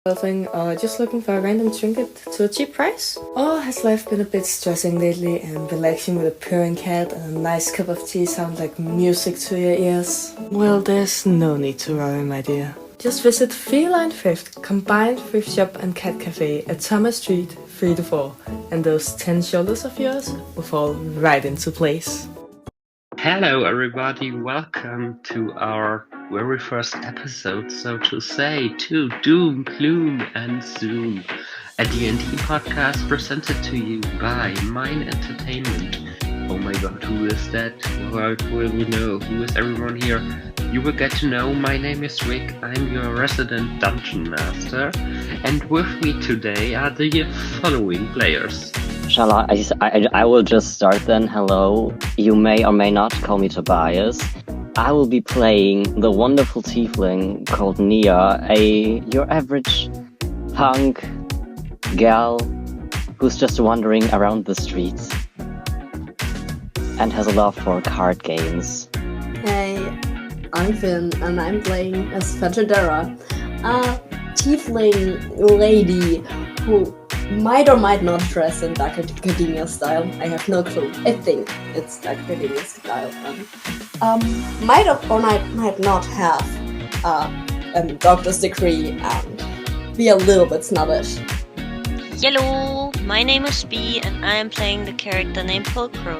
Surfing or just looking for a random trinket to a cheap price? Or has life been a bit stressing lately and relaxing with a purring cat and a nice cup of tea sound like music to your ears? Well, there's no need to worry, my dear. Just visit Feline Thrift, combined thrift shop and cat cafe at Thomas Street, 3 to 4, and those 10 shoulders of yours will fall right into place. Hello, everybody. Welcome to our very first episode, so to say, to Doom, Gloom, and Zoom, a D&D podcast presented to you by Mine Entertainment. Oh my god, who is that? What will we know? Who is everyone here? You will get to know. My name is Rick. I'm your resident dungeon master, and with me today are the following players. Shall I will just start then. Hello. You may or may not call me Tobias. I will be playing the wonderful tiefling called Nia, your average punk gal who's just wandering around the streets and has a love for card games. Hey, I'm Finn and I'm playing as Fatadera, a tiefling lady who might or might not dress in Dark Academia style. I have no clue. I think it's Dark Academia style. Might or might not have a doctor's degree and be a little bit snobbish. Hello, my name is B and I am playing the character named Pulcro.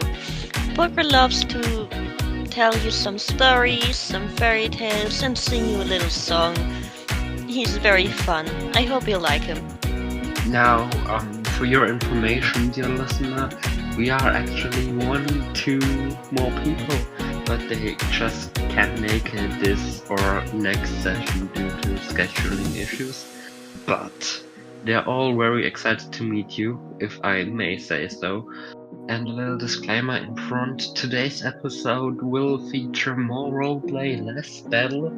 Pulcro loves to tell you some stories, some fairy tales, and sing you a little song. He's very fun. I hope you like him. Now, for your information, dear listener, we are actually 2 more people, but they just can't make it this or next session due to scheduling issues. But they're all very excited to meet you, if I may say so. And a little disclaimer in front, today's episode will feature more roleplay, less battle.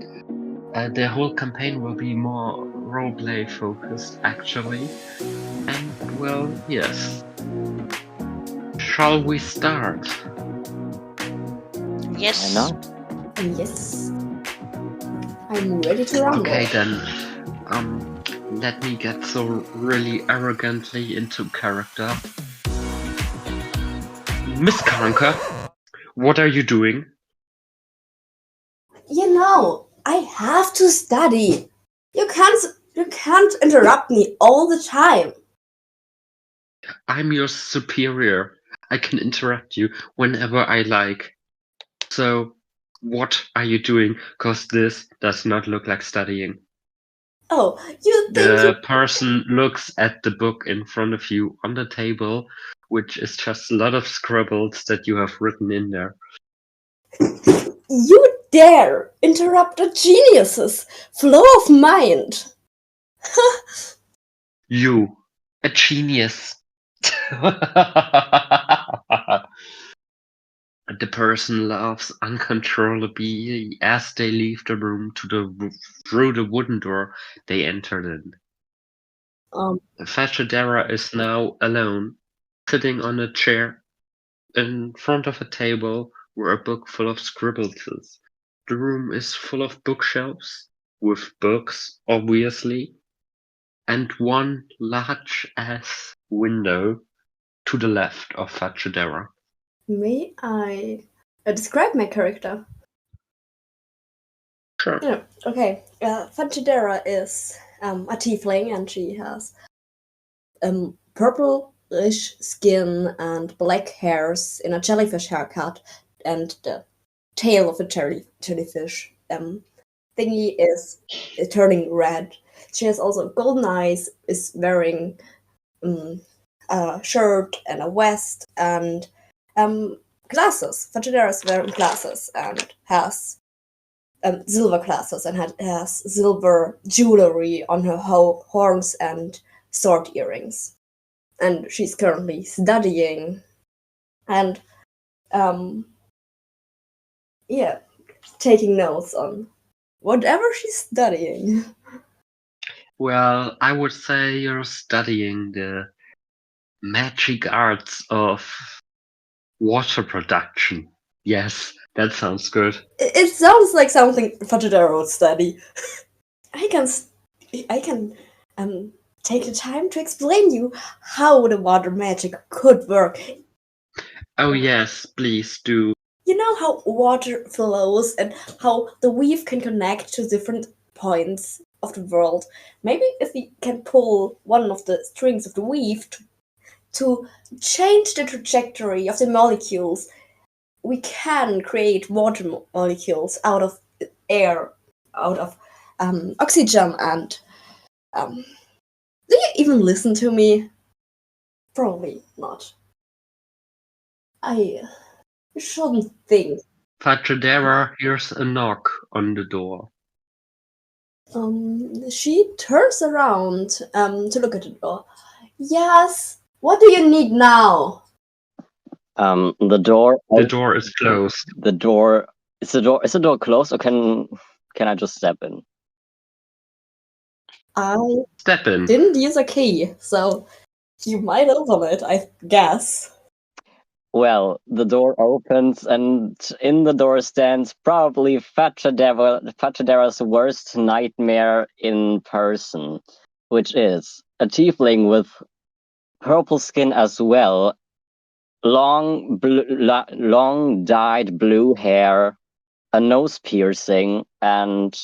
The whole campaign will be more roleplay focused, actually. And, well, yes. Shall we start? Yes. Why not? Yes. I'm ready to rumble. Okay then, let me get so really arrogantly into character. Miss Karnka, what are you doing? You know, I have to study. You can't interrupt me all the time. I'm your superior. I can interrupt you whenever I like. So, what are you doing? Cause this does not look like studying. Oh, you think The person looks at the book in front of you on the table, which is just a lot of scribbles that you have written in there. you dare interrupt a genius's flow of mind? You, a genius. The person laughs uncontrollably as they leave the room through the wooden door they entered in. Fatadera is now alone, sitting on a chair in front of a table where a book full of scribbles is. The room is full of bookshelves, with books, obviously, and one large-ass window to the left of Fatadera. May I describe my character? Sure. Yeah, okay. Fatadera is a tiefling and she has purplish skin and black hairs in a jellyfish haircut, and the tail of a jellyfish thingy is turning red. She has also golden eyes, is wearing a shirt and a vest and glasses. Fatadera is wearing glasses and has silver glasses and has silver jewelry on her horns and sword earrings. And she's currently studying and taking notes on whatever she's studying. Well, I would say you're studying the magic arts of water production. Yes, that sounds good. It sounds like something Fatadera would study. I can take the time to explain you how the water magic could work. Oh yes, please do. You know how water flows and how the weave can connect to different points of the world. Maybe if we can pull one of the strings of the weave to change the trajectory of the molecules, we can create water molecules out of air, out of oxygen, and do you even listen to me? Probably not. I shouldn't think. Fajadera hears a knock on the door. She turns around to look at the door. Yes, what do you need now? The door. The door is closed. The door. Is the door closed, or can I just step in? I Step in. didn't use a key, so you might open it, I guess. Well, the door opens, and in the door stands probably Fajadera's worst nightmare in person, which is a tiefling with purple skin as well, long dyed blue hair, a nose piercing, and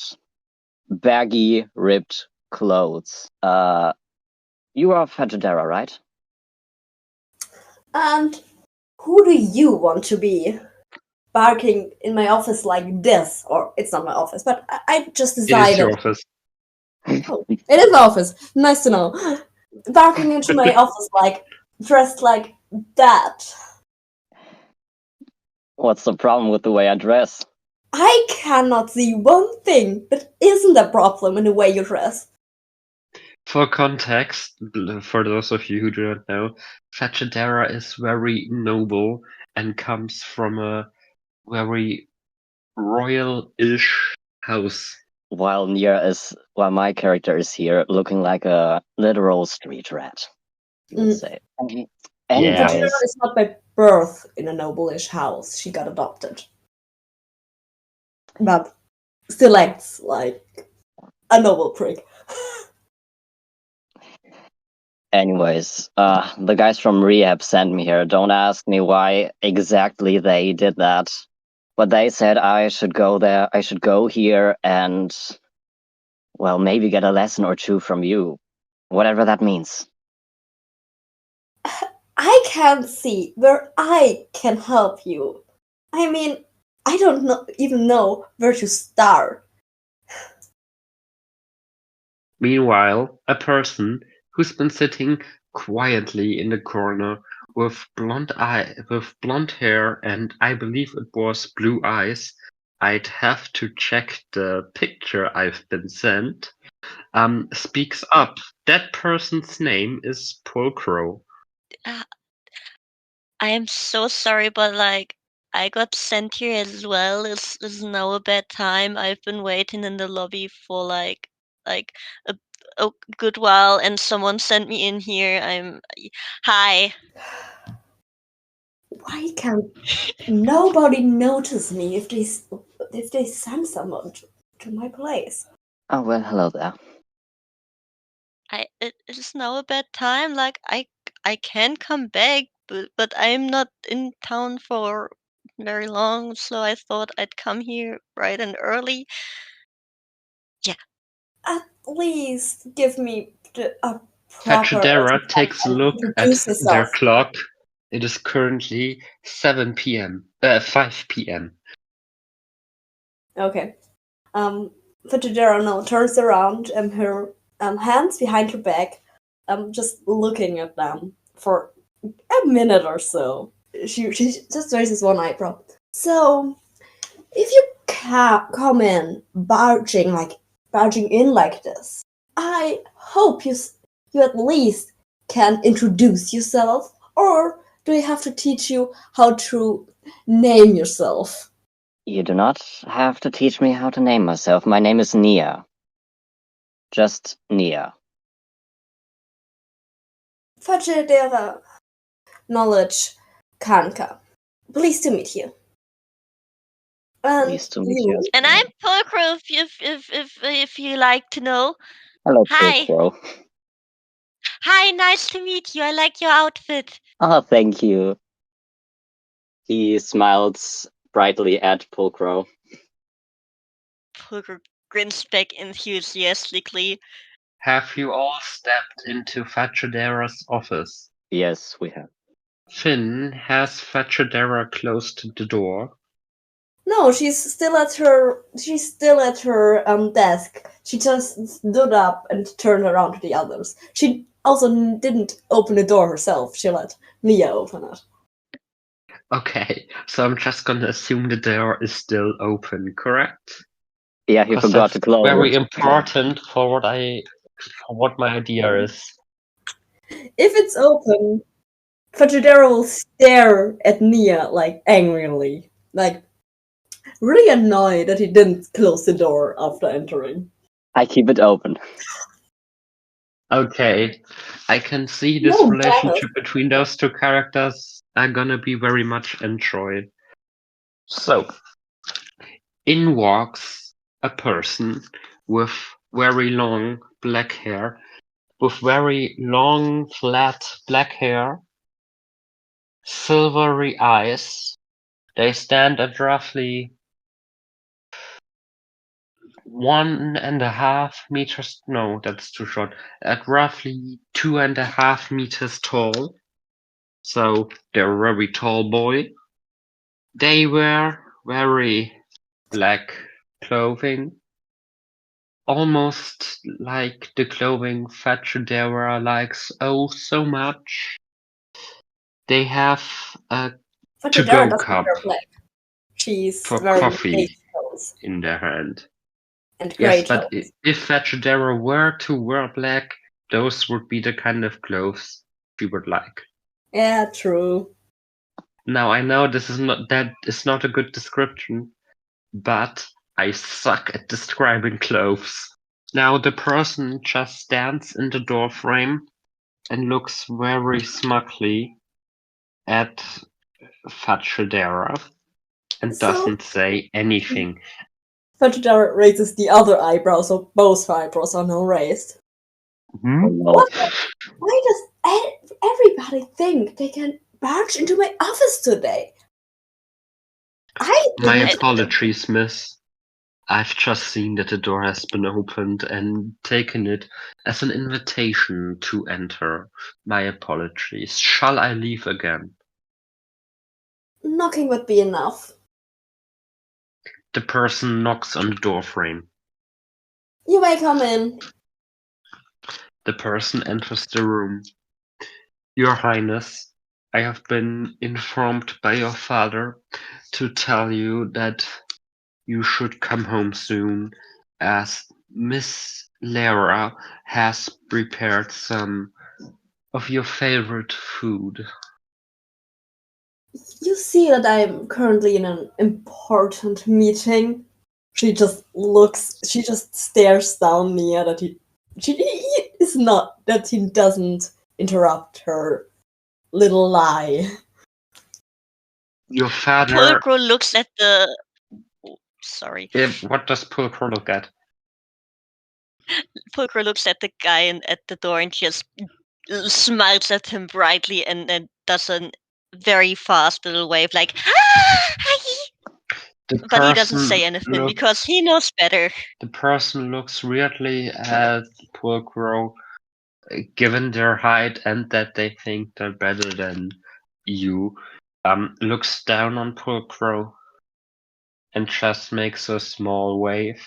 baggy, ripped clothes. You are Fajadera, right? And who do you want to be? Barking in my office like this, or it's not my office, but I just It is decided. your office. Oh, it is my office. Nice to know. Barking into my office like dressed like that. What's the problem with the way I dress? I cannot see one thing that isn't a problem in the way you dress. For context, for those of you who do not know, Fajadera is very noble and comes from a very royal-ish house. While my character is here looking like a literal street rat, you would say. Yeah. Anyways, Fajadera is not by birth in a noble-ish house. She got adopted. But still acts like a noble prick. the guys from rehab sent me here. Don't ask me why exactly they did that. But they said I should go there, I should go here and, well, maybe get a lesson or two from you. Whatever that means. I can't see where I can help you. I mean, I don't even know where to start. Meanwhile, a person who's been sitting quietly in the corner with blonde hair, and I believe it was blue eyes. I'd have to check the picture I've been sent. Speaks up. That person's name is Polcrow. I am so sorry, but like I got sent here as well. It's now a bad time. I've been waiting in the lobby for like a good while, and someone sent me in here. Hi. Why can't nobody notice me if they send someone to my place? Oh, well, hello there. It is now a bad time. Like I can come back, but I'm not in town for very long, so I thought I'd come here bright and early. Yeah. At least give me a proper Fajadera takes a look at introduce their yourself. clock. It is currently 5 p.m. Okay. Fajadera now turns around and her hands behind her back, just looking at them for a minute or so. She just raises one eyebrow. So, if you come in barging in like this, I hope you at least can introduce yourself, or do I have to teach you how to name yourself? You do not have to teach me how to name myself. My name is Nia. Just Nia. Fajadera, knowledge, Karnka. Pleased to meet you. And Pleased to meet you. And I'm Polcrow, if you like to know. Hello, Hi. Polcrow. Hi, nice to meet you. I like your outfit. Oh, thank you. He smiles brightly at Pulcro. Pulcro grins back enthusiastically. Have you all stepped into Fachadera's office? Yes, we have. Finn, has Fachadera closed the door? No, she's still at her desk. She just stood up and turned around to the others. She also didn't open the door herself. She let Mia open it. Okay, so I'm just gonna assume the door is still open, correct? Yeah, he 'Cause forgot to that's close very it. important for what my idea is. If it's open, Fajidera will stare at Nia like angrily, like really annoyed that he didn't close the door after entering. I keep it open. Okay, I can see this No, relationship between those two characters are gonna be very much enjoyed. So, in walks a person with very long black hair, with very long, flat black hair, silvery eyes. They stand at roughly 1.5 meters. No, that's too short. At roughly 2.5 meters tall. So they're a very tall boy. They wear very black clothing, almost like the clothing Fachadera likes oh so much. They have a Fajidera to-go doesn't cup wear black. She's for wearing coffee beige tones in their hand. and Yes, gray but tones. if Fachadera were to wear black, those would be the kind of clothes she would like. Yeah, true. Now I know that is not a good description, but I suck at describing clothes. Now the person just stands in the doorframe and looks very smugly at Fachadera and So doesn't say anything. Fajidera raises the other eyebrow, so both eyebrows are now raised. Hmm? What? Why does everybody think they can barge into my office today? I My didn't. apologies, miss. I've just seen that the door has been opened and taken it as an invitation to enter. My apologies. Shall I leave again? Knocking would be enough. The person knocks on the doorframe. You may come in. The person enters the room. Your Highness, I have been informed by your father to tell you that you should come home soon, as Miss Lara has prepared some of your favorite food. You see that I'm currently in an important meeting. She just stares down Nia that he is not, that he doesn't interrupt her little lie. Your father. Pulcro looks at the. Oh, sorry. What does Pulcro look at? Pulcro looks at the guy at the door and just smiles at him brightly and does a very fast little wave like, ah, hi. But he doesn't say anything because he knows better. The person looks weirdly at Pulcro, given their height and that they think they're better than you. Looks down on Pulcro and just makes a small wave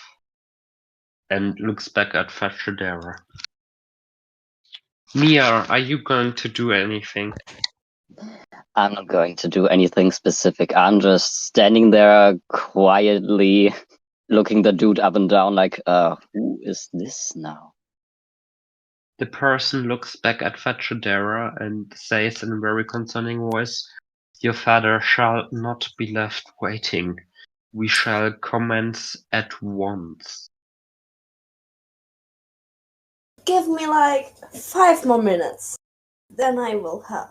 and looks back at Fachadera. Mia, are you going to do anything? I'm not going to do anything specific. I'm just standing there quietly looking the dude up and down like, who is this now? The person looks back at Fachadera and says in a very concerning voice, your father shall not be left waiting. We shall commence at once. Give me like 5 more minutes. Then I will have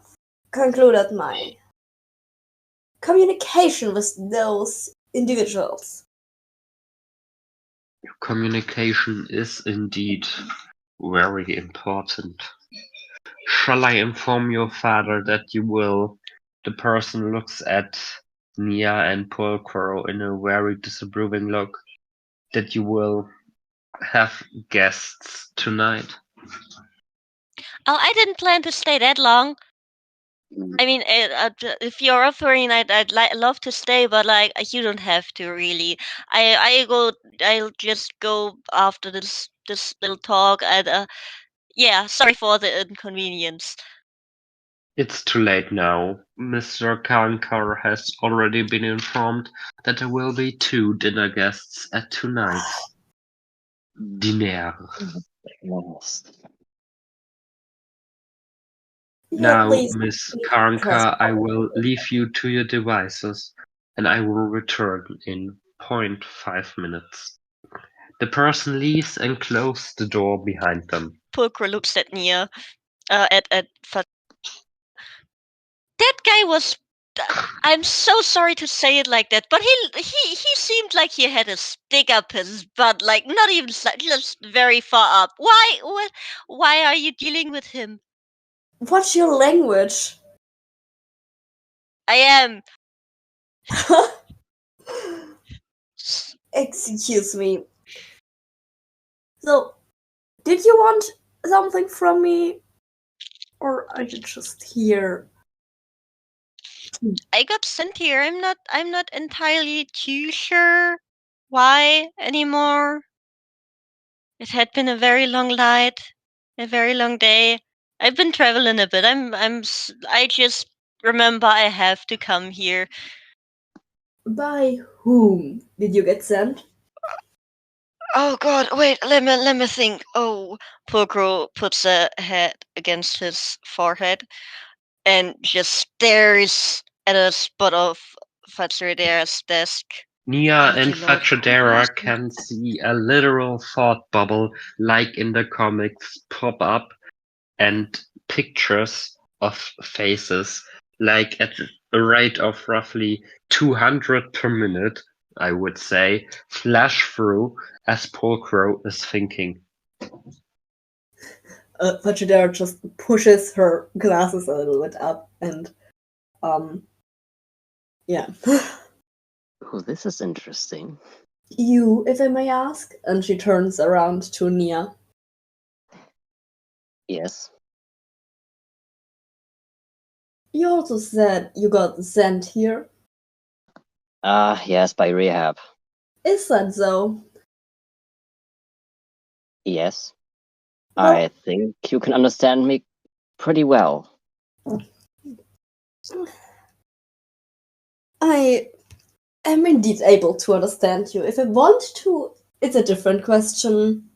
concluded my communication with those individuals. Communication is indeed very important. Shall I inform your father that you will? The person looks at Nia and Pulchro in a very disapproving look. That you will have guests tonight. Oh, I didn't plan to stay that long. I mean, if you're offering, I'd love to stay, but like you don't have to really. I'll just go after this little talk, and yeah, sorry for the inconvenience. It's too late now. Mr. Karnka has already been informed that there will be 2 dinner guests at tonight's dinner. Lost. Yeah, Now, please. Miss please Karnka, I transport. will leave you to your devices, and I will return in 0.5 minutes. The person leaves and closes the door behind them. Pulchro looks at Nia, at that guy was. I'm so sorry to say it like that, but he seemed like he had a stick up his butt, like not even just very far up. Why are you dealing with him? What's your language? I am. Excuse me. So, did you want something from me? Or are you just here? I got sent here. I'm not entirely too sure why anymore. It had been a very long night, a very long day. I've been traveling a bit. I just remember I have to come here. By whom did you get sent? Oh God! Wait, let me think. Oh, Pokro puts a head against his forehead and just stares at a spot of Fatsuridera's desk. Nia Oh and dear Lord, what was Fachadera it? can see a literal thought bubble, like in the comics, pop up, and pictures of faces, like at a rate of roughly 200 per minute, I would say, flash through as Pulchro is thinking. Fajidera just pushes her glasses a little bit up and, yeah. Oh, this is interesting. You, if I may ask? And she turns around to Nia. Yes. You also said you got sent here. Yes, by rehab. Is that so? Yes. Well, I think you can understand me pretty well. I am indeed able to understand you. If I want to, it's a different question.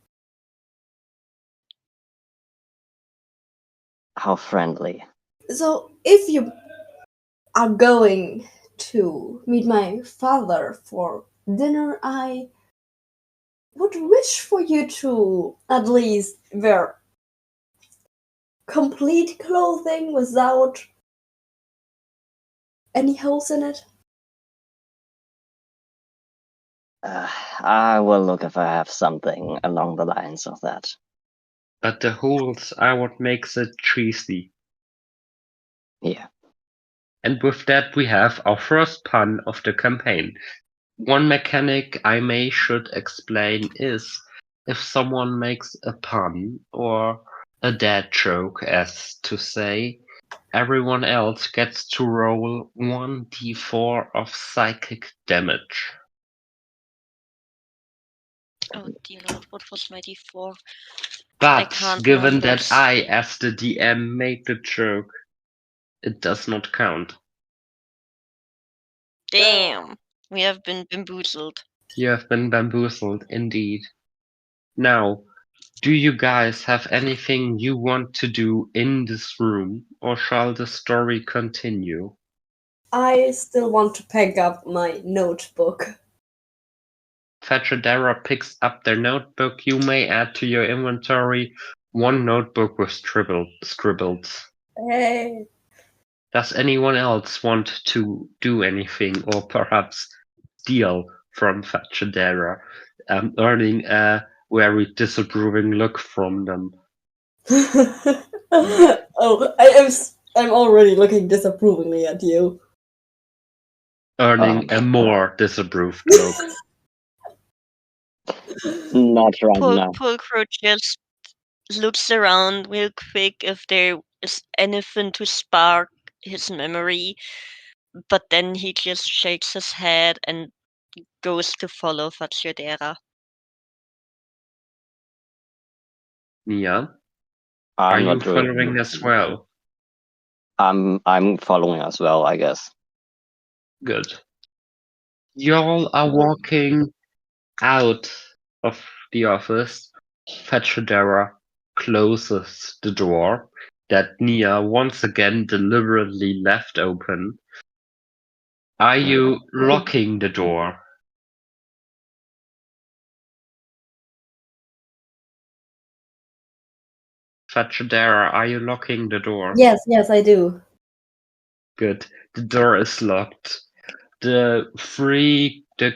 How friendly. So, if you are going to meet my father for dinner, I would wish for you to at least wear complete clothing without any holes in it. I will look if I have something along the lines of that. But the holes are what makes it cheesy. Yeah. And with that we have our first pun of the campaign. One mechanic I should explain is if someone makes a pun or a dad joke, as to say, everyone else gets to roll 1d4 of psychic damage. Oh dear Lord, what was my D4? I But can't given remember. that I, as the DM, made the joke, it does not count. Damn, we have been bamboozled. You have been bamboozled, indeed. Now, do you guys have anything you want to do in this room, or shall the story continue? I still want to pack up my notebook. Fetchadera picks up their notebook. You may add to your inventory 1 notebook with scribbles. Hey. Does anyone else want to do anything, or perhaps steal from Fetchadera, earning a very disapproving look from them? Oh, I'm already looking disapprovingly at you. Earning a more disapproved look. Not right now. Pulcro just looks around real quick if there is anything to spark his memory, but then he just shakes his head and goes to follow Facciodera. Nia, I'm are you not doing following as well? I'm following as well, I guess. Good. Y'all are walking out of the office. Facciodera closes the door that Nia once again deliberately left open. Are you locking the door? Facciodera, are you locking the door? Yes, I do. Good. The door is locked. The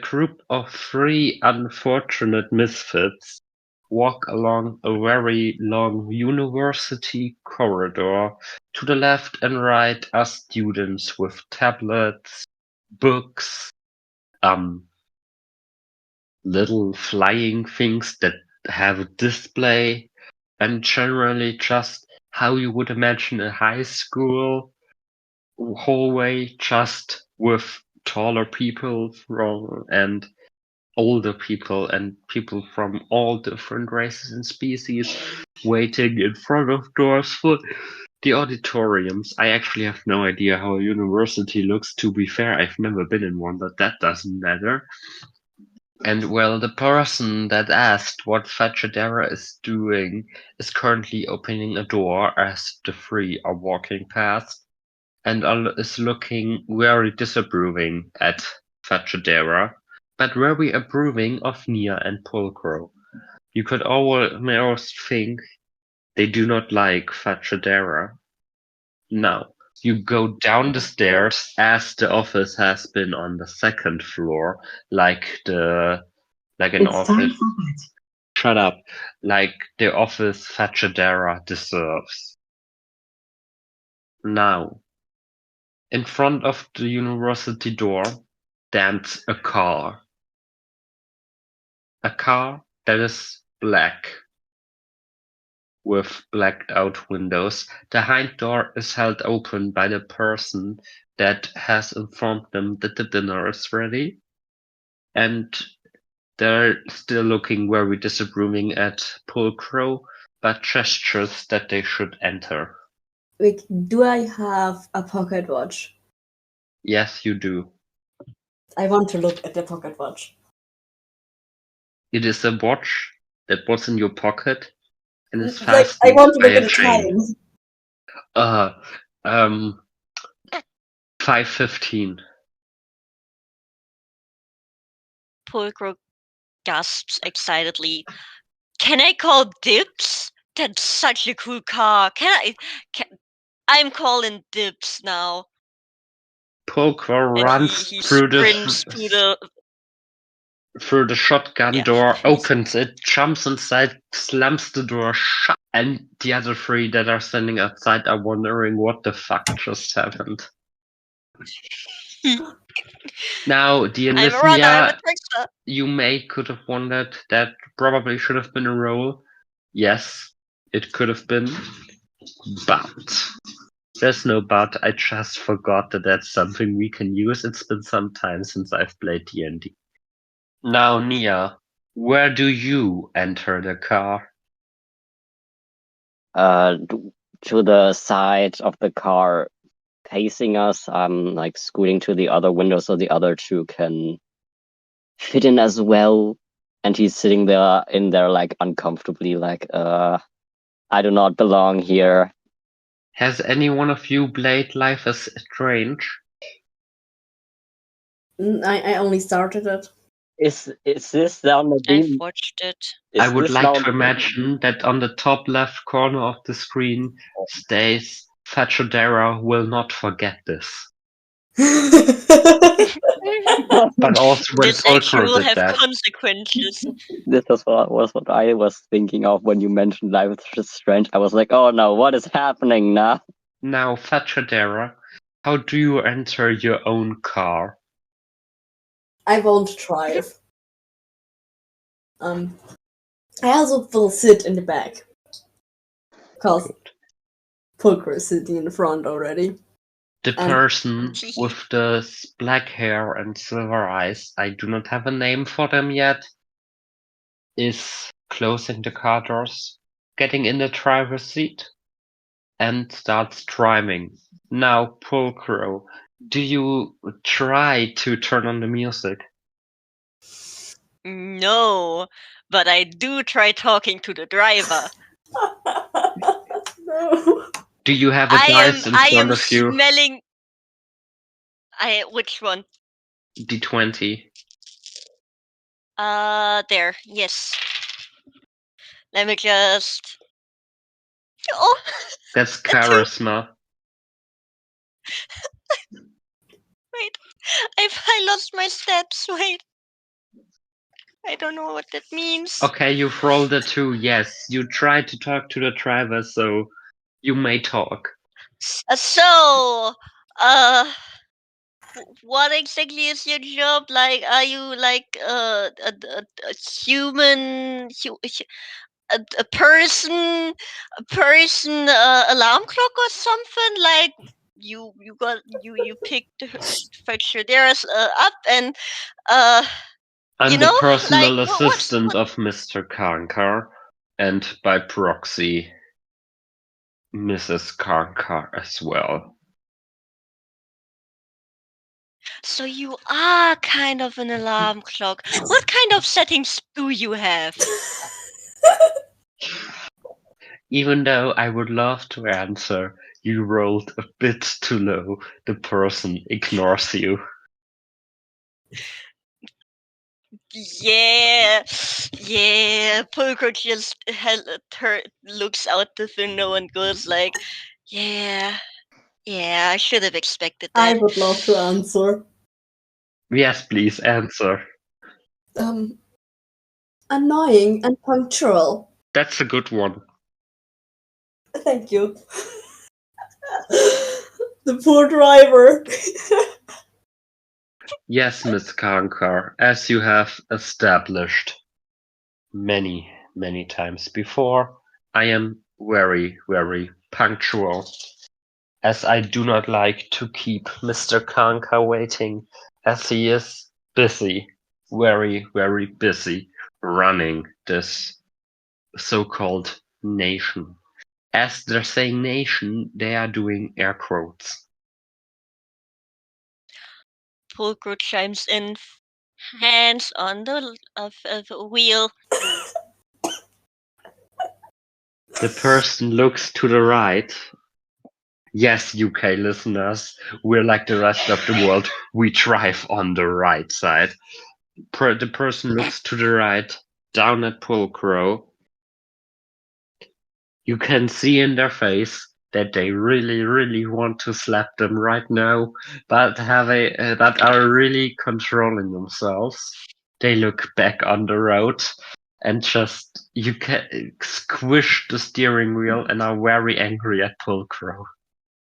group of three unfortunate misfits walk along a very long university corridor. To the left and right are students with tablets, books, little flying things that have a display, and generally just how you would imagine a high school hallway, just with taller people and older people and people from all different races and species waiting in front of doors for the auditoriums. I actually have no idea how a university looks, to be fair. I've never been in one, but that doesn't matter. And well, the person that asked what Facciodera is doing is currently opening a door as the three are walking past and is looking very disapproving at Facciodera, but very approving of Nia and Pulcro. You could almost think they do not like Facciodera. Now, you go down the stairs as the office has been on the second floor, like an office. Shut up. Like the office Facciodera deserves. Now, in front of the university door stands a car. A car that is black, with blacked out windows. The hind door is held open by the person that has informed them that the dinner is ready. And they're still looking very disapproving at Pulcro, but gestures that they should enter. Wait, do I have a pocket watch? Yes, you do. I want to look at the pocket watch. It is a watch that was in your pocket and is Like, fastened I want to by look at a the chain. time. 5:15. Pulcro gasps excitedly. Can I call dibs? That's such a cool car. I'm calling dibs now. Pulcro And runs he through sprints to the shotgun Yeah. door, opens it, jumps inside, slams the door shut, and the other three that are standing outside are wondering what the fuck just happened. Now, dear I'm a runner, I'm a listener, trickster. you could have wondered that probably should have been a roll. Yes, it could have been, but there's no but. I just forgot that that's something we can use. It's been some time since I've played D&D. Now, Nia, where do you enter the car? To the side of the car facing us. I'm like scooting to the other window so the other two can fit in as well. And he's sitting there in there like uncomfortably, like, I do not belong here. Has any one of you played Life is Strange? I only started it. Is this down the I've beam? watched it. I would like to imagine that on the top left corner of the screen stays Facciodera will not forget this. But also when This actually Pulcro will did have that. consequences. This was what I was thinking of when you mentioned Life is Strange. I was like, oh no, what is happening now? Now, Fachadera, how do you enter your own car? I won't drive. I also will sit in the back. Because Pulcro is sitting in the front already. The person with the black hair and silver eyes, I do not have a name for them yet, is closing the car doors, getting in the driver's seat, and starts driving. Now, Pulcro, do you try to turn on the music? No, but I do try talking to the driver. No. Do you have a I dice in am front of you? smelling. Which one? D20. There. Yes. Let me just. Oh, That's a 2. charisma. Wait, I lost my steps. Wait, I don't know what that means. Okay, you've rolled a 2. Yes, you tried to talk to the driver, so you may talk. So, what exactly is your job? Like, are you like a human, a person, alarm clock or something? Like, you picked Fetchers up and I'm you the know, personal like assistant of Mr. Karnka, and by proxy, Mrs. Karnka as well. So you are kind of an alarm clock. What kind of settings do you have? Even though I would love to answer, you rolled a bit too low. The person ignores you. Yeah. Pulcro just looks out the window and goes like, yeah, I should have expected I that. would love to answer. Yes, please answer. Annoying and punctual. That's a good one. Thank you. The poor driver. Yes, Miss Karnkar, as you have established many, many times before, I am very, very punctual, as I do not like to keep Mr. Karnkar waiting, as he is busy, very, very busy running this so-called nation. As they're saying nation, they are doing air quotes. Pulcro chimes in, hands on the wheel. The person looks to the right. Yes, UK listeners, we're like the rest of the world. We drive on the right side. The person looks to the right, down at Pulcro. You can see in their face that they really, really want to slap them right now, but that are really controlling themselves. They look back on the road and just you can squish the steering wheel and are very angry at Pulcro.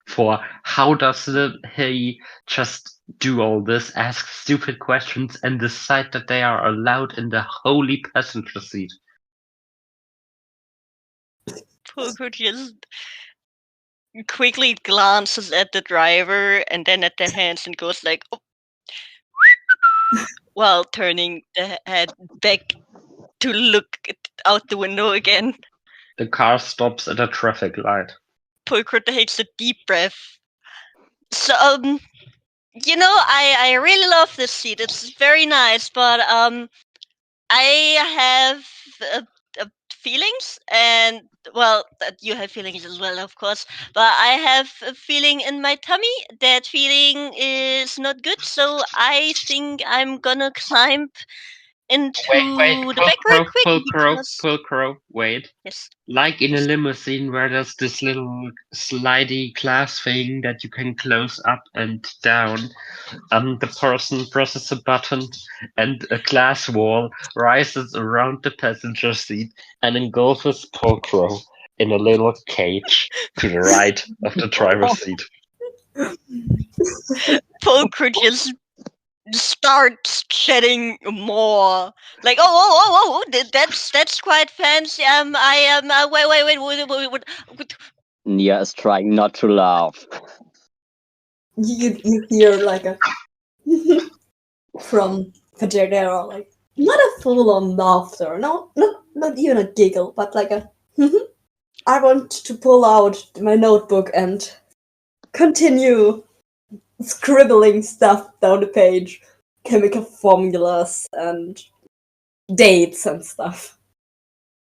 For how does he just do all this, ask stupid questions, and decide that they are allowed in the holy passenger seat? Pulcro just quickly glances at the driver and then at the hands and goes like, oh, while turning the head back to look out the window again. The car stops at a traffic light. Pulcro takes a deep breath. So, I really love this seat. It's very nice, but I have feelings, and well, you have feelings as well, of course. But I have a feeling in my tummy. That feeling is not good, so I think I'm gonna climb into Wait, the back right quick because Pulcro, wait. yes. Like in a limousine where there's this little slidey glass thing that you can close up and down, the person presses a button and a glass wall rises around the passenger seat and engulfs Pulcro in a little cage to the right of the driver's seat. Pulcro just starts chatting more. Like, oh, that's quite fancy. I am. Wait. Nia is trying not to laugh. You hear like a from Fajadera, like not a full-on laughter, not even a giggle, but like a I want to pull out my notebook and continue scribbling stuff down the page, chemical formulas and dates and stuff.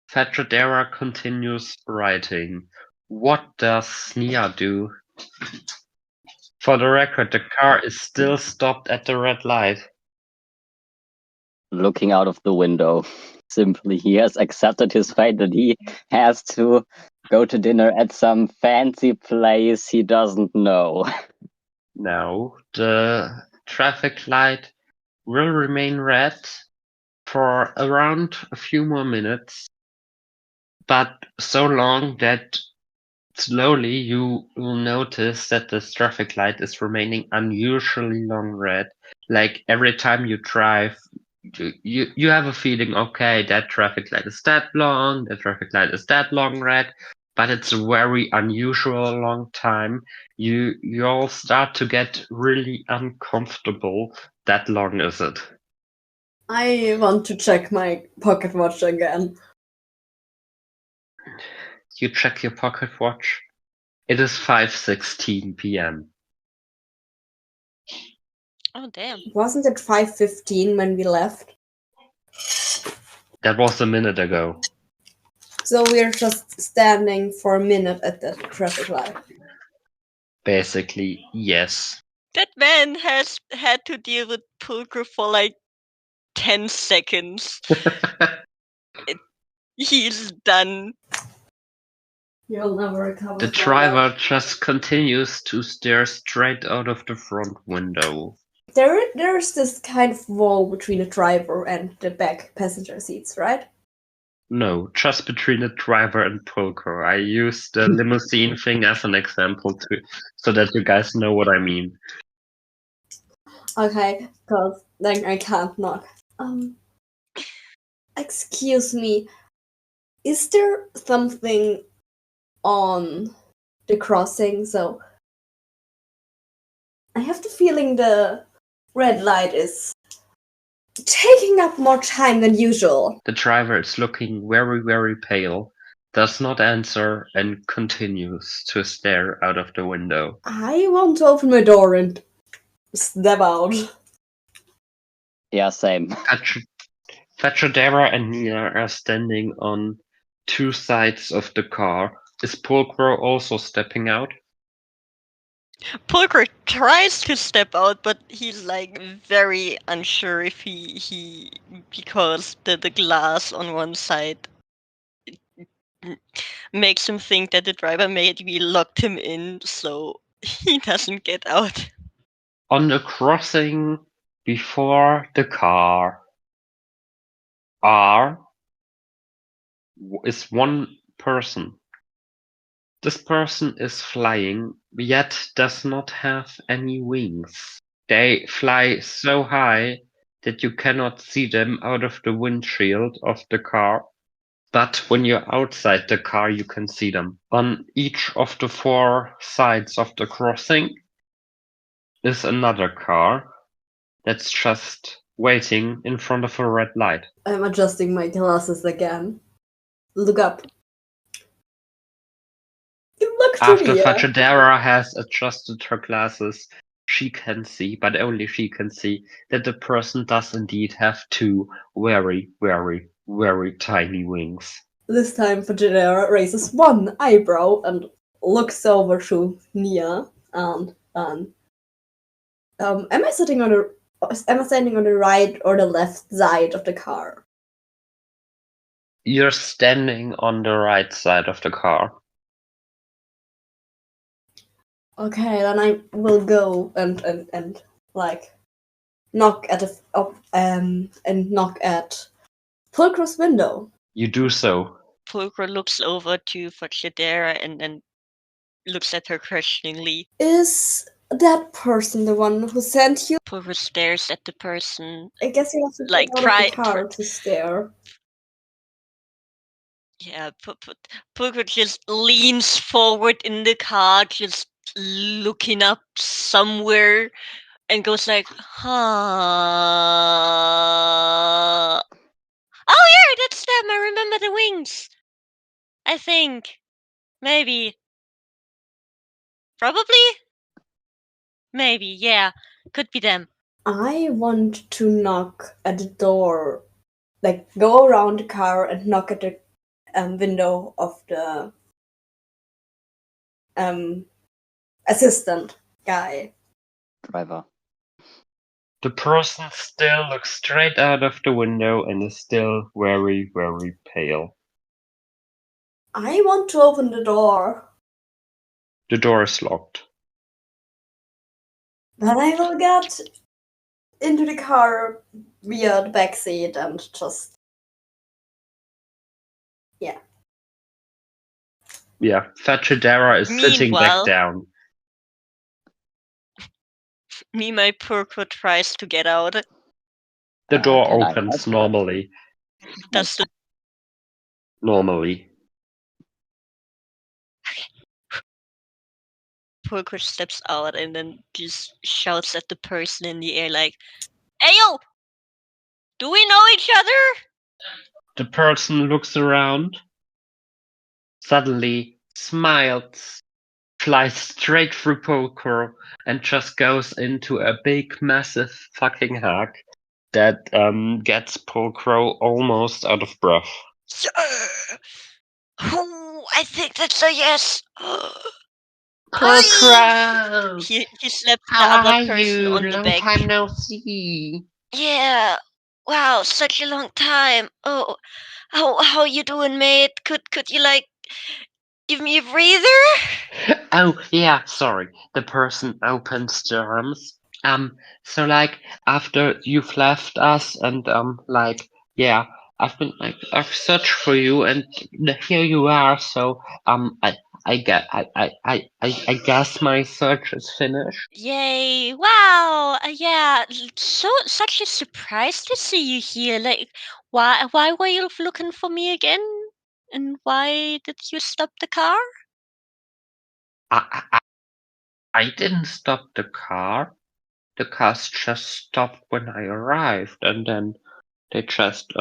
Fajadera continues writing. What does Nia do? For the record, the car is still stopped at the red light. Looking out of the window. Simply, he has accepted his fate that he has to go to dinner at some fancy place he doesn't know. Now, the traffic light will remain red for around a few more minutes, but so long that slowly you will notice that this traffic light is remaining unusually long red. Like every time you drive, you have a feeling, okay, that traffic light is that long, that traffic light is that long red, but it's a very unusual long time. You all start to get really uncomfortable. That long is it? I want to check my pocket watch again. You check your pocket watch. It is 5:16 p.m. Oh damn. Wasn't it 5:15 when we left? That was a minute ago. So we're just standing for a minute at the traffic light. Basically, yes. That man has had to deal with Pulcro for like 10 seconds. He's done. You'll never recover. The driver just continues to stare straight out of the front window. There's this kind of wall between the driver and the back passenger seats, right? No, just between the driver and Pulcro. I used the limousine thing as an example so that you guys know what I mean. Okay, because then I can't not. Excuse me. Is there something on the crossing? So I have the feeling the red light is taking up more time than usual. The driver is looking very, very pale, does not answer, and continues to stare out of the window. I want to open my door and step out. Yeah, same. Fajadera and Nia are standing on two sides of the car. Is Pulcro also stepping out? Pulcro tries to step out, but he's like very unsure if he because the glass on one side makes him think that the driver maybe locked him in, so he doesn't get out. On the crossing before the car is one person. This person is flying, yet does not have any wings. They fly so high that you cannot see them out of the windshield of the car. But when you're outside the car, you can see them. On each of the four sides of the crossing is another car that's just waiting in front of a red light. I'm adjusting my glasses again. Look up. Look to After me. Fajadera has adjusted her glasses, she can see, but only she can see, that the person does indeed have two very, very, very tiny wings. This time Fajadera raises one eyebrow and looks over to Nia and am I sitting on Am I standing on the right or the left side of the car? You're standing on the right side of the car. Okay, then I will go and like knock at and knock at Pulchro's window. You do so. Pulchro looks over to Fachidera and then looks at her questioningly. Is that person the one who sent you? Pulchro stares at the person. I guess you have to Like, get out of the car to stare. Yeah, Pulchro just leans forward in the car, just looking up somewhere, and goes like, huh. Oh yeah, that's them. I remember the wings. I think. Maybe. Probably? Maybe, yeah. Could be them. I want to knock at the door, like go around the car and knock at the window of the assistant guy. Driver. The person still looks straight out of the window and is still very, very pale. I want to open the door. The door is locked. Then I will get into the car via the back seat and just Yeah, Fachidera is sitting back Meanwhile- down. My Purko tries to get out. The door can I opens help? normally. Does the Normally. Purko steps out and then just shouts at the person in the air like, "Hey yo! Do we know each other?" The person looks around, suddenly smiles, flies straight through Poker, and just goes into a big, massive fucking hug that gets Poker almost out of breath. Yeah. Oh, I think that's a yes. Poker! He slaps the How other are person you? on the Long back. time no see. Yeah. Wow, such a long time. Oh, how you doing, mate? Could you like give me a breather? Oh, yeah, sorry. The person opens the arms. So like, after you've left us and, like, yeah, I've searched for you and here you are, so, I guess my search is finished. Yay! Wow! Yeah, such a surprise to see you here. Like, why were you looking for me again? And why did you stop the car? I didn't stop the car. The cars just stopped when I arrived, and then they just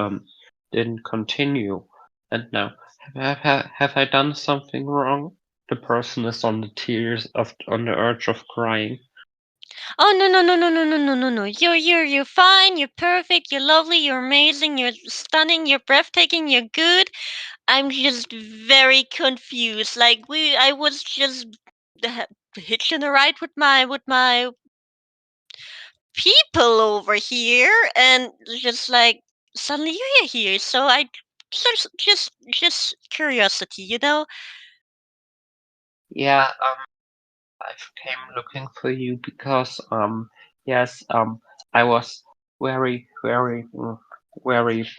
didn't continue. And now, have I done something wrong? The person is on the urge of crying. Oh no! You're fine. You're perfect. You're lovely. You're amazing. You're stunning. You're breathtaking. You're good. I'm just very confused. Like I was just hitching a ride with my people over here, and just like suddenly you're here. So I just curiosity, you know. Yeah, I came looking for you because yes, I was very, very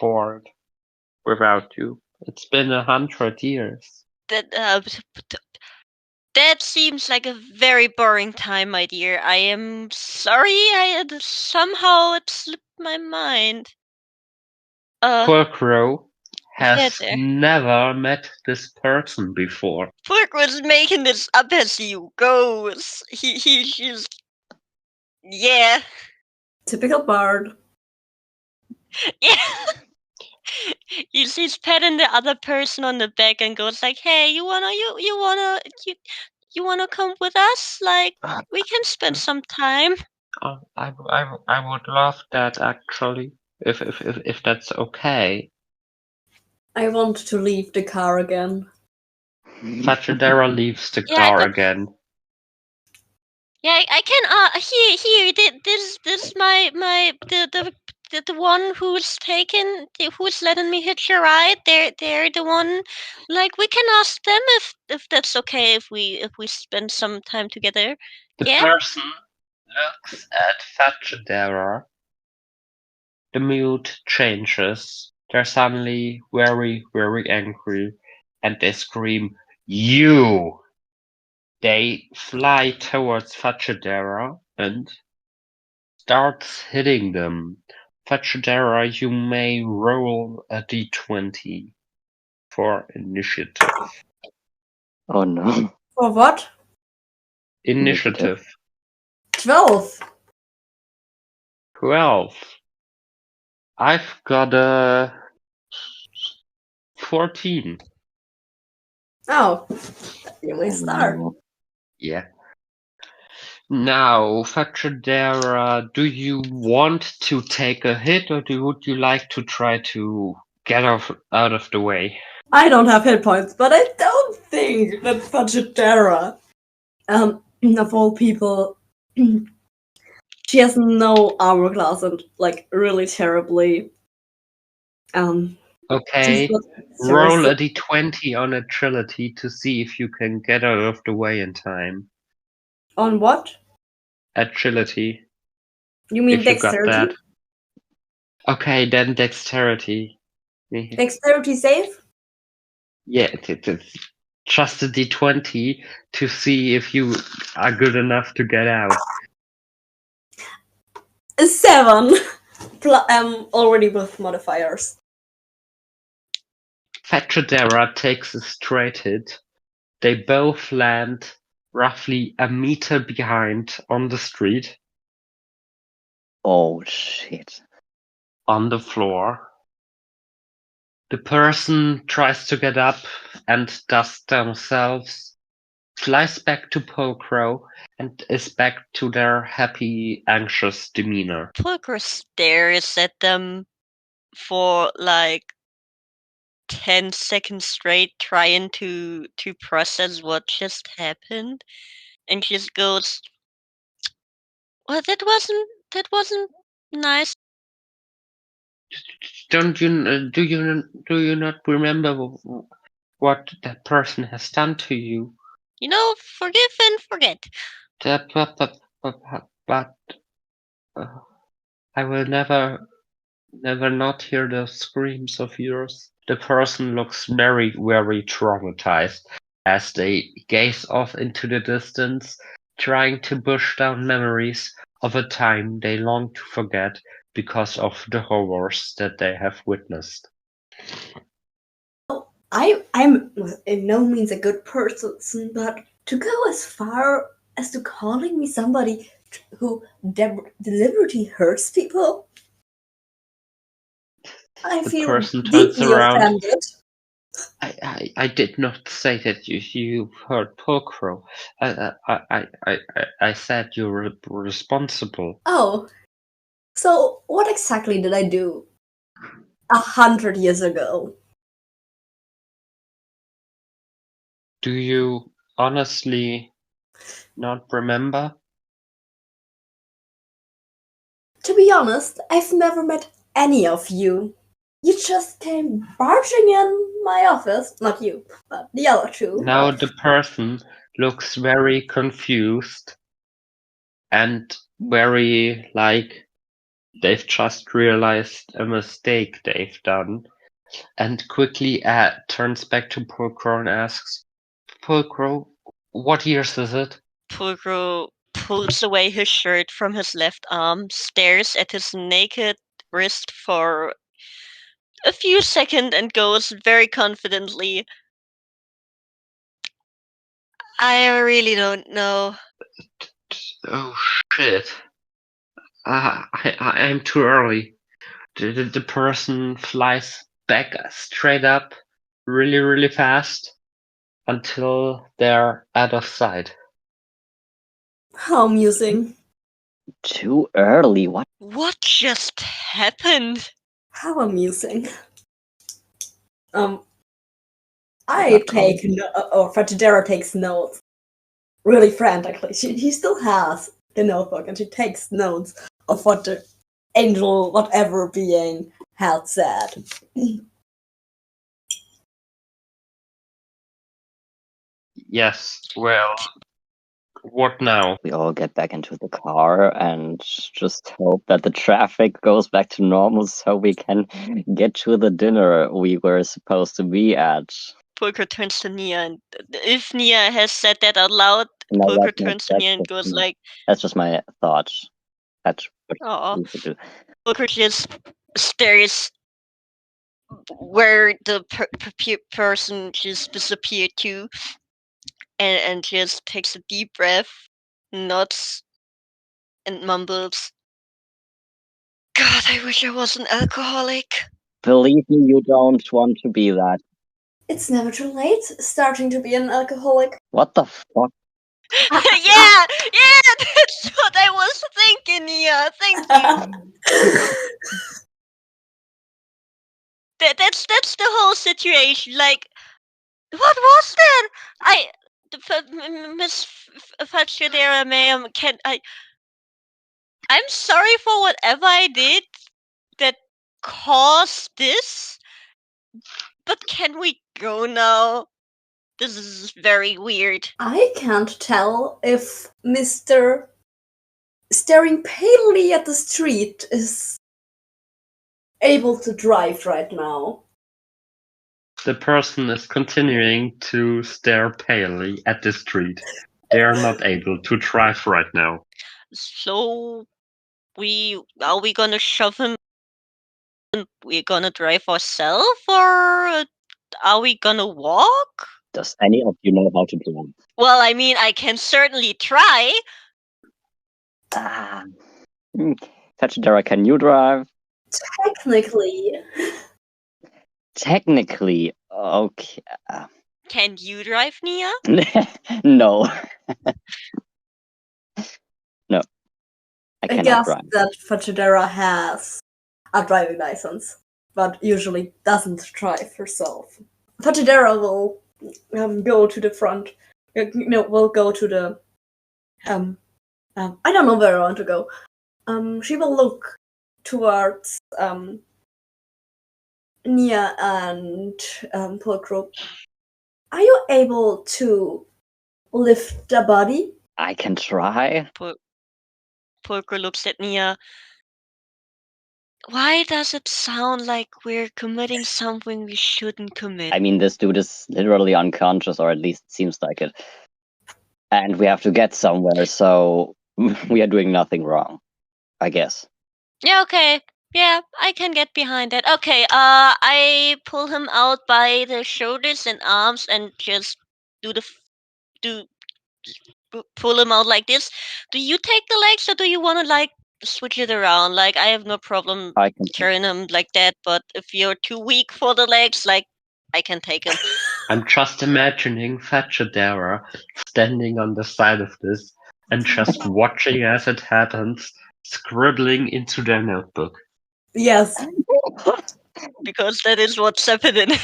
bored without you. It's been 100 years. That seems like a very boring time, my dear. I am sorry. I had somehow it slipped my mind. Poor Crow has there. never met this person before. Flick was making this up as he goes. He just yeah. Typical bard. Yeah. He sees patting the other person on the back and goes like, "Hey, you wanna come with us? Like, we can spend some time." I would love that actually, if that's okay. I want to leave the car again. Fachidera leaves the Yeah, car that- again. Yeah, I can. Here. This is my the one who's who's letting me hitch a ride. They're the one. Like, we can ask them if that's okay if we spend some time together. The Yeah. person looks at Fetchadera. The mood changes. They're suddenly very, very angry, and they scream, "You!" They fly towards Fetchadera and starts hitting them. Fetchadera, you may roll a d20 for initiative. Oh no. For what? Initiative. 12. 12. I've got a 14. Oh, you may Oh, start. no. Yeah. Now, Fetchadera, do you want to take a hit, or would you like to try to get out of the way? I don't have hit points, but I don't think that Fajitera, of all people, she has no armor class and like really terribly. She's Okay, got roll a seriously- d20 on agility to see if you can get out of the way in time. On what? Agility, You mean if you got dexterity? that. Okay, then dexterity. Dexterity save? Yeah, it's just a d20 to see if you are good enough to get out. 7. Already with modifiers. Fetchadera takes a straight hit. They both land roughly a meter behind on the street, Oh shit. on the floor. The person tries to get up and dusts themselves, flies back to Pokro, and is back to their happy, anxious demeanor. Pulcher stares at them for like 10 seconds straight, trying to process what just happened, and just goes, "Well, that wasn't nice." Do you not remember what that person has done to you? Forgive and forget. But I will never not hear those screams of yours. The person looks very, very traumatized as they gaze off into the distance, trying to push down memories of a time they long to forget because of the horrors that they have witnessed. I'm in no means a good person, but to go as far as to calling me somebody who deliberately hurts people, I The feel person turns deeply around. offended. I did not say that you heard Pokro. I said you're responsible. Oh, so what exactly did I do 100 years ago? Do you honestly not remember? To be honest, I've never met any of you. You just came barging in my office. Not you, but the other two. Now the person looks very confused and very like they've just realized a mistake they've done, and quickly turns back to Pulcro and asks, "Pulcro, what years is it?" Pulcro pulls away his shirt from his left arm, stares at his naked wrist for a few seconds, and goes very confidently, "I really don't know." Oh shit. I'm too early. The person flies back straight up really, really fast until they're out of sight. How amusing. Too early. What? What just happened? How amusing. I take or Fajidera takes notes. really frantically. He still has the notebook, and she takes notes of what the angel, whatever being, had said. Yes, well, what now? We all get back into the car and just hope that the traffic goes back to normal so we can get to the dinner we were supposed to be at. Pulcher turns to Nia, and if Nia has said that out loud, No, Pulcher that's not- turns to that's Nia and just goes my- like, That's just my thought. That's what "Oh." we should do. Pulcher just stares where the person just disappeared to, and just takes a deep breath, nods, and mumbles, "God, I wish I was an alcoholic." Believe me, you don't want to be that. It's never too late starting to be an alcoholic. What the fuck? Yeah, that's what I was thinking, Nia. Thank you. That's the whole situation. Like, what was that? Miss Fachidera, ma'am, I'm sorry for whatever I did that caused this, but can we go now? This is very weird. I can't tell if Mr. staring palely at the street is able to drive right now. The person is continuing to stare palely at the street. They are not able to drive right now. So, are we gonna shove him? We're gonna drive ourselves, or are we gonna walk? Does any of you know how to drive? Well, I mean, I can certainly try. Fachidera, can you drive? Technically, Technically, okay. Can you drive, Nia? No. No. I I cannot guess drive. that Fachidera has a driving license, but usually doesn't drive herself. Fachidera will go to the front. Will go to the. I don't know where I want to go. She will look towards Nia and Pulcro. Are you able to lift the body? I can try. Pulcro looks at Nia. Why does it sound like we're committing something we shouldn't commit? I mean, this dude is literally unconscious, or at least seems like it. And we have to get somewhere, so we are doing nothing wrong, I guess. Yeah, okay. Yeah, I can get behind that. Okay, I pull him out by the shoulders and arms and just pull him out like this. Do you take the legs, or do you want to like switch it around? Like, I have no problem I can. carrying him like that, but if you're too weak for the legs, like, I can take him. I'm just imagining Fachidera standing on the side of this and just watching as it happens, scribbling into their notebook. Yes. Because that is what's happening.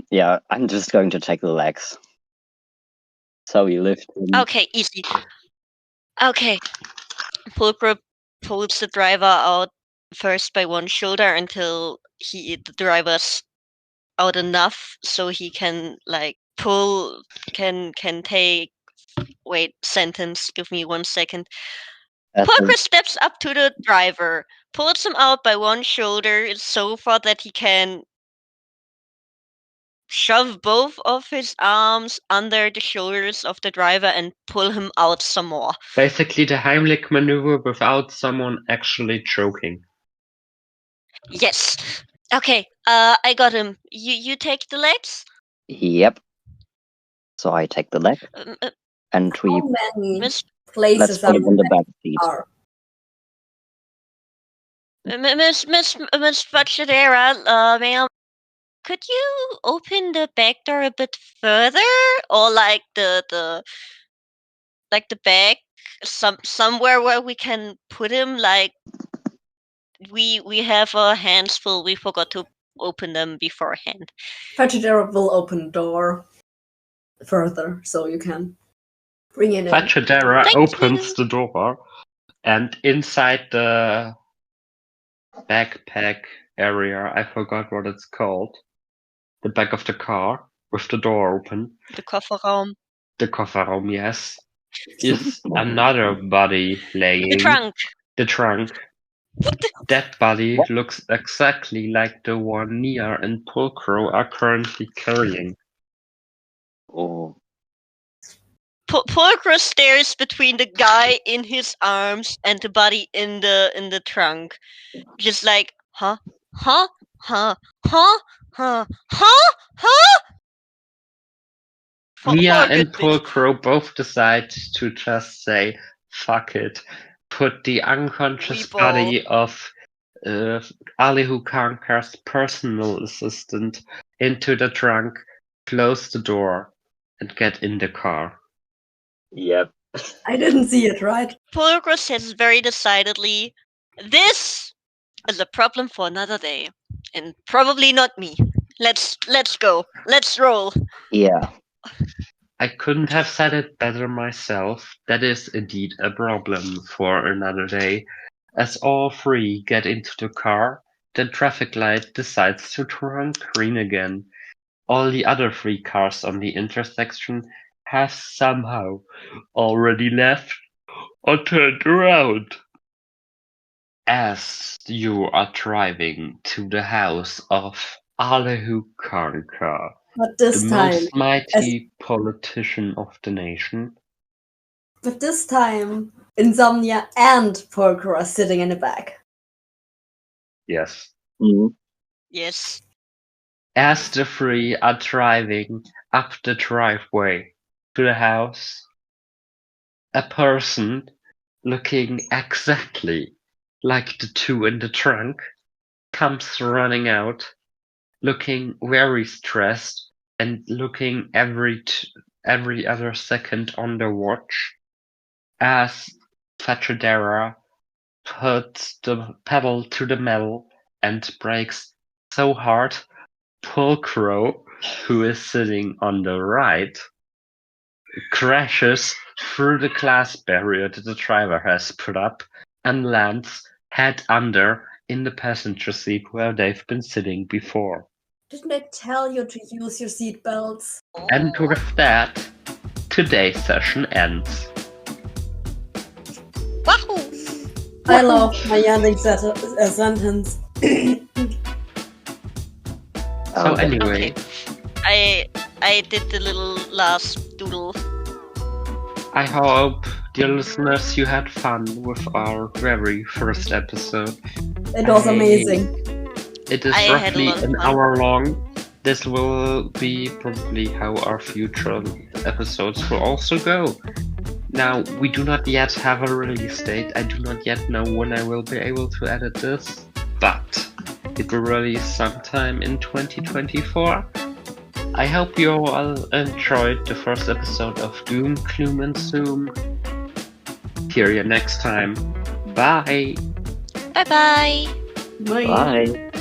Yeah, I'm just going to take the legs. So we lift him. Okay, easy. Okay. Pulcro pulls the driver out first by one shoulder until the driver's out enough so he can like can take sentence, give me 1 second. Pulcro steps up to the driver, pulls him out by one shoulder so far that he can shove both of his arms under the shoulders of the driver and pull him out some more. Basically the Heimlich maneuver without someone actually choking. Yes. Okay, I got him. You take the legs? Yep. So I take the leg, and we How many Miss places let's put it in the back seat. are? Miss Fachidera, ma'am, could you open the back door a bit further, or like the back somewhere where we can put him? Like, we have our hands full. We forgot to open them beforehand. Fachidera will open the door further so you can Bring it in. Fachadera Thank opens you. the door, and inside the backpack area, I forgot what it's called, the back of the car with the door open, The Kofferraum. the Kofferraum, yes, is another body laying. The trunk. The trunk. That body looks exactly like the one Nia and Pulcro are currently carrying. Oh. Pulcro stares between the guy in his arms and the body in the trunk, just like, huh, huh, huh, huh, huh, huh, huh. Nia For a and good bit. Pulcro both decide to just say, fuck it, put the unconscious We ball. body of Alihu Karnka's personal assistant into the trunk, close the door, and get in the car. Yep. I didn't see it, right? Pulcro says very decidedly, this is a problem for another day, and probably not me. Let's go. Let's roll. Yeah. I couldn't have said it better myself. That is indeed a problem for another day. As all three get into the car, the traffic light decides to turn green again. All the other three cars on the intersection have somehow already left or turned around. As you are driving to the house of Alehu Karnka, But the this time, most mighty politician of the nation, Insomnia and Pulcro are sitting in the back. yes. Mhm. Yes. As the three are driving up the driveway to the house, a person looking exactly like the two in the trunk comes running out, looking very stressed and looking every other second on the watch as Fachadera puts the pedal to the metal and brakes so hard Pulcro, who is sitting on the right, crashes through the glass barrier that the driver has put up and lands head under in the passenger seat where they've been sitting before. Didn't I tell you to use your seatbelts? And with that, today's session ends. Wahoo! I love my ending sentence. So Okay. anyway, I did the little last doodle. I hope, dear listeners, you had fun with our very first episode. It was amazing. It is I had a roughly lot of an fun. hour long. This will be probably how our future episodes will also go. Now, we do not yet have a release date. I do not yet know when I will be able to edit this, but it will release sometime in 2024. I hope you all enjoyed the first episode of Doom, Gloom and Zoom. Hear you next time. Bye! Bye-bye. Bye.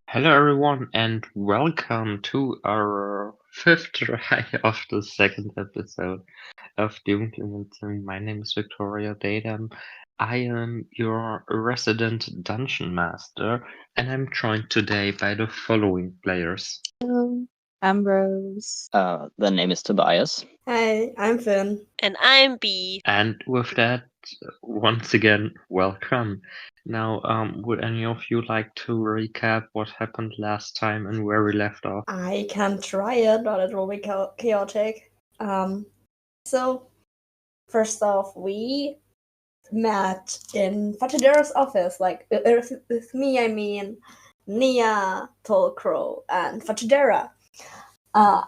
Hello everyone and welcome to our fifth try of the second episode of Doom Gloom and Zoom. My name is Victoria Datum. I am your resident dungeon master and I'm joined today by the following players. Hello, Ambrose. The name is Tobias. Hey, I'm Finn. And I'm B. And with that, once again, welcome. Now, would any of you like to recap what happened last time and where we left off? I can try it, but it will be chaotic. So, first off, we met in Fatidera's office. Like, with me, I mean Nia, Pulcro, and Fatidera. And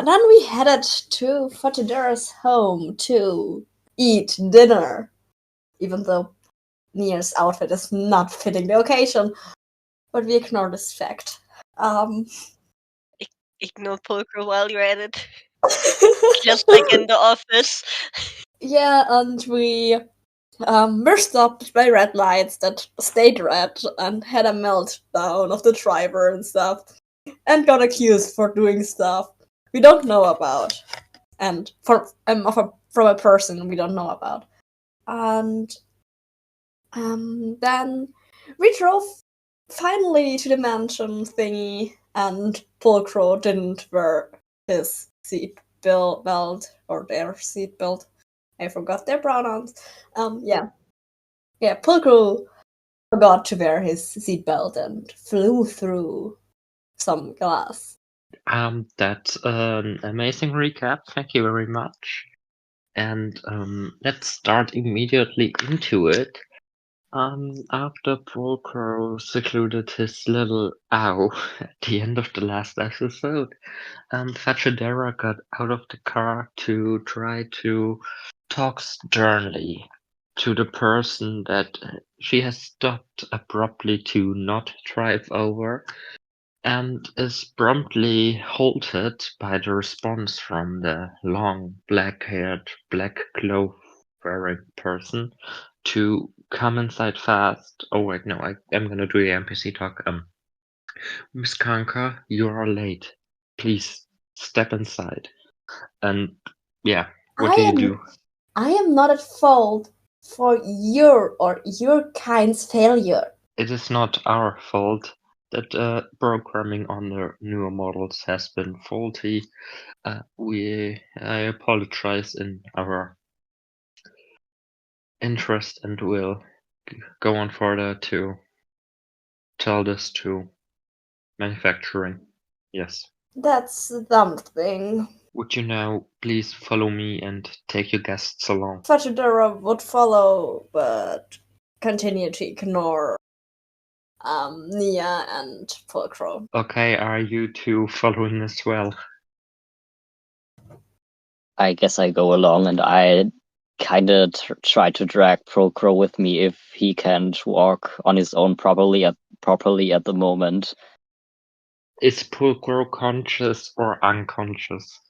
then we headed to Fatidera's home to eat dinner. Even though Nia's outfit is not fitting the occasion. But we ignore this fact. Ignore poker while you're at it. Just like in the office. Yeah, and we were stopped by red lights that stayed red and had a meltdown of the driver and stuff, and got accused for doing stuff we don't know about, and from a person we don't know about. And then we drove finally to the mansion thingy, and Pulcro didn't wear his seat belt or their seat belt. I forgot their pronouns. Yeah, Pulcro forgot to wear his seatbelt and flew through some glass. That's an amazing recap. Thank you very much. And let's start immediately into it. After Procro secluded his little ow at the end of the last episode, Fachadera got out of the car to try to talk sternly to the person that she has stopped abruptly to not drive over, and is promptly halted by the response from the long, black-haired, black glove-wearing person to come inside fast. Oh wait, no, I'm gonna do the NPC talk. Miss Karnka, you are late. Please step inside. And yeah, what do you do? I am not at fault for your or your kind's failure. It is not our fault that programming on the newer models has been faulty. I apologize in our interest and will go on further to tell this to manufacturing. Yes. That's something. Would you now please follow me and take your guests along? Fachadera would follow, but continue to ignore Nia and Pulcro. Okay, are you two following as well? I guess I go along, and I kind of try to drag Procro with me if he can't walk on his own properly at the moment. Is Pulcro conscious or unconscious?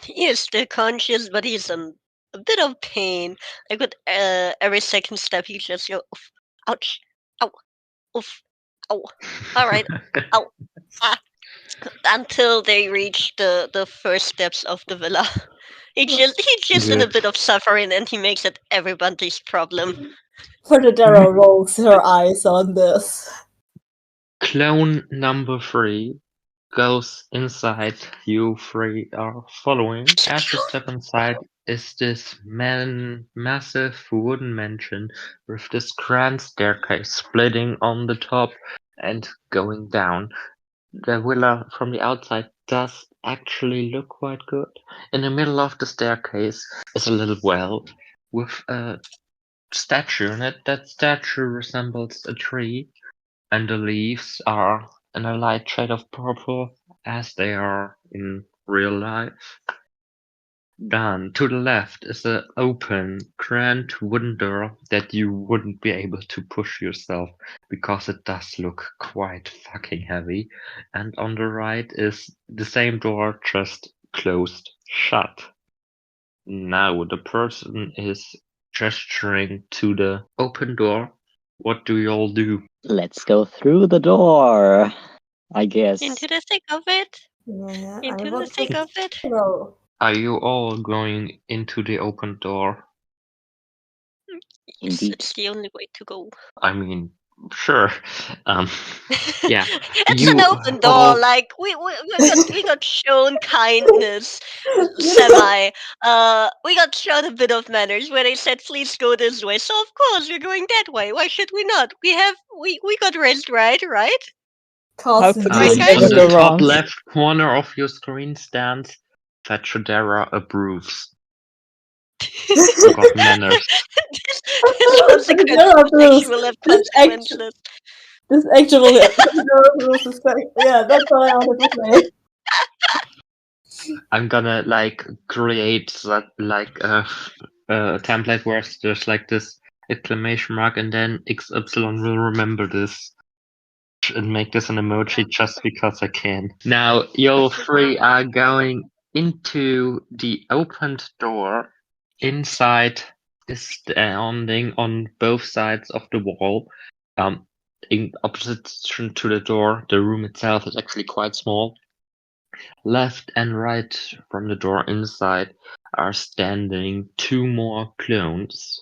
He is still conscious, but he's in a bit of pain. Like with every second step, he just go, oof, ouch, ow, oof, ow. All right, ow, ah. Until they reach the first steps of the villa. He's just in a Good. bit of suffering, and he makes it everybody's problem. Fachadera rolls her eyes on this. Clone number 3 goes inside. You 3 are following. As you step inside is this massive wooden mansion with this grand staircase splitting on the top and going down. The villa from the outside does actually look quite good. In the middle of the staircase is a little well with a statue in it. That statue resembles a tree, and the leaves are in a light shade of purple as they are in real life. Then to the left is an open, grand wooden door that you wouldn't be able to push yourself because it does look quite fucking heavy. And on the right is the same door, just closed shut. Now the person is gesturing to the open door. What do you all do? Let's go through the door, I guess. Into the thick of it. Yeah, Into the thick of it. No. Are you all going into the open door? Yes, Indeed. it's the only way to go. I mean, sure. Yeah. It's you an open door. all- Like we got shown kindness, semi. We got shown a bit of manners where they said, "Please go this way." So of course we're going that way. Why should we not? We got raised right, right? How could Right, we guys? on ever the go top wrong? left corner of your screen stands Fachadera approves. Got manners. This consequences. This will have consequences. This actually, yeah, that's what I wanted to say. I'm gonna like create that like a template where there's like this exclamation mark and then XY will remember this. and make this an emoji just because I can. Now, you three are going into the opened door. Inside is standing on both sides of the wall. In opposition to the door, the room itself is actually quite small. Left and right from the door inside are standing two more clones.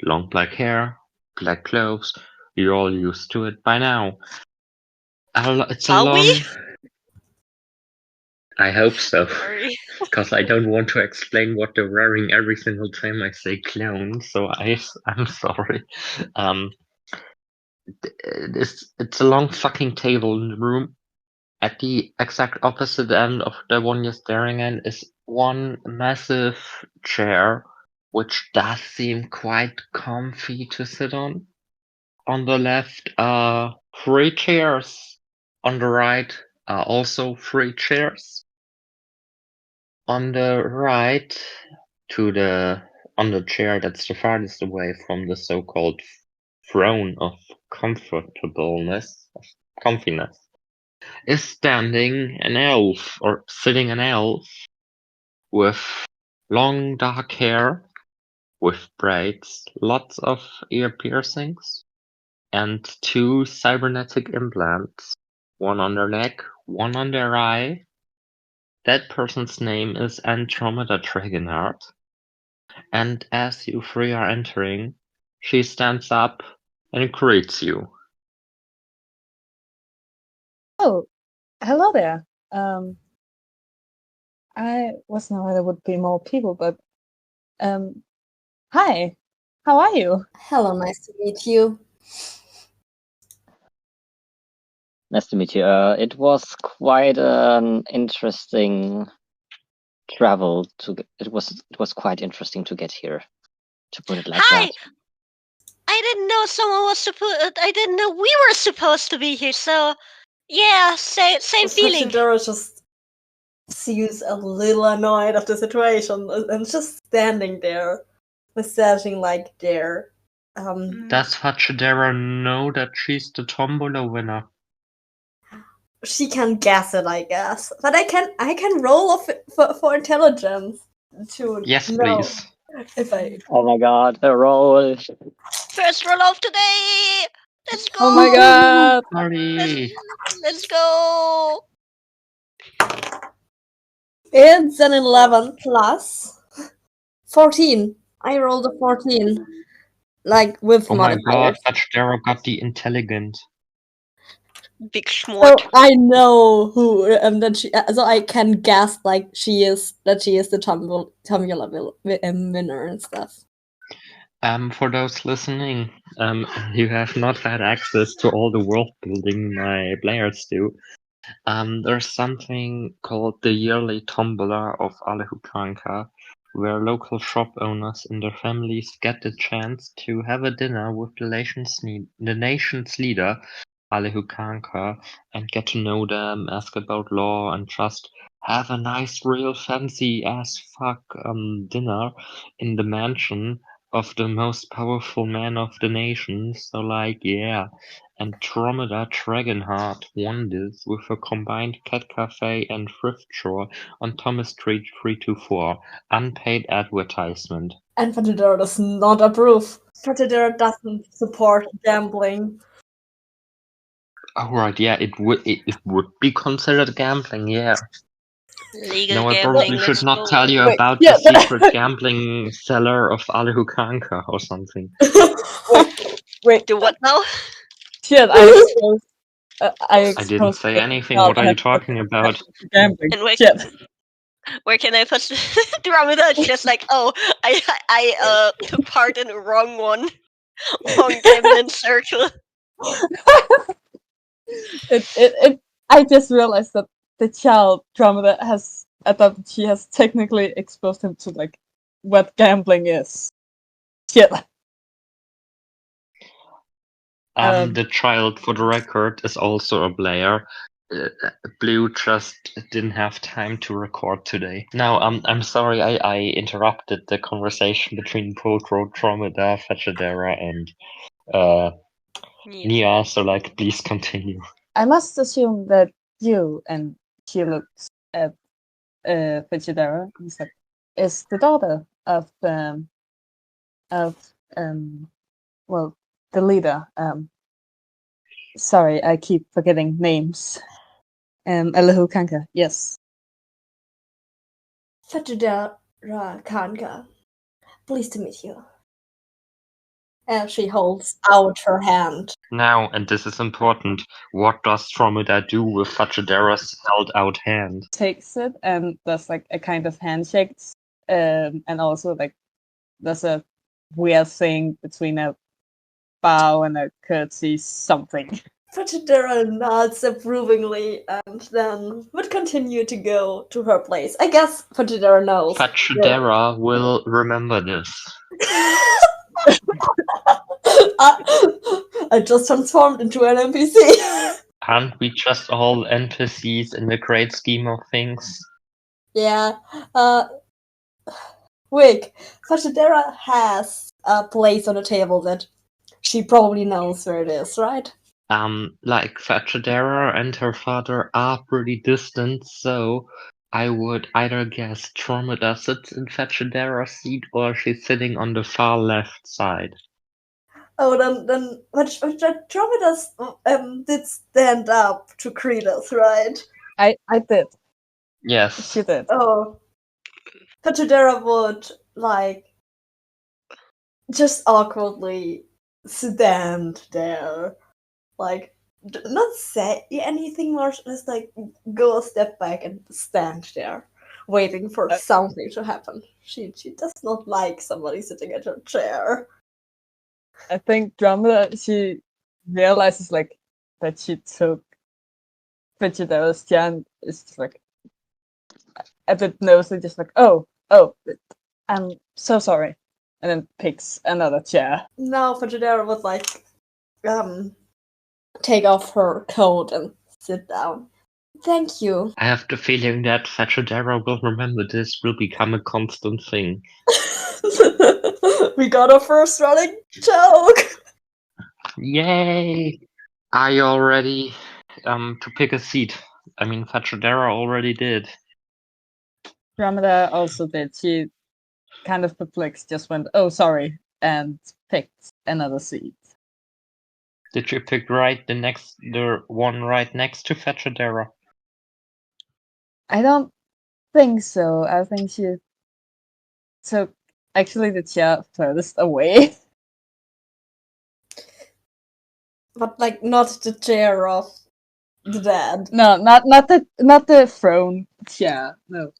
Long black hair, black clothes. You're all used to it by now. It's a Are long. we? I hope so, Sorry. because I don't want to explain what they're wearing every single time I say clone. So I'm sorry. It's a long fucking table in the room. At the exact opposite end of the one you're staring at is one massive chair, which does seem quite comfy to sit on. On the left are 3 chairs. On the right are also 3 chairs. On the right, on the chair that's the farthest away from the so-called throne of comfortableness, of comfiness, is standing an elf, or sitting an elf, with long dark hair, with braids, lots of ear piercings, and 2 cybernetic implants, one on their neck, one on their eye. That person's name is Andromeda Dragonheart, and as you three are entering, she stands up and greets you. Oh, hello there. I wasn't aware there would be more people, but hi. How are you? Hello, nice to meet you. Nice to meet you. It was quite an interesting travel it was quite interesting to get here, to put it like Hi! that. I didn't know someone was I didn't know we were supposed to be here, so yeah, same feeling. Fajidora just seems a little annoyed of the situation and just standing there, massaging like there. Does Fachidera know that she's the Tombola winner? She can guess it, I guess, but I can roll for intelligence to Yes, know please. if I. Oh my god, a roll! First roll of today! Let's go! Oh my god! Sorry. Let's go! It's an 11 plus 14. I rolled a 14, like with Oh my god, modifiers. Fachidera got the intelligent. Big So schmort. I know who that she. So I can guess like she is the Tombola winner and stuff. For those listening, you have not had access to all the world building my players do. There's something called the yearly Tombola of Karnka, where local shop owners and their families get the chance to have a dinner with the nation's leader, Karnka, and get to know them, ask about law, and just have a nice, real fancy ass fuck dinner in the mansion of the most powerful man of the nation. So like, yeah. Andromeda Dragonheart won this with a combined cat cafe and thrift store on Thomas Street 324. Unpaid advertisement. And Fajidora does not approve. Fajidora doesn't support gambling. Oh right, yeah, it would be considered gambling, yeah. Legal No, I gambling. probably Let's should not go. tell you Wait, about yeah, the secret gambling cellar of Karnka or something. Wait, Do what now? shit, I exposed. I didn't say anything. What are you talking about? Gambling. And Shit. where can I put Andromeda? Just like, oh, I took part in the wrong one. Wrong gambling circle. I just realized that the child Andromeda has adopted, she has technically exposed him to like what gambling is. Shit. The child, for the record, is also a player. Blue just didn't have time to record today. Now, I'm sorry I interrupted the conversation between Potro, Dromeda, Fachidera, and Yeah. Nia, so like, please continue. I must assume that you, and she looks at Fujidara, and is like, is the daughter of well, the leader. Sorry, I keep forgetting names. Elihu Karnka, yes. Fujidara Karnka. Pleased to meet you. And she holds out her hand. Now, and this is important, what does Tromida do with Fajidara's held out hand? Takes it and does like a kind of handshake, and also like does a weird thing between a bow and a curtsy, something. Fujidara nods approvingly and then would continue to go to her place. I guess Fujidara knows. Fajidara will remember this. I just transformed into an NPC. Aren't we just all NPCs in the great scheme of things? Yeah. Wick, Fajidara has a place on the table that she probably knows where it is, right? Like Fajidara and her father are pretty distant, so I would either guess Tromida sits in Fajidara's seat or she's sitting on the far left side. Oh, then Dromeda's did stand up to greet us, right? I did. Yes. She did. Oh. Fajidara would, like, just awkwardly stand there. Like, not say anything more, just, like, go a step back and stand there, waiting for something to happen. She does not like somebody sitting at her chair. I think Dromeda, she realizes like that she took Fujidara's chair and is just like a bit nosy, just like, oh, I'm so sorry. And then picks another chair. Now Fajidara would, like, take off her coat and sit down. Thank you. I have the feeling that Fajidara will remember this will become a constant thing. We got our first running joke. Yay! Are you all ready to pick a seat? I mean, Fajidara already did. Dromeda also did. She kind of perplexed, just went, oh, sorry, and picked another seat. Did you pick the one right next to Fajidara? I don't think so. I think she took actually the chair furthest away. But, like, not the chair of the dad. No, not the throne chair. No.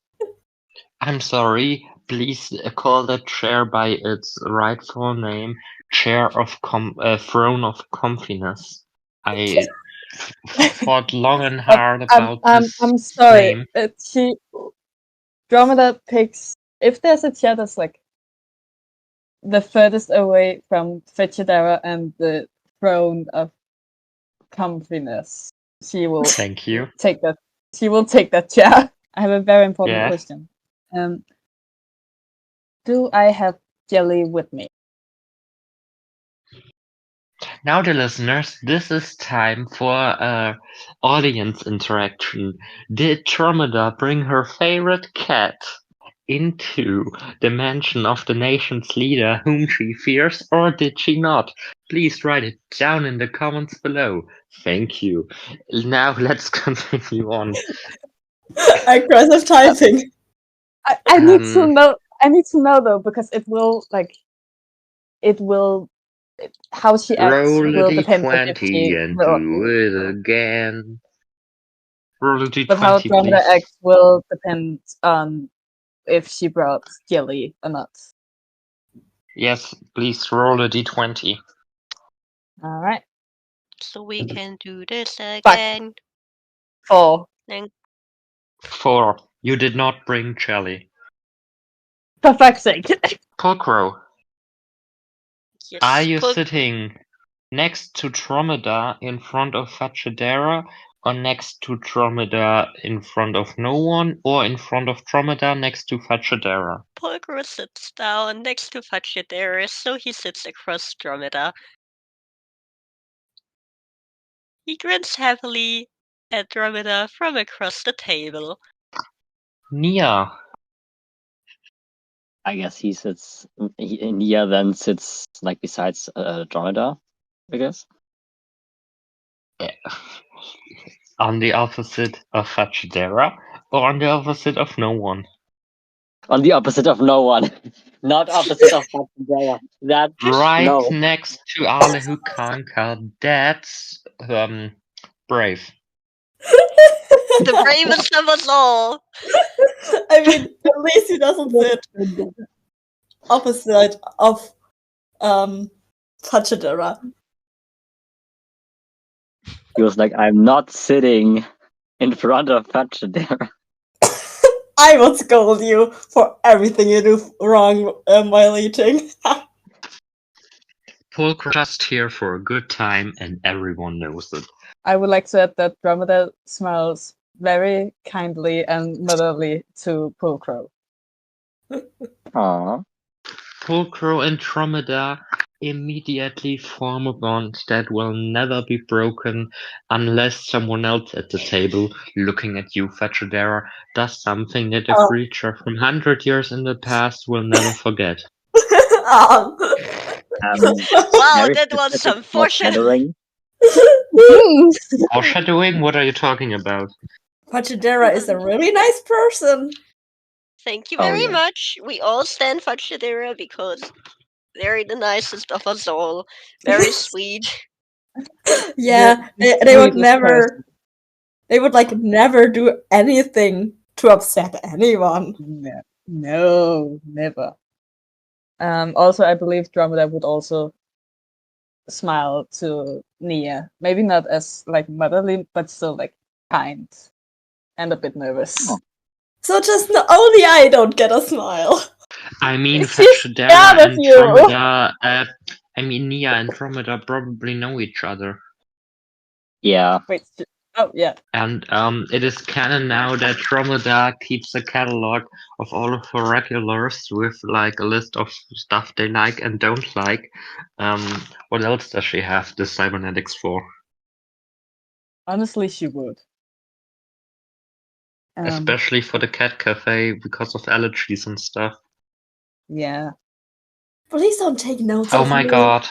I'm sorry. Please call that chair by its rightful name, Chair of Throne of Comfiness. I thought long and hard about this I'm sorry. name. Dromeda picks, if there's a chair that's like the furthest away from Fujidara and the throne of comfiness, she will Thank you. take that. She will take that chair. I have a very important Yeah. question. Do I have jelly with me? Now, dear listeners, this is time for audience interaction. Did Tromida bring her favorite cat into the mansion of the nation's leader whom she fears, or did she not? Please write it down in the comments below. Thank you. Now let's continue on. Aggressive typing. I need to know. I need to know though, because it will how she acts Roll will a depend if d20 she and will. do it again. Roll a d20, But how Dromeda please. acts will depend on if she brought jelly or not. Yes, please roll a d20. All right. So we can do this Fuck. again. 4. Then 4. You did not bring jelly. For fuck's sake. Pokro, yes, are you put- sitting next to Tromida in front of Fajidara, or next to Tromida in front of no one, or in front of Tromida next to Fajidara? Pulgro sits down next to Fajidara, so he sits across Dromeda. He grins heavily at Dromeda from across the table. Nia, I guess he sits. Nia then sits like besides Dromeda, I guess. on the opposite of Fachidera, or on the opposite of no one? On the opposite of no one. Not opposite of Fachidera. That Right no. next to Alehu Karnka, that's brave. The bravest of us all. I mean, at least he doesn't sit opposite of Fachidera. He was like, I'm not sitting in front of Fachidera. I would scold you for everything you do wrong while eating. Pulchra just here for a good time, and everyone knows it. I would like to add that Dromeda smells very kindly and motherly to Pulcro. Aww. Pulchro and Dromeda immediately form a bond that will never be broken unless someone else at the table, looking at you, Fachidera, does something that a creature from 100 years in the past will never forget. Wow, that was some foreshadowing. Foreshadowing? What are you talking about? Fachidera is a really nice person. Thank you Oh, very yeah. much. We all stand Fachidera because they're the nicest of us all. Very sweet. Yeah, they would never. They would like never do anything to upset anyone. No, never. Also, I believe Dromeda would also smile to Nia. Maybe not as like motherly, but still like kind and a bit nervous. Oh. So just only I don't get a smile. I mean, She's Fachidera scared of and you. Dromeda. I mean, Nia and Dromeda probably know each other. Yeah. Wait. Oh yeah. And it is canon now that Dromeda keeps a catalog of all of her regulars with like a list of stuff they like and don't like. What else does she have the cybernetics for? Honestly, she would. Especially for the cat cafe because of allergies and stuff. Yeah. Please don't take notes. Oh of my me. god.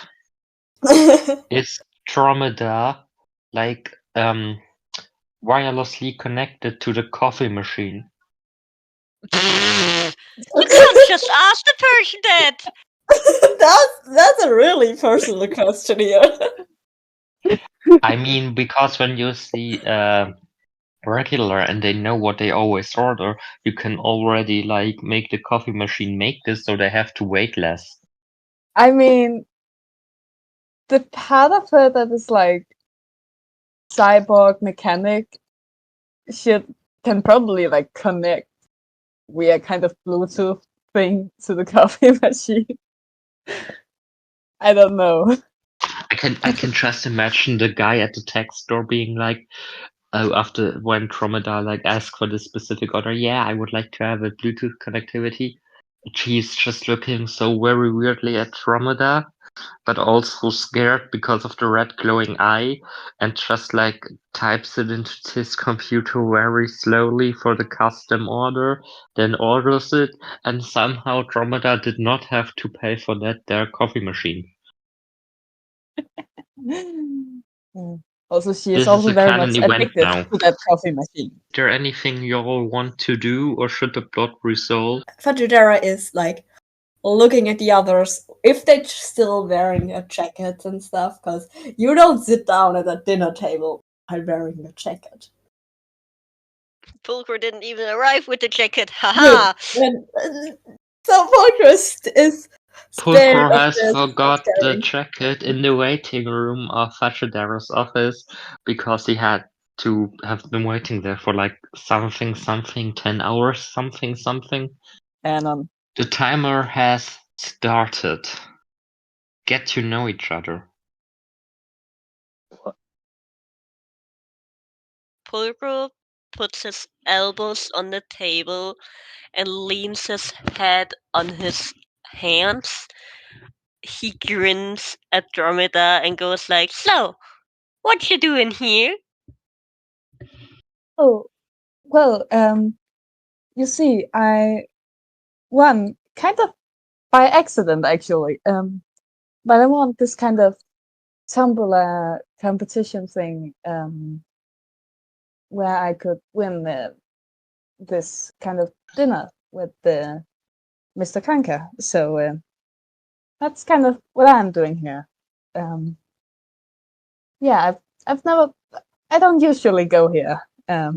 Is Dromeda like wirelessly connected to the coffee machine? You can't just ask the person that. That's a really personal question here. I mean, because when you see regular and they know what they always order, you can already like make the coffee machine make this, so they have to wait less. I mean, the part of her that is like cyborg mechanic shit can probably like connect via kind of Bluetooth thing to the coffee machine. I don't know. I can just imagine the guy at the tech store being like, after when Dromeda like asked for this specific order, yeah, I would like to have a Bluetooth connectivity. She's just looking so very weirdly at Dromeda, but also scared because of the red glowing eye, and just like types it into his computer very slowly for the custom order, then orders it, and somehow Dromeda did not have to pay for their coffee machine. Also, she This is also is a very canon much event addicted now. to that coffee machine. Is there anything you all want to do, or should the plot resolve? Fajidera is like looking at the others if they're still wearing a jacket and stuff, because you don't sit down at a dinner table while wearing a jacket. Pulcro didn't even arrive with the jacket. Haha! So Pulcro is Pulcro has forgot the jacket in the waiting room of Fachidera's office because he had to have been waiting there for like something 10 hours, something. And The timer has started. Get to know each other. Pulcro puts his elbows on the table and leans his head on his hands. He grins at Dromeda and goes like, "So, What you doing here? Oh, well, you see, I won kind of by accident, actually. But I want this kind of Tumblr competition thing, where I could win this kind of dinner with the Mr. Karnka. So that's kind of what I'm doing here. Yeah, I've never. I don't usually go here. I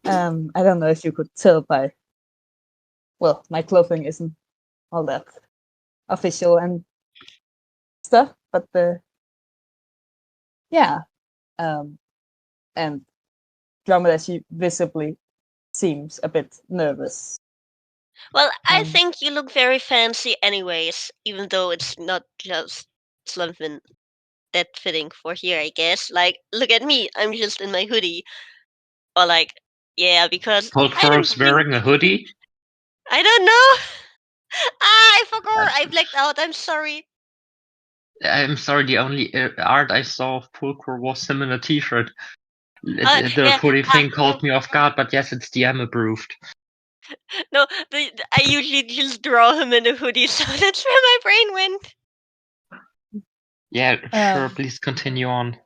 don't know if you could tell by. Well, my clothing isn't all that official and stuff, but yeah, and Dromeda, she visibly seems a bit nervous. Well, I Um, think you look very fancy anyways, even though it's not just something that fitting for here, I guess. Like, look at me, I'm just in my hoodie. Or like, yeah, because I didn't Pulchr's think... wearing a hoodie? I don't know! I forgot! I That- blacked out, I'm sorry. I'm sorry, the only art I saw of Pulchr was him in a t-shirt. The Yeah, hoodie thing caught me off guard, but yes, it's DM approved. no, I usually just draw him in a hoodie, so that's where my brain went. Yeah, sure, Um, please continue on.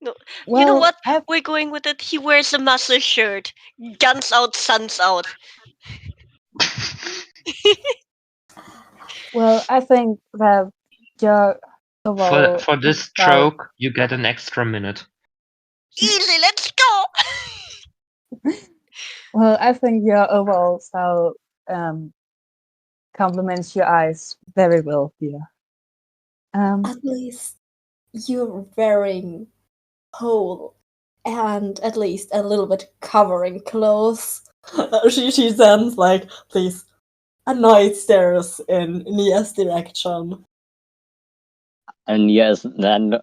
No, well, you know what? I've, We're going with it. He wears a muscle shirt. Guns out, suns out. well, I think that your overall For this style. joke, you get an extra minute. Easy, let's go! Well, I think your overall style complements your eyes very well here. At least you're wearing whole and at least a little bit covering clothes. She sends like these annoyed stares in Nia's direction. And yes, then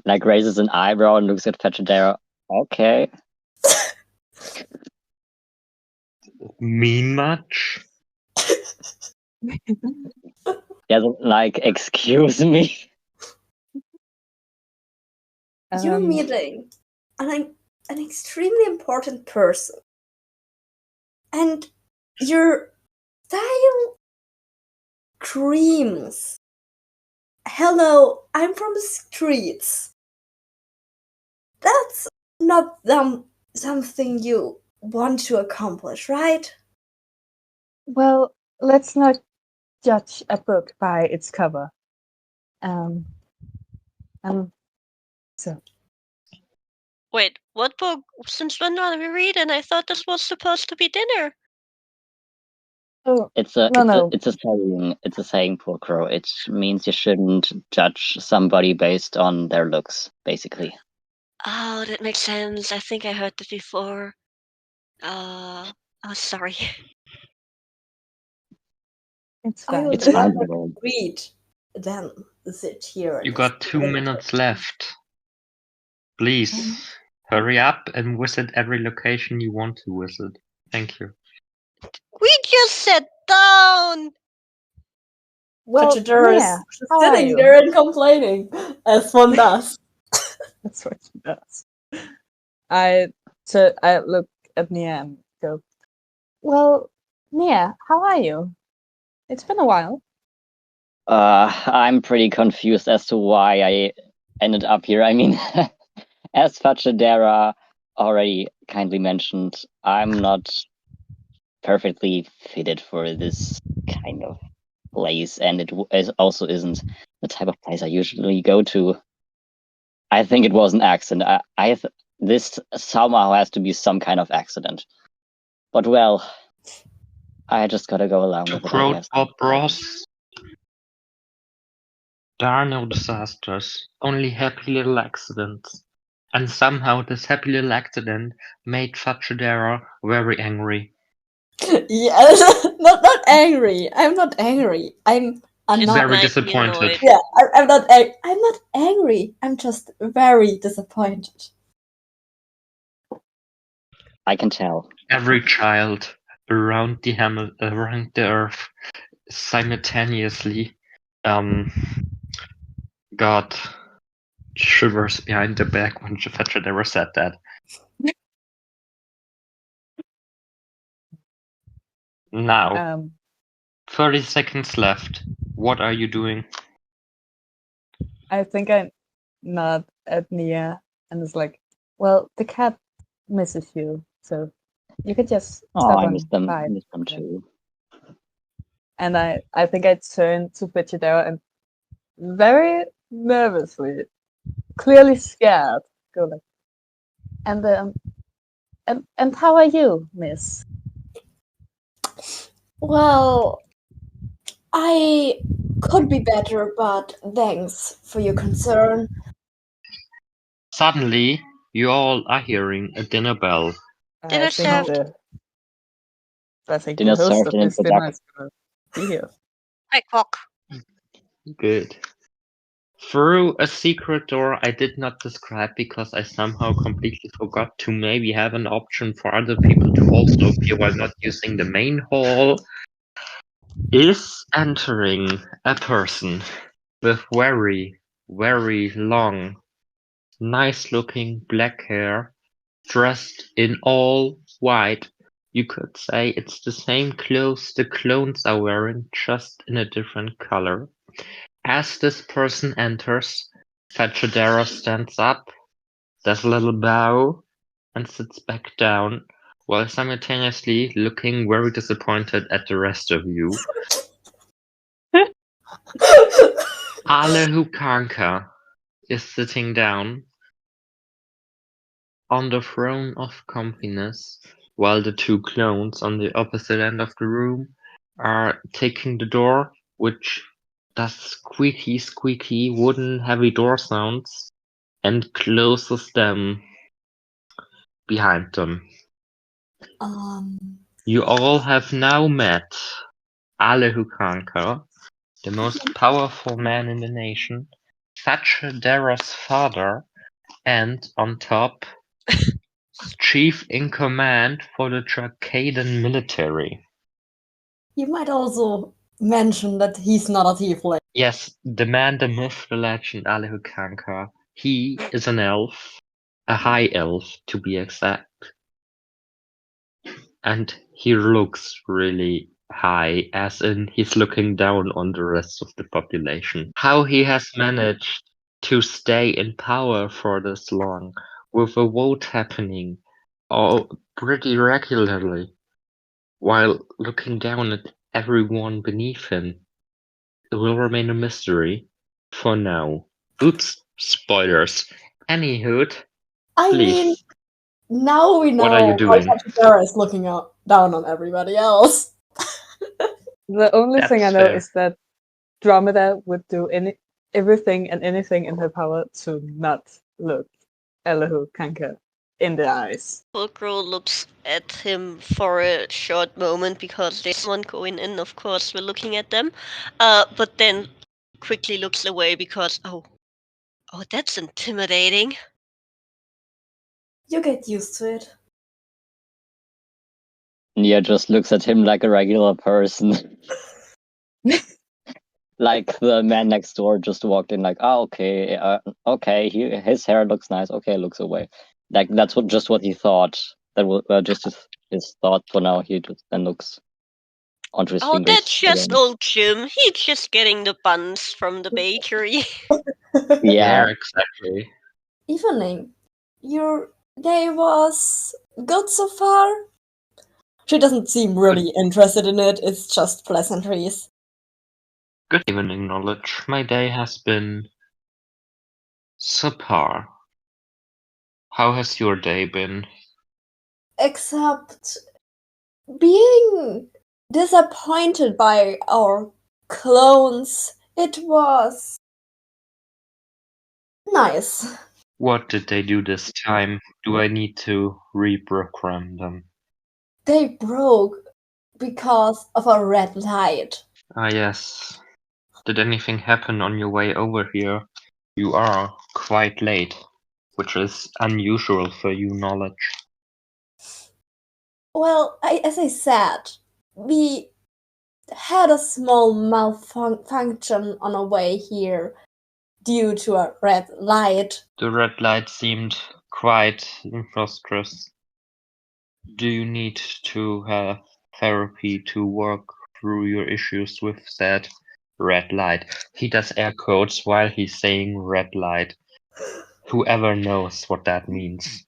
like raises an eyebrow and looks at Fetchadera. Okay. Mean much? Yes, like, excuse me. You're Um, meeting an extremely important person. And your style screams, hello, I'm from the streets. That's not something you want to accomplish, right? well, let's not judge a book by its cover. So Wait, what book? Since when are we reading? I thought this was supposed to be dinner. oh It's a no. it's a saying. It's a saying, Pulcro. It means you shouldn't judge somebody based on their looks, basically. Oh, that makes sense. I think I heard this before. Oh, sorry. It's I fine. would It's fine, rather Baron. read than sit here. You and got 2 explain minutes it. left. Please, hurry up and visit every location you want to visit. Thank you. We just sat down! Well, Fetchadera is yeah. just How are sitting you? there and complaining, as one does. That's what she does. I look at Nia and go, well, Nia, how are you? It's been a while. I'm pretty confused as to why I ended up here. I mean, as Fachadera already kindly mentioned, I'm not perfectly fitted for this kind of place, and it also isn't the type of place I usually go to. I think it was an accident. This somehow has to be some kind of accident. But well, I just gotta go along To with it, I quote guess. Bob Ross, there are no disasters, only happy little accidents. And somehow this happy little accident made Fachadera very angry. Yeah, not angry. I'm not angry. I'm Just annoyed. Very slightly disappointed. annoyed. Yeah, I'm not. I'm not angry. I'm just very disappointed. I can tell. Every child around around the earth simultaneously got shivers behind the back when Fetchadera said that. Now, 30 seconds left. What are you doing? I think I nod at Nia and it's like, well, the cat misses you, so you could just Oh, stop I on miss them. by. I miss them Yeah. too. And I think I turn to Fetchadera and very nervously, clearly scared, go like, and how are you, miss? Well, I could be better, but thanks for your concern. Suddenly, you all are hearing a dinner bell. Dinner served. I think Dinner the host served of and this in dinner is gonna be here. Hi, Quack. Good. Through a secret door I did not describe because I somehow completely forgot to maybe have an option for other people to also appear while not using the main hall, is entering a person with very, very long, nice-looking black hair, dressed in all white. You could say it's the same clothes the clones are wearing, just in a different color. As this person enters, Fetchadera stands up, does a little bow, and sits back down, while simultaneously looking very disappointed at the rest of you. Alehu Karnka is sitting down on the throne of compiness, while the two clones on the opposite end of the room are taking the door, which does squeaky, squeaky wooden heavy door sounds, and closes them behind them. You all have now met Alehu Karnka, the most powerful man in the nation, Fetchadera's father, and on top, chief in command for the Dracadan military. You might also mention that he's not a tiefling. Yes, the man, the myth, the legend, Alehu Karnka. He is an elf, a high elf to be exact. And he looks really high, as in he's looking down on the rest of the population. How he has managed to stay in power for this long, with a vote happening pretty regularly, while looking down at everyone beneath him, it will remain a mystery for now. Oops, spoilers. Anywho, I please. mean, now we know What are you doing? why Fetchadera is looking down on everybody else. The only thing I That's know fair. is that Dromeda would do everything and anything in her power to not look Alehu Kanka in the eyes. Pulcro looks at him for a short moment because there's someone going in, of course, we're looking at them. But then quickly looks away because, oh, that's intimidating. You get used to it. Nia just looks at him like a regular person. Like the man next door just walked in, like, oh, okay, his hair looks nice. Okay, looks away. Like that's what he thought. That was just his thought for now. He just then looks onto his fingers. That's just again. old Jim. He's just getting the buns from the bakery. Yeah. Exactly. Evening. Your day was good so far? She doesn't seem really interested in it, it's just pleasantries. Good evening, Knowledge. My day has been subpar. How has your day been? Except being disappointed by our clones, it was nice. What did they do this time? Do I need to reprogram them? They broke because of a red light. Ah, yes. Did anything happen on your way over here? You are quite late, which is unusual for you, Knowledge. Well, as I said, we had a small malfunction on our way here, due to a red light. The red light seemed quite infrustrous. Do you need to have therapy to work through your issues with that red light? He does air quotes while he's saying red light. Whoever knows what that means.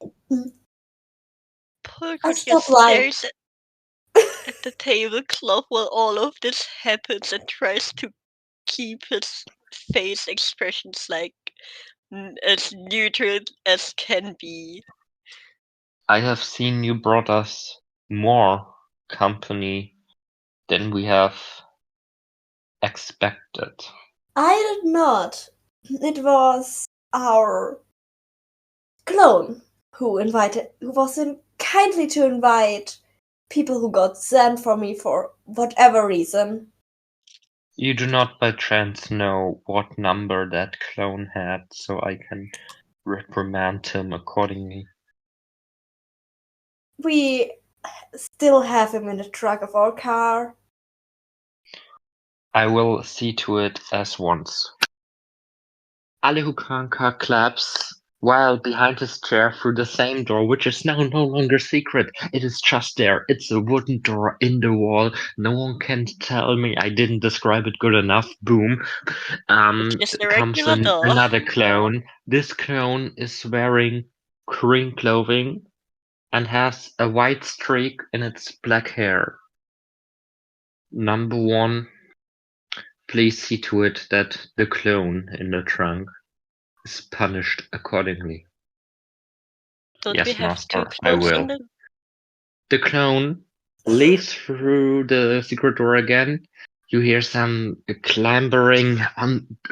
Polka stop just lying. stares at the tablecloth while all of this happens and tries to keep his face expressions like as neutral as can be. I have seen you brought us more company than we have expected. I did not. It was our clone who was kindly to invite people who got sent for me for whatever reason. You do not by chance know what number that clone had, so I can reprimand him accordingly. We still have him in the trunk of our car. I will see to it as once. Alehu Karnka claps while behind his chair through the same door, which is now no longer secret. It is just there. It's a wooden door in the wall. No one can tell me I didn't describe it good enough. Boom. It's just a Comes regular door. another clone. This clone is wearing green clothing and has a white streak in its black hair. Number one, please see to it that the clone in the trunk is punished accordingly. Don't Yes, we have master, two I clothes will. in the... The clone leads through the secret door again. You hear some clambering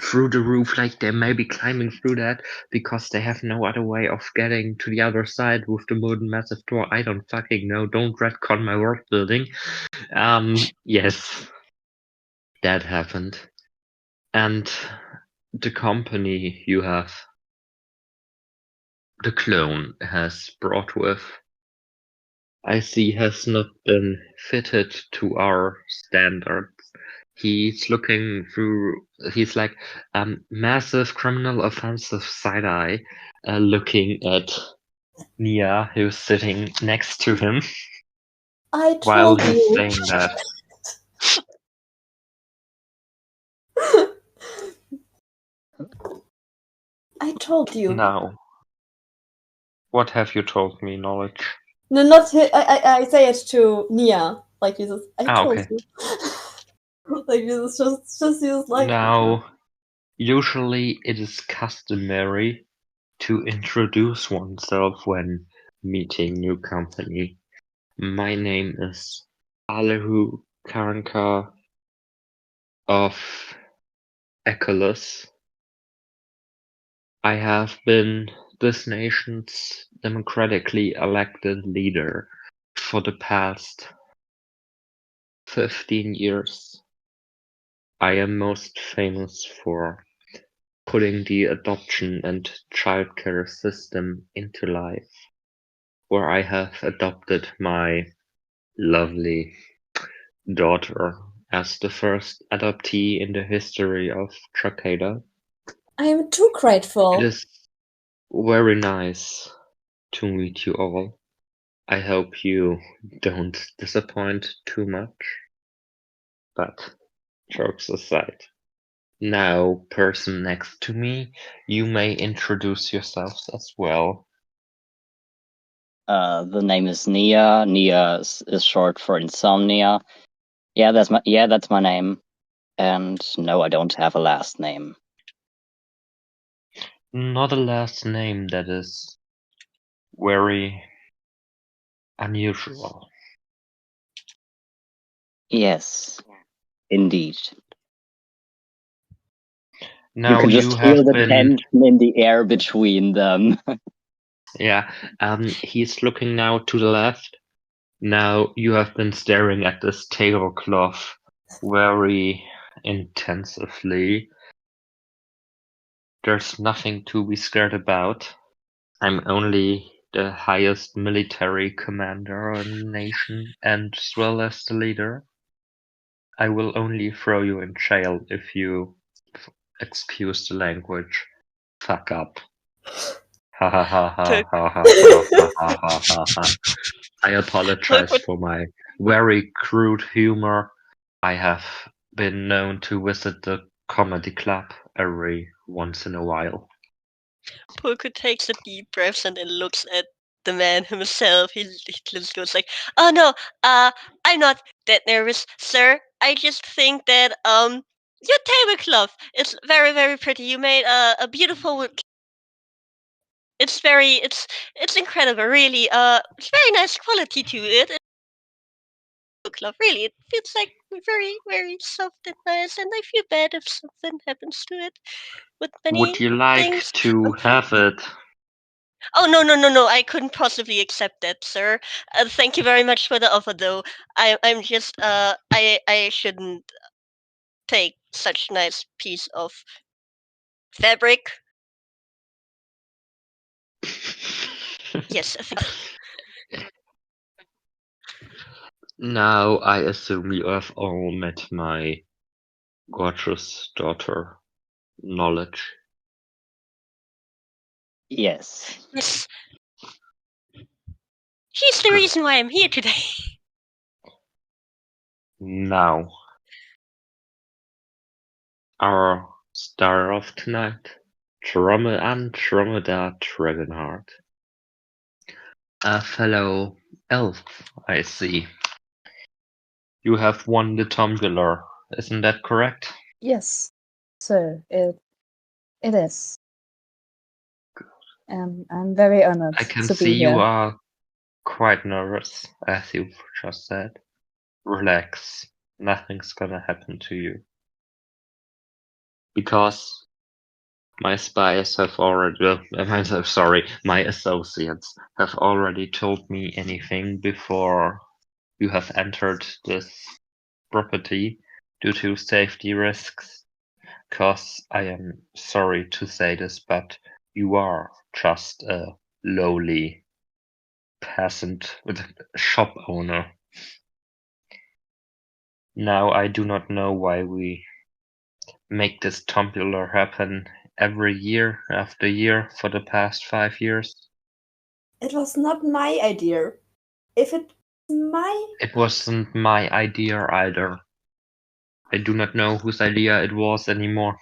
through the roof, like they may be climbing through that because they have no other way of getting to the other side with the wooden massive door. I don't fucking know. Don't retcon my world building. Yes, that happened. And the company you have, the clone has brought with, I see has not been fitted to our standards. He's looking through, he's like massive criminal offensive side eye, looking at Nia, who's sitting next to him I while told he's you. saying that. I told you. Now, what have you told me, knowledge? No, not I say it to Nia. Like Jesus. I told Okay. you. Like Jesus just use like Now, usually it is customary to introduce oneself when meeting new company. My name is Alehu Karnka of Ecolus. I have been this nation's democratically elected leader for the past 15 years. I am most famous for putting the adoption and childcare system into life, where I have adopted my lovely daughter as the first adoptee in the history of Tracada. I am too grateful. It is very nice to meet you all. I hope you don't disappoint too much. But jokes aside. Now, person next to me, you may introduce yourselves as well. The name is Nia. Nia is short for insomnia. Yeah, that's my name. And no, I don't have a last name. Not a last name that is very unusual. Yes, indeed. Now you can just feel have the been, tension in the air between them. yeah, he's looking now to the left. Now you have been staring at this tablecloth very intensively. There's nothing to be scared about. I'm only the highest military commander in the nation, and as well as the leader. I will only throw you in jail if you excuse the language, fuck up. Ha ha ha ha ha ha ha ha ha ha ha. I apologize for my very crude humor. I have been known to visit the comedy club every once in a while. Poco takes a deep breath and then looks at the man himself. He just goes like, "Oh no, I'm not that nervous, sir. I just think that your tablecloth is very very pretty. You made a beautiful wood. It's incredible, really. It's very nice quality to it. Tablecloth, really. It feels like very very soft and nice. And I feel bad if something happens to it. With many Would you like things. to have it? Oh no! I couldn't possibly accept that, sir. Thank you very much for the offer, though. I'm just I shouldn't take such nice piece of fabric. Yes, I think. Now I assume you have all met my gorgeous daughter, Knowledge. Yes. Yes. She's the Good. reason why I'm here today. Now, our star of tonight, Andromeda Dragonheart. A fellow elf, I see. You have won the tumbler, isn't that correct? Yes, sir, it is. I'm very honored I can to see be you here. are quite nervous, as you've just said. Relax, nothing's gonna happen to you. Because my spies have already, my associates have already told me anything before you have entered this property due to safety risks. Cause I am sorry to say this, but you are just a lowly peasant with a shop owner. Now I do not know why we make this tumbler happen every year after year for the past 5 years. It was not my idea. If it my It wasn't my idea either. I do not know whose idea it was anymore.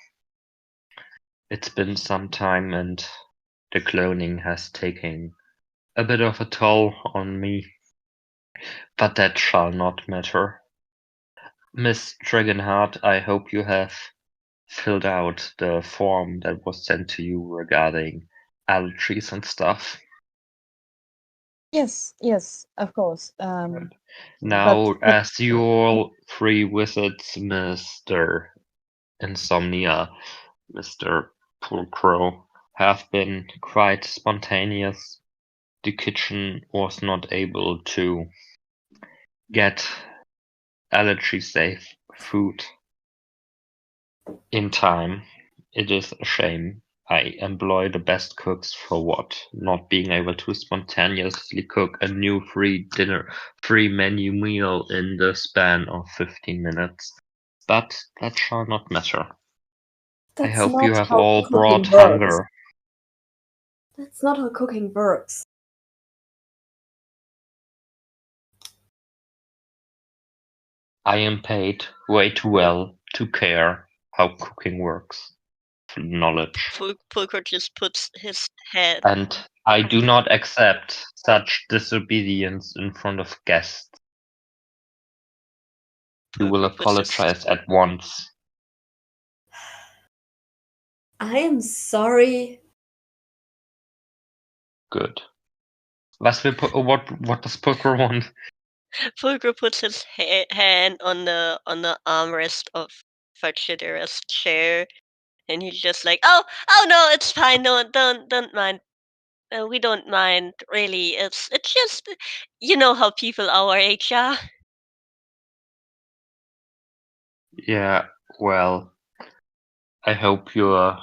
It's been some time and the cloning has taken a bit of a toll on me. But that shall not matter. Miss Dragonheart, I hope you have filled out the form that was sent to you regarding allergies and stuff. Yes, of course. Now, but as your three wizards, Mr. Insomnia, Mr. Pulcro, have been quite spontaneous, the kitchen was not able to get allergy-safe food in time. It is a shame. I employ the best cooks for what? Not being able to spontaneously cook a new free menu meal in the span of 15 minutes. But that shall not matter. I that's hope you not have how all cooking brought works. hunger. That's not how cooking works. I am paid way too well to care how cooking works. Knowledge. Pulcro just puts his head. And I do not accept such disobedience in front of guests. You will Pulcro puts his apologize at once. I am sorry. Good. What does Poker want? Fulgro puts his hand on the armrest of Fachidera's chair, and he's just like, "Oh no, it's fine. Don't mind. We don't mind really. It's just, you know how people our age are." Yeah, well, I hope your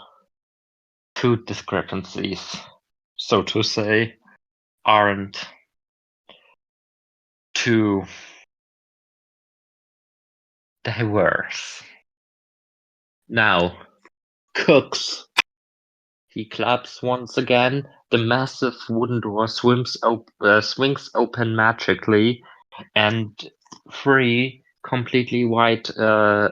food discrepancies, so to say, aren't too diverse. Now, cooks. He claps once again. The massive wooden door swings open magically, and three completely white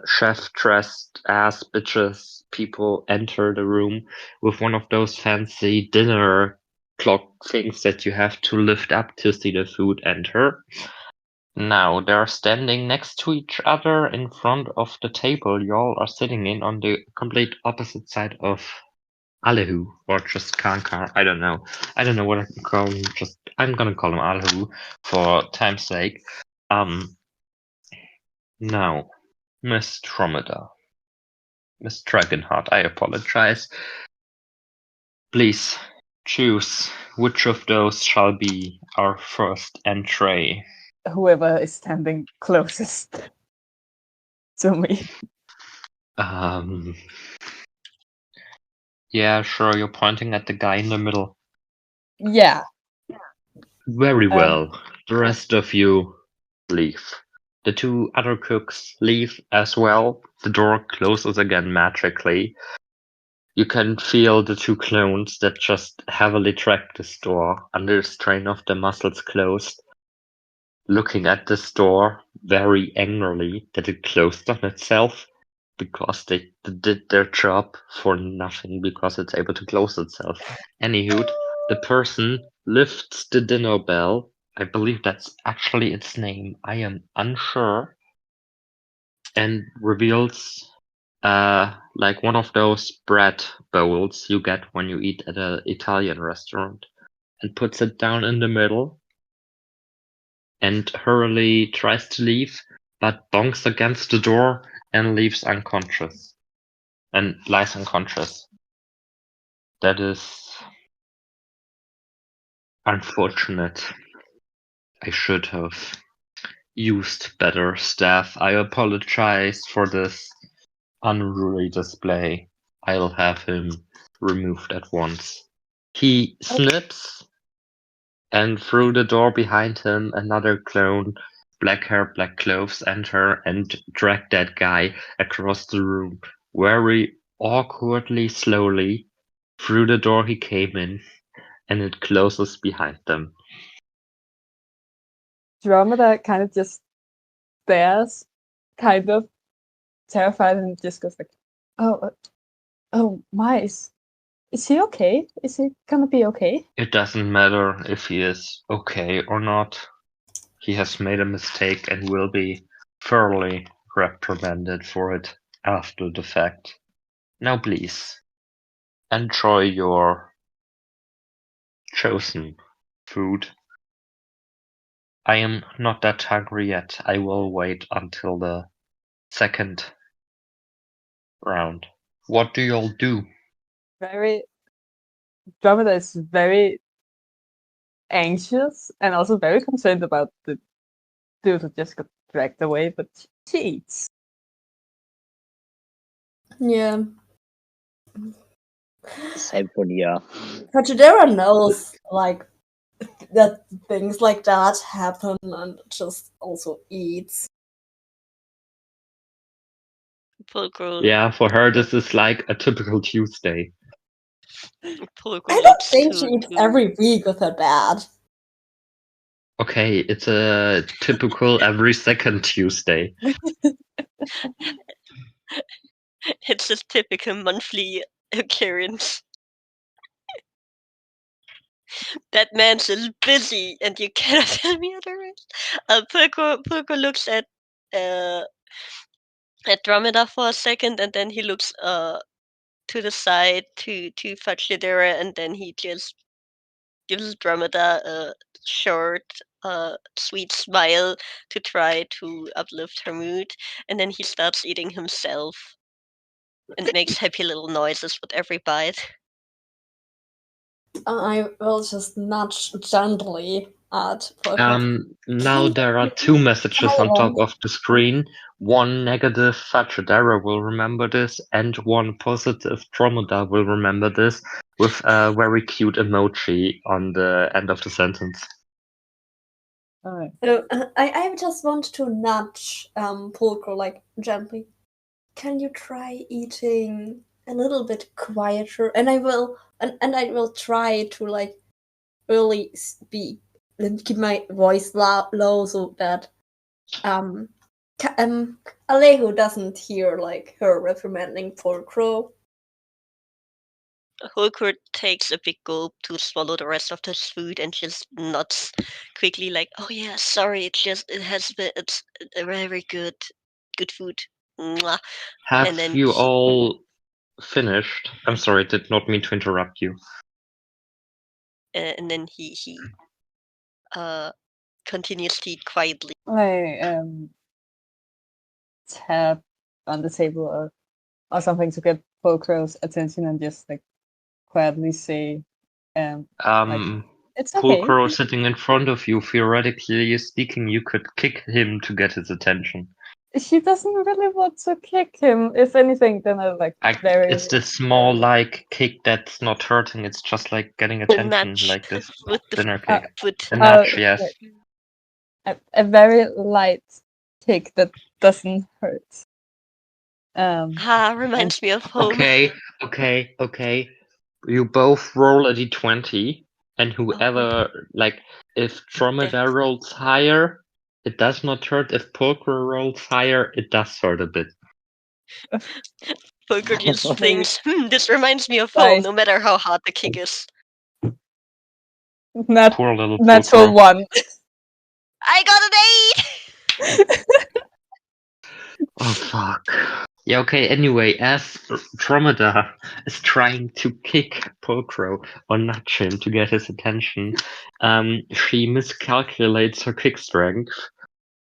chef-dressed ass bitches people enter the room with one of those fancy dinner clock things that you have to lift up to see the food enter. Now they're standing next to each other in front of the table y'all are sitting in on the complete opposite side of Alehu, or just Karnka. I don't know. I don't know what I can call him. I'm gonna call him Alehu for time's sake. Now, Miss Dromeda, Miss Dragonheart, I apologize. Please choose which of those shall be our first entree. Whoever is standing closest to me. Yeah, sure. You're pointing at the guy in the middle. Yeah. Very well. The rest of you leave. The two other cooks leave as well. The door closes again magically. You can feel the two clones that just heavily track this door under the strain of their muscles closed, looking at this door very angrily that it closed on itself because they did their job for nothing because it's able to close itself. Anywho, the person lifts the dinner bell. I believe that's actually its name. I am unsure. And reveals like one of those bread bowls you get when you eat at an Italian restaurant, and puts it down in the middle and hurriedly tries to leave, but bonks against the door and leaves unconscious. And lies unconscious. That is unfortunate. I should have used better staff. I apologize for this unruly display. I'll have him removed at once. He snips, and through the door behind him, another clone, black hair, black clothes, enter and drag that guy across the room, very awkwardly, slowly, through the door he came in, and it closes behind them. Dromeda kind of just stares, kind of terrified, and just goes like, "Oh, Mice, is he okay? Is he gonna be okay?" It doesn't matter if he is okay or not. He has made a mistake and will be thoroughly reprimanded for it after the fact. Now please, enjoy your chosen food. I am not that hungry yet. I will wait until the second round. What do y'all do? Dromeda is very anxious and also very concerned about the dude who just got dragged away, but she eats. Yeah. Same for Nia. Pachidera knows, like, that things like that happen and just also eats. Pulcro. Yeah, for her this is like a typical Tuesday. Pulcro I don't looks think to- she eats to- every week with her dad. Okay, it's a typical every second Tuesday. It's a typical monthly occurrence. That man's is busy, and you cannot tell me otherwise. Pulcro looks at Dromeda for a second, and then he looks to the side to Fachidera, and then he just gives Dromeda a short, sweet smile to try to uplift her mood, and then he starts eating himself and makes happy little noises with every bite. I will just nudge gently at Pulcro. Now there are two messages on top of the screen. One negative, Fachidera will remember this, and one positive, Dromeda will remember this, with a very cute emoji on the end of the sentence. Alright. So, I just want to nudge Pulcro, like, gently. Can you try eating a little bit quieter, and I will try to like really speak and keep my voice low so that Alejo doesn't hear like her reprimanding Polkro. Holkert takes a big gulp to swallow the rest of his food and just nods quickly, like, "Oh yeah, sorry. It's a very good food." Mwah. Have And then you all finished? I'm sorry, did not mean to interrupt you. and then he continues to eat quietly. I tap on the table or something to get Polkro's attention and just like quietly say, it's okay. Pulcro sitting in front of you, theoretically speaking, you could kick him to get his attention. She doesn't really want to kick him. If anything, then It's this small like kick that's not hurting. It's just like getting attention, nudge like this with the dinner kick. foot. A nudge, yes. A very light kick that doesn't hurt. Reminds me of home. Okay. You both roll a d20, and whoever if Dromedar rolls higher, it does not hurt. If Pulcro rolls higher, it does hurt a bit. Pulcro just thinks, this reminds me of home, no matter how hard the kick is. Poor little natural Pulcro. 1. I got an 8! Oh fuck. Yeah, okay, anyway, as Dromedar is trying to kick Pulcro or nudge him to get his attention, she miscalculates her kick strength,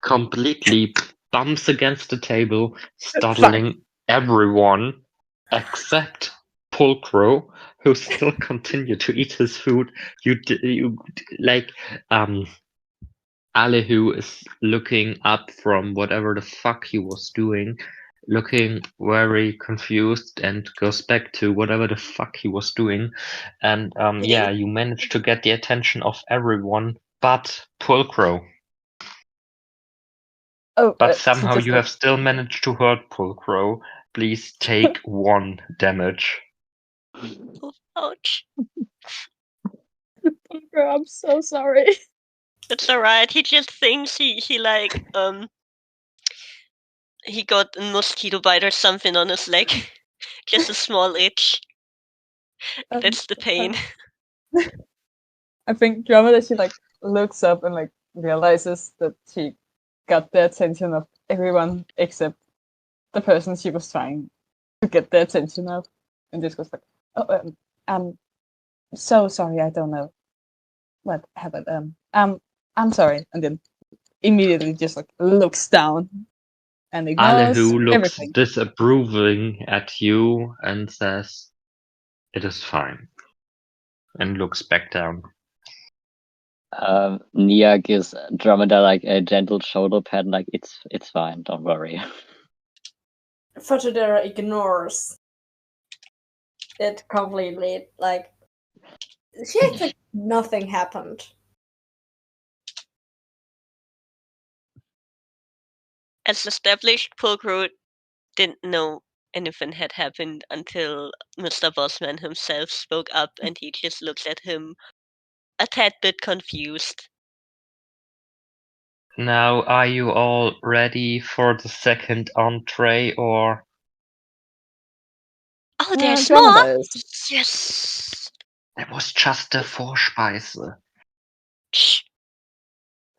completely bumps against the table, startling everyone except Pulcro, who still continued to eat his food. Alehu is looking up from whatever the fuck he was doing, looking very confused, and goes back to whatever the fuck he was doing. And you managed to get the attention of everyone but Pulcro. But somehow you have still managed to hurt Pulcro. Please take 1 damage. Oh, ouch. Pulcro, I'm so sorry. It's alright. He just thinks he got a mosquito bite or something on his leg. Just a small itch. That's the pain. I think Dromedar, she looks up and realizes that she got the attention of everyone except the person she was trying to get the attention of, and just goes like, I'm so sorry, I don't know what happened. I'm sorry, and then immediately just looks down and ignores Alehu looks everything. disapproving at you and says, "It is fine," and looks back down. Nia gives Dromedar a gentle shoulder pat, it's fine, don't worry. Fatadera ignores it completely. She acts like nothing happened. As established, Pulcro didn't know anything had happened until Mr. Bossman himself spoke up, and he just looks at him a tad bit confused. Now, are you all ready for the second entree, or? Oh, there's Dromedar more? is. Yes! That was just the Vorspeise. Shh.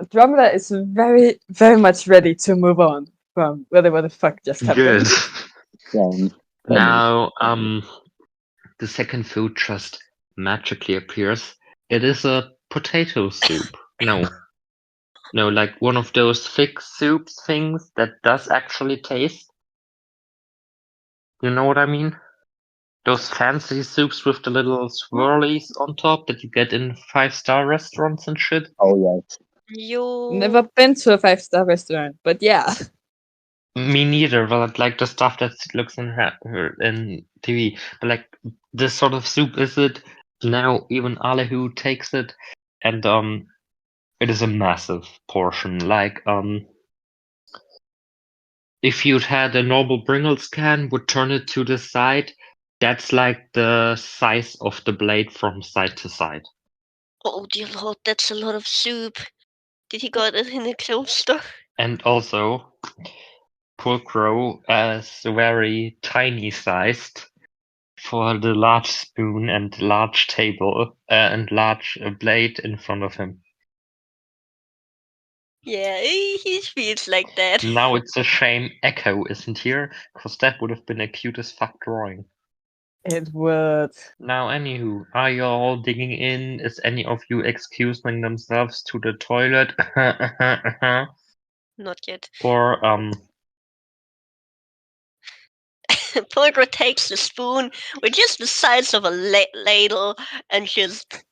Dromedar is very, very much ready to move on from whatever the fuck just happened. Good. Now, the second food just magically appears. It is a potato soup. No, like one of those thick soup things that does actually taste. You know what I mean? Those fancy soups with the little swirlies on top that you get in 5-star restaurants and shit. Oh yes. Never been to a 5-star restaurant, but yeah. Me neither, but the stuff that looks in TV. But this sort of soup is it. Now even Alehu takes it, and it is a massive portion. If you'd had a normal Pringles can, would turn it to the side, That's like the size of the blade from side to side. Oh dear lord, that's a lot of soup. Did he got it in a clothes store? And also, Pulcro is very tiny sized for the large spoon and large table and large blade in front of him. Yeah, he feels like that. Now it's a shame Echo isn't here, because that would have been a cute as fuck drawing. It would. Now, anywho, are you all digging in? Is any of you excusing themselves to the toilet? Not yet. Or, Polgro takes the spoon, which is the size of a ladle, and just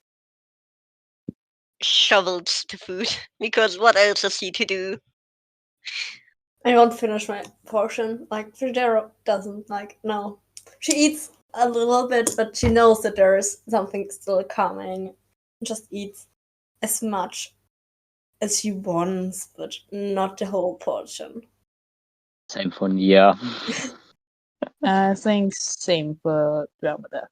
shovels the food. Because what else is he to do? I won't finish my portion. Like, Fridera doesn't, like, no. She eats a little bit, but she knows that there is something still coming. Just eats as much as she wants, but not the whole portion. Same for Nia. I think same for Dromeda.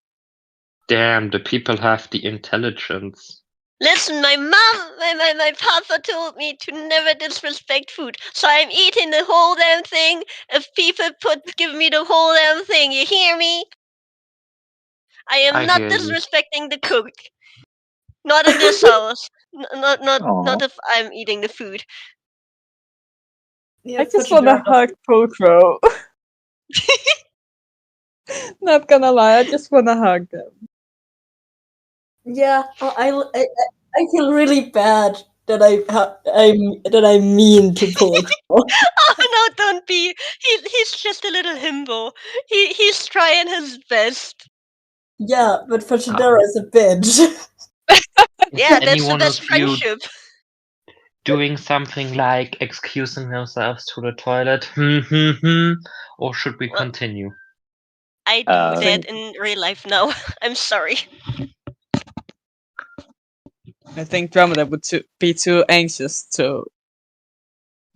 damn, the people have the intelligence. Listen, my papa told me to never disrespect food, so I'm eating the whole damn thing. If people give me the whole damn thing, you hear me? I am I not hear you. disrespecting the cook. Not in this house. Not Aw. if I'm eating the food. Yeah, I just want to hug Pulcro. Not gonna lie, I just want to hug them. Yeah, I feel really bad that I mean to pull. Oh no, don't be. He's just a little himbo. He's trying his best. Yeah, but Fashidera is a bitch. Yeah, that's Any the one best of you friendship. doing something like excusing themselves to the toilet? Or should we Well, continue? I do that in real life now. I'm sorry. I think Dromeda would be too anxious to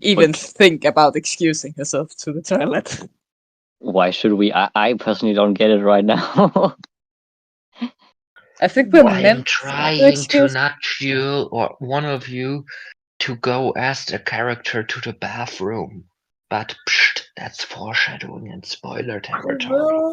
even think about excusing herself to the toilet. Why should we? I personally don't get it right now. I think we're I'm meant to trying to excuse. nudge you or one of you to go as the character to the bathroom. But psst, that's foreshadowing and spoiler territory.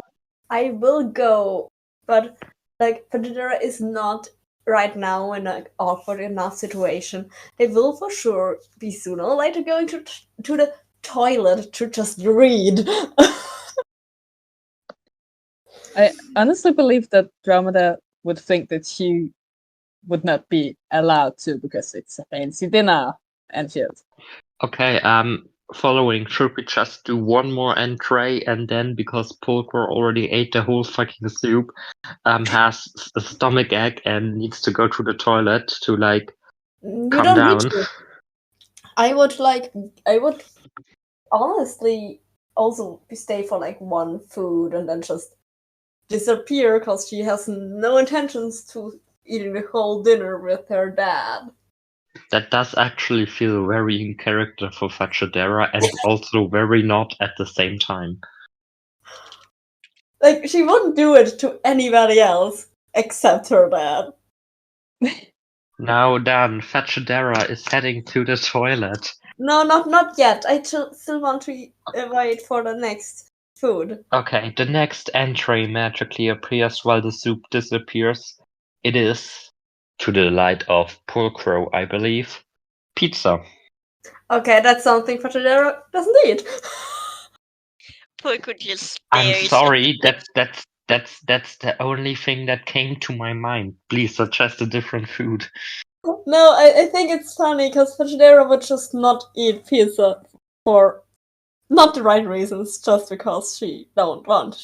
I will go, but like Fashidera is not right now in an awkward enough situation. They will for sure be sooner or later going to the toilet to just read. I honestly believe that Dromeda would think that she would not be allowed to because it's a fancy dinner and shit. Okay, following, should we just do one more entree and then, because Pulcro already ate the whole fucking soup, has a stomach ache and needs to go to the toilet to like You calm don't down? need to. I would honestly also stay for like one food and then just disappear because she has no intentions to eating the whole dinner with her dad. That does actually feel very in character for Fachadera and also very not at the same time. Like, she wouldn't do it to anybody else except her dad. Now then, Fachadera is heading to the toilet. No, not yet. I still want to wait for the next food. Okay, the next entree magically appears while the soup disappears. It is, to the delight of Pulcro, I believe, pizza. Okay, that's something Fachadera doesn't eat. Pulcro just I'm stares. sorry, that's the only thing that came to my mind. Please suggest a different food. No, I think it's funny because Fachadera would just not eat pizza for not the right reasons, just because she wants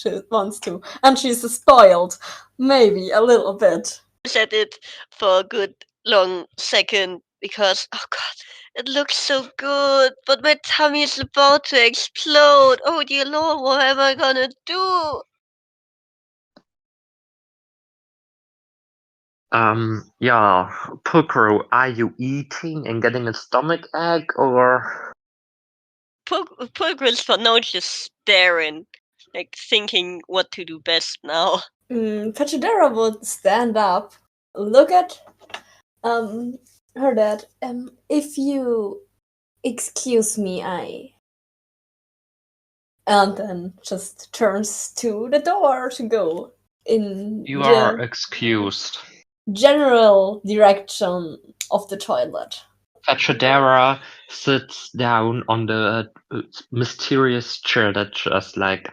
to, and she's spoiled, maybe a little bit. Said it for a good long second because oh god, it looks so good, but my tummy is about to explode. Oh dear lord, what am I gonna do? Yeah, Pulcro, are you eating and getting a stomach ache or? Pulcro is for now just staring. like thinking what to do best now. Pachidera would stand up, look at her dad. If you excuse me, and then just turns to the door to go in You the are excused. general direction of the toilet. Fachadera sits down on the mysterious chair that just like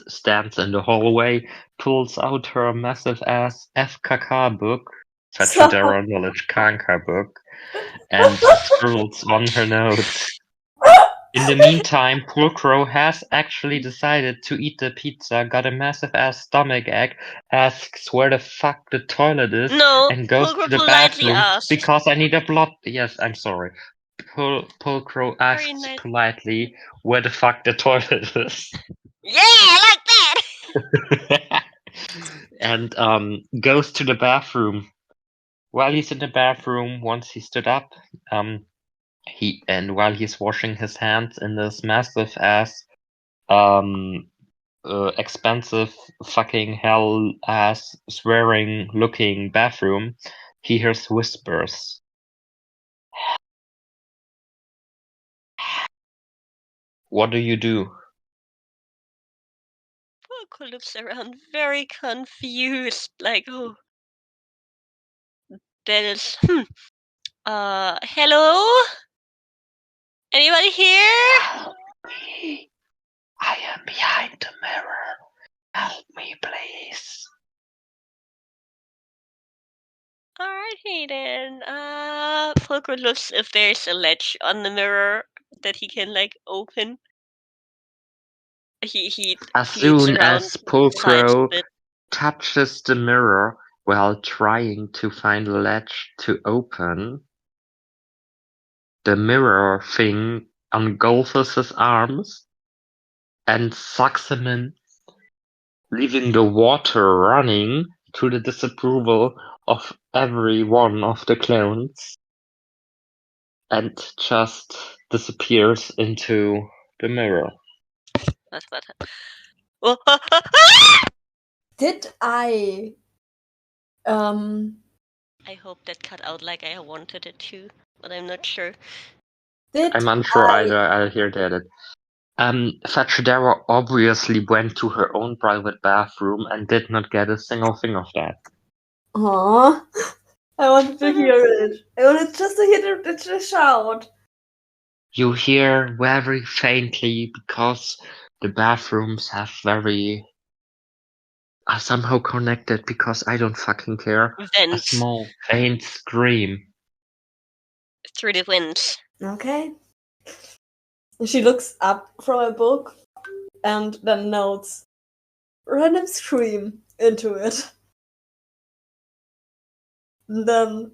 stands in the hallway, pulls out her massive ass FKK book, Fachadera Knowledge Karnka book, and scribbles on her notes. In the meantime, poor Crow has actually decided to eat the pizza, got a massive ass stomach ache, asks where the fuck the toilet is, No, and goes Pulcro to the politely bathroom asked. because I need a blood. Yes, I'm sorry. Crow Very asks nice. politely where the fuck the toilet is. Yeah, I like that! And goes to the bathroom. While he's in the bathroom, once he stood up, while he's washing his hands in this massive ass expensive fucking hell ass swearing looking bathroom, he hears whispers. What do you do? Pulcro looks around very confused, like, oh. That is, hello? Anybody here? Help me. I am behind the mirror. Help me, please. Alrighty then. Pulcro looks if there's a ledge on the mirror that he can, like, open. He As flutes soon around as the sides Pulcro of it. touches the mirror while trying to find a ledge to open, the mirror thing engulfs his arms and sucks him in, leaving the water running to the disapproval of every one of the clones, and just disappears into the mirror. That's what. Oh, Did I I hope that cut out like I wanted it to, but I'm not sure. did I'm unsure I either. I'll hear that. Fachadera obviously went to her own private bathroom and did not get a single thing of that. Aw, I wanted to hear it. I wanted just to hear the shout. You hear very faintly because the bathrooms are somehow connected because I don't fucking care. A Vents small faint scream. through the winds. Okay. She looks up from a book and then notes random scream into it. And then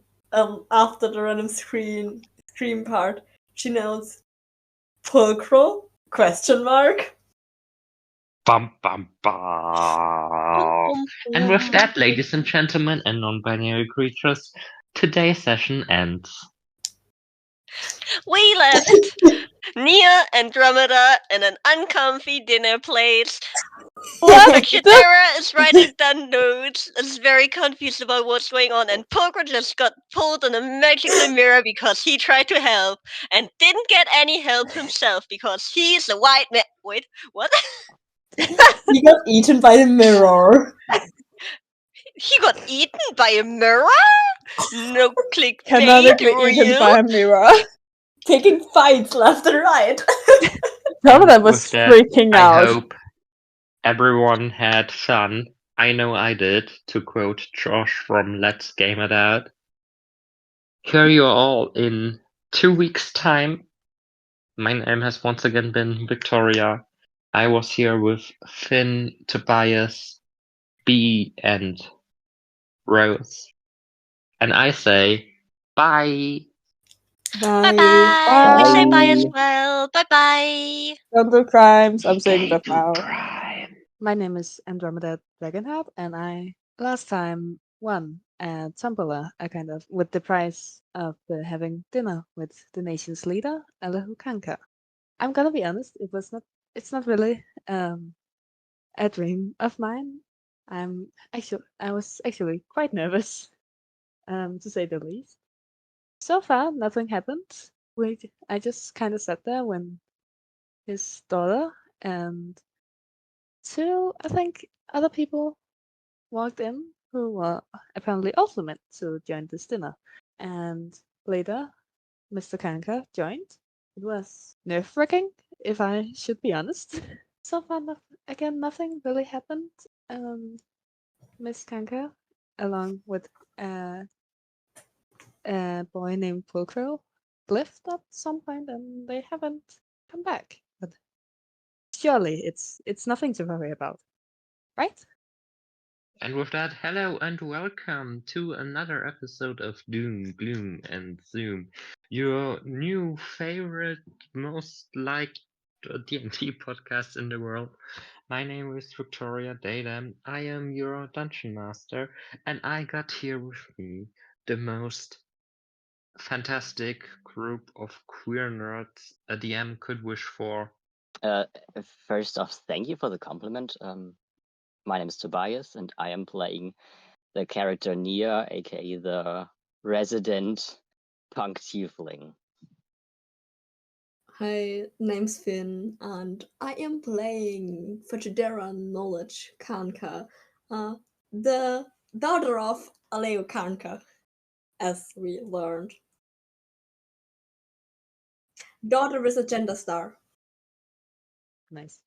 after the random scream part, she notes Pulcro? Question mark. Bum bum bum. And with that, ladies and gentlemen and non-binary creatures, today's session ends. We left Nia Andromeda in an uncomfy dinner plate. Fachadera is writing down notes, is very confused about what's going on, and Pulcro just got pulled in a magical mirror because he tried to help and didn't get any help himself because he's a white man. Wait, what? He got eaten by the mirror. He got eaten by a mirror? No clickbait, Canonically eaten real? by a mirror. Taking fights left and right. Dromeda was With that, freaking I out. hope everyone had fun. I know I did, to quote Josh from Let's Game It Out. Here you are all in 2 weeks' time. My name has once again been Victoria. I was here with Finn, Tobias, B, and Rose. And I say bye. Bye bye. Bye. Say bye as Bye. well. Bye bye. Don't do crimes. I'm saying Gay that do now. crime. My name is Andromeda Dragonheart, and I last time won at Tombola, with the prize of having dinner with the nation's leader, Elihu Kanka. I'm gonna be honest, it's not really a dream of mine. I was actually quite nervous, to say the least. So far, nothing happened. I just kind of sat there when his daughter and two, I think, other people walked in who were apparently also meant to join this dinner. And later, Mr. Karnka joined. It was nerve-wracking, if I should be honest. So far, nothing really happened. Miss Kanka, along with a boy named Pulcro, left at some point and they haven't come back. But surely it's nothing to worry about, right? And with that, hello and welcome to another episode of Doom, Gloom, and Zoom, your new favorite, most liked D&D podcast in the world. My name is Victoria Data. I am your dungeon master, and I got here with me the most fantastic group of queer nerds a DM could wish for. First off, thank you for the compliment. My name is Tobias, and I am playing the character Nia, aka the resident punk tiefling. Hi, name's Finn, and I am playing Fajidera Knowledge Karnka, the daughter of Aleo Karnka, as we learned. Daughter with a gender star. Nice.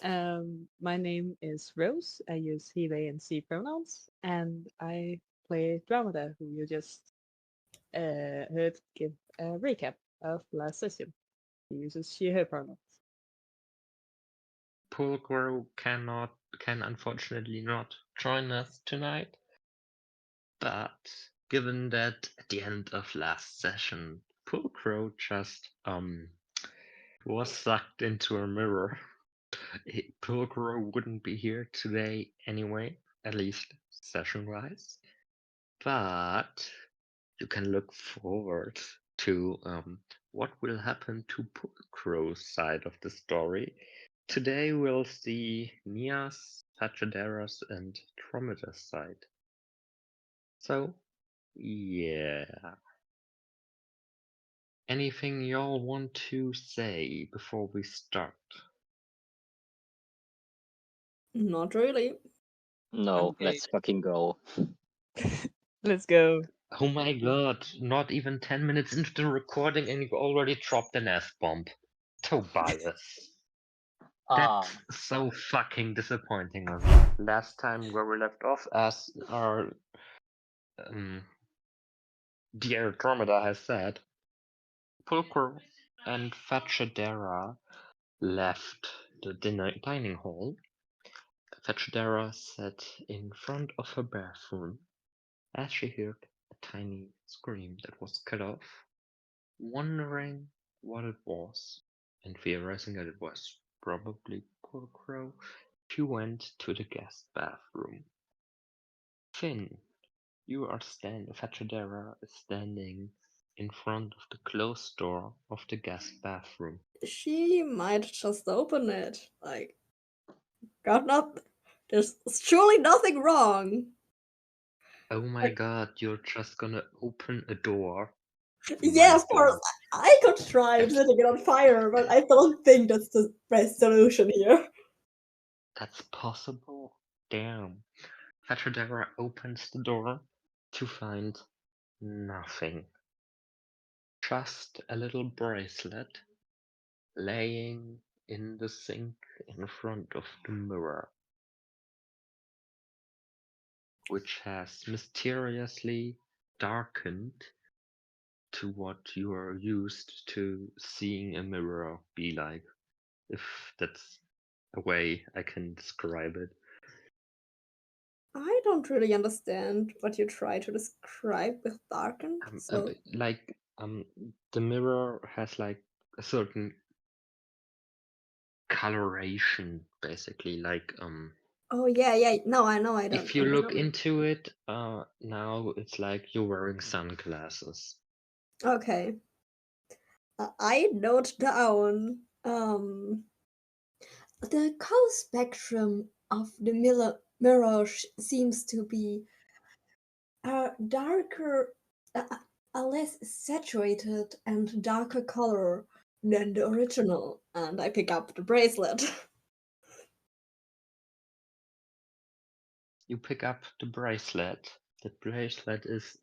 My name is Rose. I use he, they, and she pronouns, and I play Dramada, who you just heard give a recap of last session. He uses she, her pronouns. Pulgro can unfortunately not join us tonight, but given that at the end of last session, Pulgro just was sucked into a mirror. Pulgro wouldn't be here today anyway, at least session-wise. But you can look forward to what will happen to Pulcro's side of the story. Today we'll see Nia's, Pachadera's, and Tromeda's side. So, yeah. Anything y'all want to say before we start? Not really. No, Okay. let's fucking go. Let's go. Oh my god, not even 10 minutes into the recording and you've already dropped an F-bomb. Tobias. That's so fucking disappointing of you. Last time where we left off, as our dear Andromeda has said, Pulcro and Fachadera left the dining hall. Fachadera sat in front of her bathroom as she heard a tiny scream that was cut off, wondering what it was, and theorizing that it was probably Pulcro. She went to the guest bathroom. Finn, Fachadera is standing in front of the closed door of the guest bathroom. She might just open it. Like, there's surely nothing wrong. Oh my god, you're just gonna open a door? Yeah, My of course. god. I could try setting it on fire, but I don't think that's the best solution here. That's possible? Damn. Fachadera opens the door to find nothing. Just a little bracelet laying in the sink in front of the mirror, which has mysteriously darkened to what you are used to seeing a mirror be like, if that's a way I can describe it. I don't really understand what you try to describe with darkened. The mirror has like a certain coloration, basically. Oh yeah. No, I know. I don't. If you look into it, now it's like you're wearing sunglasses. Okay. I note down. The color spectrum of the mirror seems to be a darker, a less saturated and darker color than the original, and I pick up the bracelet. You pick up the bracelet. The bracelet is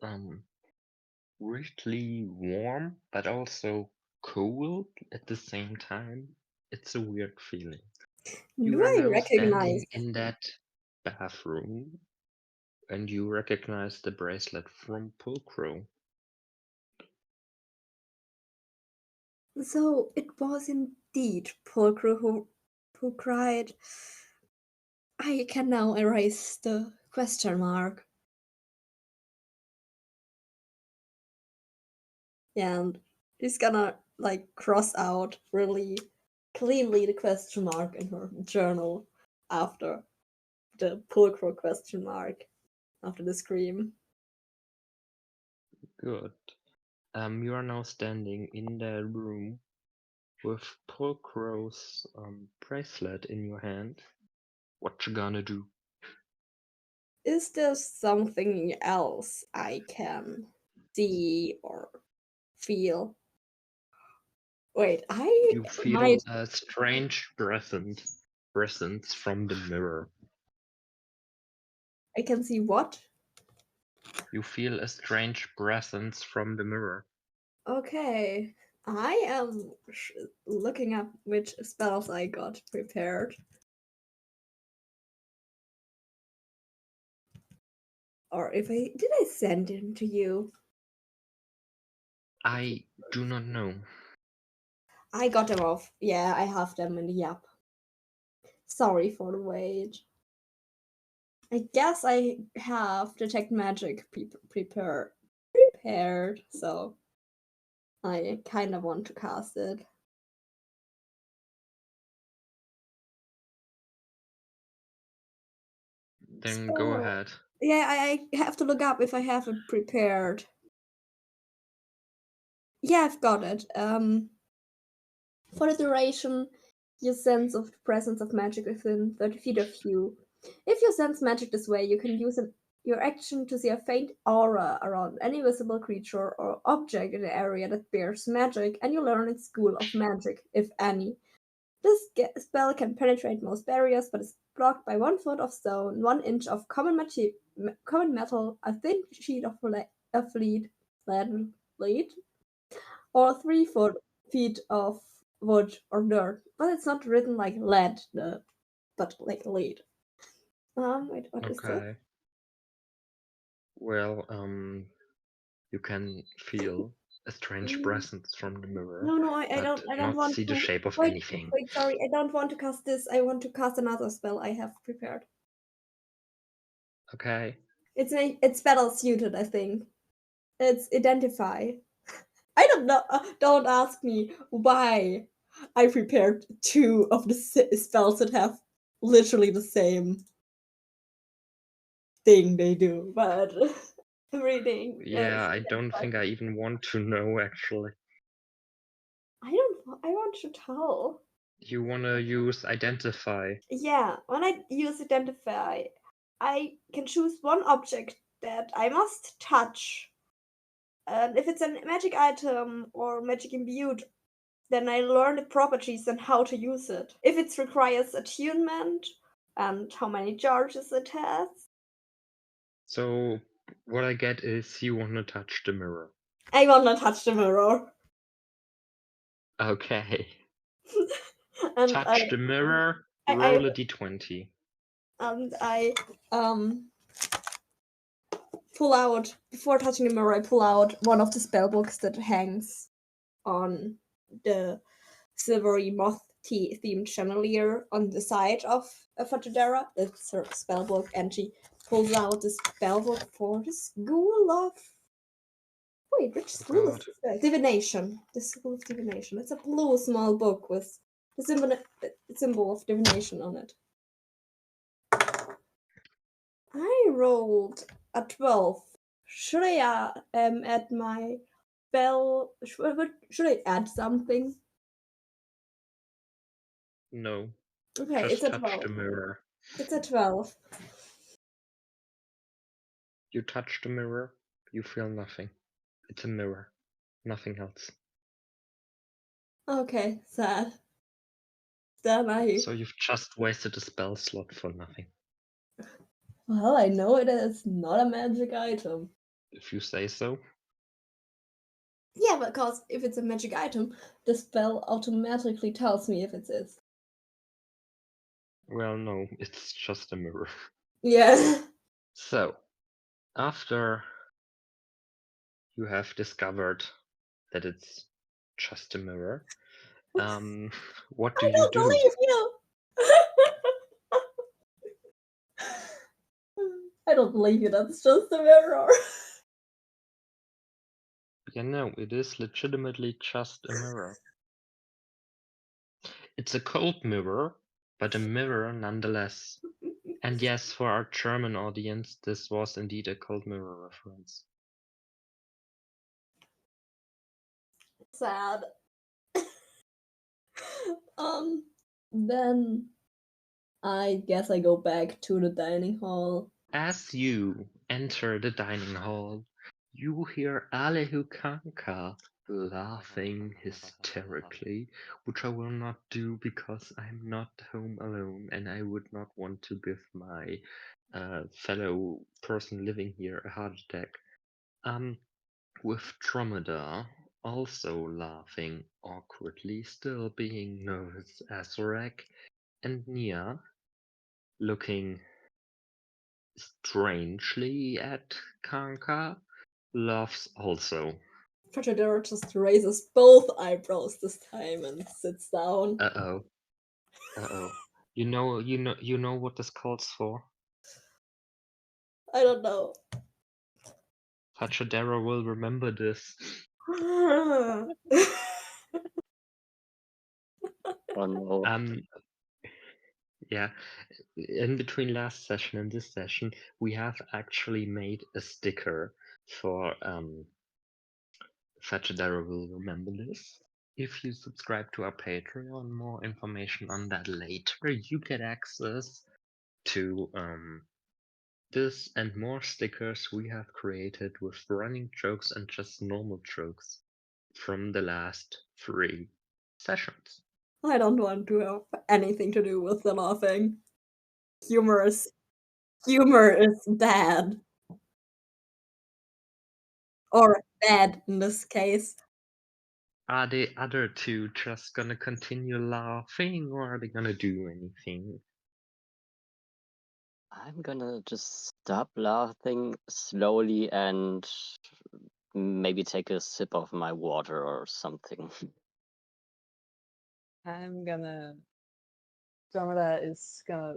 weirdly warm, but also cold at the same time. It's a weird feeling. You Do are I now recognize? standing in that bathroom, and you recognize the bracelet from Pulcro. So it was indeed Polkro who cried, I can now erase the question mark. And she's gonna like cross out really cleanly the question mark in her journal after the Polkro question mark, after the scream. Good. You are now standing in the room with Pulcro's bracelet in your hand. What you gonna do? Is there something else I can see or feel? Wait, I You feel might. a strange presence from the mirror. I can see what? You feel a strange presence from the mirror. Okay, I am looking up which spells I got prepared. Or if did I send them to you? I do not know. I got them off. Yeah, I have them in the app. Sorry for the wait. I guess I have Detect Magic prepared, so I kind of want to cast it. Then go ahead. Yeah, I have to look up if I have it prepared. Yeah, I've got it. For the duration, you sense of the presence of magic within 30 feet of you. If you sense magic this way, you can use your action to see a faint aura around any visible creature or object in the area that bears magic, and you learn its school of magic, if any. This spell can penetrate most barriers, but is blocked by 1 foot of stone, 1 inch of common metal, a thin sheet of lead, or 3 feet of wood or dirt. But it's not written like lead, but like lead. Wait, what is this? Okay. Well, you can feel a strange presence from the mirror, No, I but don't not want see the to. shape of Wait, anything. wait, sorry, I don't want to cast this. I want to cast another spell I have prepared. Okay. It's better suited, I think. It's identify. I don't know. Don't ask me why I prepared 2 of the spells that have literally the same thing they do, but I'm reading. Yeah, I don't think I even want to know, actually. I don't. I want to tell. You wanna use identify. Yeah, when I use identify, I can choose one object that I must touch. And if it's a magic item or magic imbued, then I learn the properties and how to use it. If it requires attunement and how many charges it has. So what I get is you wanna touch the mirror. I wanna touch the mirror. Okay. And Touch the mirror, I roll a d20. and I pull out, before touching the mirror, I pull out one of the spell books that hangs on the silvery moth themed chandelier on the side of Fatadera. It's her spell book, and she pulls out the spell book for the School of. Wait, which school is this? Divination. The School of Divination. It's a blue small book with the symbol of divination on it. I rolled a 12. Should I add my spell? Should I add something? No. Okay, Just it's a touch 12. the mirror. It's a 12. You touch the mirror, you feel nothing. It's a mirror, nothing else. Okay, sad. Then So you've just wasted a spell slot for nothing. Well, I know it is not a magic item. If you say so. Yeah, because if it's a magic item, the spell automatically tells me if it is. Well, no, it's just a mirror. Yeah. So, after you have discovered that it's just a mirror, what do I you don't do? believe you. I don't believe you. That's just a mirror. Yeah, no, it is legitimately just a mirror. It's a cold mirror, but a mirror nonetheless. And yes, for our German audience, this was indeed a cold mirror reference. Sad. Then I guess I go back to the dining hall. As you enter the dining hall, you hear Alehu Karnka laughing hysterically, which I will not do because I'm not home alone and I would not want to give my fellow person living here a heart attack. With Dromedar also laughing awkwardly, still being nervous as a wreck, and Nia looking strangely at Karnka, laughs also. Fratidor just raises both eyebrows this time and sits down. Uh oh. You know what this calls for? I don't know. Fachadera will remember this. Oh no. Yeah. In between last session and this session, we have actually made a sticker for Fachadera will remember this. If you subscribe to our Patreon, more information on that later. You get access to this and more stickers we have created with running jokes and just normal jokes from the last 3 sessions. I don't want to have anything to do with the laughing. Humor is bad. Or bad in this case. Are the other two just gonna continue laughing or are they gonna do anything? I'm gonna just stop laughing slowly and maybe take a sip of my water or something. I'm gonna. Dromeda is gonna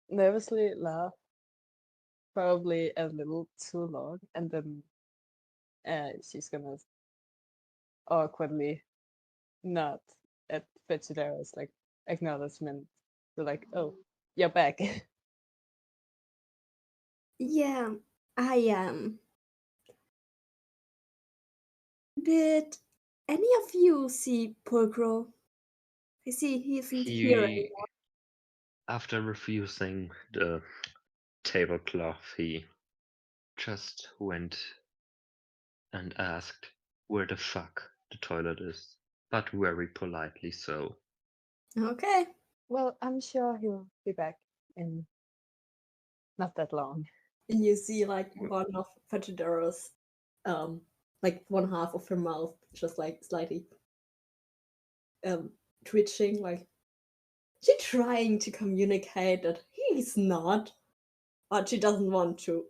nervously laugh, probably a little too long, and then she's gonna awkwardly nod at Vegetaro's like acknowledgement. So like, oh, you're back. Yeah, I am. Did any of you see Pulcro? I see he isn't here He, anymore. after refusing the tablecloth, he just went and asked where the fuck the toilet is, but very politely so. Okay. Well, I'm sure he'll be back in not that long. And you see like one of Fatidora's like one half of her mouth just like slightly twitching, like she trying to communicate that he's not, but she doesn't want to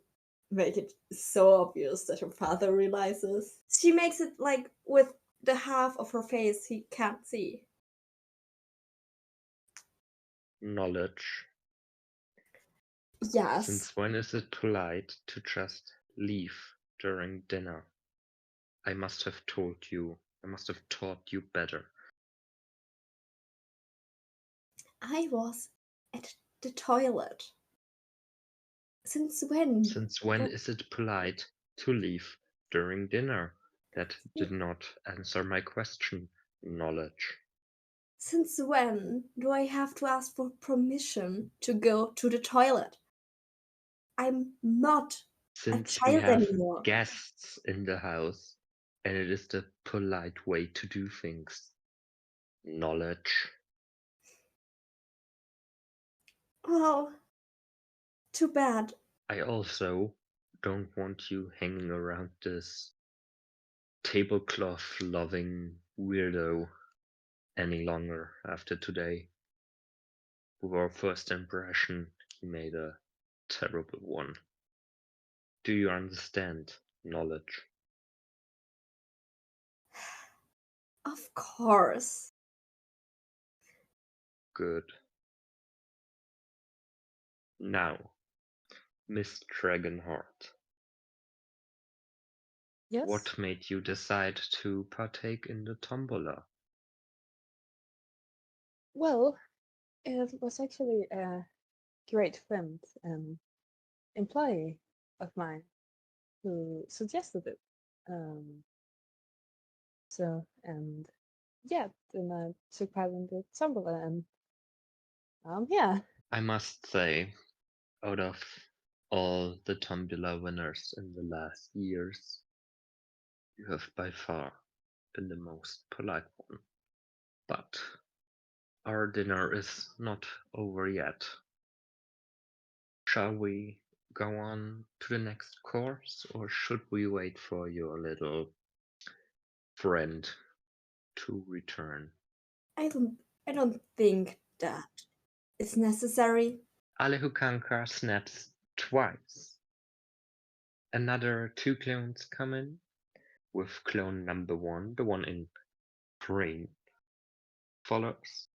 make it so obvious that her father realizes. She makes it like with the half of her face he can't see. Knowledge. Yes. Since when is it polite to just leave during dinner? I must have taught you better. I was at the toilet. Since when? Since when is it polite to leave during dinner? That did not answer my question. Knowledge. Since when do I have to ask for permission to go to the toilet? I'm not a Since we child have anymore. guests in the house, and it is the polite way to do things. Knowledge. Oh, too bad. I also don't want you hanging around this tablecloth loving weirdo any longer after today. With our first impression, he made a terrible one. Do you understand knowledge? Of course. Good. Now, Miss Dragonheart, Yes. what made you decide to partake in the tombola? Well, it was actually a great friend and employee of mine who suggested it. So, and yeah, then I took part in the tombola, and yeah. I must say, out of all the tombola winners in the last years, you have by far been the most polite one. But our dinner is not over yet. Shall we go on to the next course, or should we wait for your little friend to return? I don't think that is necessary. Alehukanka snaps twice. Another 2 clones come in, with clone number 1, the one in green, follows.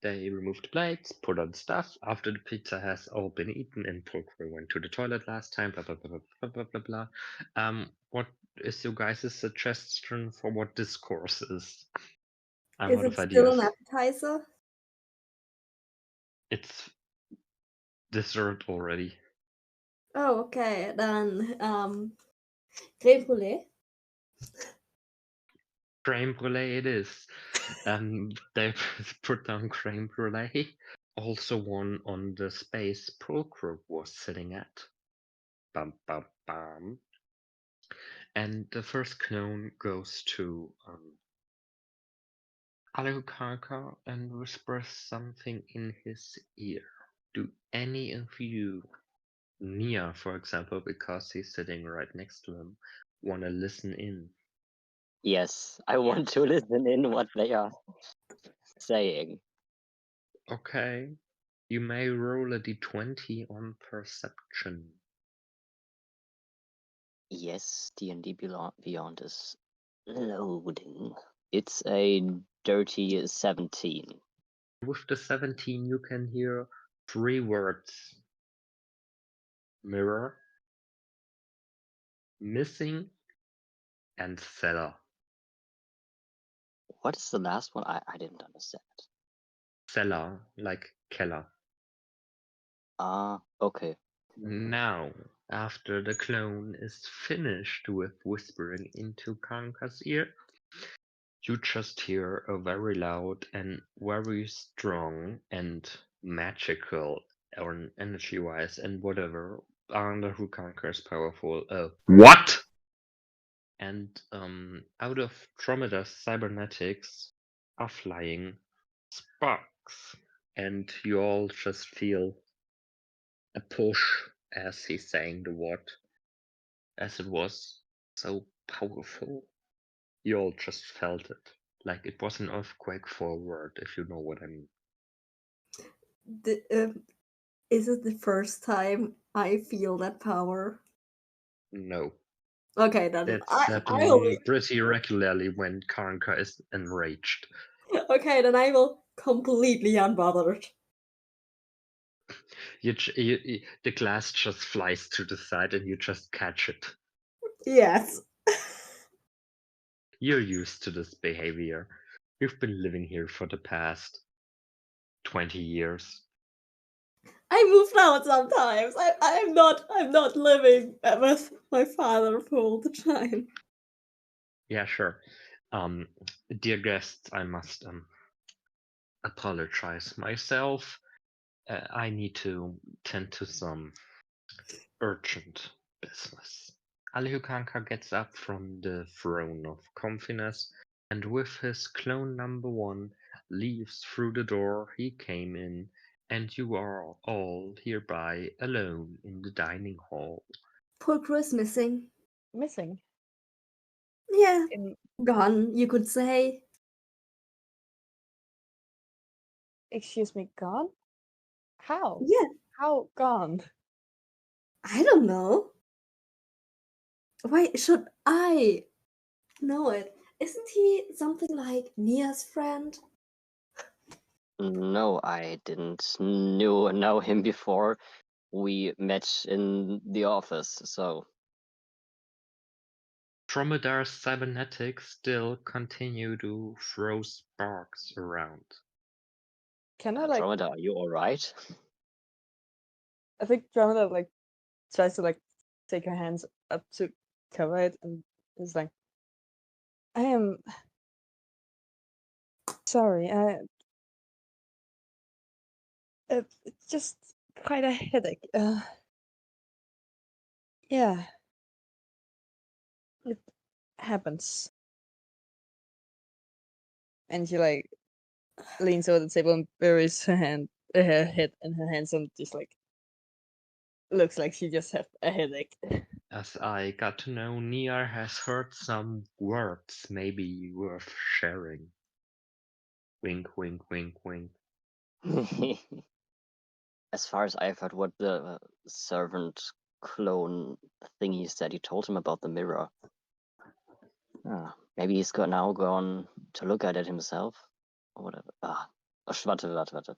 They remove the plates, put on stuff. After the pizza has all been eaten and Pulcro went to the toilet last time, blah blah blah blah blah blah blah. What is your guys' suggestion for what this course is? I'm Is out it of still ideas. an appetizer? It's dessert already. Oh, okay. Then creme brulee. Creme brulee it is. They put down creme brulee. Also one on the space Pulcro was sitting at. Bum bum bum. And the first clone goes to Karnka and whispers something in his ear. Do any of you, Nia for example, because he's sitting right next to him, want to listen in? Yes, I want to listen in what they are saying. Okay, you may roll a d20 on perception. Yes, D&D Beyond is loading. It's a dirty 17. With the 17 you can hear 3 words. Mirror, missing, and cellar. What is the last one? I didn't understand. Cellar, like Keller. Ah, okay. Now, after the clone is finished with whispering into Karnka's ear, you just hear a very loud and very strong and magical, or energy-wise and whatever, under who Karnka is powerful. What? And out of Tromeda's cybernetics are flying sparks, and you all just feel a push as he's saying the word, as it was so powerful. You all just felt it. Like it was an earthquake for a word, if you know what I mean. Is it the first time I feel that power? No. Okay, then That's I'll happening pretty regularly when Karnka is enraged. Okay, then I will completely unbothered. The glass just flies to the side and you just catch it. Yes. You're used to this behavior. You've been living here for the past 20 years. I moved out sometimes. I'm not living with my father for all the time. Yeah, sure. Dear guests, I must apologize myself. I need to tend to some urgent business. Alihukanka gets up from the throne of comfiness and with his clone number 1 leaves through the door he came in, and you are all hereby alone in the dining hall. Pulcro is missing. Missing. Yeah, In gone, you could say. excuse me, gone? How? Yeah, How gone? I don't know. Why should I know it? Isn't he something like Nia's friend? No, I didn't know him before we met in the office, so Dromedar's cybernetics still continue to throw sparks around. Can I like? Andromeda, are you alright? I think Dromeda like tries to like take her hands up to cover it and is like, I am sorry. It's just quite a headache. Yeah, it happens. And she like leans over the table and buries her head in her hands, and just like looks like she just have a headache. As I got to know, Nia has heard some words maybe worth sharing. Wink, wink, wink, wink. As far as I've heard, what the servant clone thingy said, he told him about the mirror. Maybe he's now gone to look at it himself, or whatever. Warte.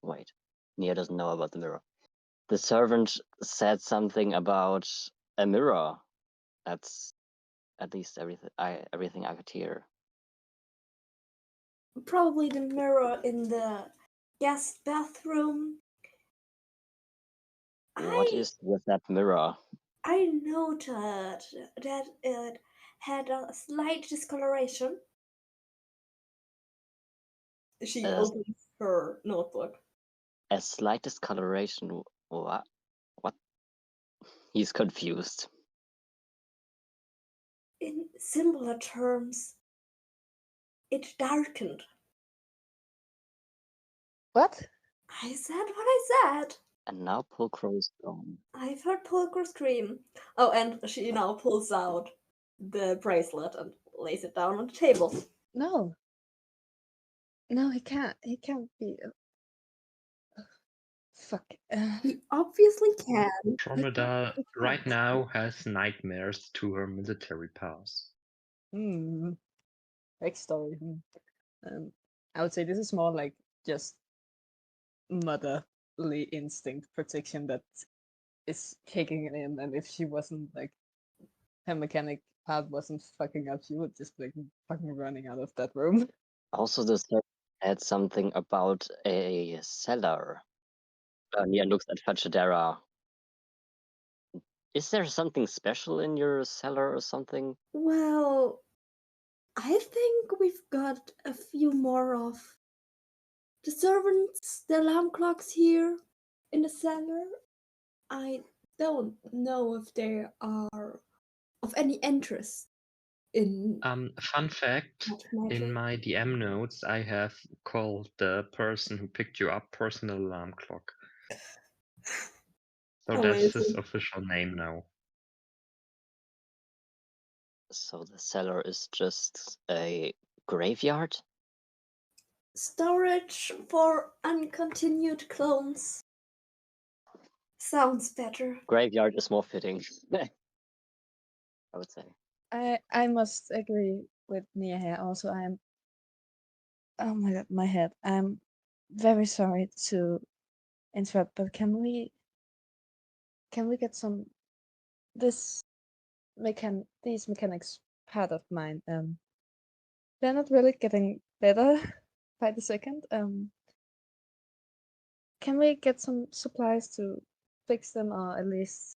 Wait, Nia doesn't know about the mirror. The servant said something about a mirror. That's at least everything I could hear. Probably the mirror in the guest bathroom. What is with that mirror? I noted that it had a slight discoloration. She opens her notebook. A slight discoloration. What? He's confused. In simpler terms, it darkened. What? I said what I said. And now Pulcro is gone. I've heard Pulcro scream. Oh, and she now pulls out the bracelet and lays it down on the table. No, he can't. He can't be. Fuck. He obviously can. Andromeda right now has nightmares to her military past. Backstory. I would say this is more like just motherly instinct protection that is kicking in, and if she wasn't like her mechanic part wasn't fucking up, she would just be like fucking running out of that room. Also, the servant had something about a cellar. Nia looks at Fachadera. Is there something special in your cellar or something? Well, I think we've got a few more of the servants, the alarm clocks here in the cellar. I don't know if they are of any interest in Fun fact, magic. in my DM notes, I have called the person who picked you up personal alarm clock. So that's his official name now. So the cellar is just a graveyard? Storage for uncontinued clones. Sounds better. Graveyard is more fitting. I would say. I must agree with Nia here. Also, oh my god, my head. I'm very sorry to interrupt, but can we get some these mechanics part of mine? They're not really getting better by the second. Can we get some supplies to fix them, or at least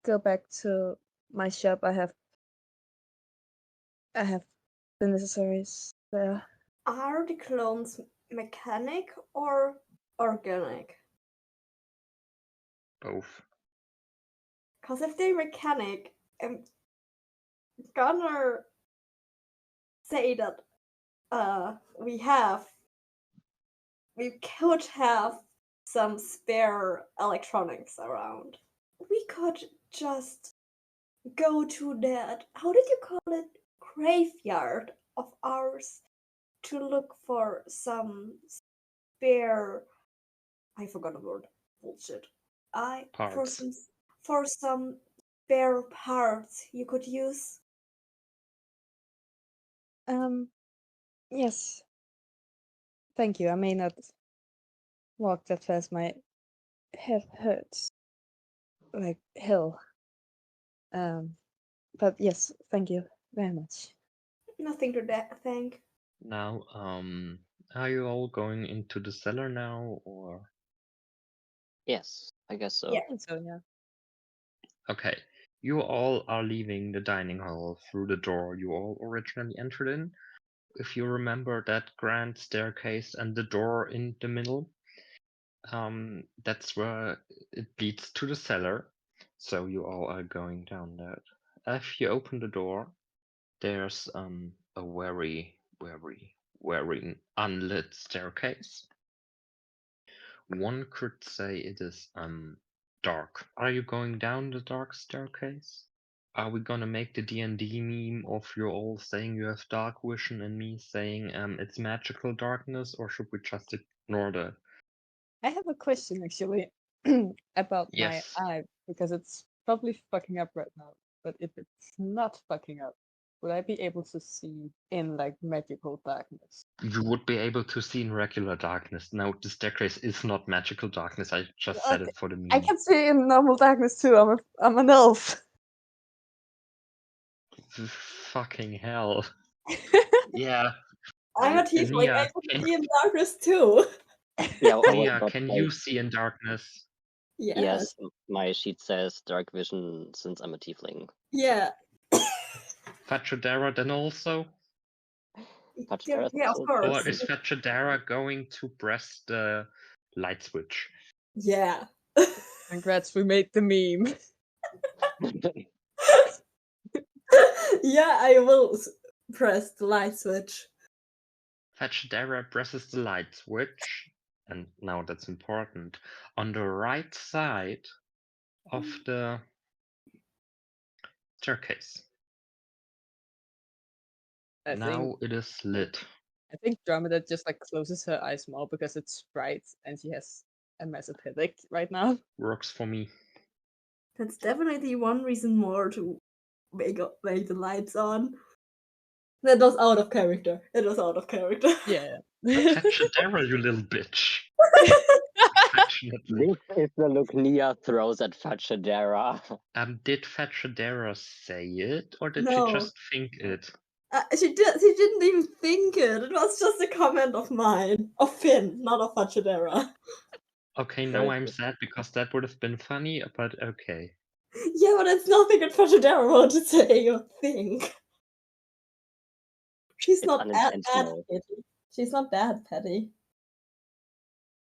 go back to my shop? I have the necessaries there. Are the clones mechanic or organic? Both. Because if they're mechanic, I'm gonna say that we could have some spare electronics around. We could just go to that, how did you call it, graveyard of ours to look for some spare, I forgot the word, bullshit. Parts. For some spare parts you could use. Yes. Thank you. I may not walk that fast. My head hurts like hell. But yes, thank you very much. Nothing to thank. Now, are you all going into the cellar now, or? Yes, I guess so. Yeah. I think so, yeah. Okay, you all are leaving the dining hall through the door you all originally entered in. If you remember that grand staircase and the door in the middle, that's where it leads to the cellar. So you all are going down that. If you open the door, there's a very, very, very unlit staircase. One could say it is dark. Are you going down the dark staircase? Are we gonna make the D&D meme of you all saying you have dark vision and me saying it's magical darkness, or should we just ignore that? I have a question actually about Yes. my eye because it's probably fucking up right now. But if it's not fucking up, would I be able to see in like magical darkness? You would be able to see in regular darkness. Now, the staircase is not magical darkness. I just said Okay, it for the meme. I can see in normal darkness too. I'm an elf. Fucking hell. Yeah. I'm a tiefling, I Nia, can see in darkness too. Yeah, I was Nia, about can to you say, see in darkness? yes, my sheet says dark vision since I'm a tiefling. Yeah. Fachadera then also? Fachadera Yeah, of also? Or course. is Fachadera going to press the light switch? Yeah. Congrats, we made the meme. Yeah, I will press the light switch. Fachadera presses the light switch, and now that's important, on the right side of the staircase. Now it is lit. I think Dromeda just like closes her eyes more because it's bright and she has a massive headache right now. Works for me. That's definitely one reason more to make the lights on. That was out of character. It was out of character. Yeah. Fachadera, you little bitch. Affectionately. This is the look Nia throws at Fachadera. Did Fachadera say it, or did No. she just think it? She didn't even think it. It was just a comment of mine. Of Finn, not of Fachadera. Okay, now I'm sad because that would have been funny, but okay. Yeah, but it's nothing that Fachadera wanted to say or think. She's It's not that unintentional. petty. She's not that petty.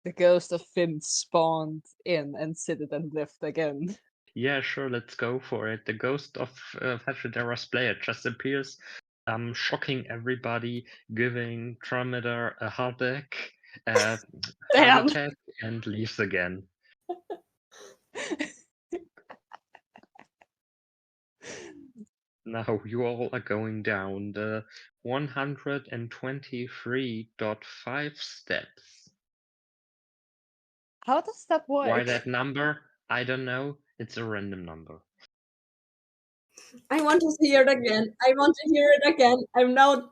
The ghost of Finn spawned in and seated and left again. Yeah, sure, let's go for it. The ghost of Fachadera's player just appears, shocking everybody, giving Trometer a heart attack, and leaves again. Now you all are going down the 123.5 steps. How does that work? Why that number? I don't know. It's a random number. I want to hear it again. I want to hear it again. I'm now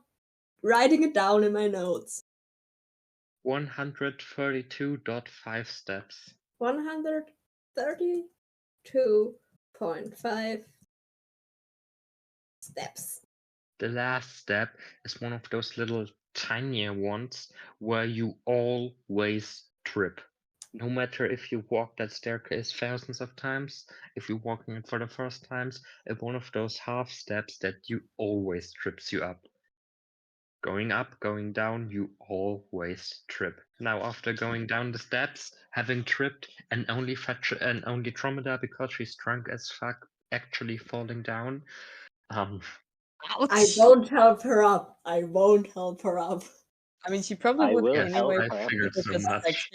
writing it down in my notes. 132.5 steps. 132.5 steps. The last step is one of those little tinier ones where you always trip. No matter if you walk that staircase thousands of times, if you're walking it for the first times, it's one of those half steps that you always trips you up. Going up, going down, you always trip. Now, after going down the steps, having tripped, and only Tromeda, because she's drunk as fuck, actually falling down. I won't help her up. I won't help her up. I mean, she probably I would will anyway. help her. I figured so because, like, much.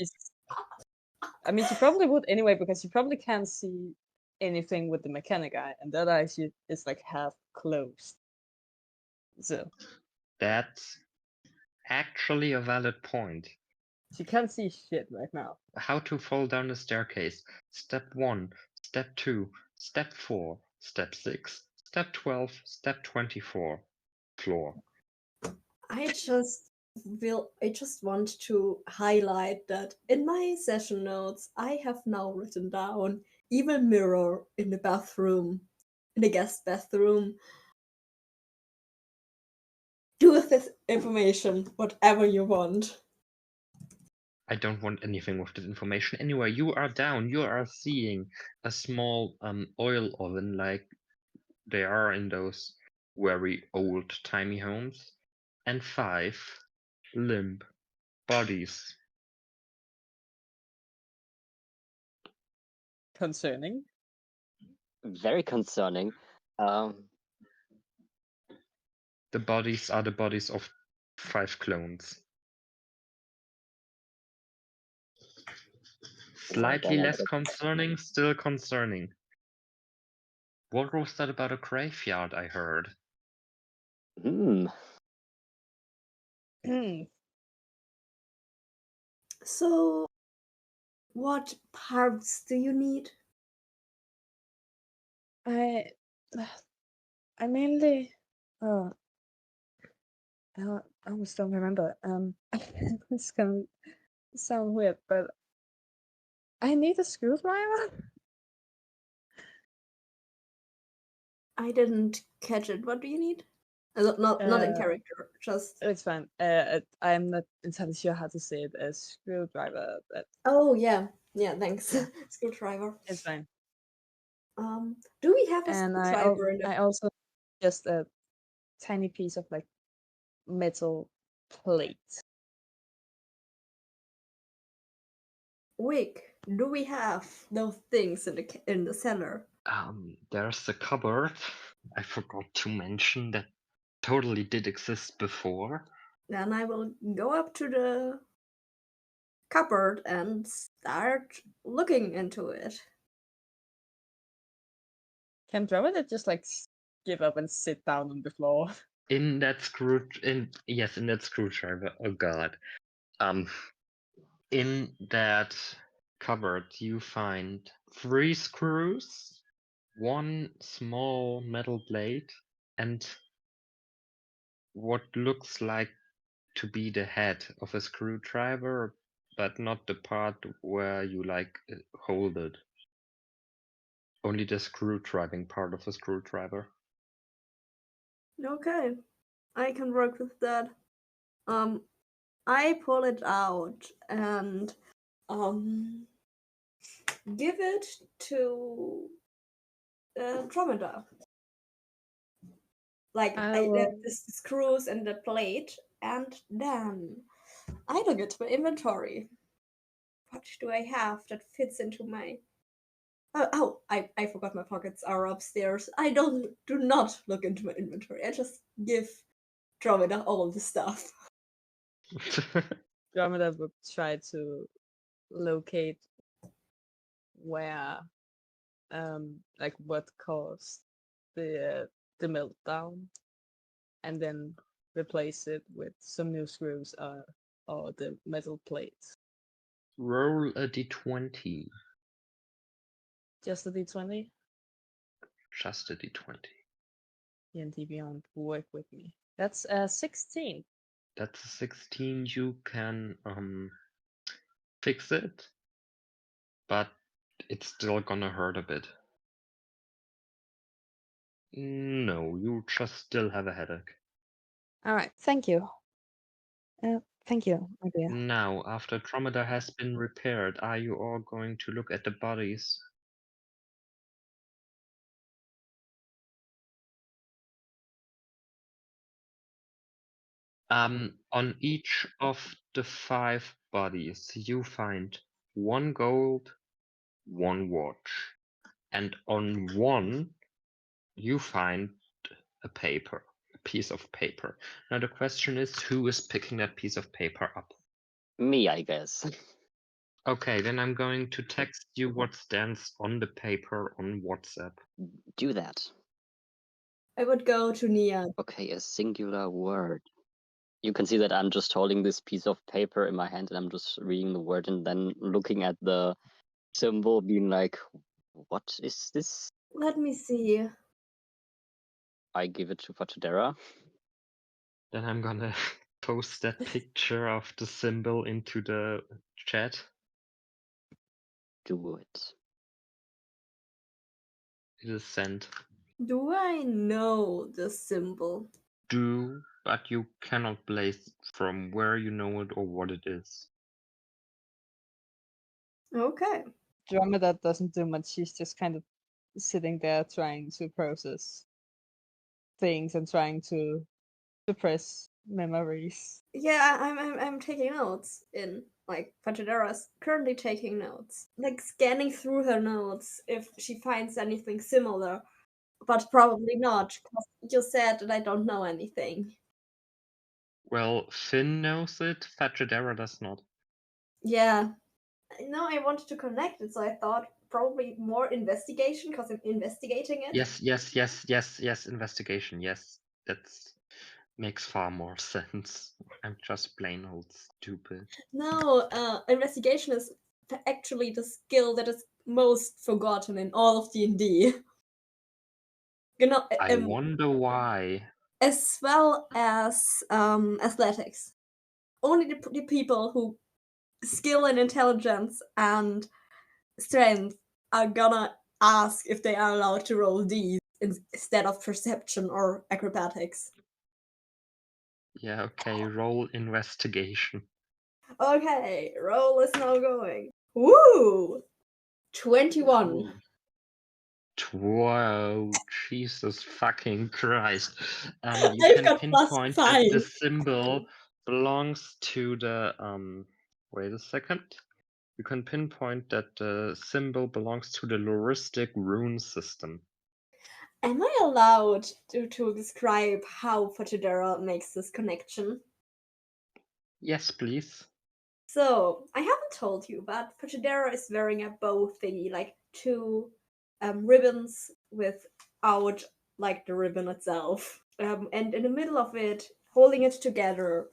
I mean, she probably would anyway because she probably can't see anything with the mechanic eye, and that eye is like half closed. So That's actually a valid point. she can't see shit right now. How to fall down a staircase. Step 1, Step 2, Step 4, Step 6, Step 12, Step 24. Floor. I just want to highlight that in my session notes, I have now written down evil mirror in the bathroom, in the guest bathroom. Do with this information whatever you want. I don't want anything with this information. Anyway, you are down. You are seeing a small oil oven like they are in those very old timey homes, and 5 limp bodies. Concerning. Very concerning. The bodies are the bodies of 5 clones. Slightly less concerning, still concerning. What was that about a graveyard I heard? So, what parts do you need? I mainly. I almost don't remember. It's gonna sound weird, but I need a screwdriver. I didn't catch it. What do you need? Not in character, just. It's fine. I'm not entirely sure how to say it as screwdriver, but Oh yeah, thanks. Screwdriver. it's fine. Do we have a And screwdriver in the? I also just a tiny piece of like metal plate. Wick, do we have those things in the cellar? There's the cupboard. I forgot to mention that totally did exist before. Then I will go up to the cupboard and start looking into it. Can Dromeda just like give up and sit down on the floor? In that screwdriver. Oh god. In that cupboard you find 3 screws, 1 small metal blade, and what looks like to be the head of a screwdriver, but not the part where you like hold it. Only the screw-driving part of a screwdriver. Okay, I can work with that. I pull it out and give it to Andromeda. Like I let the screws and the plate, and then I look at my inventory. What do I have that fits into my? I forgot my pockets are upstairs. I do not look into my inventory. I just give Dromeda all the stuff. Dromeda would try to locate where, like what caused the meltdown, and then replace it with some new screws or the metal plates. Roll a d20. Just a d20? Just a d20. D&D Beyond, work with me. That's 16. That's a 16. You can fix it, but it's still gonna hurt a bit. No, you just still have a headache. Alright, thank you. Thank you, my dear. Now, after Dromeda has been repaired, are you all going to look at the bodies? On each of the 5 bodies, you find 1 gold, 1 watch, and on one you find a piece of paper. Now the question is, who is picking that piece of paper up? Me, I guess. Okay, then I'm going to text you what stands on the paper on WhatsApp. Do that. I would go to Nia. Okay, a singular word. You can see that I'm just holding this piece of paper in my hand and I'm just reading the word and then looking at the symbol, being like, what is this? Let me see. I give it to Fatadera. Then I'm gonna post that picture of the symbol into the chat. Do it. It is sent. Do I know the symbol? But you cannot place from where you know it or what it is. Okay. Dromeda doesn't do much. She's just kind of sitting there trying to process things and trying to suppress memories. Yeah, I'm taking notes in like Pachadera's currently taking notes. Like scanning through her notes if she finds anything similar. But probably not, because you said that I don't know anything. Well, Finn knows it, Fajadera does not. Yeah. No, I wanted to connect it, so I thought probably more investigation because I'm investigating it. Yes, investigation, yes. That makes far more sense. I'm just plain old stupid. No, investigation is actually the skill that is most forgotten in all of D&D. You know, I wonder why. as well as athletics. Only the people who skill and intelligence and strength are gonna ask if they are allowed to roll these instead of perception or acrobatics. Yeah, okay, roll investigation. Okay, roll is now going. Woo! 21. Whoa, Jesus fucking Christ. You I've can got pinpoint +5. that the symbol belongs to the wait a second. You can pinpoint that the symbol belongs to the Luristic rune system. Am I allowed to describe how Fatidera makes this connection? Yes, please. So, I haven't told you, but Fatidera is wearing a bow thingy, like two ribbons without like the ribbon itself. And in the middle of it, holding it together,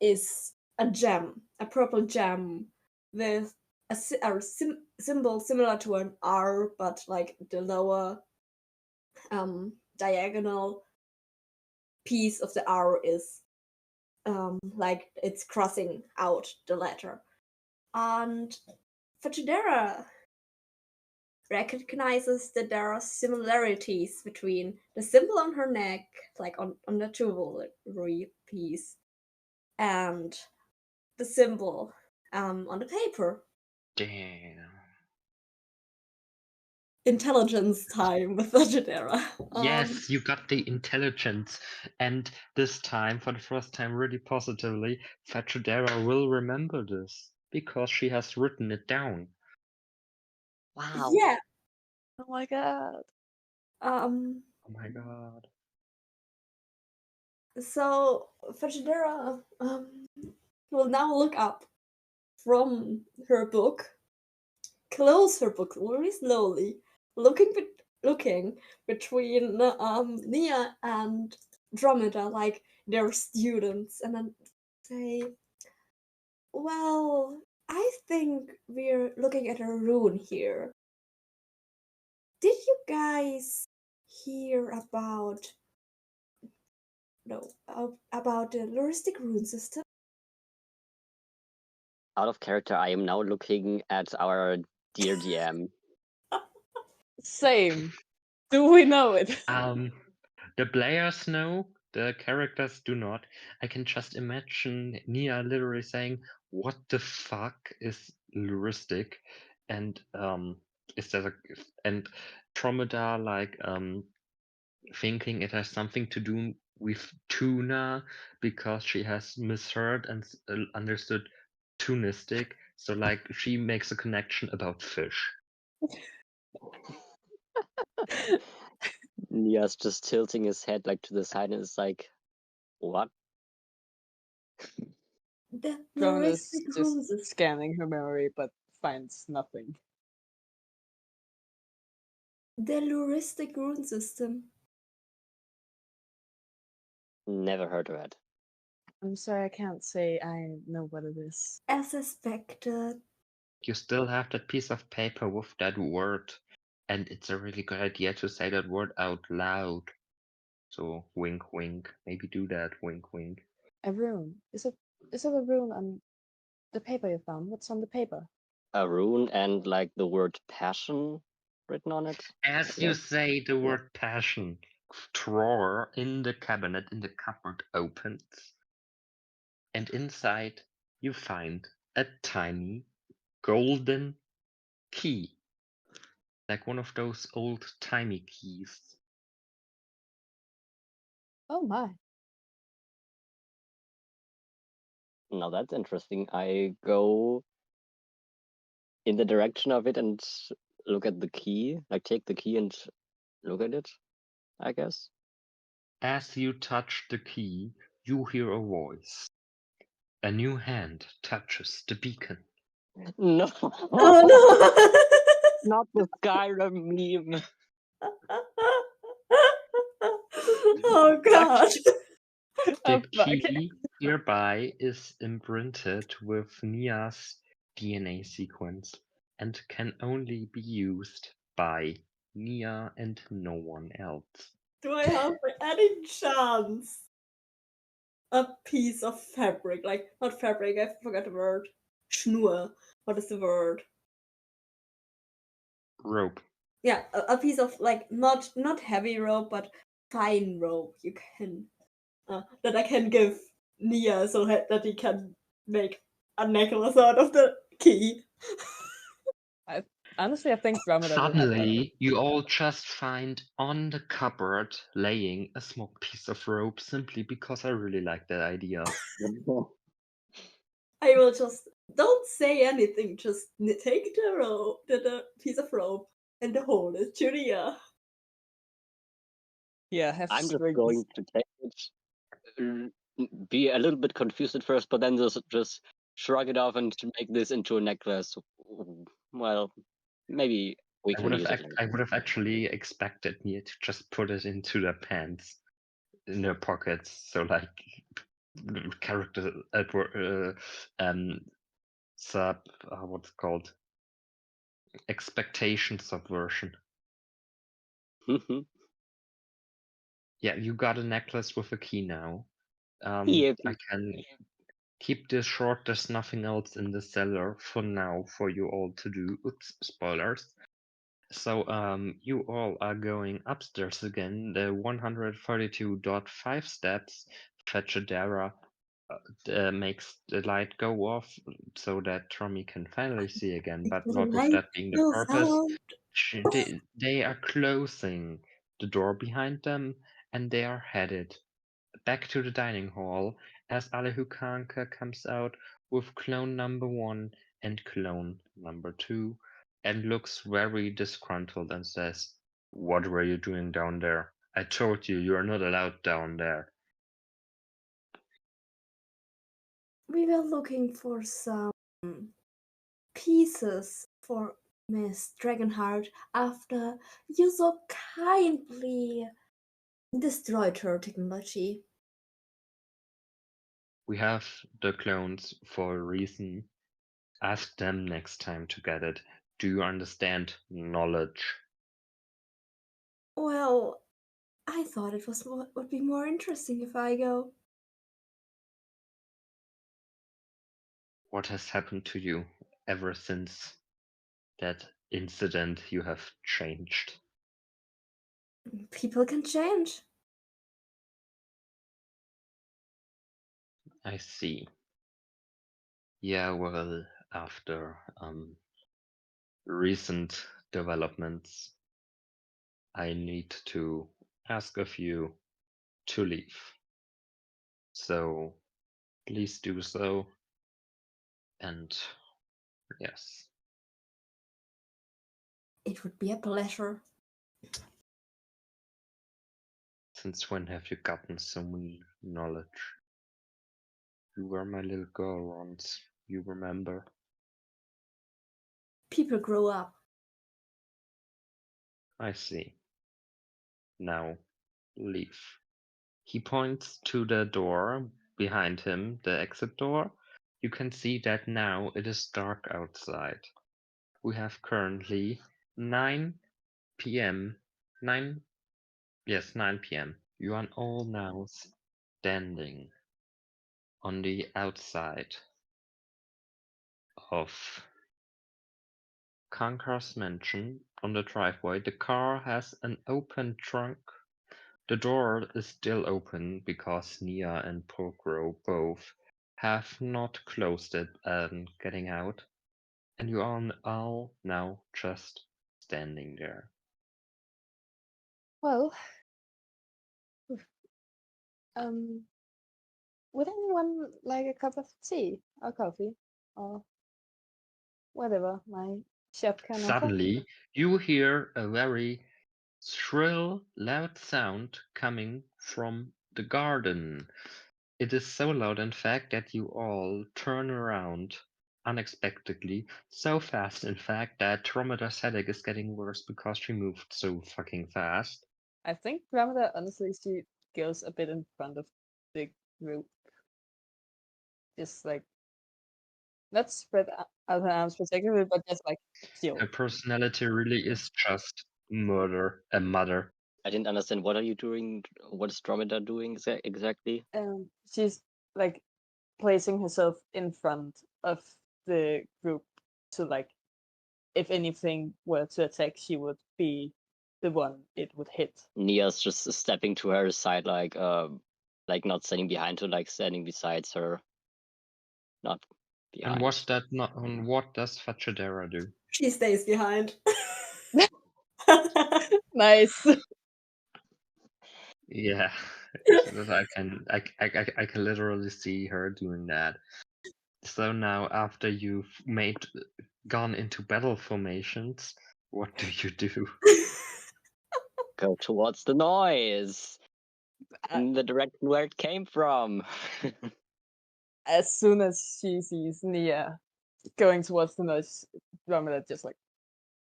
is a gem, a purple gem with a symbol similar to an R, but like the lower diagonal piece of the R is like it's crossing out the letter. And Fajidera recognizes that there are similarities between the symbol on her neck, like on the jewelry piece, and the symbol on the paper. Damn. Intelligence time with Fajidera. Yes, you got the intelligence. And this time, for the first time, really positively, Fajadera will remember this because she has written it down. Wow. Yeah. Oh my god. Oh my god. So Fajidera will now look up from her book, close her book very slowly, looking between Nia and Dromeda like they're students, and then say, "Well, I think we're looking at a rune here. Did you guys hear about about the Luristic rune system?" Out of character, I am now looking at our dear DM. Same. Do we know it? The players know, the characters do not. I can just imagine Nia literally saying, "What the fuck is luristic?" And is that and Tromeda like thinking it has something to do with tuna because she has misheard and understood tunistic. So like she makes a connection about fish. Nia's just tilting his head like to the side and is like, what? The Drummond is heuristic rule just system. scanning her memory but finds nothing. The heuristic rune system. Never heard of it. I'm sorry, I can't say I know what it is. As expected. You still have that piece of paper with that word, and it's a really good idea to say that word out loud. So wink, wink. Maybe do that. Wink, wink. A rune. Is it a rune on the paper you found? What's on the paper? A rune and like the word passion written on it. As you say the word passion, drawer in the cabinet in the cupboard opens, and inside you find a tiny golden key, like one of those old-timey keys. Oh my. Now that's interesting. I go in the direction of it and look at the key, like take the key and look at it, I guess. As you touch the key, you hear a voice. A new hand touches the beacon. No, Oh not the Skyrim meme. no! Oh god! The fuck. key nearby is imprinted with Nia's DNA sequence and can only be used by Nia and no one else. Do I have any chance? A piece of fabric, like not fabric, I forgot the word. Schnur. What is the word? Rope. Yeah, a piece of like not heavy rope, but fine rope. You can that I can give Nia so that he can make a necklace out of the key. Honestly, I think Drummond would have Suddenly, you all just find on the cupboard laying a small piece of rope simply because I really like that idea. I will just don't say anything. Just take the rope, the piece of rope, and hold it to Nia. Yeah, have I'm just strings. going to take it, be a little bit confused at first, but then just shrug it off and to make this into a necklace. Well, maybe we can use it later. I would have actually expected Nia to just put it into their pants, in their pockets. So like character what's it called? Expectation subversion. Yeah, you got a necklace with a key now. Yep. I can keep this short. There's nothing else in the cellar for now for you all to do. Oops, spoilers. So you all are going upstairs again. The 142.5 steps. Fetchadera makes the light go off so that Trommy can finally see again, but The not with light that being the goes purpose. out. They are closing the door behind them, and they are headed back to the dining hall as Karnka comes out with clone number 1 and clone number 2 and looks very disgruntled and says, "What were you doing down there? I told you you are not allowed down there." We were looking for some pieces for Miss Dragonheart after you so kindly destroyed her technology. We have the clones for a reason. Ask them next time to get it. Do you understand knowledge? Well, I thought it would be more interesting if I go. What has happened to you ever since that incident? You have changed. People can change. I see. Yeah, well, after recent developments, I need to ask of you to leave. So please do so. And yes, It would be a pleasure. since when have you gotten so much knowledge? You were my little girl once, you remember? People grow up. I see. Now, leave. He points to the door behind him, the exit door. You can see that now it is dark outside. We have currently 9 p.m. 9 p.m. You are all now standing on the outside of Karnka's mansion on the driveway. The car has an open trunk. The door is still open because Nia and Pokro both have not closed it and getting out. And you are all now just standing there. Well, would anyone like a cup of tea or coffee or whatever my shop can offer? Suddenly, you hear a very shrill, loud sound coming from the garden. It is so loud, in fact, that you all turn around unexpectedly, so fast, in fact, that Dromeda's headache is getting worse because she moved so fucking fast. I think Ramada, honestly, she goes a bit in front of the group. Just like, not spread out her arms particularly, but just like chill. Her personality really is just a mother. I didn't understand. What are you doing? What is Dromeda doing exactly? She's like placing herself in front of the group to like, if anything were to attack, she would be the one it would hit. Nia's just stepping to her side, like not standing behind her, like standing beside her, not behind. And what does Fachadera do? She stays behind. Nice. Yeah, I can literally see her doing that. So now, after you've gone into battle formations, what do you do? Go towards the noise, in the direction where it came from. As soon as she sees Nia going towards the noise, Dromeda just like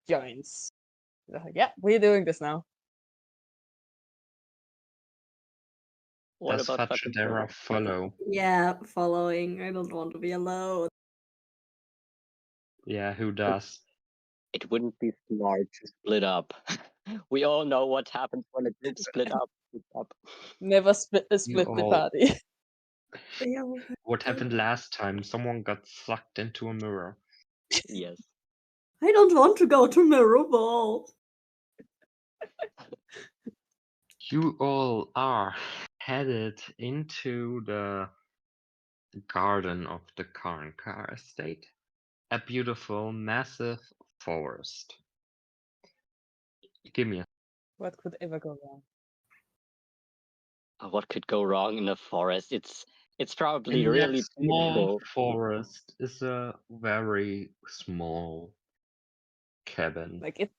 joins. They're like, yeah, we're doing this now. What Does about fucking Fachadera follow? Yeah, following. I don't want to be alone. Yeah, who does? It wouldn't be smart to split up. We all know what happens when a group split up. Never split the all- party. What happened last time? Someone got sucked into a mirror. Yes. I don't want to go to Mirror Ball. You all are headed into the garden of the Karnka estate. A beautiful, massive forest. Give me a What could ever go wrong? What could go wrong in a forest? It's probably In really that small beautiful. forest is a very small cabin. Like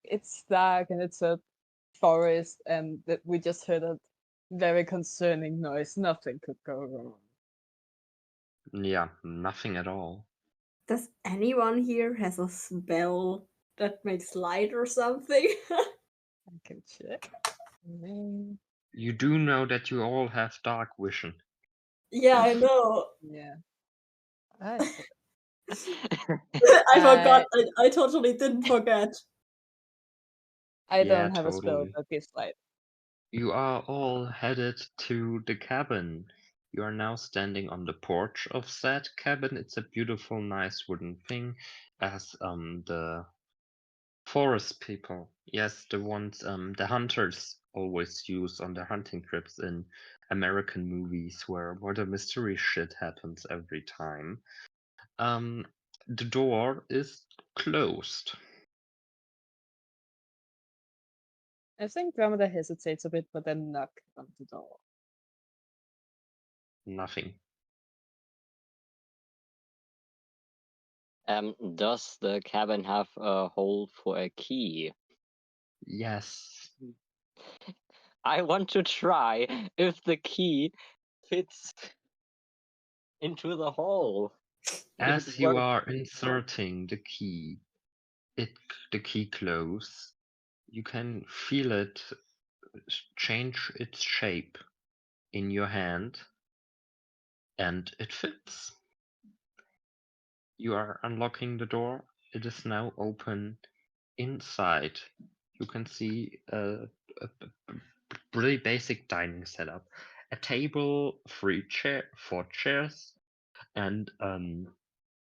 it's dark and it's a forest, and that we just heard a very concerning noise. Nothing could go wrong. Yeah, nothing at all. Does anyone here has a spell that makes light or something? I can check. You do know that you all have dark vision. Yeah, I know. Yeah. I I forgot. I totally didn't forget. I Yeah, don't have a spell totally. that gives light. You are all headed to the cabin. You are now standing on the porch of said cabin. It's a beautiful, nice wooden thing, as the forest people, yes, the ones the hunters always use on their hunting trips in American movies, where the mystery shit happens every time. The door is closed. I think Dromeda hesitates a bit, but then knock on the door. Nothing. Does the cabin have a hole for a key? Yes. I want to try if the key fits into the hole. If it As you works. are inserting the key close, you can feel it change its shape in your hand, and it fits. You are unlocking the door. It is now open. Inside, you can see a really basic dining setup: a table, four chairs, and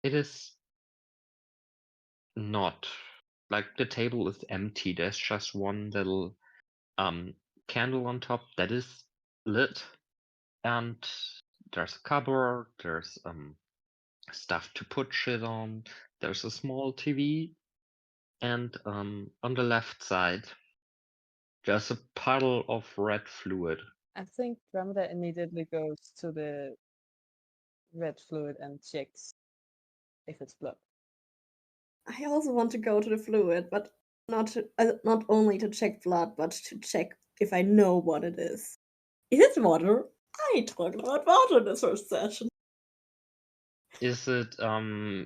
it is not like the table is empty. There's just one little candle on top that is lit, and there's a cupboard. There's stuff to put shit on. There's a small TV, and on the left side there's a puddle of red fluid. I think Dromeda immediately goes to the red fluid and checks if it's blood. I also want to go to the fluid, but not only to check blood, but to check if I know what it is. Is it water? I talked about water in this first session. Is it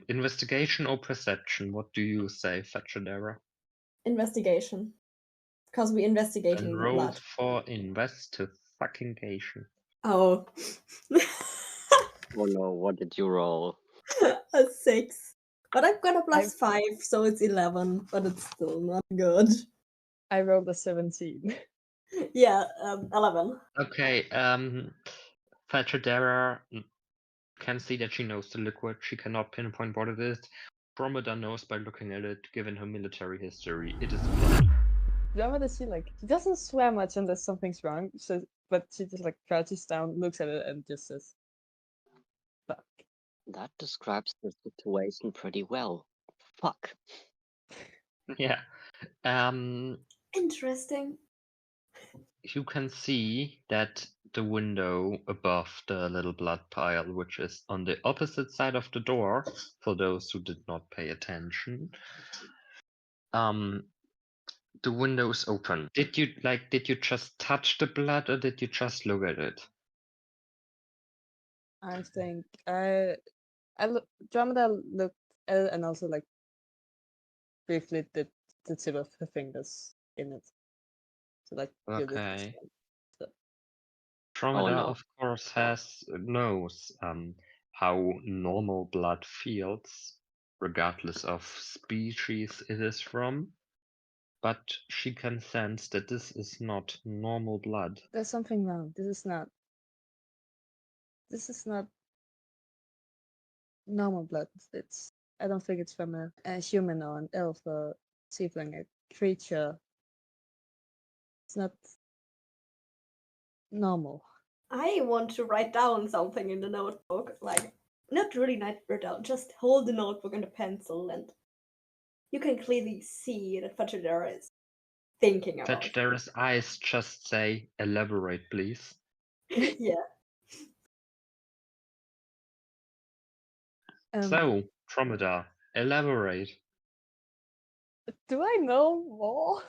investigation or perception? What do you say, Fetchadera? Investigation. Because we're investigating And the roll blood. for investigation. Oh. Oh no, what did you roll? A 6. But I've got a +5, so it's 11, but it's still not good. I rolled a 17. Yeah, 11. Okay, Fetchadera can see that she knows the liquid. She cannot pinpoint what it is. Dromeda knows by looking at it, given her military history. It is blood. Dromeda, she doesn't swear much unless something's wrong, so but she just like crouches down, looks at it, and just says, "Fuck." That describes the situation pretty well. Fuck. Yeah. Interesting. You can see that the window above the little blood pile, which is on the opposite side of the door, for those who did not pay attention, the window is open. Did you just touch the blood, or did you just look at it? I think Dromeda looked at it and also like briefly did the tip of her fingers in it. So like Okay. So. Dromeda, no. of course, knows how normal blood feels, regardless of species it is from. But she can sense that this is not normal blood. There's something wrong. This is not normal blood. I don't think it's from a human or an elf or tiefling, a creature. It's not normal. I want to write down something in the notebook. Like, not really write down, just hold the notebook and a pencil, and you can clearly see that Fetchadera is thinking about it. Fetchadera's eyes just say, elaborate, please. Yeah. So, Dromeda, elaborate. Do I know more?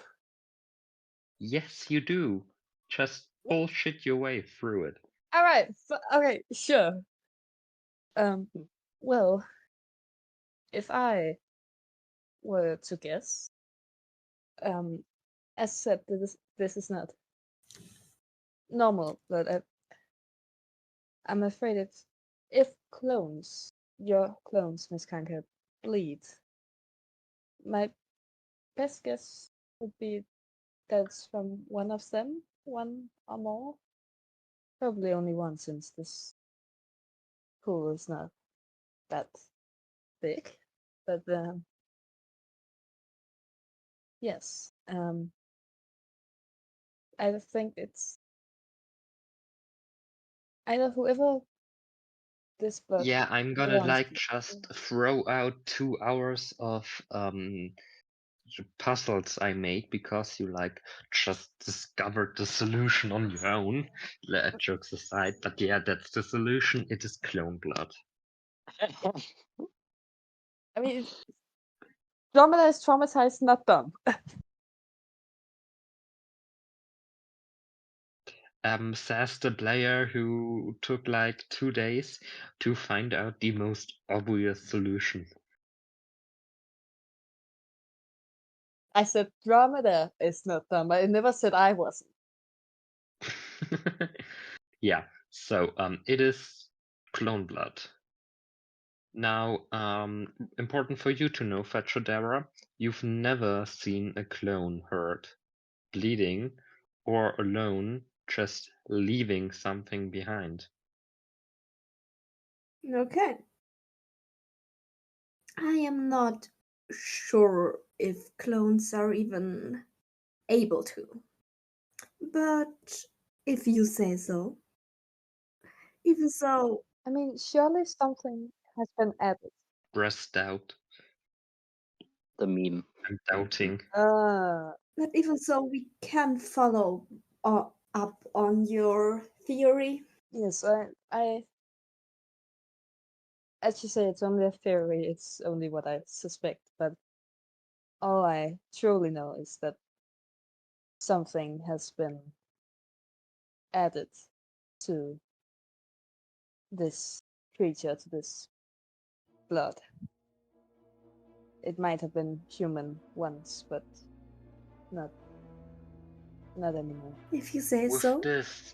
Yes, you do. Just bullshit your way through it. All right. Okay. Sure. Well, if I were to guess, as said, this is not normal, but I'm afraid if your clones, Miss Karnka, bleed, my best guess would be that's from one of them, one or more. Probably only one, since this pool is not that big. But yes, I think it's either whoever this blood. Yeah, I'm gonna belongs to. just throw out 2 hours of puzzles I made because you like just discovered the solution on your own. Jokes aside, but yeah, that's the solution. It is clone blood. I mean, Dromeda is traumatized, not dumb. Says the player who took like 2 days to find out the most obvious solution. I said Dromeda is not dumb. I never said I wasn't. Yeah, so it is clone blood. Now, important for you to know, Fetchodera, you've never seen a clone hurt, bleeding, or alone, just leaving something behind. Okay. I am not sure if clones are even able to. But if you say so. Even so, I mean, surely something has been added. Breast doubt. The meme. I'm doubting. but even so, we can follow up on your theory. Yes, I as you say, it's only a theory. It's only what I suspect, but all I truly know is that something has been added to this creature, to this blood. It might have been human once, but not anymore. If you say With so. this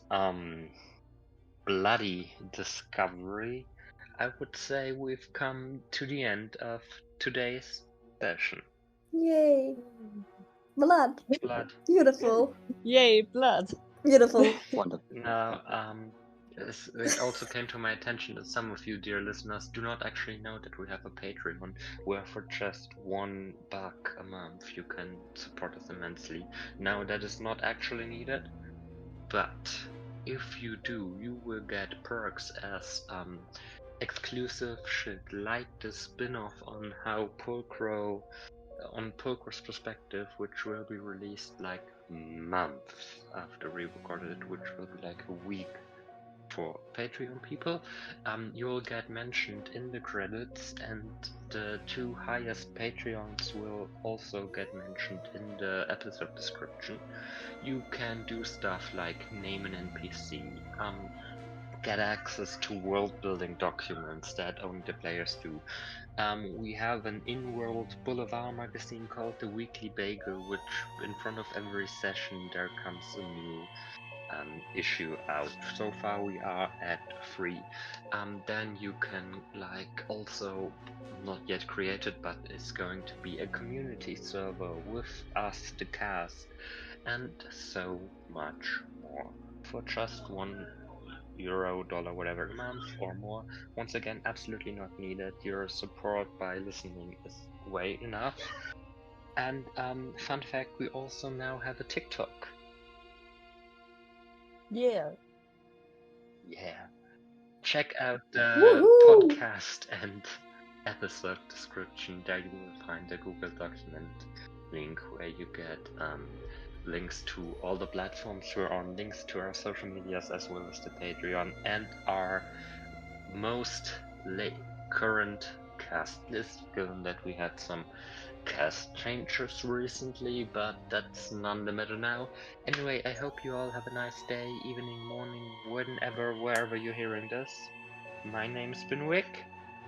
bloody discovery, I would say we've come to the end of today's session. Yay! Blood. Blood. Beautiful. Yay, blood. Beautiful. Wonderful. Now, it also came to my attention that some of you, dear listeners, do not actually know that we have a Patreon where for just $1 a month you can support us immensely. Now, that is not actually needed, but if you do, you will get perks as exclusive shit like the spin-off on how Pulcro, on Pulcro's perspective, which will be released like months after we recorded it, which will be like a week for Patreon people. You'll get mentioned in the credits, and the 2 highest Patreons will also get mentioned in the episode description. You can do stuff like name an NPC, get access to world building documents that only the players do. We have an in-world Boulevard magazine called The Weekly Bagel, which in front of every session there comes a new issue out. So far we are at 3. Then you can like also not yet created, but it's going to be a community server with us, the cast, and so much more for just €1, dollar, whatever a month or more. Once again, absolutely not needed. Your support by listening is way enough. And fun fact, we also now have a TikTok. Yeah. Yeah. Check out the Woohoo! podcast and episode description. There you will find a Google document link where you get links to all the platforms we're on, links to our social medias, as well as the Patreon, and our most current cast list, given that we had some cast changes recently, but that's none the matter now. Anyway, I hope you all have a nice day, evening, morning, whenever, wherever you're hearing this. My name's Benwick.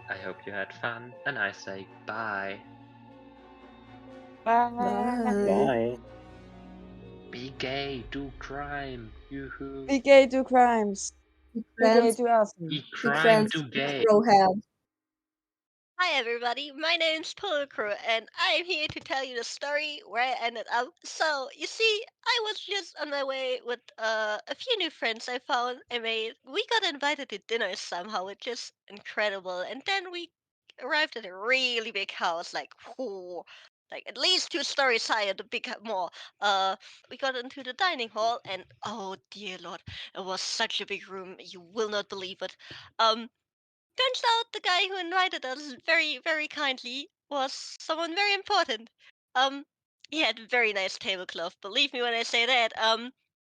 I hope you had fun, and I say bye. Bye. Bye. Be gay, do crime, yoo-hoo. Be gay, do crimes. Be gay, do awesome. Be crime, do gay. Brohead. Hi everybody, my name's Pulcro, and I'm here to tell you the story where I ended up. So, you see, I was just on my way with a few new friends I found and made. We got invited to dinner somehow, which is incredible. And then we arrived at a really big house, like, whoo, like at least 2 stories high and a big more. We got into the dining hall, and oh dear lord, it was such a big room, you will not believe it. Turns out the guy who invited us very, very kindly was someone very important. He had very nice tablecloth. Believe me when I say that.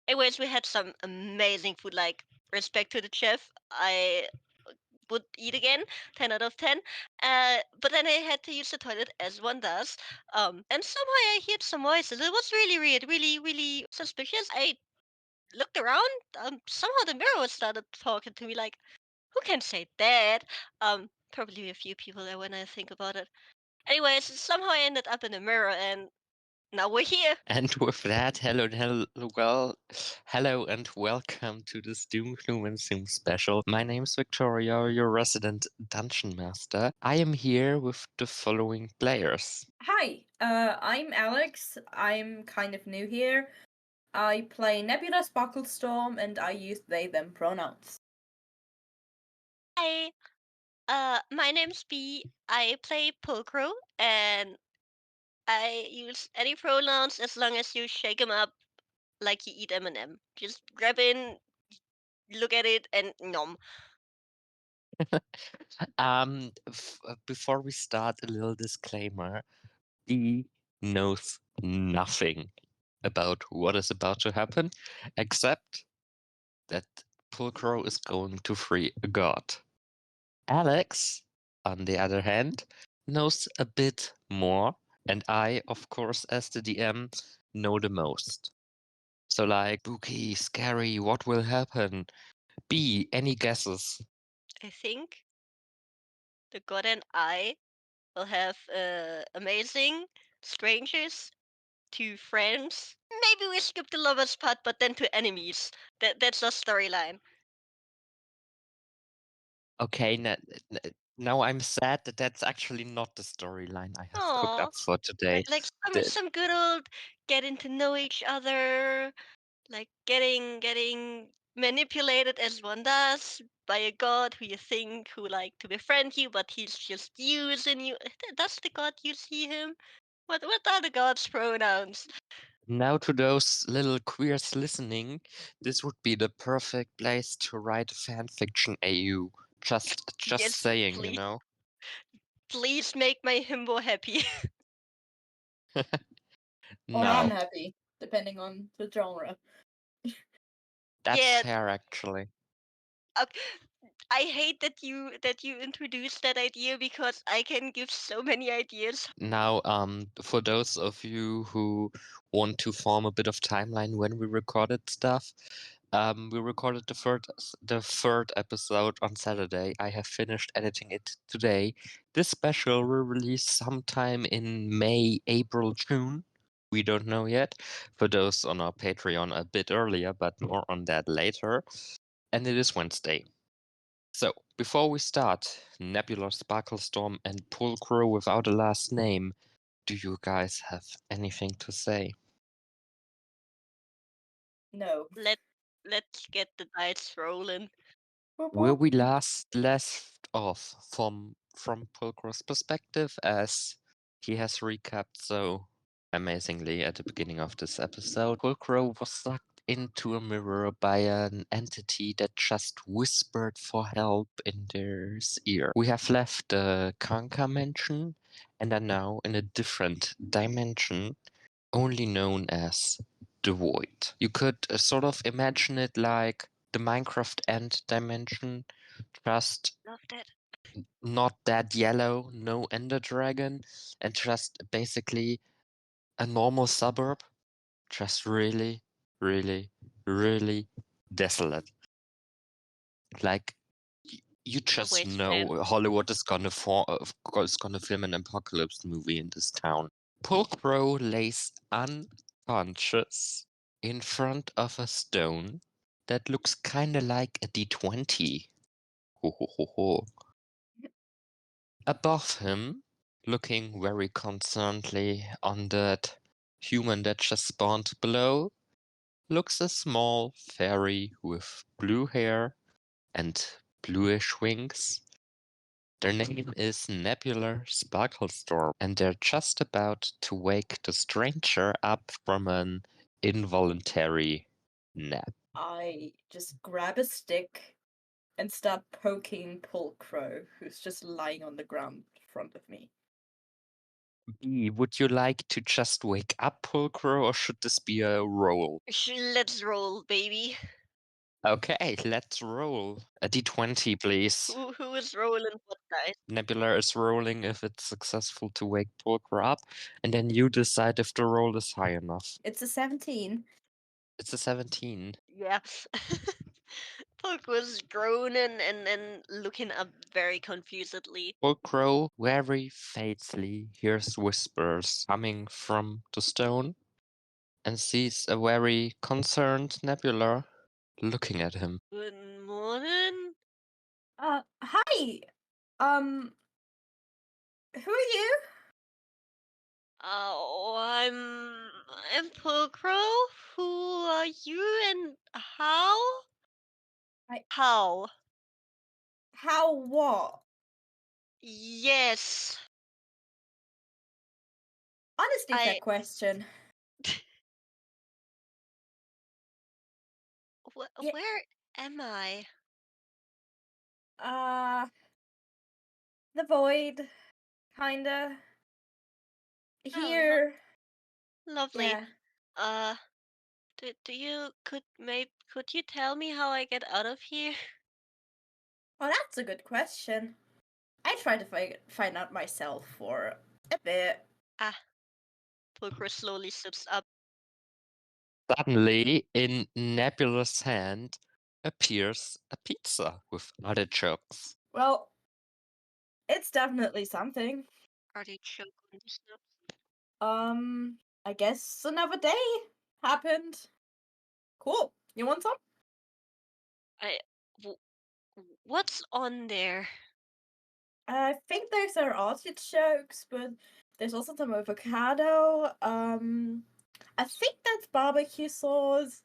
Anyways, we had some amazing food. Like, respect to the chef. I would eat again, 10 out of 10. But then I had to use the toilet as one does. And somehow I heard some voices. It was really weird, really, really suspicious. I looked around. Somehow the mirror started talking to me. Like, who can say that? Probably a few people there when I think about it. Anyways, somehow I ended up in the mirror, and now we're here. And with that, hello and welcome to this Doom Gloom and Zoom special. My name's Victoria, your resident dungeon master. I am here with the following players. Hi, I'm Alex. I'm kind of new here. I play Nebula Sparklestorm and I use they them pronouns. Hi, my name's B. I play Pulcro, and I use any pronouns as long as you shake them up like you eat M&M. Just grab in, look at it, and nom. Before we start, a little disclaimer. D knows nothing about what is about to happen, except that Pulcro is going to free a god. Alex, on the other hand, knows a bit more, and I, of course, as the DM, know the most. So, like, spooky, scary, what will happen? B, any guesses? I think the god and I will have amazing strangers, two friends. Maybe we skip the lovers part, but then to enemies. That's our storyline. Okay, now I'm sad that that's actually not the storyline I have cooked Aww. up for today. Like The- some good old getting to know each other, like getting manipulated as one does by a god who you think who like to befriend you, but he's just using you. That's the god you see him. What are the god's pronouns? Now, to those little queers listening, this would be the perfect place to write a fanfiction AU. Just Yes, saying, please. you know. Please make my himbo happy. Or No, unhappy, depending on the genre. that's Yeah. fair actually. Okay. I hate that you introduced that idea because I can give so many ideas. Now, for those of you who want to form a bit of timeline when we recorded stuff, we recorded the third episode on Saturday. I have finished editing it today. This special will release sometime in May, April, June. We don't know yet. For those on our Patreon, a bit earlier, but more on that later. And it is Wednesday. So, before we start, Nebula, Sparklestorm, and Pulcro without a last name, do you guys have anything to say? No. Let's get the dice rolling. Where we last left off from Pulcro's perspective, as he has recapped so amazingly at the beginning of this episode, Pulcro was sucked into a mirror by an entity that just whispered for help in their ear. We have left the Karnka mansion and are now in a different dimension, only known as the Void. You could sort of imagine it like the Minecraft End dimension, just Love that. not that yellow, no Ender Dragon, and just basically a normal suburb, just really, really, really desolate. Like you just wasteland. know Hollywood is gonna film an apocalypse movie in this town. Pulcro lays unconscious in front of a stone that looks kinda like a D20. Ho ho ho ho. Above him, looking very concernedly on that human that just spawned below, looks a small fairy with blue hair and bluish wings. Their name is Nebula Sparklestorm, and they're just about to wake the stranger up from an involuntary nap. I just grab a stick and start poking Pulcro, who's just lying on the ground in front of me. B, would you like to just wake up Pulcro, or should this be a roll? Let's roll, baby. Okay, let's roll. A d20, please. Who is rolling what dice? Nebula is rolling if it's successful to wake Pulcro up, and then you decide if the roll is high enough. It's a 17. It's a 17. Yeah. Puck was groaning and looking up very confusedly. Pulcro very faintly hears whispers coming from the stone and sees a very concerned Nebula looking at him. Good morning. Hi. Who are you? Oh, I'm Pulcro. Who are you and how? How? How what? Yes. Honestly, fair question. Yeah. Where am I? The void, kinda. Oh, Here. lovely. Yeah. Could you tell me how I get out of here? Well, that's a good question. I tried to find out myself for a bit. Pulcro slowly sits up. Suddenly, in Nebula's hand appears a pizza with artichokes. Well, it's definitely something. Artichoke on the snaps. I guess another day happened. Cool. You want some? What's on there? I think there's our artichokes, but there's also some avocado. I think that's barbecue sauce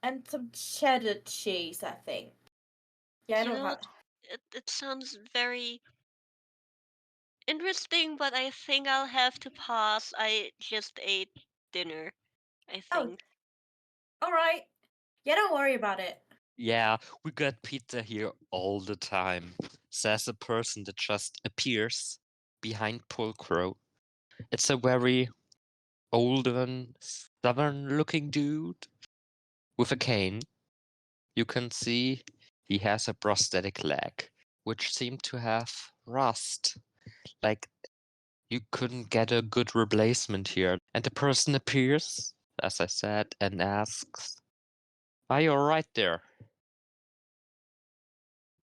and some cheddar cheese, I think. Yeah, I don't have. It sounds very interesting, but I think I'll have to pass. I just ate dinner, I think. All right. Yeah, don't worry about it. Yeah, we got pizza here all the time, says a person that just appears behind Pulcro. It's a very old and stubborn-looking dude with a cane. You can see he has a prosthetic leg, which seemed to have rust. Like, you couldn't get a good replacement here. And the person appears, as I said, and asks, "Are you alright there?"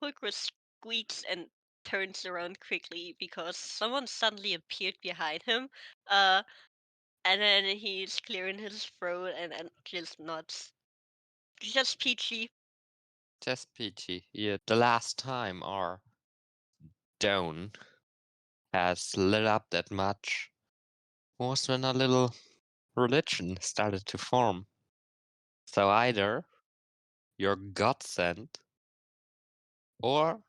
Pulcro squeaks and turns around quickly because someone suddenly appeared behind him. And then he's clearing his throat and just nods. Just peachy. Just peachy. Yeah, the last time our dome has lit up that much was when a little religion started to form. So either you're God sent, or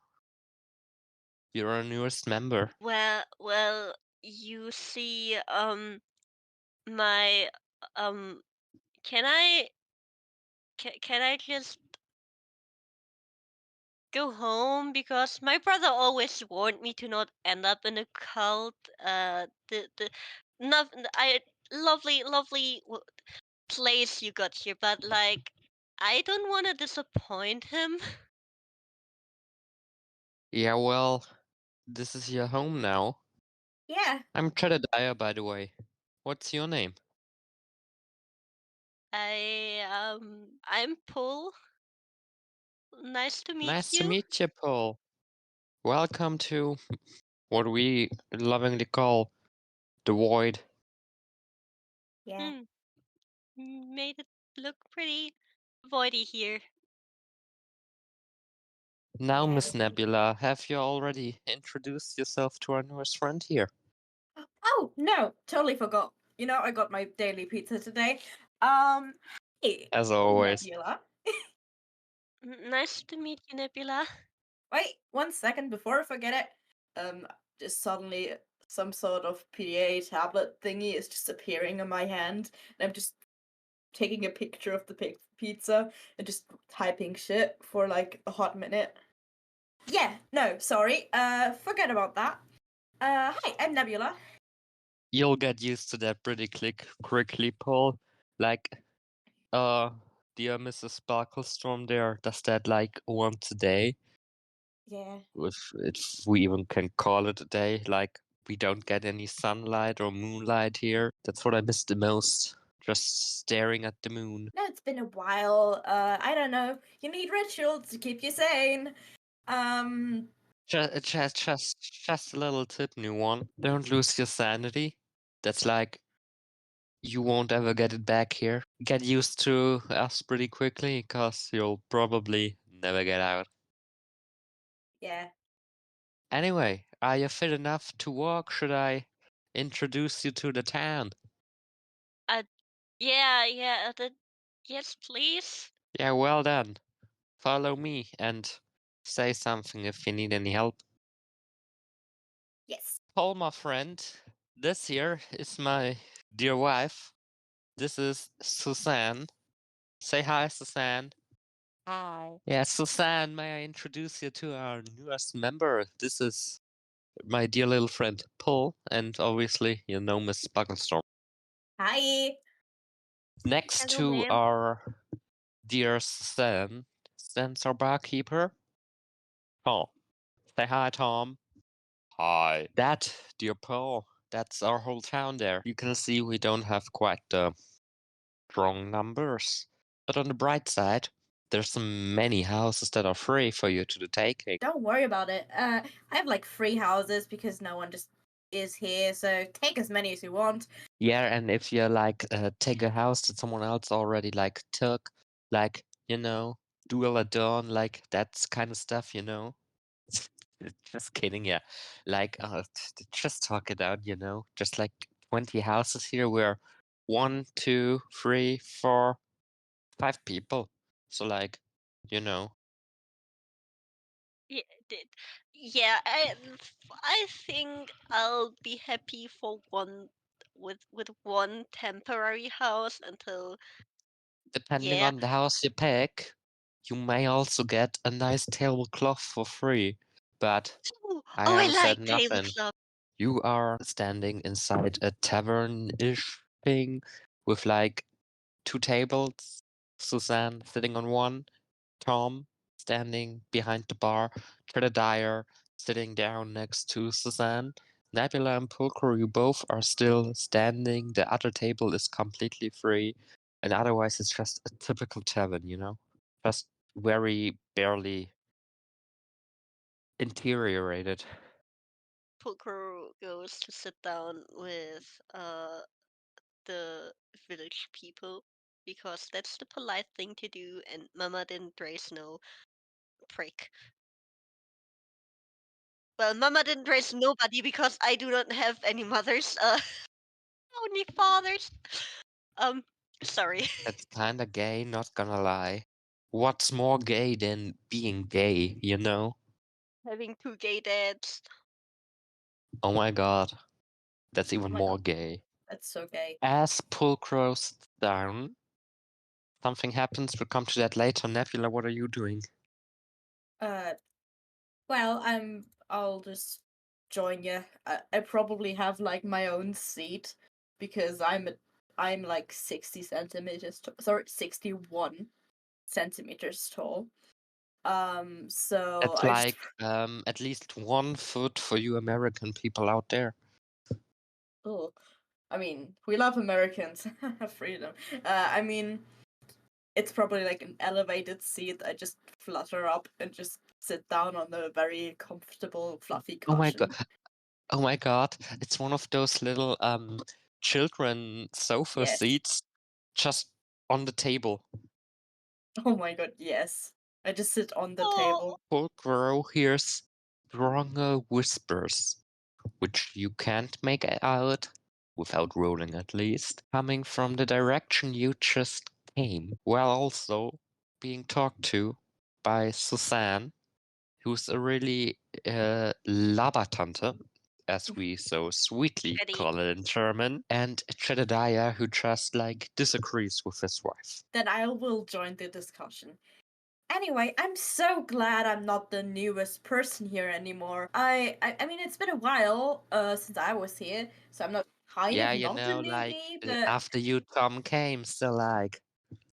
you're our newest member. Well, you see, my, can I just go home? Because my brother always warned me to not end up in a cult. Not, lovely place you got here, but like, I don't want to disappoint him. Yeah, well, this is your home now. Yeah. I'm Jedediah, by the way. What's your name? I'm Paul. Nice to meet Nice you. to meet you, Paul. Welcome to what we lovingly call the Void. Yeah. Made it look pretty voidy here. Now, Yeah, Miss Nebula, have you already introduced yourself to our newest friend here? Oh, no, totally forgot. You know, I got my daily pizza today. Hey, As always. Nebula. Nice to meet you, Nebula. Wait, 1 second before I forget it. Just suddenly some sort of PDA tablet thingy is just appearing in my hand, and I'm just taking a picture of the pizza and just typing shit for like a hot minute. Yeah, no, sorry. Forget about that. Hi, I'm Nebula. You'll get used to that pretty quickly, Paul. Like, dear Mrs. Sparklestorm there does that like once a day. Yeah. If we even can call it a day, like we don't get any sunlight or moonlight here. That's what I miss the most. Just staring at the moon. No, it's been a while. I don't know. You need rituals to keep you sane. Just a little tip, new one. Don't lose your sanity. That's like you won't ever get it back here. Get used to us pretty quickly, cause you'll probably never get out. Yeah. Anyway, are you fit enough to walk? Should I introduce you to the town? Yeah. Yes, please. Yeah, well done. Follow me and say something if you need any help. Yes. Paul, my friend, this here is my dear wife. This is Suzanne. Say hi, Suzanne. Hi. Yeah, Suzanne, may I introduce you to our newest member? This is my dear little friend Paul, and obviously, you know Miss Buckelstorm. Hi. Next Hello, to ma'am. our dear Suzanne stands our barkeeper, Tom. Say hi, Tom. Hi. That, dear Paul, that's our whole town there. You can see we don't have quite the strong numbers. But on the bright side, there's many houses that are free for you to take. Don't worry about it. I have like 3 houses because no one just is here, so take as many as you want. Yeah, and if you like take a house that someone else already like took, like, you know, duel at dawn, like that's kind of stuff, you know. Just kidding, yeah. Like just talk it out, you know. Just like 20 houses here where 1, 2, 3, 4, 5 people. So like, you know. Yeah, yeah. I think I'll be happy for one with one temporary house until. Depending Yeah. on the house you pick, you may also get a nice tablecloth for free. But Oh, I I haven't said like nothing. tablecloth. You are standing inside a tavern-ish thing with like 2 tables. Suzanne sitting on one, Tom standing behind the bar, Jedediah sitting down next to Suzanne. Nebula and Pulcher, you both are still standing. The other table is completely free. And otherwise, it's just a typical tavern, you know? Just very barely interiorated. Pulcher goes to sit down with the village people because that's the polite thing to do, and Mama didn't raise no prick. Well, Mama didn't raise nobody because I do not have any mothers. Only fathers. Sorry. That's kinda gay, not gonna lie. What's more gay than being gay, you know? Having 2 gay dads. Oh my god. That's Oh even my more god, gay. that's so gay. As Pulcro sits down, something happens. We'll come to that later. Nebula, what are you doing? Well, I'll just join you. I probably have like my own seat because I'm like 60 centimeters sorry, 61 centimeters tall. So It's I just like at least 1 foot for you American people out there. oh, I mean, we love Americans. Freedom. I mean, it's probably like an elevated seat. I just flutter up and just sit down on a very comfortable, fluffy Oh my god. cushion. Oh my god. It's one of those little children sofa Yes. seats just on the table. Oh my god, yes. I just sit on the Oh, table. Pulcro hears stronger whispers, which you can't make out, without rolling at least, coming from the direction you just came, while also being talked to by Suzanne, who's a really Labertante, as we so sweetly Eddie. call it in German, and Jedediah, who just like disagrees with his wife. Then I will join the discussion. Anyway, I'm so glad I'm not the newest person here anymore. I mean, it's been a while since I was here, so I'm not kind Yeah, of you not a know, like newbie, but after you Tom came, so like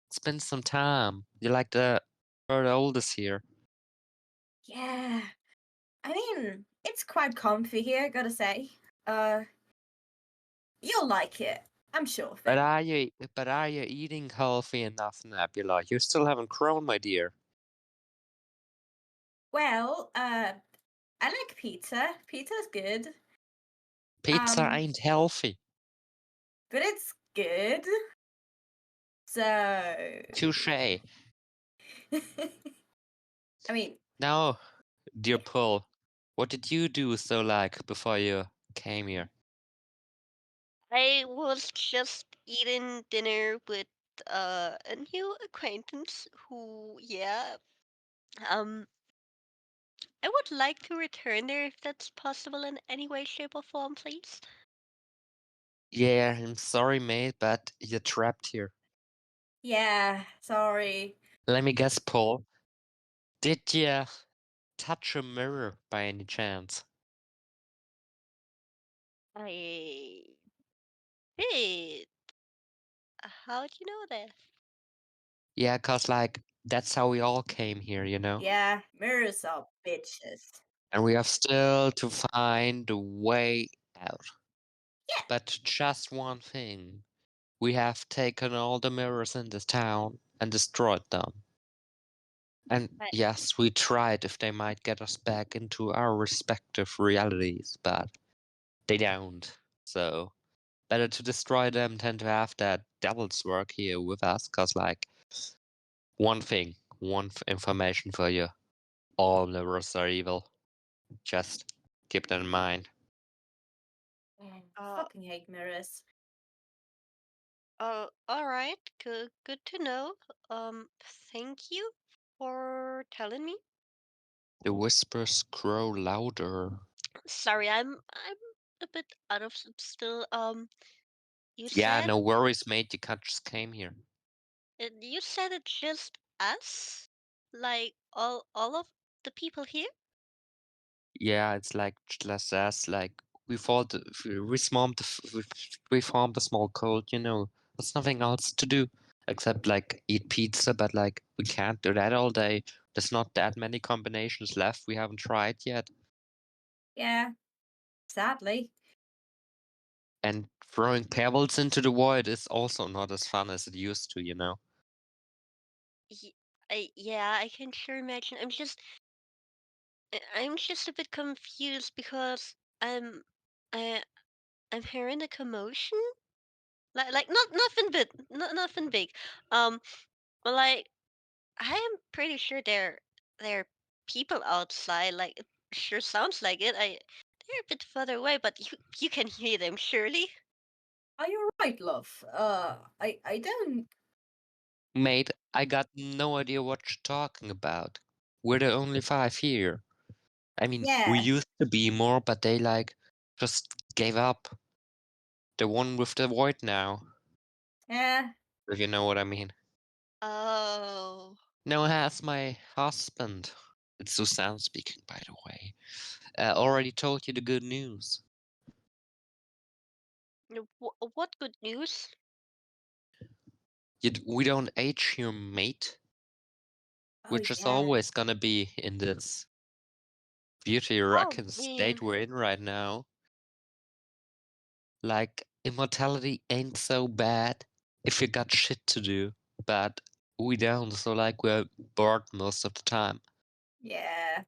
it's been some time. You're like the third oldest here. yeah. I mean, it's quite comfy here, gotta say. You'll like it. I'm sure of But it. are you eating healthy enough, Nebula? You still haven't grown, my dear. Well, I like pizza. Pizza's good. Pizza ain't healthy. But it's good. So Touche. I mean, Now, dear Paul, what did you do so like before you came here? I was just eating dinner with a new acquaintance who, yeah, um, I would like to return there if that's possible in any way, shape, or form, please. Yeah, I'm sorry, mate, but you're trapped here. yeah, sorry. Let me guess, Paul. Did you touch a mirror by any chance? I did. How'd you know that? Yeah, 'cause like that's how we all came here, you know? Yeah, mirrors are bitches. And we have still to find a way out. Yeah. But just one thing. We have taken all the mirrors in this town and destroyed them. And Right. yes, we tried if they might get us back into our respective realities, but they don't. So better to destroy them than to have that devil's work here with us. Cause like one thing, information for you: all mirrors are evil. Just keep that in mind. Man, Uh, fucking hate mirrors. all right. Good to know. Thank you for telling me. The whispers grow louder. Sorry, I'm a bit out of still. You Yeah, said no worries, mate. You can't just came here. you said it's just us, like all of the people here. Yeah, it's like just us. Like we formed, we formed a small cult. You know, there's nothing else to do except like eat pizza. But like we can't do that all day. There's not that many combinations left. We haven't tried yet. Yeah, sadly. And throwing pebbles into the void is also not as fun as it used to. You know. Y- yeah, I can sure imagine. I'm just a bit confused because I I'm hearing a commotion. Like not nothing big, nothing big. But like I am pretty sure there are people outside. Like it sure sounds like it. They're a bit further away, but you can hear them surely. Are you right, love? I don't. Mate, I got no idea what you're talking about. We're the only five here. I mean, we Yeah, used to be more, but they like just gave up. The one with the void now, yeah. if you know what I mean. Oh, No, has my husband. It's Susan speaking, by the way. Already told you the good news. what good news? We don't age here, mate. Oh Which is yeah, always gonna be in this beauty Oh wrecking state man, we're in right now. Like, immortality ain't so bad if you got shit to do, but we don't, so like we're bored most of the time. yeah.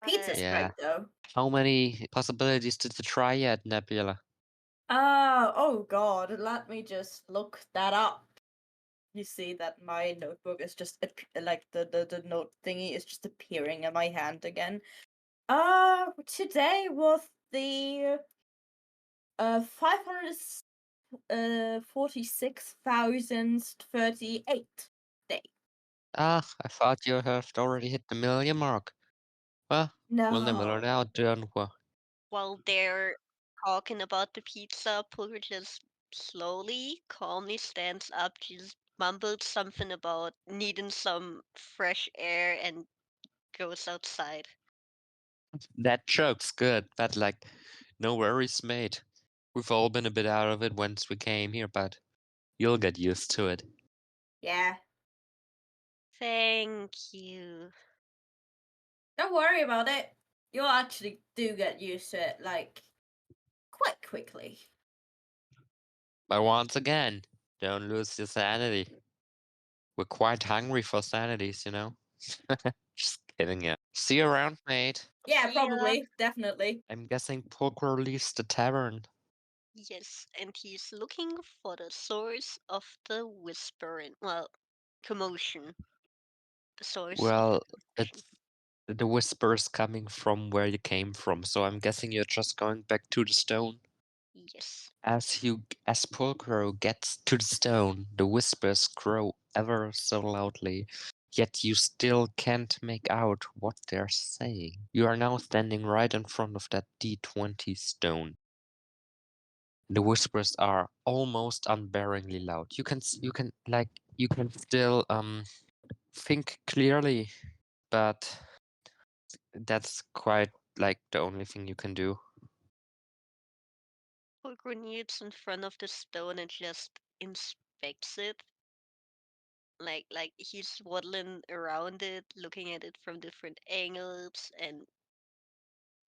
uh, Pizza's Yeah. great though. How many possibilities did you try yet, Nebula? Oh god, let me just look that up. You see that my notebook is just like the note thingy is just appearing in my hand again. Today was the 546,038th day. Ah, I thought you had already hit the million mark. Well, we'll never learn No. out, don't we? while they're talking about the pizza, Pooh just slowly, calmly stands up, just mumbles something about needing some fresh air and goes outside. That joke's good, but like, no worries, mate. We've all been a bit out of it once we came here, but you'll get used to it. Yeah. Thank you. Don't worry about it. You'll actually do get used to it, like, quite quickly. But once again, don't lose your sanity. We're quite hungry for sanities, you know? Just kidding, yeah. See you around, mate. Yeah, See ya. probably. Definitely. I'm guessing Pulcro leaves the tavern. Yes, and he's looking for the source of the whispering. Well, commotion. The source of Well, the commotion. the whisper's coming from where you came from, so I'm guessing you're just going back to the stone. Yes. As Pulcro gets to the stone, the whispers grow ever so loudly, yet you still can't make out what they're saying. You are now standing right in front of that D20 stone. The whispers are almost unbearably loud. You can still think clearly, but that's quite like the only thing you can do. Pulcro kneels in front of the stone and just inspects it. Like he's waddling around it, looking at it from different angles, and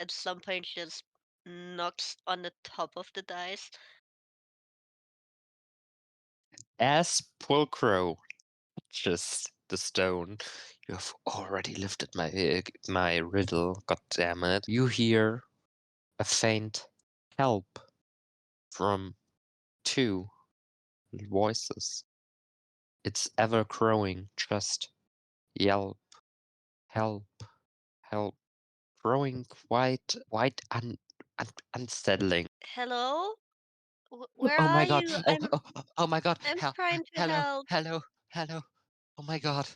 at some point just knocks on the top of the dice. As Pulcro touches the stone, you have already lifted my riddle. God damn it! You hear a faint help from two voices. It's ever growing. Just yelp, help, help. Growing quite unsettling. Hello? Where Oh my are god! you? Oh my god! I'm trying to Hello! help. Hello! Hello! Oh my god!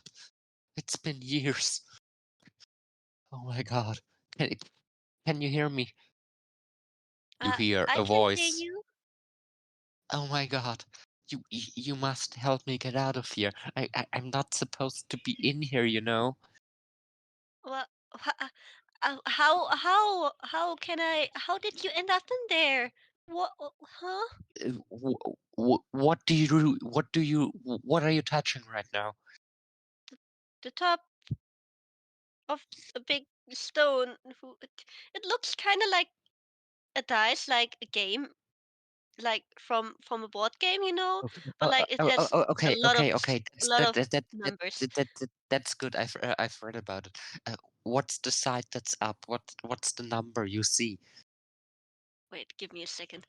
It's been years. Oh my god! Can, can you hear me? You hear I a can hear voice. you. Oh my god! You must help me get out of here. I'm not supposed to be in here, you know. Well, how can I? How did you end up in there? What? Huh? What do you? What do you? What are you touching right now? The top of a big stone. It looks kind of like a dice, like a game, like from a board game, you know. But like it has a Okay, lot of a That's, lot of numbers. that's good. I've read about it. What's the side that's up? What's the number you see? Wait, give me a second.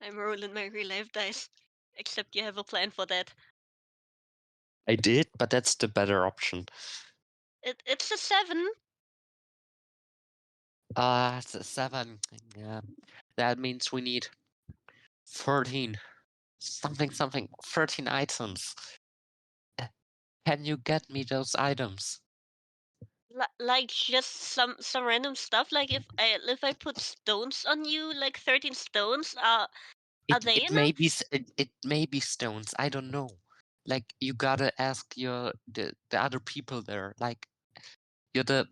I'm rolling my real life dice. Except you have a plan for that. I did, but that's the better option. It's a 7. It's a 7. Yeah, that means we need 13. Something, 13 items. Can you get me those items? Like just some random stuff. Like if I put stones on you, like 13 stones, are they enough? It may be stones. I don't know. Like you gotta ask the other people there. Like you're the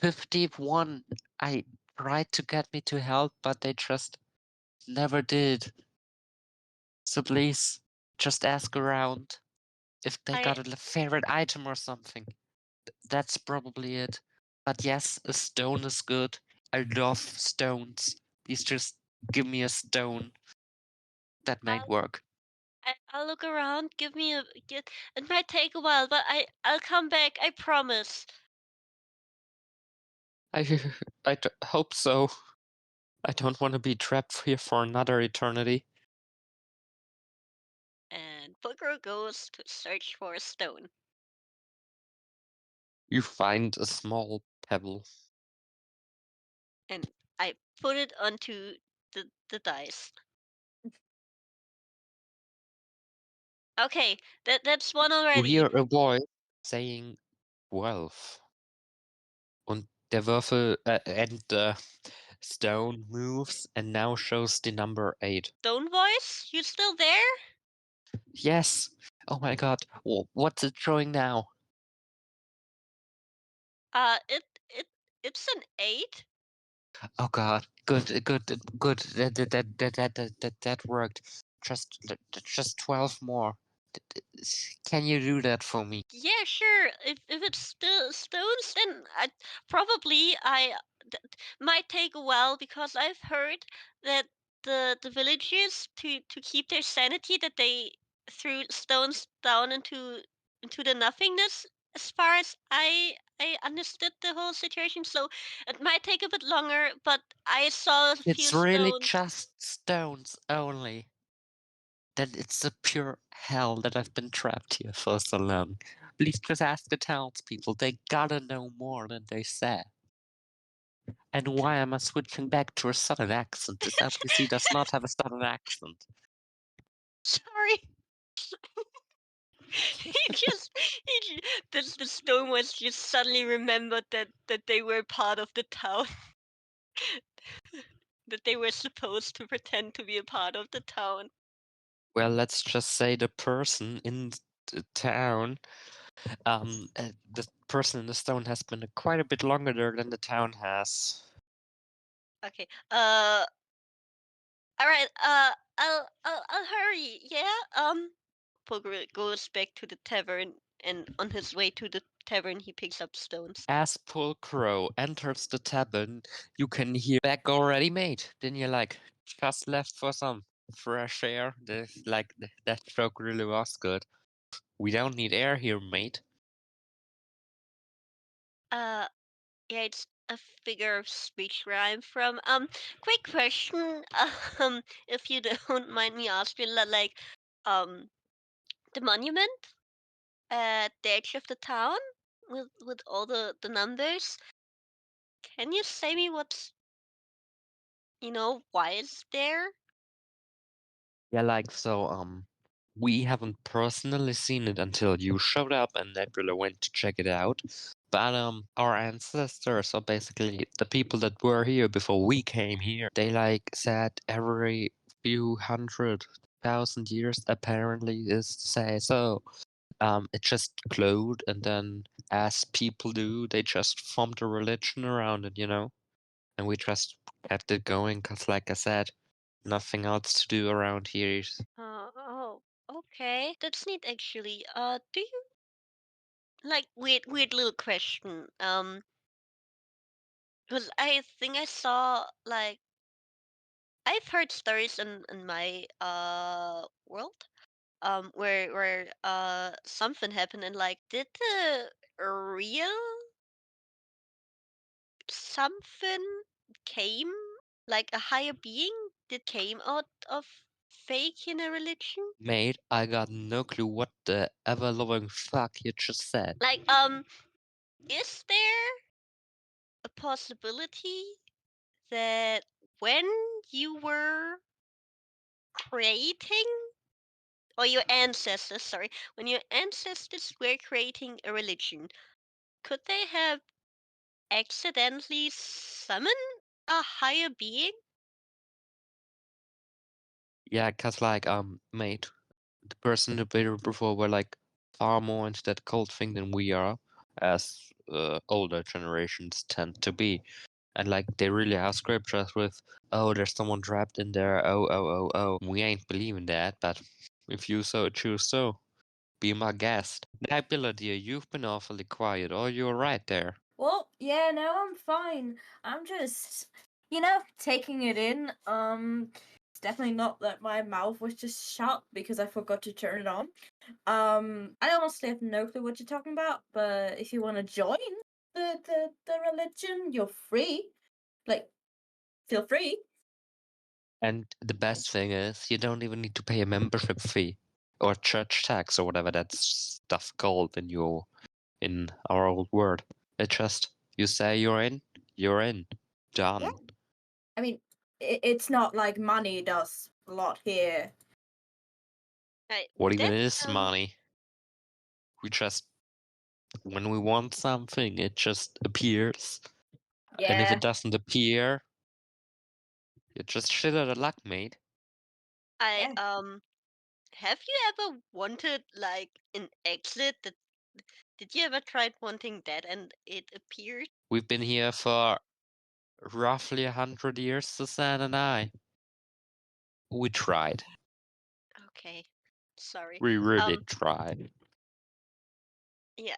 51. I tried to get me to help, but they just never did. So please, just ask around if they I got a favorite item or something. That's probably it. But yes, a stone is good. I love stones. Please just give me a stone. That might work. I'll look around. Give me a get. It might take a while, but I'll come back. I promise. I hope so. I don't want to be trapped here for another eternity. And Booker goes to search for a stone. You find a small pebble. And I put it onto the dice. Okay, that's one You already. hear a voice saying 12. Und der Würfel and the stone moves and now shows the number 8. Stone voice, you still there? Yes. Oh my god. What's it showing now? It it's an 8. Oh God, good. That worked. Just 12 more. Can you do that for me? Yeah, sure. If it's still stones, then I might take a while because I've heard that the villagers to keep their sanity that they threw stones down into the nothingness. As far as I understood the whole situation, so it might take a bit longer. But I saw a few It's really stones. just stones only. Then it's a pure hell that I've been trapped here for so long. Please just ask the townspeople. They gotta know more than they say. And why am I switching back to a southern accent? This NPC does not have a southern accent. Sorry. The stone was just suddenly remembered that they were part of the town. That they were supposed to pretend to be a part of the town. Well, let's just say the person in the town, the person in the stone has been quite a bit longer there than the town has. Okay. All right. I'll hurry. Yeah. Poker goes back to the tavern, and on his way to the tavern, he picks up stones. As Crow enters the tavern, you can hear back already, mate. Then you're like, just left for some fresh air. That joke really was good. We don't need air here, mate. Yeah, it's a figure of speech where I'm from. Quick question. If you don't mind me asking, like, the monument at the edge of the town with all the numbers. Can you say me what's why it's there? Yeah, we haven't personally seen it until you showed up and Nebula went to check it out. But our ancestors, or basically the people that were here before we came here, they said every few 100,000 years apparently is to say so. It just glowed, and then as people do, they just formed a religion around it, and we just kept it going because, like I said, nothing else to do around here. Oh, okay. That's neat actually. Do you like weird little question? Because I think I saw like I've heard stories in my world where something happened and like did the real something came like a higher being did came out of fake in a religion? Mate, I got no clue what the ever-loving fuck you just said. Like is there a possibility that when you were creating or your ancestors, sorry, when your ancestors were creating a religion, could they have accidentally summoned a higher being? Yeah, cause mate, the person that were before were far more into that cult thing than we are, as older generations tend to be. And they really have scriptures with, oh, there's someone trapped in there, oh. We ain't believing that, but if you so choose so, be my guest. Nebula, dear, you've been awfully quiet. Oh, you're right there. Well, yeah, no, I'm fine. I'm just, taking it in. It's definitely not that my mouth was just shut because I forgot to turn it on. I honestly have no clue what you're talking about, but if you want to join the religion, you're free. Like, feel free. And the best thing is, you don't even need to pay a membership fee or church tax or whatever that stuff called in our old word. It just you say you're in, done. Yeah. I mean, it's not like money does a lot here. What even That is sounds- money? We just when we want something, it just appears. And if Yeah. it doesn't appear, you just shit out of luck, mate. I have you ever wanted like an exit that did you ever tried wanting that and it appeared? We've been here for roughly 100 years, Susanne and I. We tried. Okay. Sorry. We really tried. Yeah,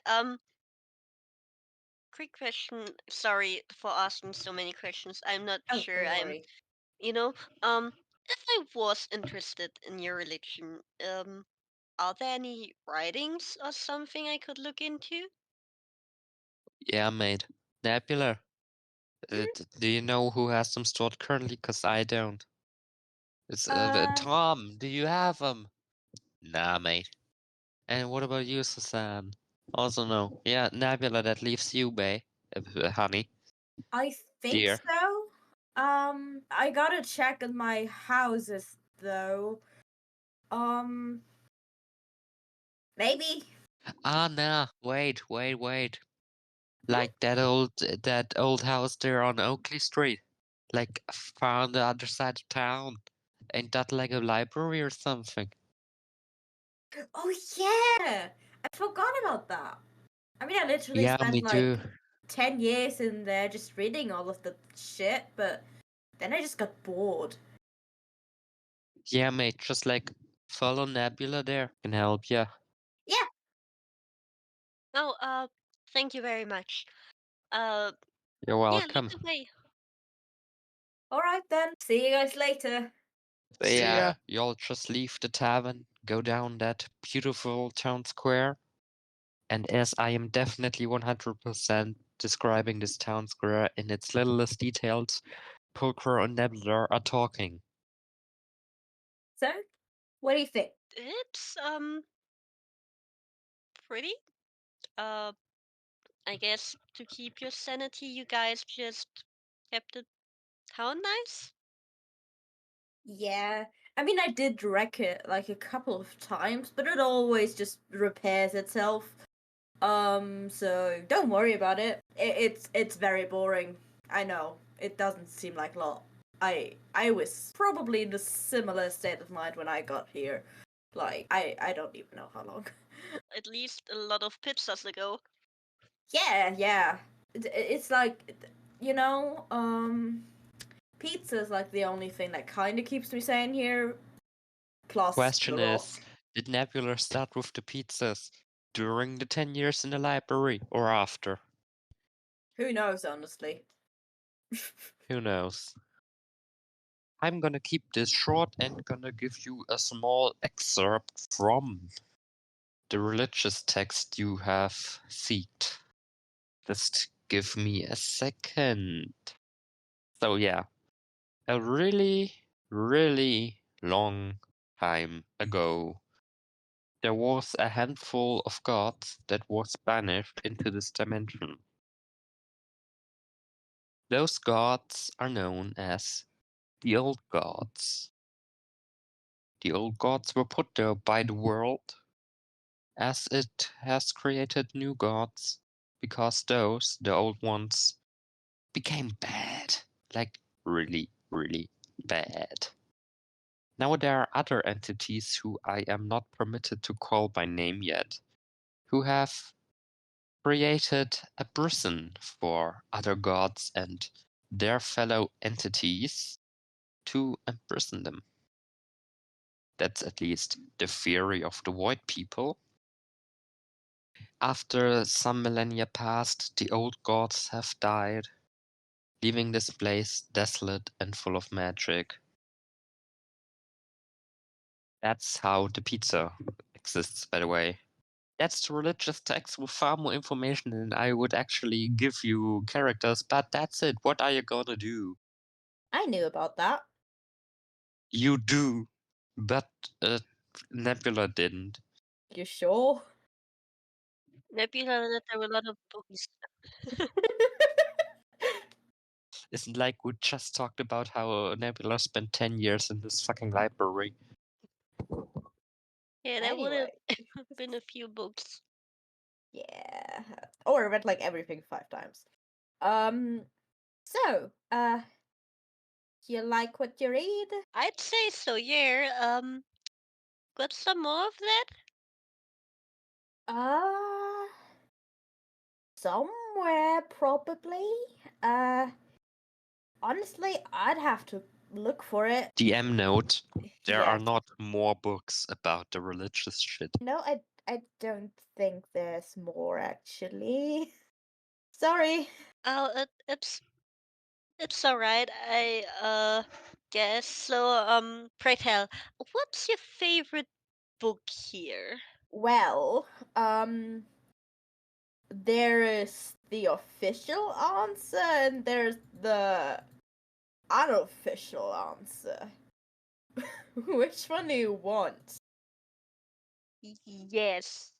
quick question. Sorry for asking so many questions. I'm not Oh, sure don't I'm, worry. you know, if I was interested in your religion, are there any writings or something I could look into? Yeah, mate. Nebula. Do you know who has them stored currently? Because I don't. It's Tom. Do you have them? Nah, mate. And what about you, Susanne? Also no. Yeah, Nebula, that leaves you, bae. Honey. I think Dear. so. I gotta check on my houses though. Maybe. Ah, nah. Wait. Like that old house there on Oakley Street. Like far on the other side of town. Ain't that like a library or something? Oh yeah, I forgot about that. I mean, I literally Yeah, spent me too. 10 years in there just reading all of the shit, but then I just got bored. Yeah, mate, just like follow Nebula there. Can help ya. Yeah. Oh, thank you very much. You're Yeah, lead welcome. the way. Alright then, see you guys later. See ya. Y'all just leave the tavern, go down that beautiful town square. And as I am definitely 100% describing this town square in its littlest details, Pulcher and Nebula are talking. So, what do you think? It's pretty. Uh, I guess to keep your sanity, you guys just kept the town nice. Yeah, I mean, I did wreck it like a couple of times, but it always just repairs itself. So don't worry about it. It's very boring. I know it doesn't seem like a lot. I was probably in a similar state of mind when I got here. Like I don't even know how long. At least a lot of pizzas ago. Yeah. It's like, you know, pizza's like the only thing that kind of keeps me sane here. Plus Question the is, rock. did Nebula start with the pizzas during the 10 years in the library or after? Who knows, honestly. Who knows? I'm gonna keep this short and gonna give you a small excerpt from the religious text you have seeked. Just give me a second. So yeah, a really, really long time ago, there was a handful of gods that was banished into this dimension. Those gods are known as the old gods. The old gods were put there by the world as it has created new gods because those, the old ones, became bad. Like really, really bad. Now there are other entities who I am not permitted to call by name yet, who have created a prison for other gods and their fellow entities to imprison them. That's at least the theory of the Void People. After some millennia passed, the old gods have died, leaving this place desolate and full of magic. That's how the pizza exists, by the way. That's the religious text with far more information than I would actually give you characters, but that's it. What are you gonna do? I knew about that. You do, but Nebula didn't. You sure? Nebula, there were a lot of books. Isn't like we just talked about how Nebula spent 10 years in this fucking library. Yeah, there would have Anyway. been a few books. Yeah. Or I read like everything 5 times. So, you like what you read? I'd say so, yeah. Got some more of that? Uh, somewhere probably. Honestly, I'd have to look for it. DM note, there Yeah. are not more books about the religious shit. No, I don't think there's more actually. Sorry. Oh, it's alright. I guess so. Pray tell, what's your favorite book here? Well, there is the official answer and there's the unofficial answer. Which one do you want? Yes.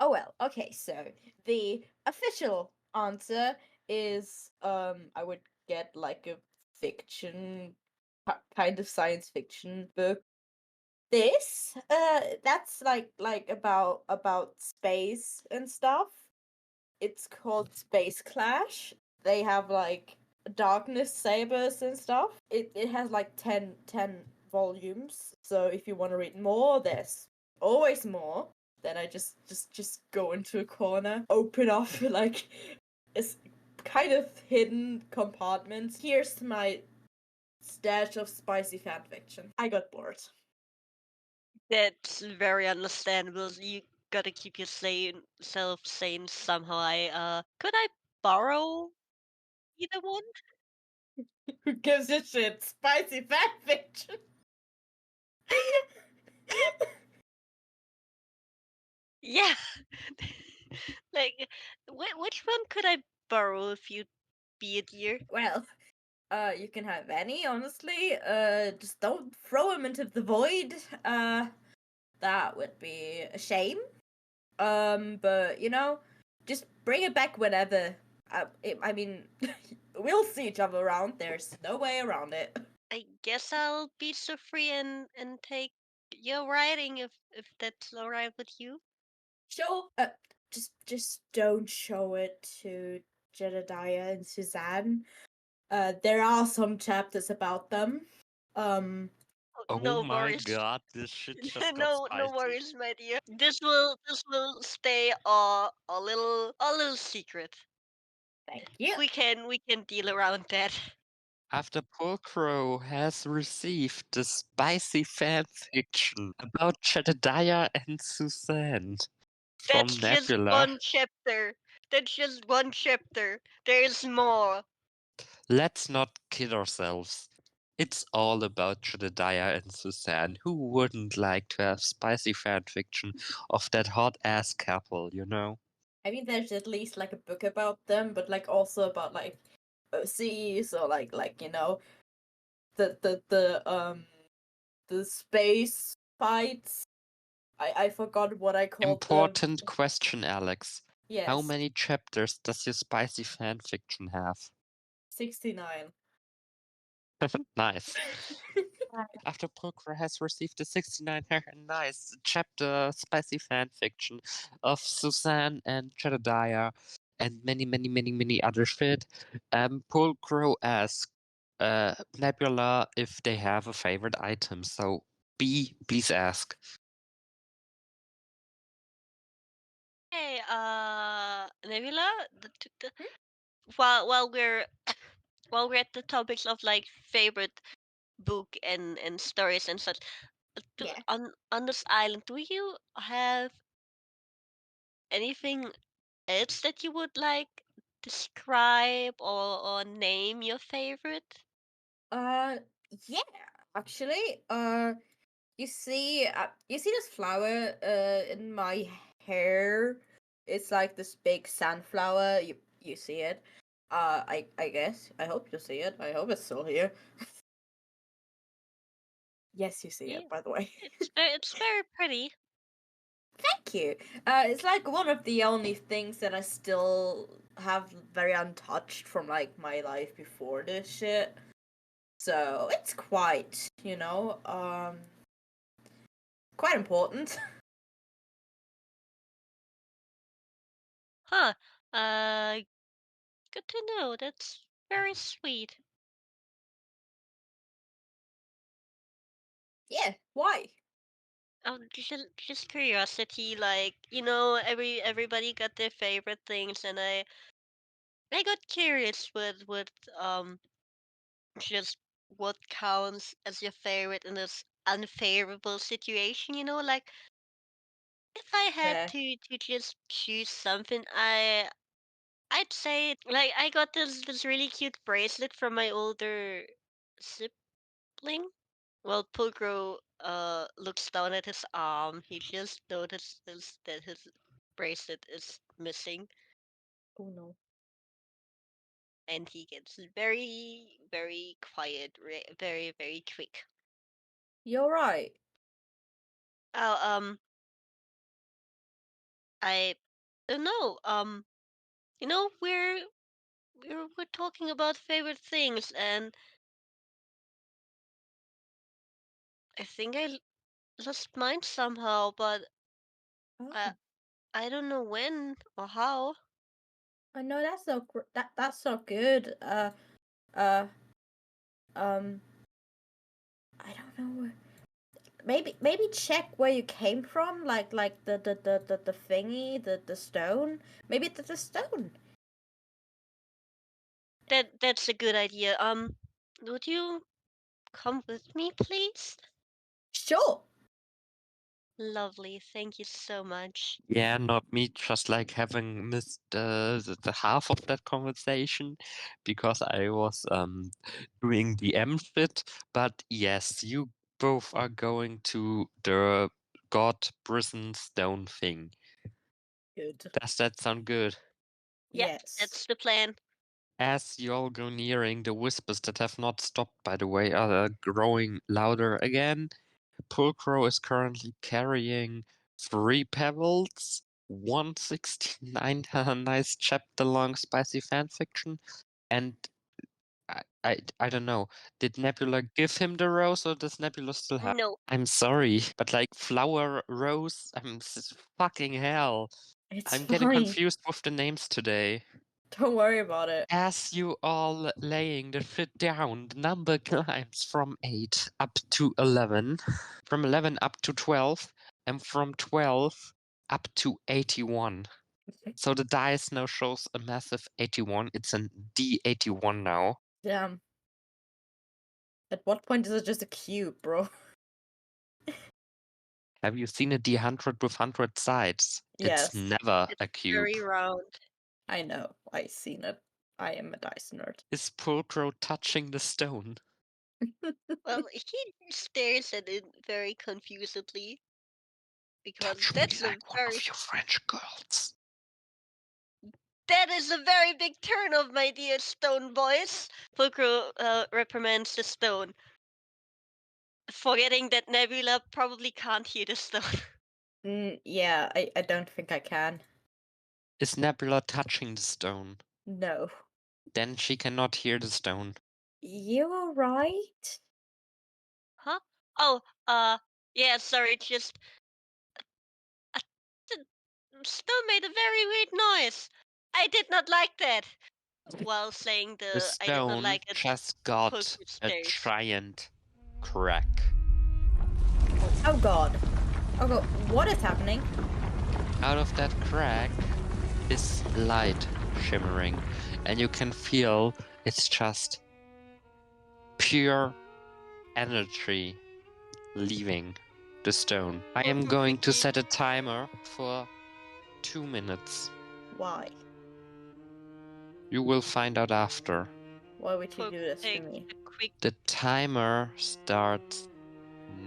Oh well, okay, so the official answer is I would get like a fiction kind of science fiction book. This that's like about space and stuff. It's called Space Clash. They have like darkness sabers and stuff. It has like 10 volumes. So if you want to read more, there's always more. Then I just go into a corner, open up like it's kind of hidden compartment. Here's my stash of spicy fanfiction. I got bored. That's very understandable. You gotta keep yourself sane somehow. Could I borrow either one? Who gives a shit? Spicy fanfiction. Yeah. Like, which one could I borrow if you'd be it here? Well, you can have any, honestly. Just don't throw them into the void. That would be a shame. But you know, just bring it back whenever. I mean, we'll see each other around. There's no way around it. I guess I'll be so free and take your writing if that's alright with you. Sure. Just don't show it to Jedediah and Suzanne. There are some chapters about them. Oh No my worries. god, this shit just got No spicy. worries, my dear. This will stay a little secret. Thank you. We can deal around that. After Pulcro has received the spicy fanfiction about Jedediah and Suzanne from That's just Nebula, one chapter. That's just one chapter. There's more. let's not kid ourselves. It's all about Jedediah and Suzanne. Who wouldn't like to have spicy fanfiction of that hot ass couple, you know? I mean, there's at least like a book about them, but like also about like OCs or like you know the space fights. I forgot what I called them. Important question, Alex. Yes. How many chapters does your spicy fanfiction have? 69. Nice. After Pulcro has received the 69 nice chapter spicy fanfiction of Suzanne and Jedediah and many other shit, Pulcro asks Nebula if they have a favorite item. So B, please ask. Hey, Nebula, while we're while we're at the topics of like favorite book and stories and such, Yeah. on this island, do you have anything else that you would like describe or name your favorite? Yeah. Actually, you see this flower in my hair. It's like this big sunflower. You see it. I guess. I hope you see it. I hope it's still here. Yes, you see Yeah, it. By the way. it's very pretty. Thank you. It's like one of the only things that I still have very untouched from like my life before this shit. So it's quite, quite important. Huh. Uh, good to know. That's very sweet. Yeah. Why? Just curiosity. Like everybody got their favorite things, and I got curious with just what counts as your favorite in this unfavorable situation, you know? Like, if I had Yeah. to just choose something, I'd say like I got this really cute bracelet from my older sibling. Well, Pulgro looks down at his arm. He just notices that his bracelet is missing, Oh no. and he gets very very quiet, very very quick. You're right. Oh, I don't know. You know, we're talking about favorite things, and I think lost mine somehow, but I Oh, I don't know when or how. I know that's so that's so good. Uh, um, I don't know. Maybe check where you came from, like the thingy, the stone. Maybe it's the stone. That's a good idea. Would you come with me, please? Sure. Lovely, thank you so much. Yeah, not me, just like having missed the half of that conversation because I was doing DM shit. But yes, you both are going to the God Prison Stone thing. Good. Does that sound good? Yeah, Yes. that's the plan. As you all go nearing, the whispers that have not stopped, by the way, are growing louder again. Pulcro is currently carrying 3 pebbles, 169 nice chapter long spicy fanfiction, and I don't know. Did Nebula give him the rose or does Nebula still have? No, I'm sorry, but like flower rose, fucking hell. It's I'm getting fine. confused with the names today. Don't worry about it. As you all laying the shit down, the number climbs from 8 up to 11, from 11 up to 12, and from 12 up to 81. So the dice now shows a massive 81. It's an D81 now. Damn. At what point is it just a cube, bro? Have you seen a D100 with 100 sides? Yes. It's never it's a cube. very round. I know. I seen it. I am a dice nerd. Is Pulcro touching the stone? Well, he stares at it very confusedly because Touch me that's a like one very of your French girls. that is a very big turn of my dear stone boys. Fulcro reprimands the stone, forgetting that Nebula probably can't hear the stone. Yeah, I don't think I can. Is Nebula touching the stone? No. Then she cannot hear the stone. You're right. Huh? Oh, yeah, sorry, just the stone made a very weird noise. I did not like that. While saying The I did not stone like it, just got Fulcro a stares. giant crack. Oh god. Oh god, what is happening? Out of that crack is light shimmering, and you can feel it's just pure energy leaving the stone. I am going to set a timer for 2 minutes. Why? You will find out after. Why would you do Fulcro this to takes me? a quick The timer starts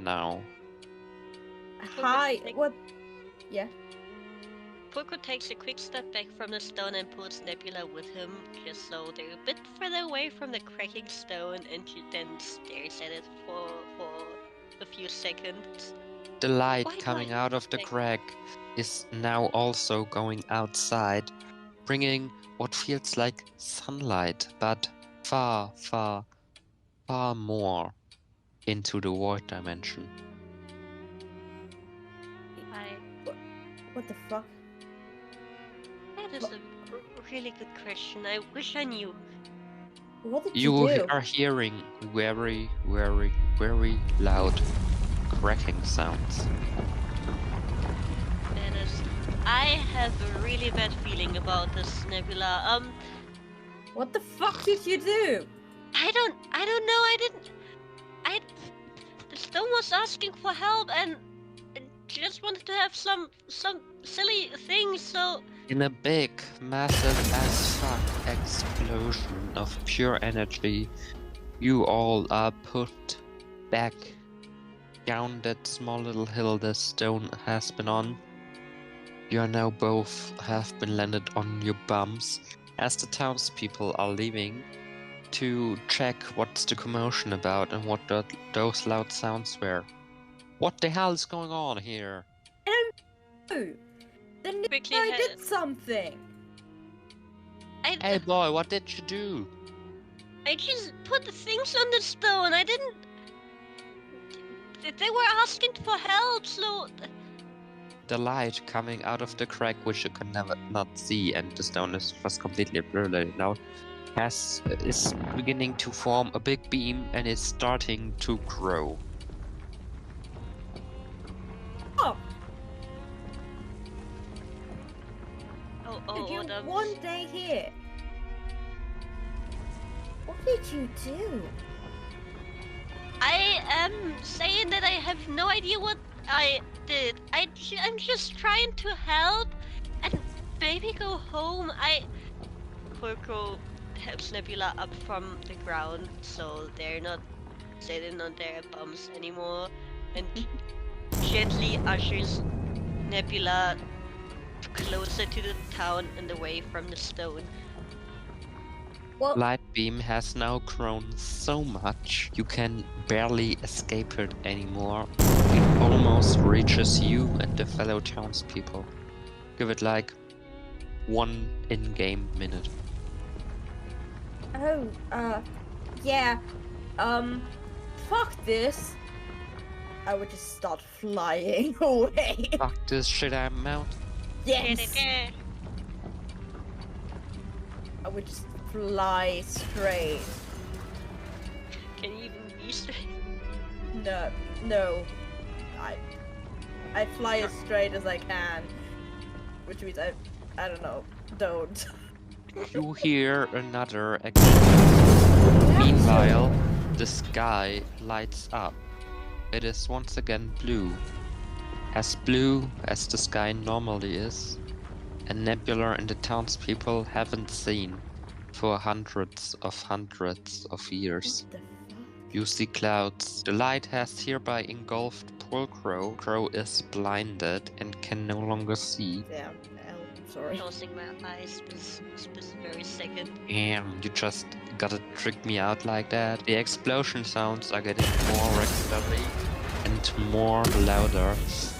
now. Hi, take- what? Yeah. Fulcro takes a quick step back from the stone and pulls Nebula with him, just so they're a bit further away from the cracking stone, and she then stares at it for a few seconds. The light Why do coming I out of the think- crack is now also going outside, bringing what feels like sunlight, but far, far, far more into the void dimension. What the fuck? That is a really good question. I wish I knew. What did You you do? are hearing very, very, very loud cracking sounds. That is. I have a really bad feeling about this, Nebula. What the fuck did you do? I I don't know. The stone was asking for help and just wanted to have some silly things. So In a big, massive as fuck explosion of pure energy, you all are put back down that small little hill the stone has been on. You are now both have been landed on your bums as the townspeople are leaving to check what's the commotion about and what those loud sounds were. What the hell is going on here? Oh, then quickly I did something. Hey boy, what did you do? I just put the things on the stone. I didn't. They were asking for help, so. The light coming out of the crack, which you can never not see, and the stone is just completely blurred now, is beginning to form a big beam and is starting to grow. Oh, Oh, you that was- one day here. What did you do? I am saying that I have no idea what I did. I'm just trying to help and maybe go home. Porco helps Nebula up from the ground so they're not sitting on their bums anymore and gently ushers Nebula closer to the town and away from the stone. Well, Light beam has now grown so much you can barely escape it anymore. It almost reaches you and the fellow townspeople. Give it like 1 in-game minute. Oh, yeah. Fuck this. I would just start flying away. Fuck this shit, I'm out. Yes. I would just fly straight. Can you even be straight? No. I fly as straight as I can, which means I don't know. Don't. You hear another explosion. Meanwhile, the sky lights up. It is once again blue as the sky normally is, and Nebula and the townspeople haven't seen for hundreds of years. What the fuck? You see clouds. The light has hereby engulfed poor Crow. Crow is blinded and can no longer see. Damn. Sorry. Closing my eyes this very second. Damn, you just gotta trick me out like that. The explosion sounds are getting more regularly and more louder.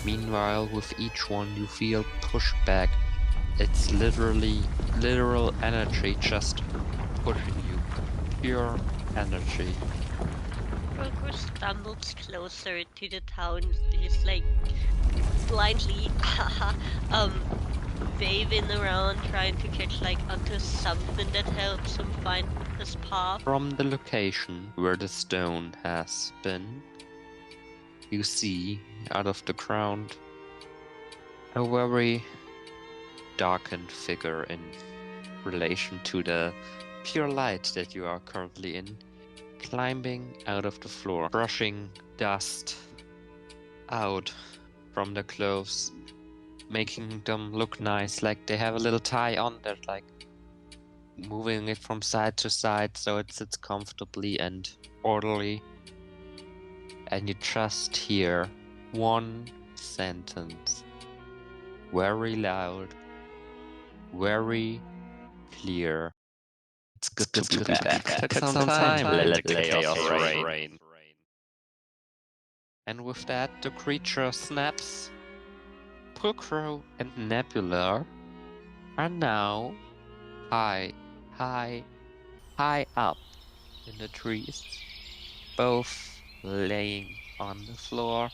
Meanwhile, with each one you feel pushed back. It's literal energy just pushing you. Pure energy. Croco stumbles closer to the town, just like blindly waving around, trying to catch like onto something that helps him find his path. From the location where the stone has been, you see out of the ground a very darkened figure in relation to the pure light that you are currently in, climbing out of the floor, brushing dust out from the clothes, making them look nice, like they have a little tie on that, like moving it from side to side so it sits comfortably and orderly. And you just hear one sentence, very loud, very clear. It's good to be back. Took some time. Let the chaos reign. And with that, the creature snaps. Pulcro and Nebula are now high up in the trees, both laying on the floor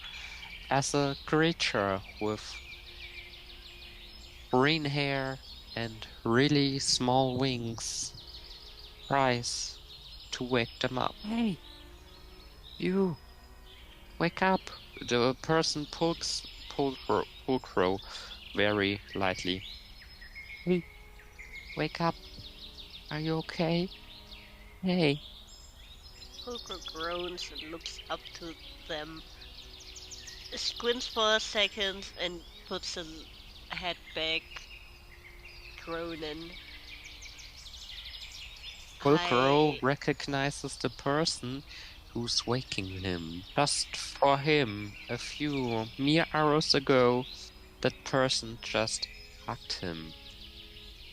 as a creature with green hair and really small wings tries to wake them up. Hey, you, wake up! The person pulls Pulcro very lightly. Hey, wake up! Are you okay? Hey, Pulchro groans and looks up to them, squints for a second, and puts a head back, groaning. Pulchro recognizes the person who's waking him. Just for him, a few mere hours ago, that person just hugged him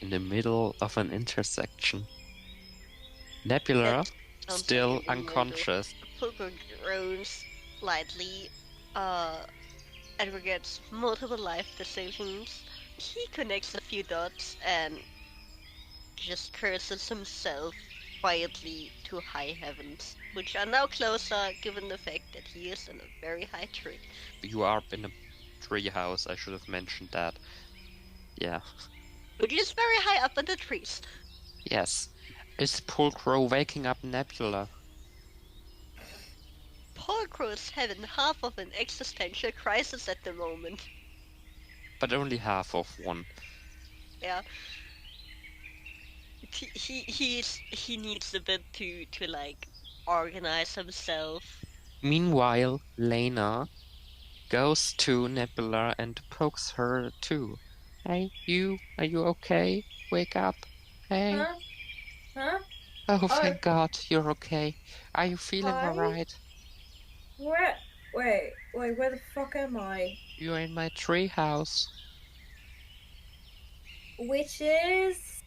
in the middle of an intersection. Nebula, still unconscious. Pulchro groans lightly, and regrets multiple life decisions. He connects a few dots and just curses himself quietly to high heavens, which are now closer given the fact that he is in a very high tree. You are in a tree house, I should have mentioned that. Yeah. Which is very high up in the trees. Yes. Is Pulchro waking up Nebula? Pulchro is having half of an existential crisis at the moment. But only half of one. Yeah. He needs a bit to like organize himself. Meanwhile, Lena goes to Nebula and pokes her too. Hey, are you okay? Wake up. Hey. Huh? Huh? Oh, thank God, you're okay. Are you feeling Hi? alright? Where? Wait, where the fuck am I? You're in my tree house. Which is...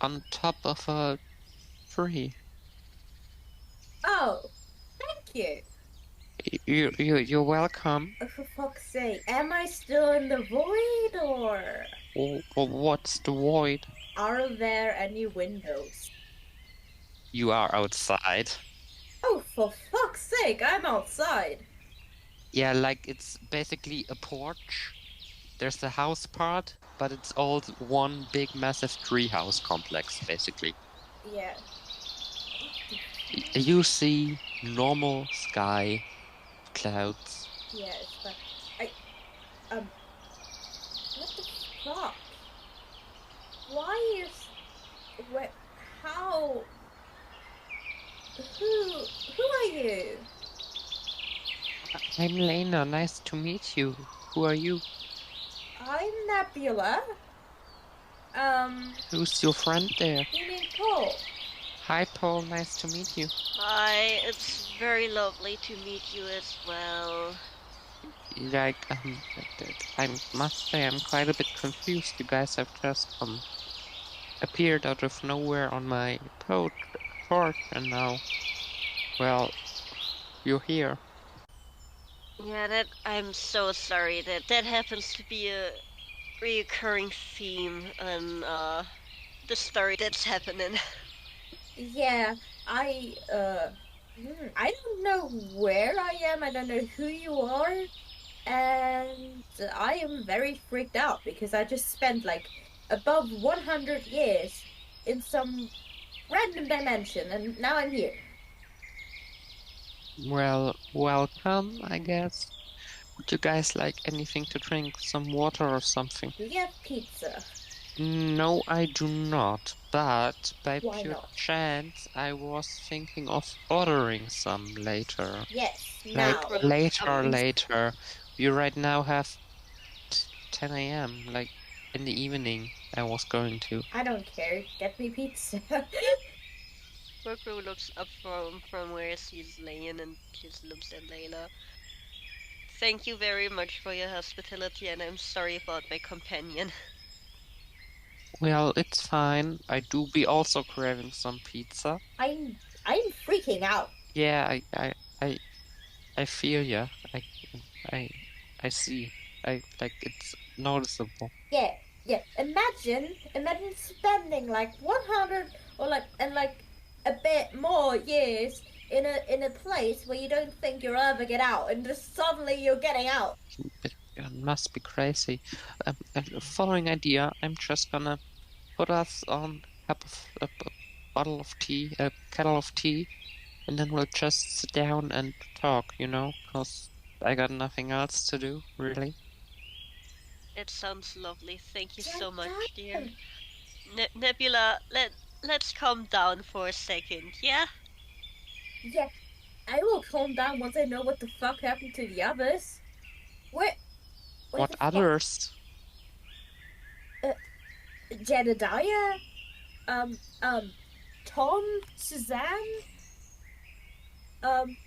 On top of a tree. Oh, thank you. You're welcome. Oh, for fuck's sake. Am I still in the void, or... What's the void? Are there any windows? You are outside. Oh, for fuck's sake, I'm outside. Yeah, like it's basically a porch. There's the house part, but it's all one big massive treehouse complex, basically. Yeah. You see normal sky, clouds. Yeah, it's fine. What the fuck? Why is... Where... How... Who are you? I'm Lena, nice to meet you. Who are you? I'm Nebula. Who's your friend there? You mean Paul? Hi Paul, nice to meet you. Hi, it's very lovely to meet you as well. Like, I must say I'm quite a bit confused. You guys have just appeared out of nowhere on my porch and now, well, you're here. Yeah, I'm so sorry that happens to be a recurring theme in the story that's happening. Yeah, I don't know where I am, I don't know who you are, and I am very freaked out because I just spent like above 100 years in some random dimension and now I'm here. Well, welcome, I guess. Would you guys like anything to drink? Some water or something? Do you have pizza? No, I do not. But by Why pure not? chance, I was thinking of ordering some later. Yes, now. Like later. We right now have 10 a.m. Like in the evening. I was going to. I don't care. Get me pizza. Pulchro looks up from where he's laying and just looks at Layla. Thank you very much for your hospitality, and I'm sorry about my companion. Well, it's fine. I do be also craving some pizza. I'm freaking out. Yeah, I feel ya. I see. It's noticeable. Yeah. Imagine spending like 100 or like a bit more years in a place where you don't think you'll ever get out, and just suddenly you're getting out. It must be crazy. Following idea, I'm just gonna put us on a bottle of tea, a kettle of tea, and then we'll just sit down and talk, you know, because I got nothing else to do, really. It sounds lovely. Thank you so much, dear. Nebula, let's calm down for a second, yeah? Yeah, I will calm down once I know what the fuck happened to the others. Where What the fuck? others? Jedediah? Tom? Suzanne?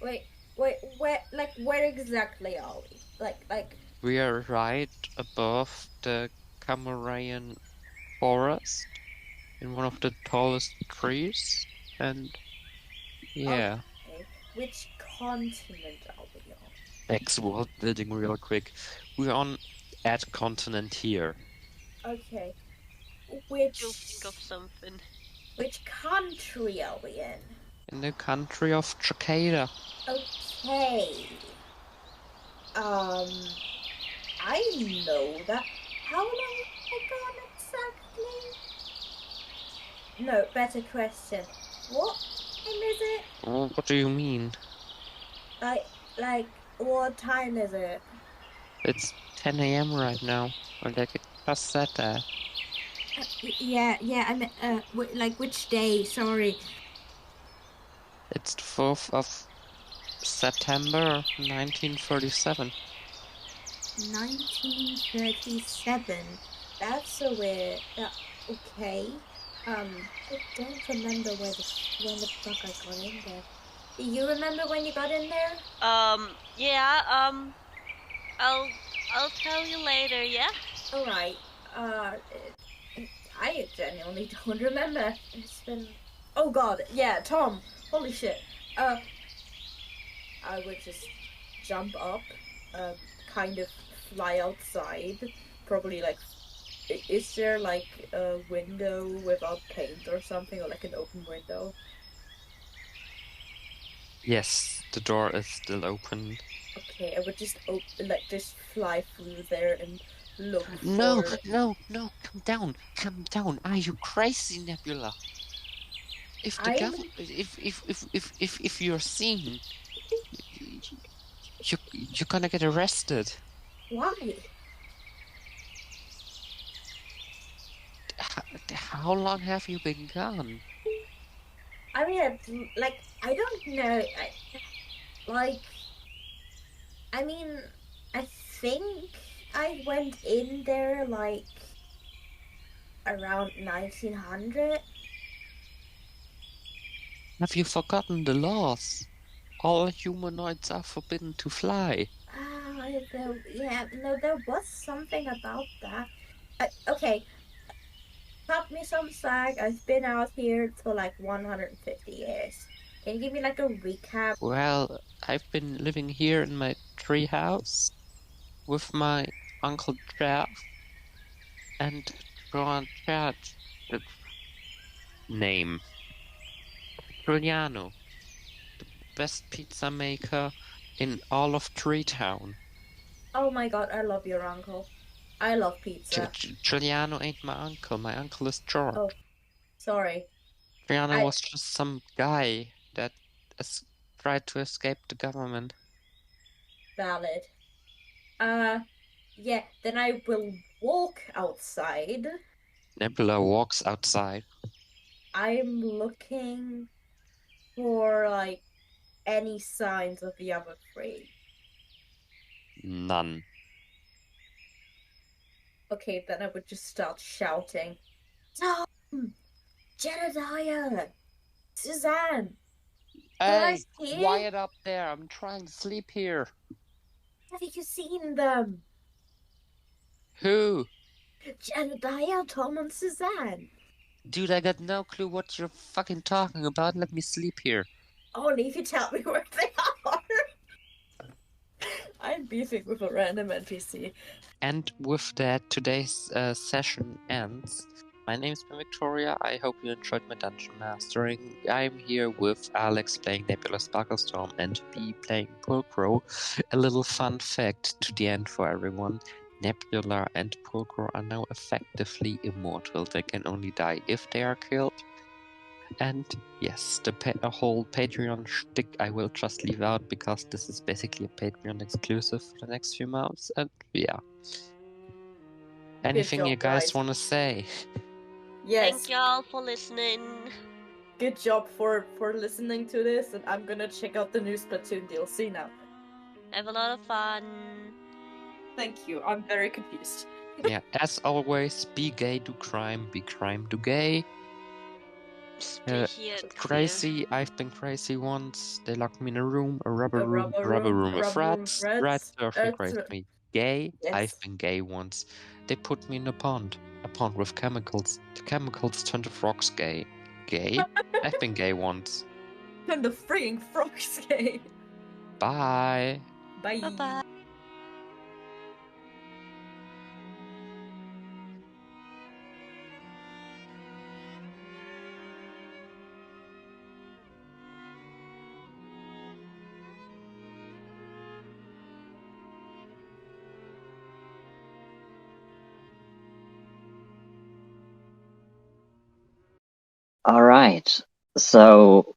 Wait, where exactly are we? We are right above the Cameroon forest in one of the tallest trees, and yeah. Okay, which continent are we on? World building real quick. We're on at continent here. Okay, You'll think of which something. country are we in? In the country of Chakada. Okay. I know that. How long have I gone exactly? No, better question. What time is it? What do you mean? What time is it? It's 10 a.m. right now. Or like it just said that. Yeah. I mean, which day? Sorry. It's the 4th of September 1937. 1937. That's a weird. Okay. I don't remember when the fuck I got in there. Do you remember when you got in there? Yeah, I'll tell you later, yeah? All right. I genuinely don't remember. It's been. Oh God. Yeah, Tom. Holy shit. I would just jump up, kind of fly outside. Probably like, is there like a window without paint or something, or like an open window? Yes, the door is still open. Okay, I would just just fly through there and look No, for. come down. Are you crazy, Nebula? If the I'm. government, if you're seen, you're gonna get arrested. Why? How long have you been gone? I mean, I don't know. Like, I mean, I think I went in there like around 1900. Have you forgotten the laws? All humanoids are forbidden to fly. Yeah, no, there was something about that. Okay, cut me some slack. I've been out here for like 150 years. Can you give me like a recap? Well, I've been living here in my tree house with my Uncle Jeff and Grandchad's name. Giuliano, best pizza maker in all of Tree Town. Oh my God, I love your uncle. I love pizza. Giuliano ain't my uncle. My uncle is George. Oh, sorry. Giuliano I was just some guy that tried to escape the government. Valid. Yeah, then I will walk outside. Nebula walks outside. I'm looking for like any signs of the other three. None. Okay, then I would just start shouting. Tom! Jedediah! Suzanne! Hey, Guys here? quiet up there. I'm trying to sleep here. Have you seen them? Who? Jedediah, Tom, and Suzanne. Dude, I got no clue what you're fucking talking about. Let me sleep here. Only if you tell me where they are. I'm beefing with a random NPC. And with that, today's session ends. My name's been Victoria. I hope you enjoyed my dungeon mastering. I'm here with Alex playing Nebula Sparklestorm and B playing Pulcro. A little fun fact to the end for everyone. Nebula and Pulcro are now effectively immortal. They can only die if they are killed. And yes, the whole Patreon shtick I will just leave out because this is basically a Patreon exclusive for the next few months. And yeah. Anything job, you guys guys. want to say? Yes. Thank y'all for listening. good job for listening to this, and I'm gonna check out the new Splatoon DLC now. Have a lot of fun. Thank you. I'm very confused. Yeah, as always, be gay, do crime, be crime, do gay. Stay here and Crazy, I've been crazy once. They locked me in a room, a rubber room with rats. Rats surfing crazy me. Gay, Yes. I've been gay once. They put me in a pond with chemicals. The chemicals turned the frogs gay. Gay, I've been gay once. And the freaking frogs gay. Bye. Bye. Bye-bye. All right. So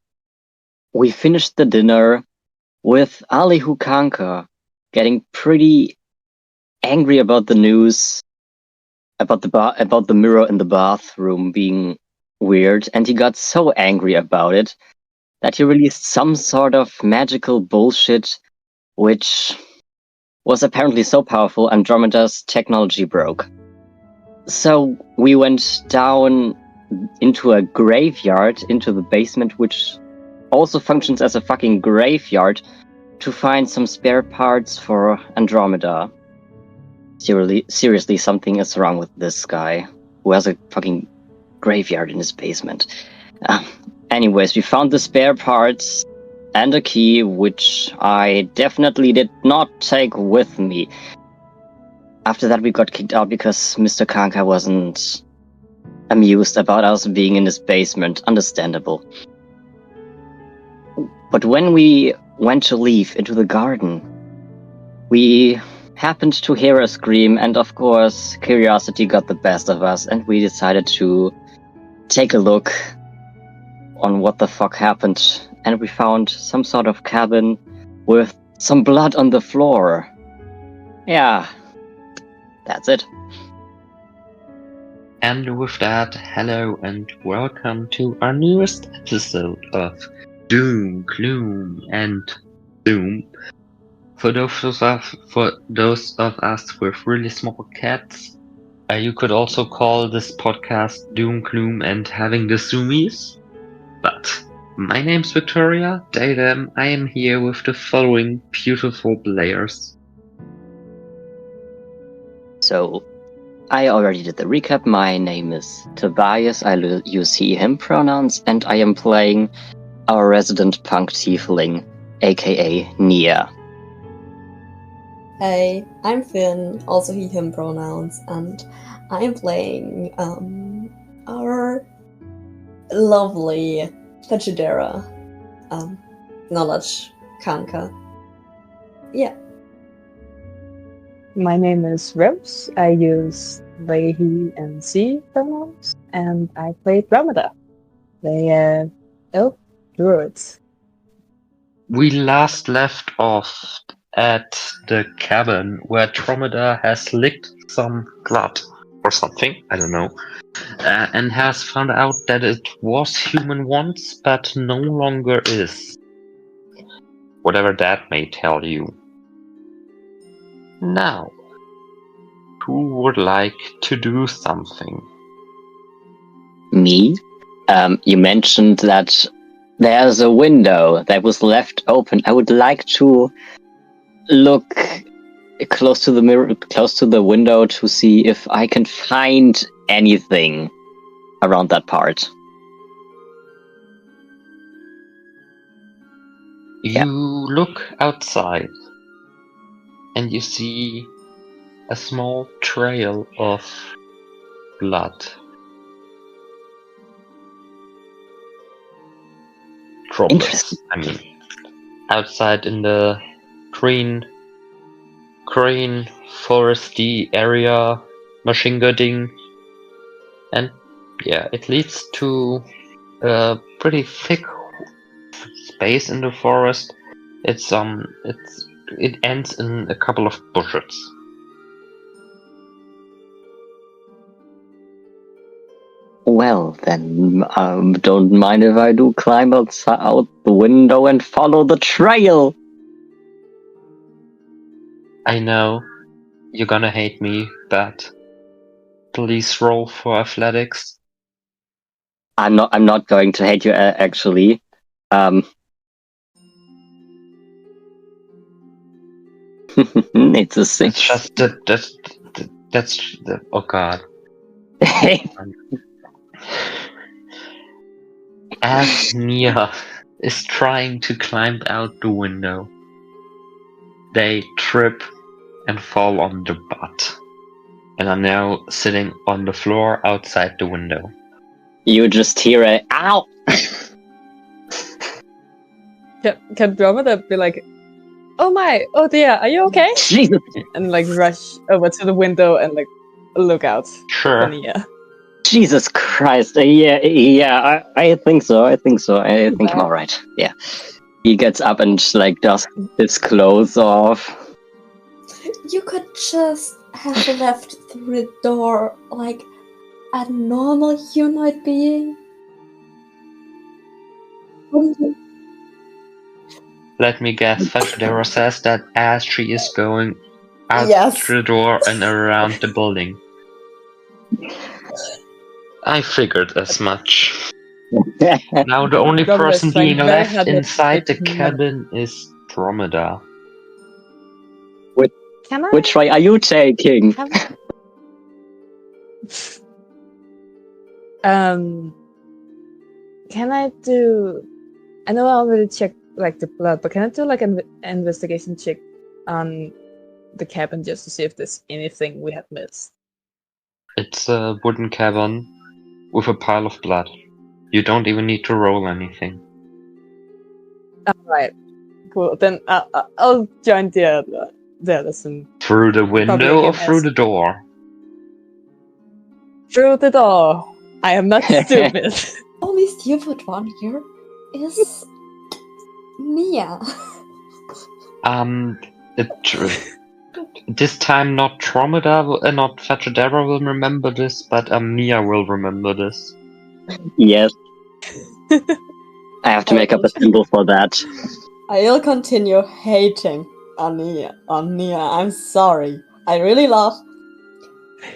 we finished the dinner with Alihu Karnka getting pretty angry about the news about the mirror in the bathroom being weird, and he got so angry about it that he released some sort of magical bullshit, which was apparently so powerful Andromeda's technology broke. So we went down into a graveyard, into the basement, which also functions as a fucking graveyard, to find some spare parts for Andromeda. Seriously, something is wrong with this guy, who has a fucking graveyard in his basement. Anyways, we found the spare parts and a key, which I definitely did not take with me. After that, we got kicked out because Mr. Karnka wasn't amused about us being in his basement. Understandable. But when we went to leave into the garden, we happened to hear a scream, and of course, curiosity got the best of us, and we decided to take a look on what the fuck happened, and we found some sort of cabin with some blood on the floor. Yeah, that's it. And with that, hello and welcome to our newest episode of Doom, Gloom, and Doom. For those of us with really small cats, you could also call this podcast Doom, Gloom, and Having the Zoomies. But my name's Victoria, Datum. I am here with the following beautiful players. So, I already did the recap. My name is Tobias. I use he/him pronouns, and I am playing our resident punk tiefling, aka Nia. Hey, I'm Finn, also he/him pronouns, and I am playing our lovely Pachidera, knowledge Karnka. Yeah. My name is Rose. I use they, he, and she pronouns, and I play Andromeda. They elf druids. We last left off at the cabin where Andromeda has licked some blood or something, I don't know, and has found out that it was human once, but no longer is. Whatever that may tell you. Now, who would like to do something? Me? You mentioned that there's a window that was left open. I would like to look close to the mirror, close to the window, to see if I can find anything around that part. You look outside and you see a small trail of blood. Droplets, Interesting. I mean, outside in the green foresty area, machine guarding, and yeah, it leads to a pretty thick space in the forest. It ends in a couple of bushes. Well, then, don't mind if I do climb out the window and follow the trail. I know you're gonna hate me, but please roll for athletics. I'm not going to hate you, actually. It's a 6. It's just that's oh god. As Nia is trying to climb out the window, they trip and fall on their butt, and are now sitting on the floor outside the window. You just hear a ow. Can Dromeda be like, oh my, oh dear, are you okay? Jesus. And like rush over to the window and like look out for Sure. Nia. Jesus Christ. Yeah, I think so. I think I'm alright. Yeah. He gets up and like does his clothes off. You could just have left through the door like a normal humanoid being. Wouldn't you? Let me guess. Fashadero says that as she is going out Yes. through the door and around the building. I figured as much. Now the only Dromeda person is trying being very left hard not to inside the take him. cabin is Dromeda. Can I? Which way are you taking? Have... Can I do? I know I already checked like the blood, but can I do like an investigation check on the cabin just to see if there's anything we have missed? It's a wooden cabin with a pile of blood. You don't even need to roll anything. Alright, cool. Then I'll join the other. There's some Through the window Probably or can through ask. the door? through the door. I am not stupid. Only stupid one here is Mia. This time not not Fachadera will remember this, but Mia will remember this. Yes. I have to make up a symbol for that. I'll continue hating on Nia. I'm sorry. I really love.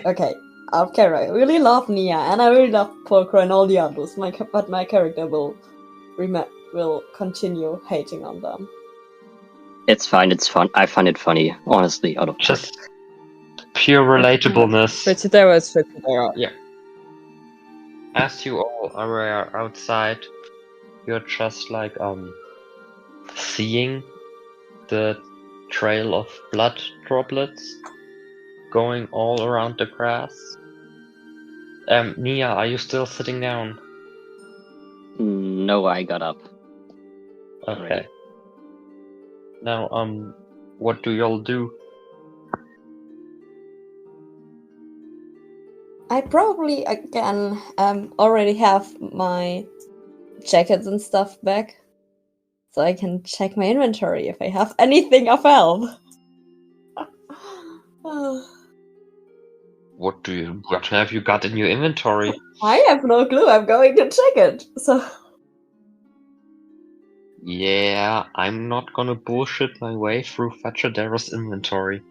Okay, right. I really love Nia, and I really love Polkro and all the others. But my character will continue hating on them. It's fine. It's fun. I find it funny, honestly. Out of Just pure relatableness. Fachadera is Fachadera. Yeah. As you all are outside, you're just like seeing the trail of blood droplets going all around the grass. Nia, are you still sitting down? No, I got up. Okay. Alright. Now, what do y'all do? I probably again already have my jackets and stuff back, so I can check my inventory if I have anything of help. What have you got in your inventory? I have no clue. I'm going to check it. So Yeah, I'm not gonna bullshit my way through Fachadera's inventory.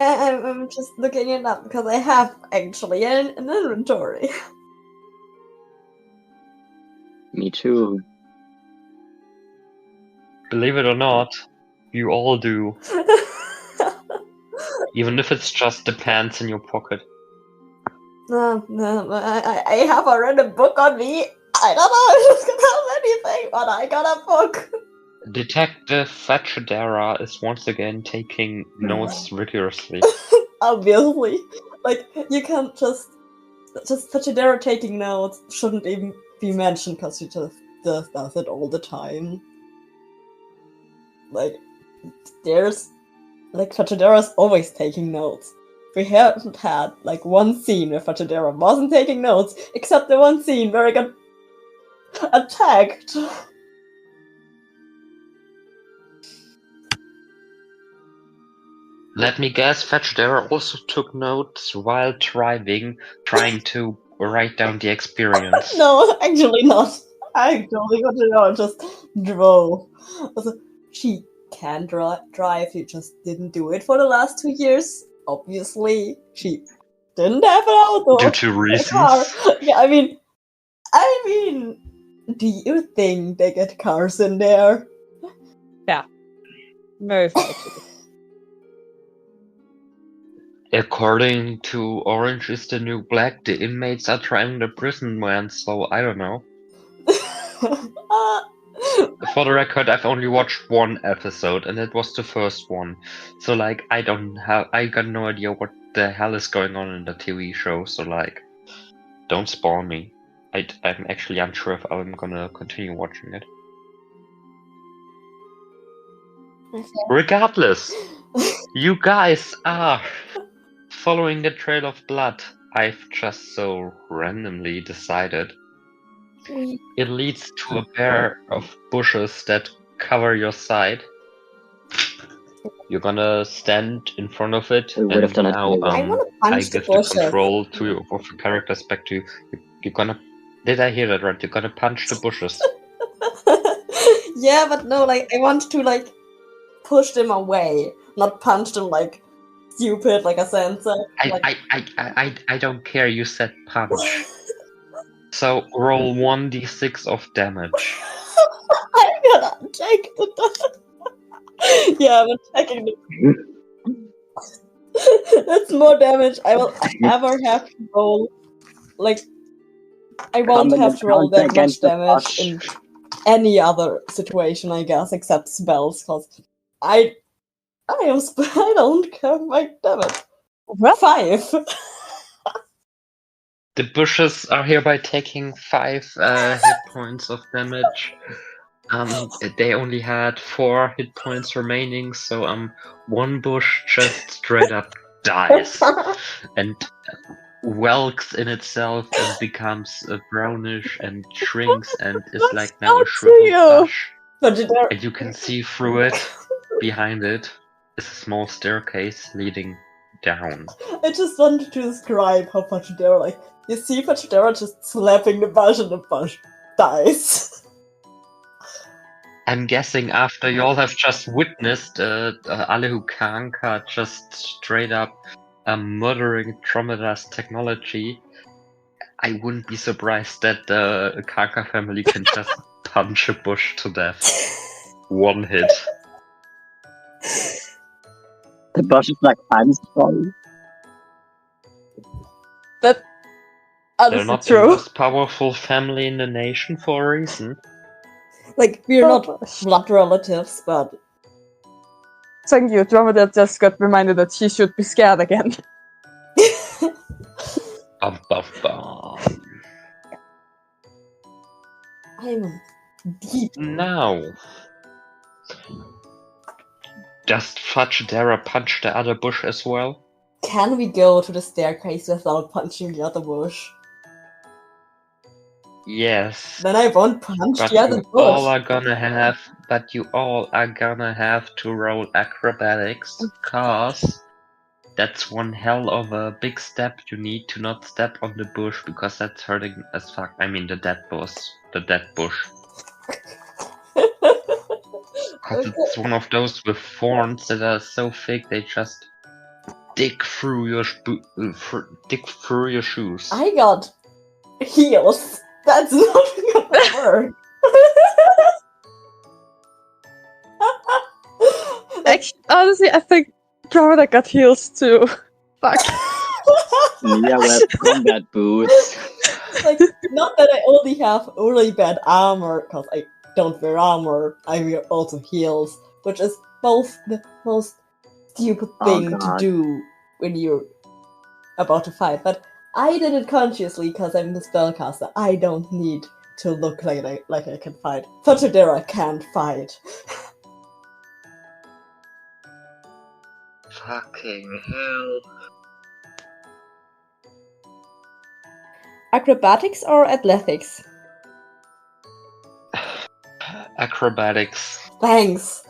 I'm just looking it up because I have actually an inventory. Me too. Believe it or not, you all do. Even if it's just the pants in your pocket. No, I have a random book on me. I don't know if it's gonna have anything, but I got a book. Detective Fachadera is once again taking notes rigorously. Obviously, like you can't just Fachadera taking notes shouldn't even be mentioned because she just does it all the time. Like Fachadera's always taking notes. We haven't had like one scene where Fachadera wasn't taking notes, except the one scene where I got attacked. Let me guess, Fachadera also took notes while driving, trying to write down the experience? No, actually not. I totally got to know. Just drove. Also, she can drive. She just didn't do it for the last 2 years. Obviously, she didn't have an auto. Due to a car. reasons. Yeah, I mean, do you think they get cars in there? Most likely. According to Orange is the New Black, the inmates are trying the prison man, so I don't know. For the record, I've only watched one episode, and it was the first one. So, like, I got no idea what the hell is going on in the TV show, so, like, don't spoil me. I'm actually unsure if I'm gonna continue watching it. Regardless, you guys are following the trail of blood. I've just so randomly decided. It leads to a pair of bushes that cover your side. You're gonna stand in front of it, We would have and done it now anyway. I want to I punch the give the bushes. control of your characters back to you. You're gonna. Did I hear that right? You're gonna punch the bushes. Yeah, but no, like, I want to, like, push them away, not punch them like stupid, like a sensor. I don't care. You said punch. So roll 1d6 of damage. I'm gonna check the Yeah, I'm checking the That's more damage I will ever have to roll. Like, I won't Coming have to roll that much against the damage bush. in any other situation, I guess, except spells, because I don't care my damage. 5. The bushes are hereby taking 5 hit points of damage. They only had 4 hit points remaining, so one bush just straight up dies and whelks in itself and becomes brownish and shrinks and is like now a shriveled bush. And you can see through it, behind it, is a small staircase leading down. I just wanted to describe how Pachidera, like, you see Pachidera just slapping the bush and the bush dies. I'm guessing after you all have just witnessed Alehu Karnka just straight up murdering Tromeda's technology, I wouldn't be surprised that the Karnka family can just punch a bush to death. One hit. The bush is like, I'm sorry. That They're honestly not the true. most powerful family in the nation for a reason. Like, we're not blood relatives, but Thank you. Dromedar just got reminded that she should be scared again. Bum, bum, bum. I'm deep. Now, does Fudgedera punch the other bush as well? Can we go to the staircase without punching the other bush? Yes. Then I won't punch But the other you all bush. are gonna have to roll acrobatics, cause that's one hell of a big step you need to not step on the bush, because that's hurting as fuck. I mean the dead bush. Cause it's one of those with thorns that are so thick they just dig through your shoes. I got heels. That's not gonna work. Actually, honestly, I think Dromedar got heals too. Fuck. Nia wears combat boots. Like, not that I only have really bad armor, because I don't wear armor, I wear also heels, which is both the most stupid thing to God. do when you're about to fight. But I did it consciously because I'm the spellcaster. I don't need to look like I can fight. Fudgedera can't fight. Fucking hell. Acrobatics or athletics? Acrobatics. Thanks.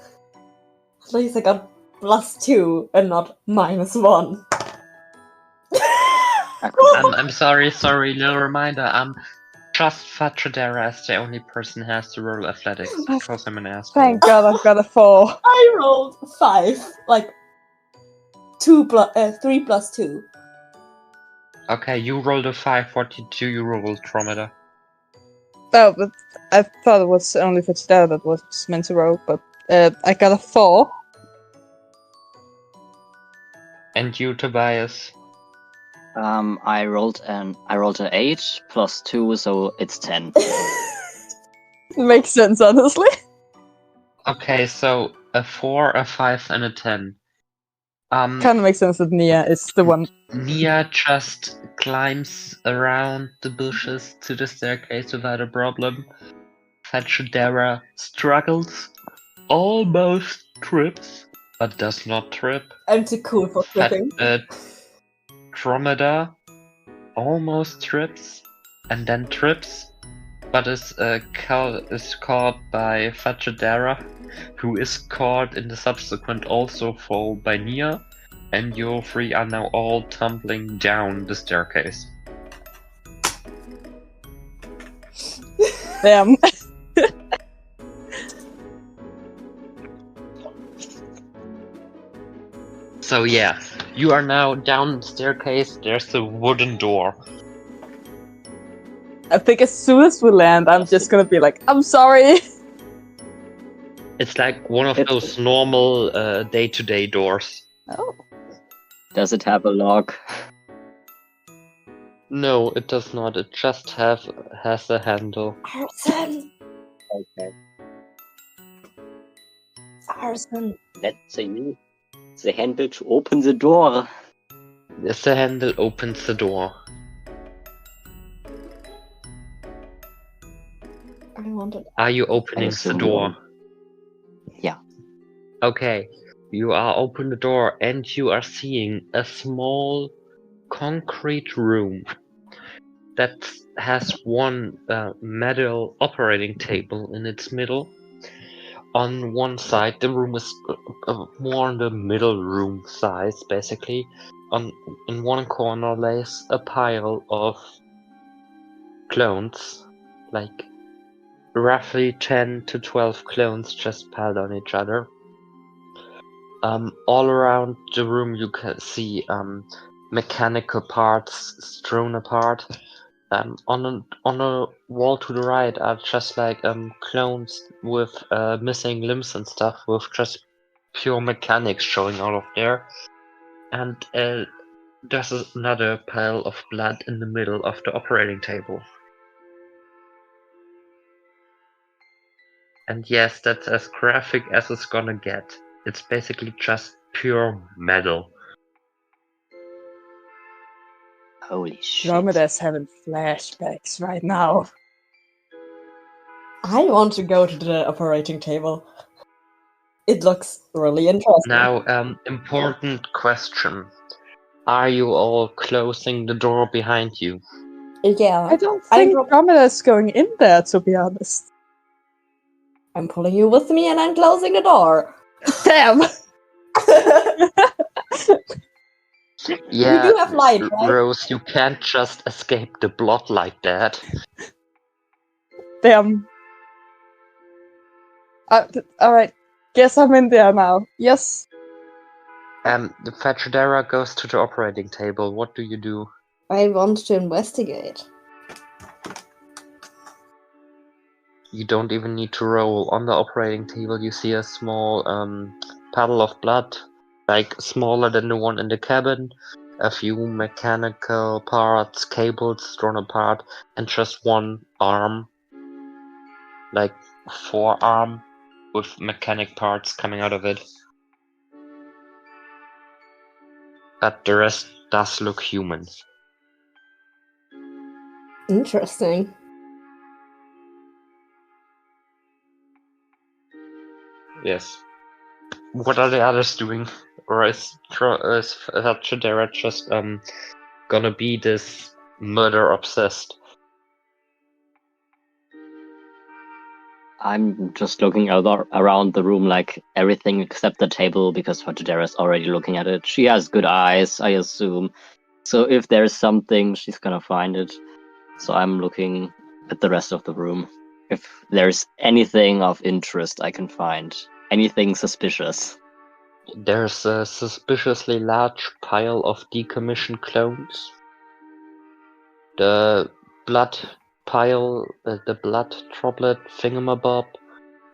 At least I got +2 and not -1. I'm sorry, little reminder. Just Fatradera is the only person who has to roll athletics, because I'm an asshole. Thank God I've got a 4. I rolled 5. Like 3 plus 2. Okay, you rolled a 5. What do you roll, Tromeda? Oh, but I thought it was only for today that was meant to roll, but I got a 4. And you, Tobias? I rolled an 8 plus 2, so it's 10. Makes sense, honestly. Okay, so a 4, a 5, and a 10. Kind of makes sense that Nia is the one. Nia just climbs around the bushes to the staircase without a problem. Fatradera struggles, almost trips, but does not trip. I'm too cool for tripping. Dromeda almost trips and then trips, but is caught by Fatradera, who is caught in the subsequent also fall by Nia, and you three are now all tumbling down the staircase. Damn. So yeah, you are now down the staircase. There's a wooden door. I think as soon as we land, I'm just gonna be like, I'm sorry. It's like one of those normal day-to-day doors. Oh. Does it have a lock? No, it does not. It just has a handle. Arson! Okay. Arson! Let's see. The handle to open the door. Yes, the handle opens the door. I wanted. Are you opening the door? Yeah. Okay, you are open the door and you are seeing a small concrete room that has one metal operating table in its middle. On one side, the room is more in the middle room size, basically. In one corner lays a pile of clones, like roughly 10 to 12 clones just piled on each other. All around the room you can see mechanical parts strewn apart. On a wall to the right are just like clones with missing limbs and stuff, with just pure mechanics showing out of there. And there's another pile of blood in the middle of the operating table. And yes, that's as graphic as it's gonna get. It's basically just pure metal. Holy shit. Dromeda's having flashbacks right now. I want to go to the operating table. It looks really interesting. Now, important question. Are you all closing the door behind you? Yeah. I don't think Dromeda's going in there, to be honest. I'm pulling you with me and I'm closing the door. Damn! Yeah, You do have light, right? Rose, you can't just escape the blood like that. Damn. Alright, guess I'm in there now. Yes. The Fatradera goes to the operating table. What do you do? I want to investigate. You don't even need to roll. On the operating table you see a small puddle of blood, like smaller than the one in the cabin, a few mechanical parts, cables thrown apart, and just one arm, like forearm, with mechanic parts coming out of it. But the rest does look human. Interesting. Yes. What are the others doing? Or is Fatradera just gonna be this murder obsessed? I'm just looking around the room like everything except the table because Fatradera is already looking at it. She has good eyes, I assume. So if there's something, she's gonna find it. So I'm looking at the rest of the room. If there's anything of interest I can find, anything suspicious. There's a suspiciously large pile of decommissioned clones. The blood pile, the blood droplet thingamabob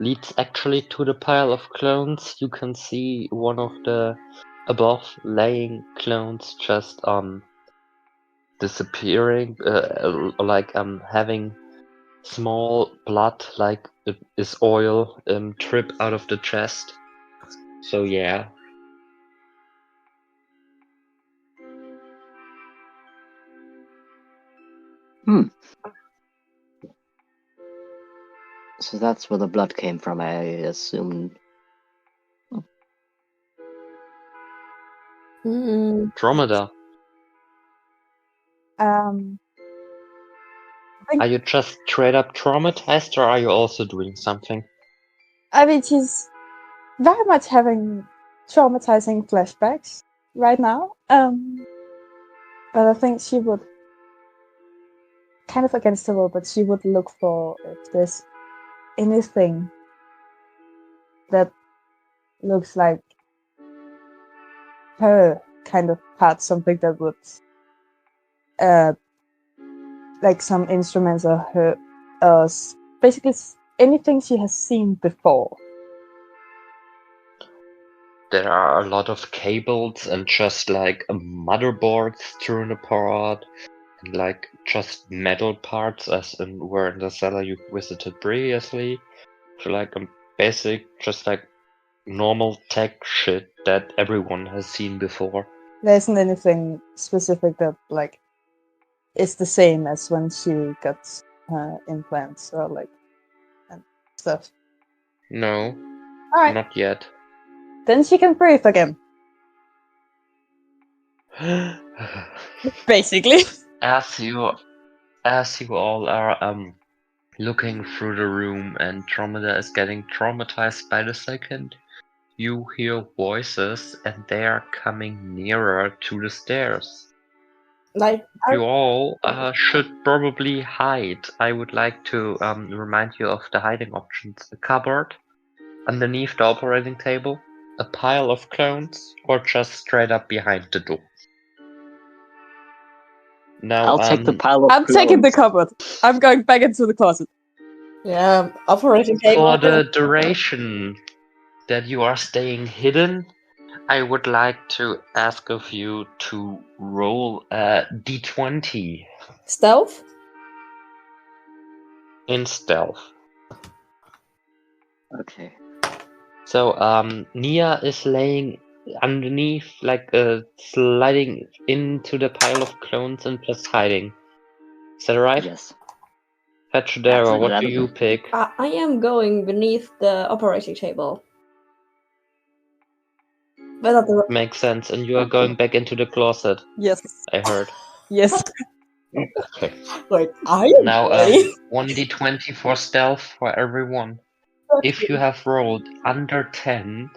leads actually to the pile of clones. You can see one of the above laying clones just disappearing, like having small blood, like it is oil, drip out of the chest. So yeah. So that's where the blood came from, I assume. Dromeda, Um, are you just straight up traumatized, or are you also doing something? I mean, she's very much having traumatizing flashbacks right now. But I think she would, kind of against her will, but she would look for if there's anything that looks like her kind of part, something that would, like some instruments or her, basically anything she has seen before. There are a lot of cables and just like motherboards strewn apart, and like just metal parts, as in were in the cellar you visited previously. So like basic, just like normal tech shit that everyone has seen before. There isn't anything specific that like is the same as when she got her implants or like and stuff. No, All right, not yet. then she can breathe again. Basically. As you all are looking through the room and Andromeda is getting traumatized by the second, you hear voices and they are coming nearer to the stairs. Like, You all should probably hide. I would like to remind you of the hiding options. A cupboard, underneath the operating table, a pile of clones, or just straight up behind the door. Now, I'll take the pile of I'm taking the clones. cupboard. I'm going back into the closet. yeah, operating table. For the duration that you are staying hidden, I would like to ask of you to roll a d20 Stealth? in stealth. Okay. So, Nia is laying underneath, like sliding into the pile of clones and just hiding. Is that right? Yes. Petrodera, That's what do exactly. you pick? I am going beneath the operating table. But not the Makes sense, and you are going back into the closet, Yes. I heard. Yes. Okay. like I am Now, going. 1d20 for stealth for everyone. If you have rolled under 10,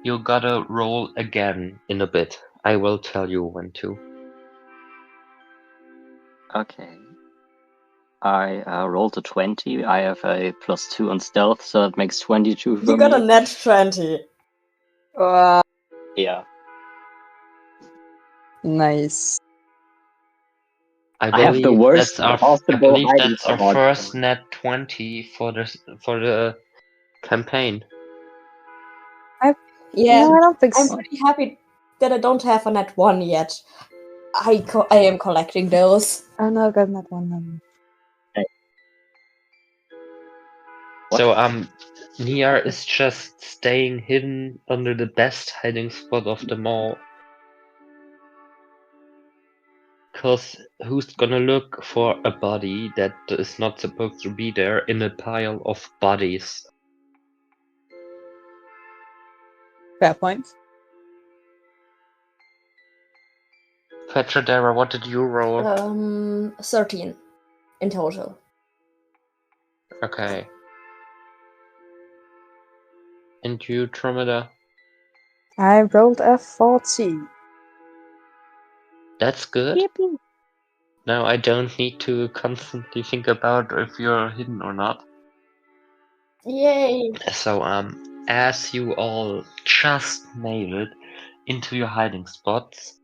you gotta roll again in a bit. I will tell you when to. Okay. I rolled a 20. I have a +2 on stealth, so that makes 22 for You got a me. net 20. Yeah. Nice. I I have the believe worst that's our possible hiding our spot. first net 20 for the campaign. Yeah, No, I don't think I'm so. pretty happy that I don't have a net 1 yet. I am collecting those. Oh no, I got that one. So Nia is just staying hidden under the best hiding spot of them all. Cause who's gonna look for a body that is not supposed to be there in a pile of bodies? Fair point. Petrodera, what did you roll? 13 in total. Okay. And you, Tromeda? I rolled a 40. That's good. Now I don't need to constantly think about if you're hidden or not. Yay! So, as you all just made it into your hiding spots,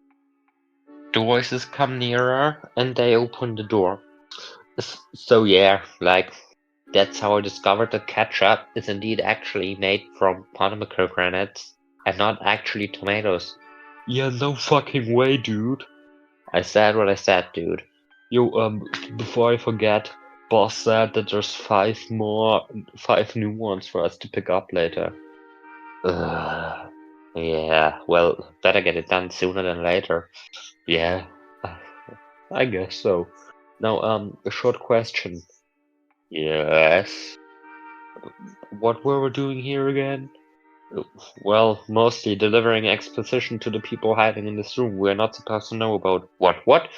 the voices come nearer and they open the door. So yeah, like, that's how I discovered that ketchup is indeed actually made from pomegranates and not actually tomatoes. Yeah, no fucking way, dude. I said what I said, dude. Yo, before I forget, boss said that there's 5 new ones for us to pick up later. Yeah, well, better get it done sooner than later. Yeah, I guess so. Now, a short question. Yes. What were we doing here again? Well, mostly delivering exposition to the people hiding in this room. We're not supposed to know about what?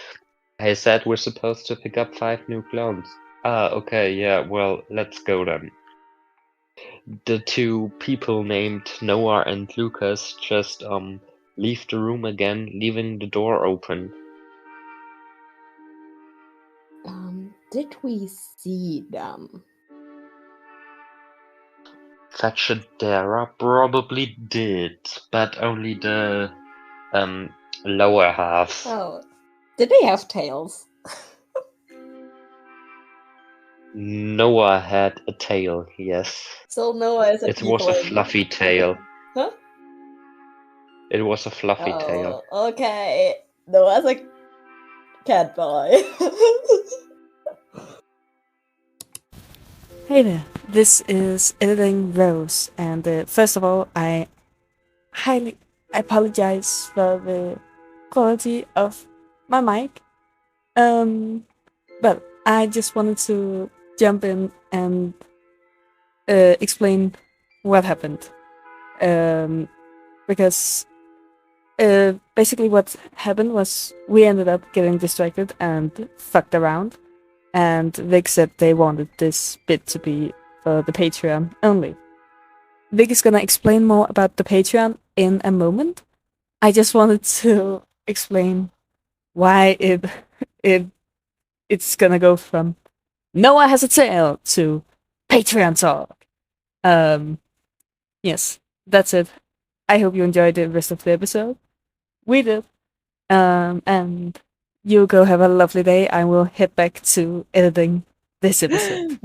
I said we're supposed to pick up 5 new clones. Ah, okay, yeah, well, let's go then. The 2 people named Noah and Lucas just, leave the room again, leaving the door open. Did we see them? Fetchadera probably did, but only the, lower half. Oh, did they have tails? Noah had a tail, yes. So Noah is a It was a tiefling. fluffy tail. Huh? It was a fluffy tail. Oh, okay. Noah's a cat boy. Hey there, this is Editing Rose, and first of all, I highly apologize for the quality of my mic. But I just wanted to jump in and explain what happened. Because basically what happened was we ended up getting distracted and fucked around. And Vic said they wanted this bit to be for the Patreon only. Vic is gonna explain more about the Patreon in a moment. I just wanted to explain why it's gonna go from Noah has a tail to Patreon talk. Yes, that's it. I hope you enjoyed the rest of the episode. We did. And you go have a lovely day. I will head back to editing this episode.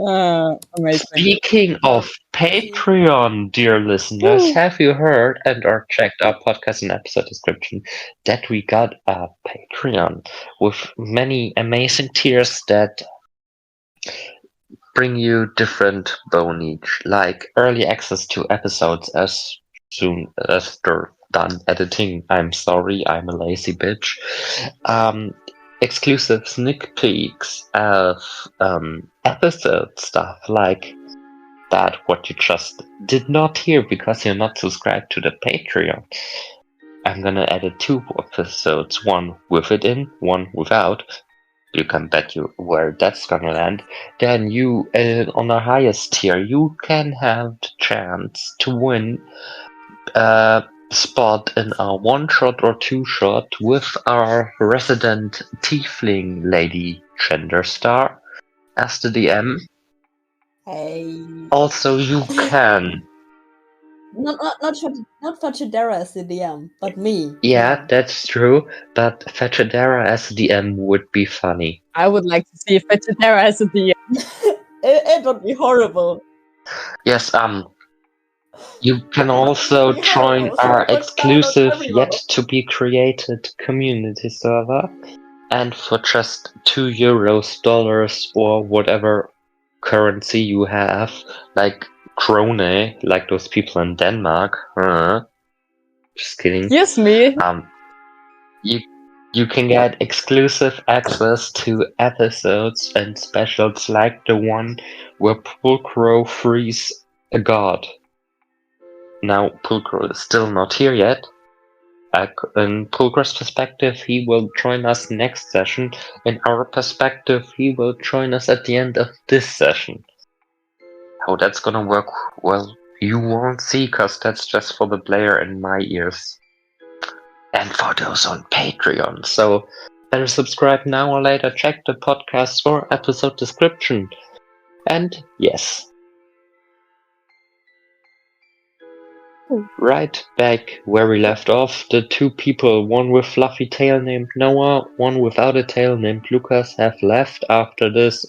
Amazing. Speaking of Patreon, dear listeners, have you heard and/or checked our podcast and episode description that we got a Patreon with many amazing tiers that bring you different bonage, like early access to episodes as soon as they're done editing. I'm sorry, I'm a lazy bitch. Exclusive sneak peeks of episode stuff like that, what you just did not hear because you're not subscribed to the Patreon. I'm gonna edit 2 episodes, one with it in, one without. You can bet you where that's gonna land. Then you, on the highest tier, you can have the chance to win a spot in a 1-shot or 2-shot with our resident tiefling lady Genderstar as the DM. Hey. Also, you can. Not Fachadera as the DM, but me. Yeah, that's true, but Fetchadera as DM would be funny. I would like to see Fetchadera as a DM. It would be horrible. Yes, you can also join our exclusive yet to be created community server, and for just €2, dollars, or whatever currency you have, like krone, like those people in Denmark. Just kidding. Excuse me. You can get exclusive access to episodes and specials like the one where Pulcro frees a god. Now, Pulcro is still not here yet. In Pulcro's perspective, he will join us next session. In our perspective, he will join us at the end of this session. How that's gonna work, well, you won't see, cause that's just for the player in my ears. and for those on Patreon. So better subscribe now or later. Check the podcast or episode description. And yes, right back where we left off, the two people, one with fluffy tail named Noah, one without a tail named Lucas, have left after this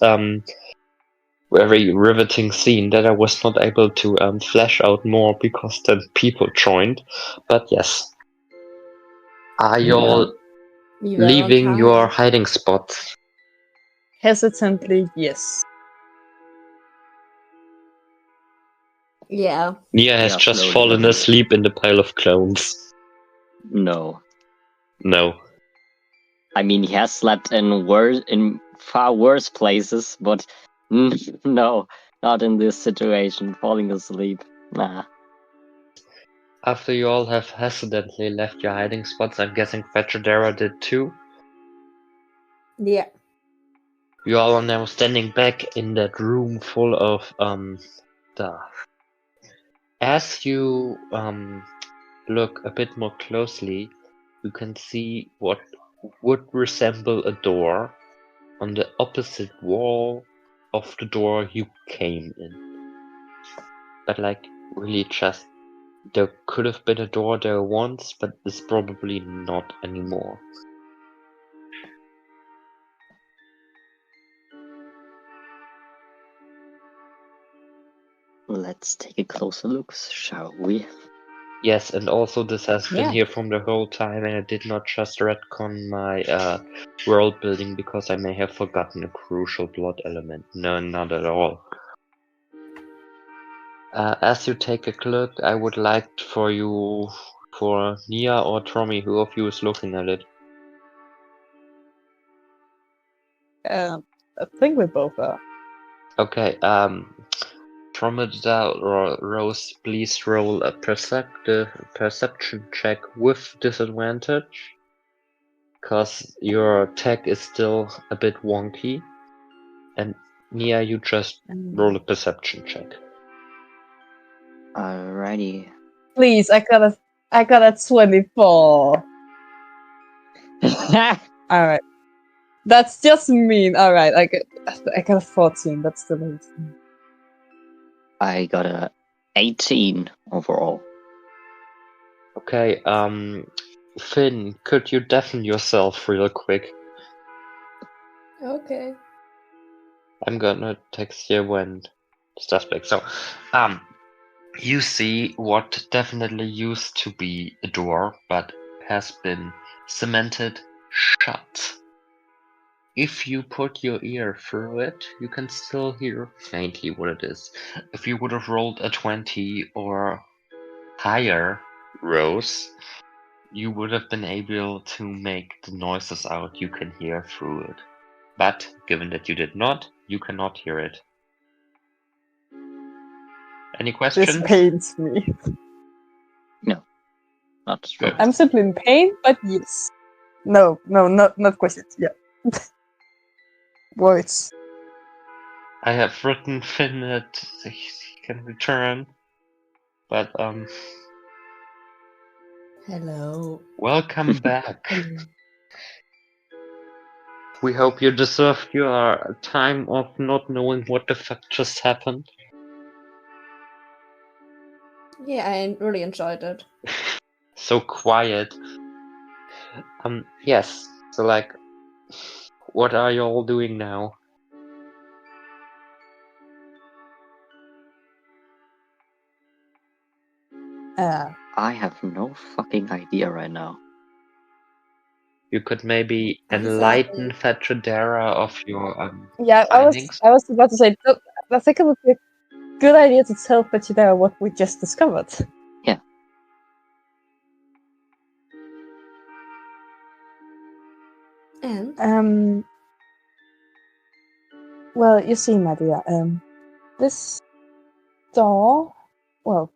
very riveting scene that I was not able to flesh out more because the people joined. But yes, are you all We were on leaving time. your hiding spots? Hesitantly, yes. Yeah. Nia has Yeah, just slowly fallen but asleep in the pile of clones. No. No. I mean, he has slept in far worse places, but no, not in this situation. Falling asleep, nah. After you all have hesitantly left your hiding spots, I'm guessing Fetchadera did too. Yeah. You all are now standing back in that room full of stuff. As you look a bit more closely, you can see what would resemble a door on the opposite wall of the door you came in. But like really just there could have been a door there once, but it's probably not anymore. Let's take a closer look, shall we? Yes, and also this has been Yeah. here from the whole time, and I did not just retcon my world building because I may have forgotten a crucial plot element. No, not at all. As you take a look, I would like for Nia or Tommy, who of you is looking at it? I think we both are. Okay, Dromedar or Rose, please roll a perception check with disadvantage. Because your tech is still a bit wonky. And Nia, you just roll a perception check. Alrighty. Please, I got a 24. Alright. That's just mean. Alright, I got a 14. That's the least. I got a 18 overall. Okay, Finn, could you deafen yourself real quick? Okay. I'm gonna text you when stuff's back. So, you see what definitely used to be a door, but has been cemented shut. If you put your ear through it, you can still hear faintly what it is. If you would have rolled a 20 or higher, Rose, you would have been able to make the noises out you can hear through it. But given that you did not, you cannot hear it. Any This questions? pains me. Not Good. I'm simply in pain, but yes. No, not questions. Yeah. Words. I have written Finn that he can return, but Hello. welcome back. We hope you deserved your time of not knowing what the fuck just happened. Yeah, I really enjoyed it. So quiet. Yes. So like, what are you all doing now? I have no fucking idea right now. You could maybe I'm enlighten Fetchadera of your Yeah, findings. I was about to say, I think it would be a good idea to tell Pachidera what we just discovered. And Well, you see, Nadia, this door, well,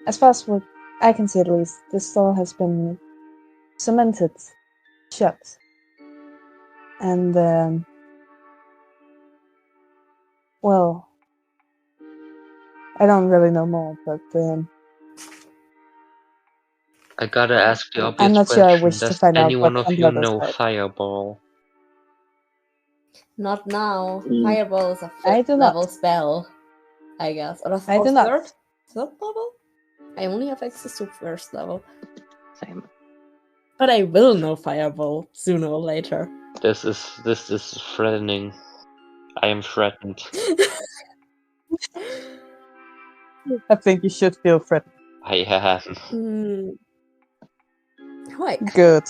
as far as what I can see at least, this door has been cemented shut. And, well, I don't really know more, but I gotta ask the obvious I'm not sure I question. wish to Does find out anyone what's of on the you other know side. Fireball? Not now. Mm. Fireball is a I fifth do not. level spell, I guess. Or I do not. third? Third level? I only have access to first level. Same. But I will know Fireball sooner or later. This is threatening. I am threatened. I think you should feel threatened. I am. Hmm. Right. Good.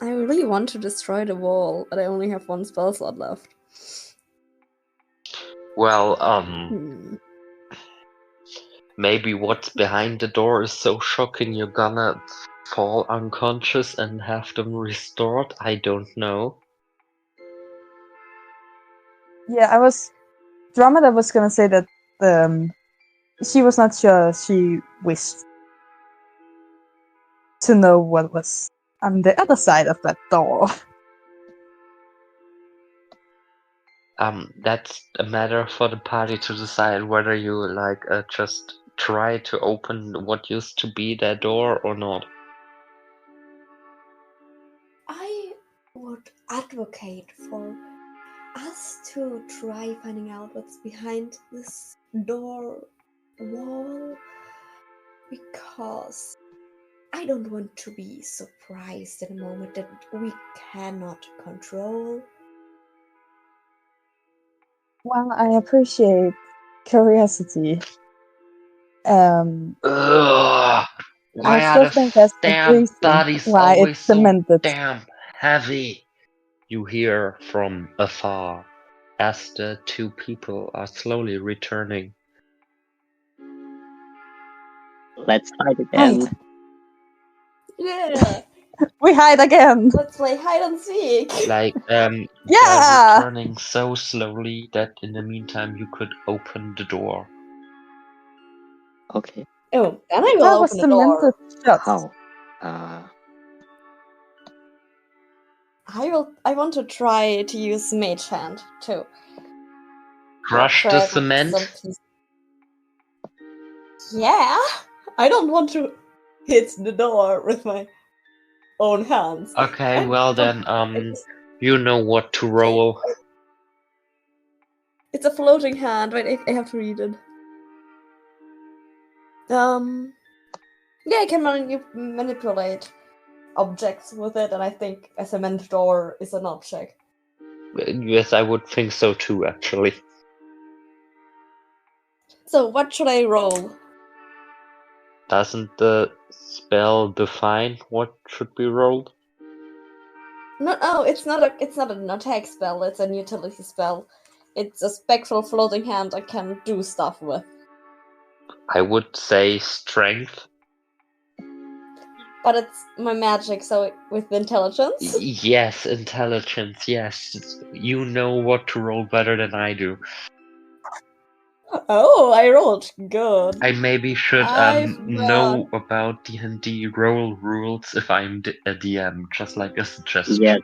I really want to destroy the wall, but I only have one spell slot left. Well, Hmm. maybe what's behind the door is so shocking you're gonna fall unconscious and have them restored. I don't know. Yeah, Dromeda was gonna say that she was not sure she wished to know what was on the other side of that door. That's a matter for the party to decide whether you just try to open what used to be their door or not. I would advocate for us to try finding out what's behind this door wall, because I don't want to be surprised in a moment that we cannot control. Well, I appreciate curiosity. Ugh, why I are still the think there's a damn reason bodies why always it's so cemented. damn heavy? You hear from afar as the two people are slowly returning. Let's fight again. Hide. Yeah, We hide again. let's play hide and seek. Like, Yeah! they're returning so slowly that in the meantime you could open the door. Okay. Oh, then I That will was open the door. cemented shut. How? I want to try to use Mage Hand too. Crush the Grab cement? some pieces. Yeah, I don't want to hit the door with my own hands. Okay, I well don't- then, you know what to roll. It's a floating hand. Wait, I have to read it. Yeah, I can manipulate objects with it, and I think a cement door is an object. Yes, I would think so too, actually. So, what should I roll? Doesn't the spell define what should be rolled? No, it's not an attack spell. It's an utility spell. It's a spectral floating hand I can do stuff with. I would say strength. But it's my magic, so with intelligence. Yes, intelligence, yes. You know what to roll better than I do. Oh, I rolled good. I maybe should I've know about D&D roll rules if I'm a DM, just like a suggestion. Yes.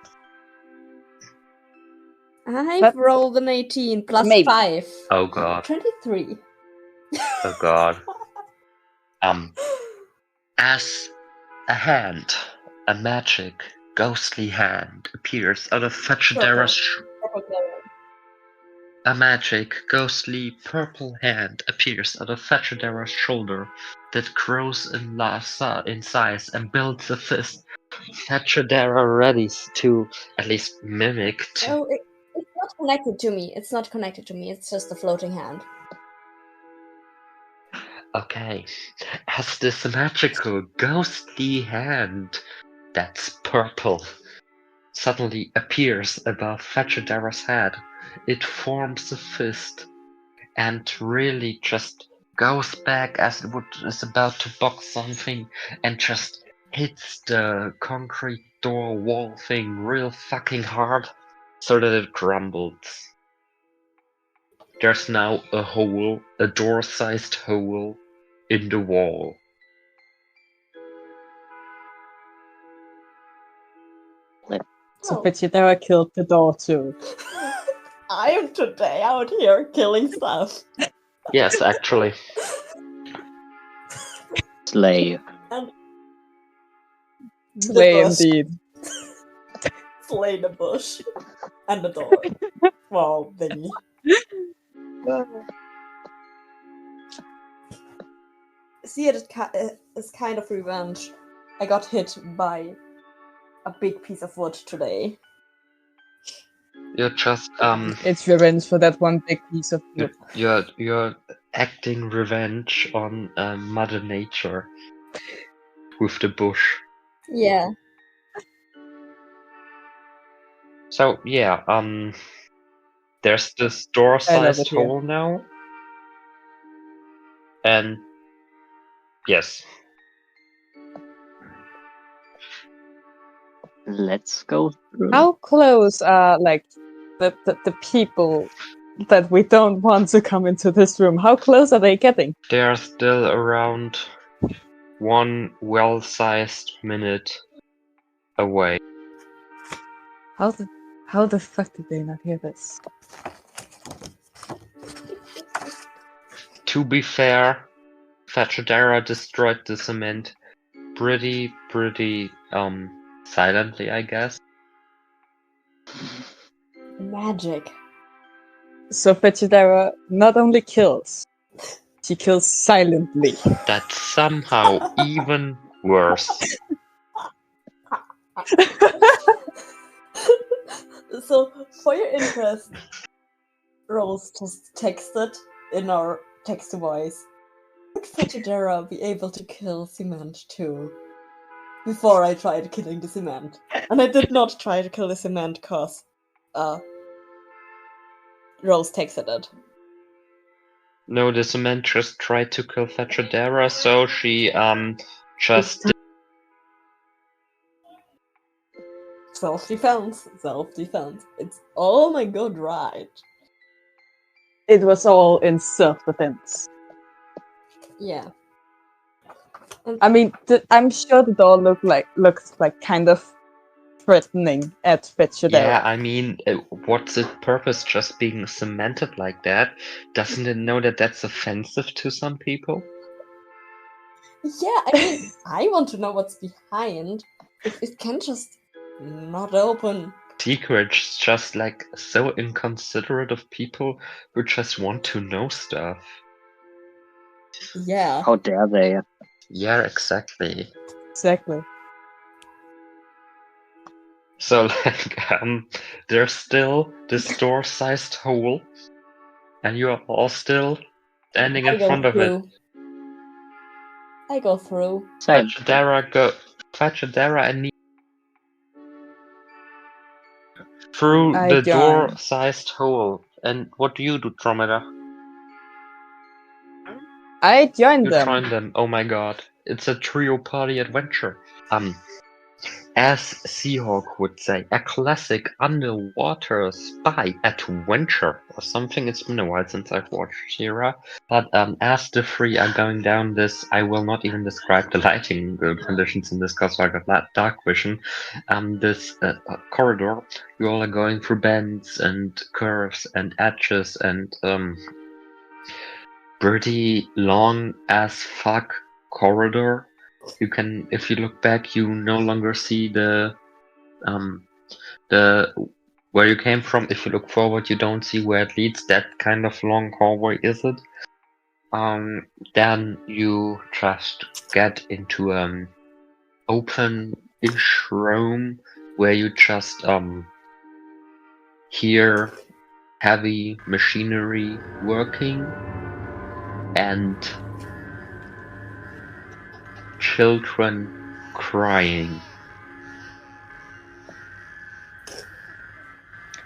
I've But- rolled an 18 plus Maybe. 5. Oh god. 23. Oh god. As a hand, a magic, ghostly hand appears out of Fetchadera's A magic, ghostly, purple hand appears out of Fetchadera's shoulder that grows in size and builds a fist. Fetchadera readies to at least mimic to. Oh, it's not connected to me. It's not connected to me. It's just a floating hand. Okay, as this magical, ghostly hand that's purple suddenly appears above Fetchadera's head, it forms a fist and really just goes back as it is about to box something and just hits the concrete door wall thing real fucking hard so that it crumbles. There's now a hole, a door-sized hole in the wall. So Oh. Fetchadera killed the door too. I am today out here killing stuff. Yes, actually. Slay. And Slay bush. indeed. Slay the bush. And the door. Wow, thingy. See, it is kind of revenge. I got hit by a big piece of wood today. You're just It's revenge for that one big piece of wood. you're acting revenge on Mother Nature with the bush. Yeah. So yeah, there's this I love door-sized it here. hole now, and yes, Let's go through. How close are like the people that we don't want to come into this room? How close are they getting? they're still around 1 well-sized minute away. How the fuck did they not hear this? To be fair, Fachadera destroyed the cement pretty silently, I guess. Magic. So Fetchidera not only kills, she kills silently. That's somehow even worse. So, for your interest, Rose just texted in our text to voice. Would Fetchidera be able to kill cement too? Before I tried killing the cement. And I did not try to kill the cement cause Rose texted it. No, the cement just tried to kill Fachadera, so she just Self-defense. It's oh my god, right. It was all in self-defense. Yeah. I mean, I'm sure the door looks like kind of threatening at Fetchidera. yeah, I mean, what's its purpose just being cemented like that? Doesn't it know that that's offensive to some people? Yeah, I mean, I want to know what's behind. If it can just not open. Secret's just like so inconsiderate of people who just want to know stuff. Yeah. How dare they? Yeah, exactly. Exactly. So like there's still this door-sized hole, and you are all still standing in front of it. I go through. Same. Fachadera and through I the join. door-sized hole. And what do you do, Dromeda? I joined You them. join them. Oh my god. It's a trio party adventure. As Seahawk would say, a classic underwater spy adventure or something. It's been a while since I've watched Shira. But as the three are going down this, I will not even describe the lighting conditions in this because I got dark vision. This corridor, you all are going through bends and curves and edges and pretty long as fuck corridor. You can, if you look back, you no longer see the where you came from. If you look forward, you don't see where it leads. That kind of long hallway is it. Then you just get into an open-ish room where you just hear heavy machinery working and children crying.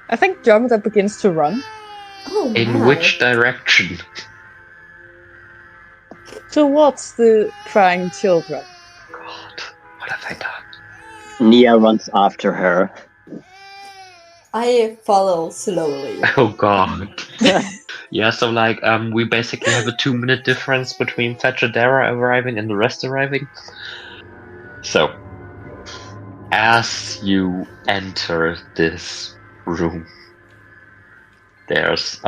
I think Dromeda begins to run Oh In my. which direction? towards the crying children. God, what have I done? Nia runs after her. I follow slowly. Oh god. Yeah, so like we basically have a 2-minute difference between Fachadera arriving and the rest arriving. So as you enter this room, there's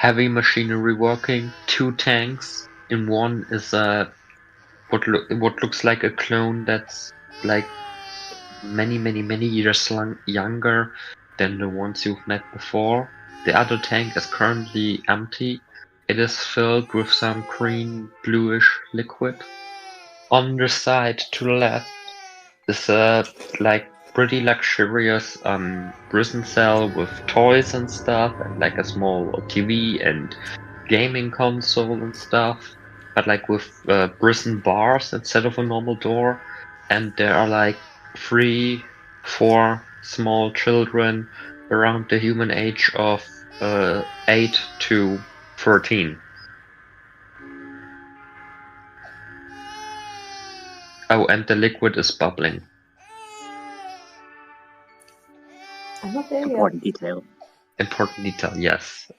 heavy machinery working, 2 tanks. In one is what looks like a clone that's like many years younger than the ones you've met before. The other tank is currently empty. It is filled with some green bluish liquid. On the side to the left is a like pretty luxurious prison cell with toys and stuff, and like a small TV and gaming console and stuff, but like with prison bars instead of a normal door. And there are like 3, 4 small children around the human age of 8 to 13. Oh, and the liquid is bubbling. I'm not there yet. Important detail. Important detail, yes.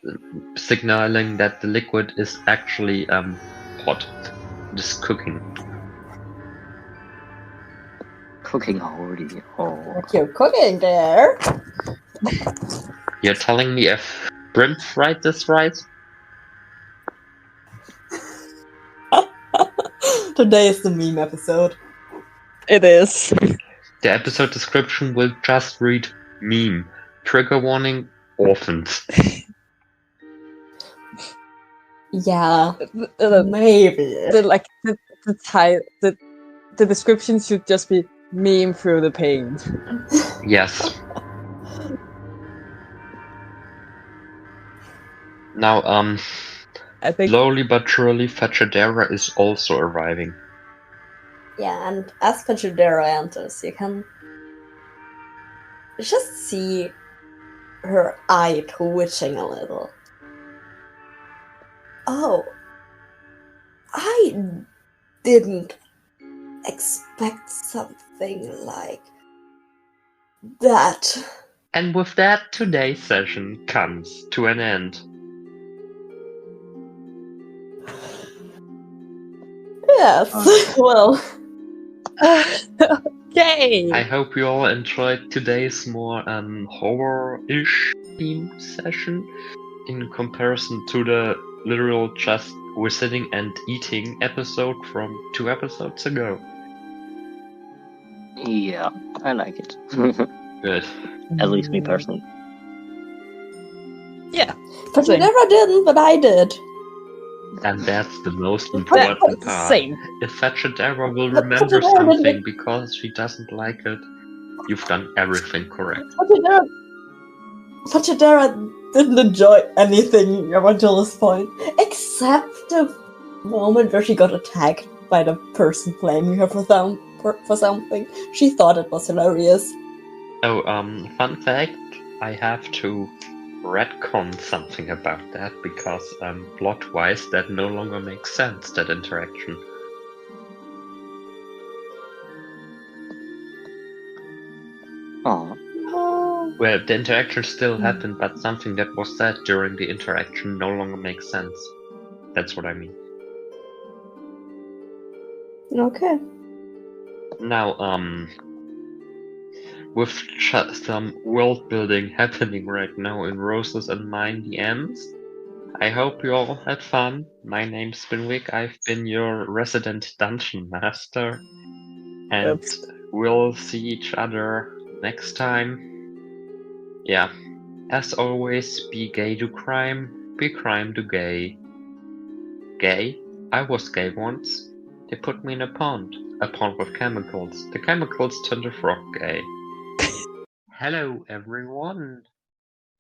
Signaling that the liquid is actually hot. Just cooking. Cooking already. Oh. What you're cooking there? You're telling me if Brimp fried this right? Today is the meme episode. It is. The episode description will just read meme. Trigger warning, orphans. Yeah, The, maybe. the description should just be meme through the paint. Yes. Now, I think slowly but surely, Fachadera is also arriving. Yeah, and as Pachadera enters, you can just see her eye twitching a little. Oh, I didn't expect something like that. And with that, today's session comes to an end. Yes, well, yay! I hope you all enjoyed today's more horror-ish themed session in comparison to the literal just we're sitting and eating episode from 2 episodes ago. Yeah, I like it. Good. At least me personally. Yeah. Pachadera didn't, but I did. And that's the most important part. Same. If Fachadera will But remember Fachadera something didn't- because she doesn't like it, you've done everything correct. Pachadera didn't enjoy anything up until this point, except the moment where she got attacked by the person blaming her for something. She thought it was hilarious. Oh, fun fact, I have to retcon something about that because plot-wise that no longer makes sense, that interaction. Aw. Oh, Well, the interaction still happened, but something that was said during the interaction no longer makes sense. That's what I mean. okay. Now, with some world building happening right now in Roses and Mine DMs, I hope you all had fun. My name's Spinwick. I've been your resident dungeon master, and Oops. we'll see each other next time. Yeah, as always, be gay to crime, be crime to gay. Gay? I was gay once. They put me in a pond with chemicals. The chemicals turned a frog gay. Hello everyone!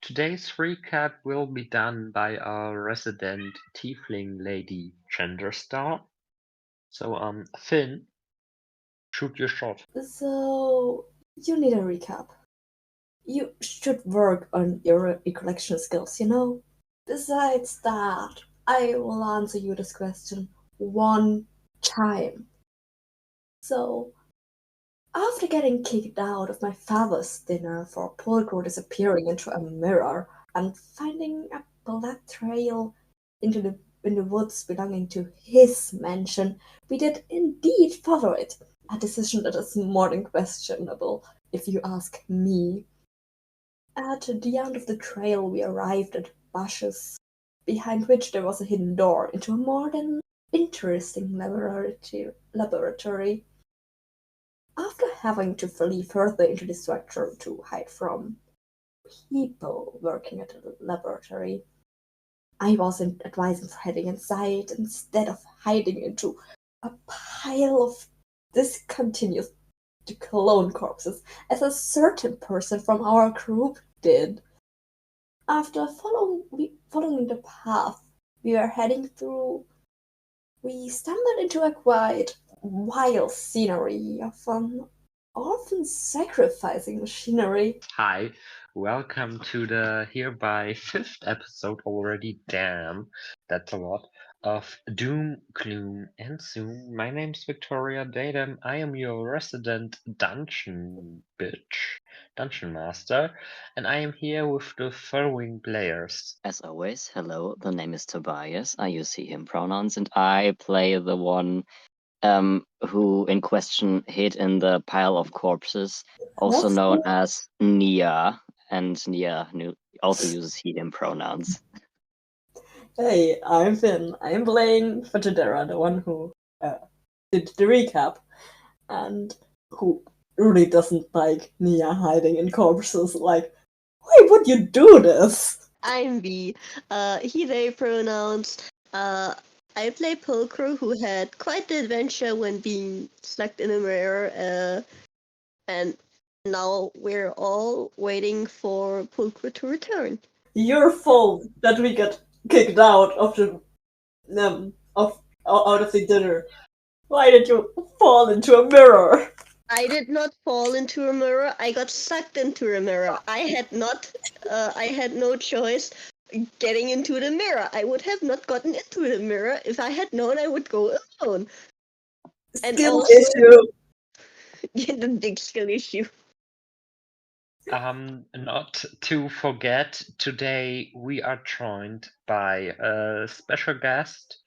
Today's recap will be done by our resident tiefling lady, Genderstar. So, Finn, shoot your shot. So, you need a recap. You should work on your recollection skills, you know? Besides that, I will answer you this question one time. So, after getting kicked out of my father's dinner for Polgro disappearing into a mirror and finding a blood trail in the woods belonging to his mansion, we did indeed follow it. A decision that is more than questionable, if you ask me. At the end of the trail, we arrived at Bush's behind which there was a hidden door into a more than interesting laboratory. After having to flee further into the structure to hide from people working at the laboratory, I wasn't advising for heading inside instead of hiding into a pile of discontinuous clone corpses, as a certain person from our group did. After following the path we were heading through, we stumbled into a quite wild scenery of an often sacrificing machinery. Hi, welcome to the hereby 5th episode already. Damn, that's a lot. Of Doom, Gloom, and Zoom. My name's Victoria Datum. I am your resident dungeon master, and I am here with the following players. As always, hello, the name is Tobias. I use he, him pronouns, and I play the one who in question hid in the pile of corpses, also That's known as Nia. And Nia also uses he, him pronouns. Hey, I'm Finn. I'm playing Fajadera, the one who did the recap, and who really doesn't like Nia hiding in corpses. Like, why would you do this? I'm V. He, they pronouns. I play Pulcro, who had quite the adventure when being sucked in a mirror, and now we're all waiting for Pulcro to return. Your fault that we got kicked out of the out of the dinner. Why did you fall into a mirror? I did not fall into a mirror. I got sucked into a mirror. I had no choice getting into the mirror. I would have not gotten into the mirror if I had known I would go alone. And Skill also- issue. The big skill issue. Not to forget, today we are joined by a special guest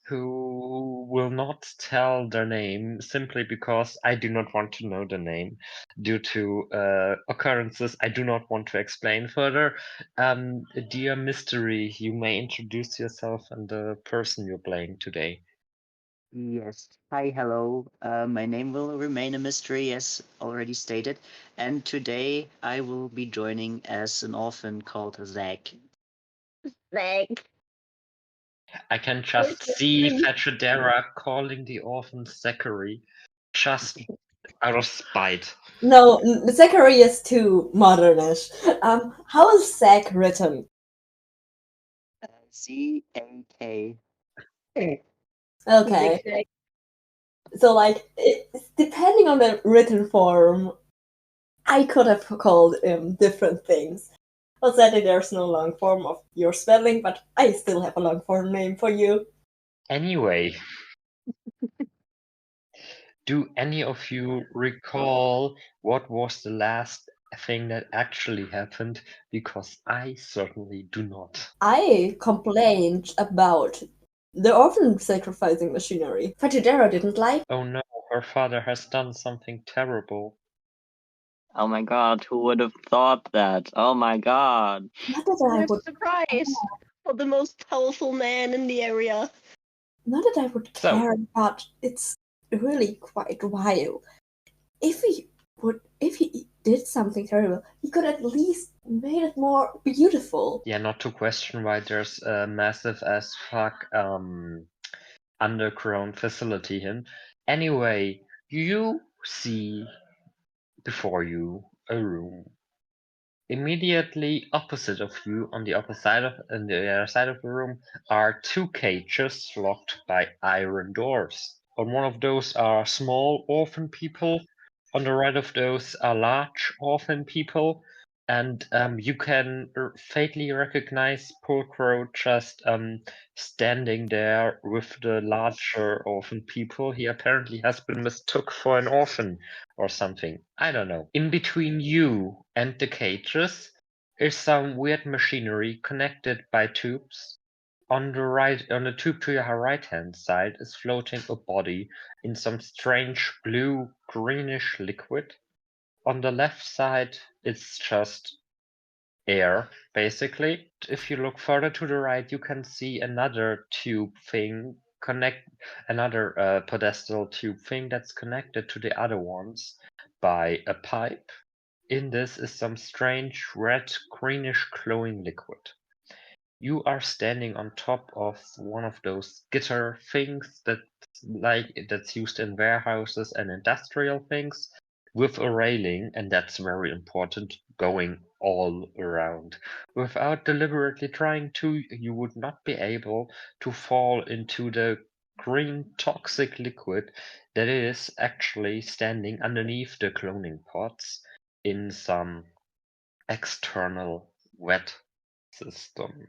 who will not tell their name simply because I do not want to know the name due to occurrences I do not want to explain further. Dear Mystery, you may introduce yourself and the person you're playing today. Yes. Hi, hello. My name will remain a mystery, as already stated. And today I will be joining as an orphan called Zach. Like, I can just see Fetchadera calling the orphan Zachary just out of spite. No, Zachary is too modernish. How is Zach written? Z-A-K. Okay. So, like, depending on the written form, I could have called him different things. But sadly, there's no long form of your spelling, but I still have a long form name for you. Anyway, do any of you recall what was the last thing that actually happened? Because I certainly do not. I complained about the orphan sacrificing machinery. Fajidera didn't like. Oh no, her father has done something terrible. Oh my god, who would have thought that? Oh my god. Not that I what a would. surprise for the most powerful man in the area. Not that I would So- care, but it's really quite wild. If he did something terrible, he could at least made it more beautiful. Yeah, not to question why there's a massive as fuck underground facility in. Anyway, you see before you a room. Immediately opposite of you, on the other side of the room, are two cages locked by iron doors. On one of those are small orphan people. On the right of those are large orphan people. And you can faintly recognize Pulcro just standing there with the larger orphan people. He apparently has been mistook for an orphan or something. I don't know. In between you and the cages is some weird machinery connected by tubes. On the tube to your right hand side is floating a body in some strange blue greenish liquid. On the left side it's just air, basically. If you look further to the right, you can see another tube thing another pedestal tube thing that's connected to the other ones by a pipe. In this is some strange red greenish glowing liquid. You are standing on top of one of those gitter things that's used in warehouses and industrial things with a railing, and that's very important, going all around. Without deliberately trying to, you would not be able to fall into the green toxic liquid that is actually standing underneath the cloning pods in some external wet system.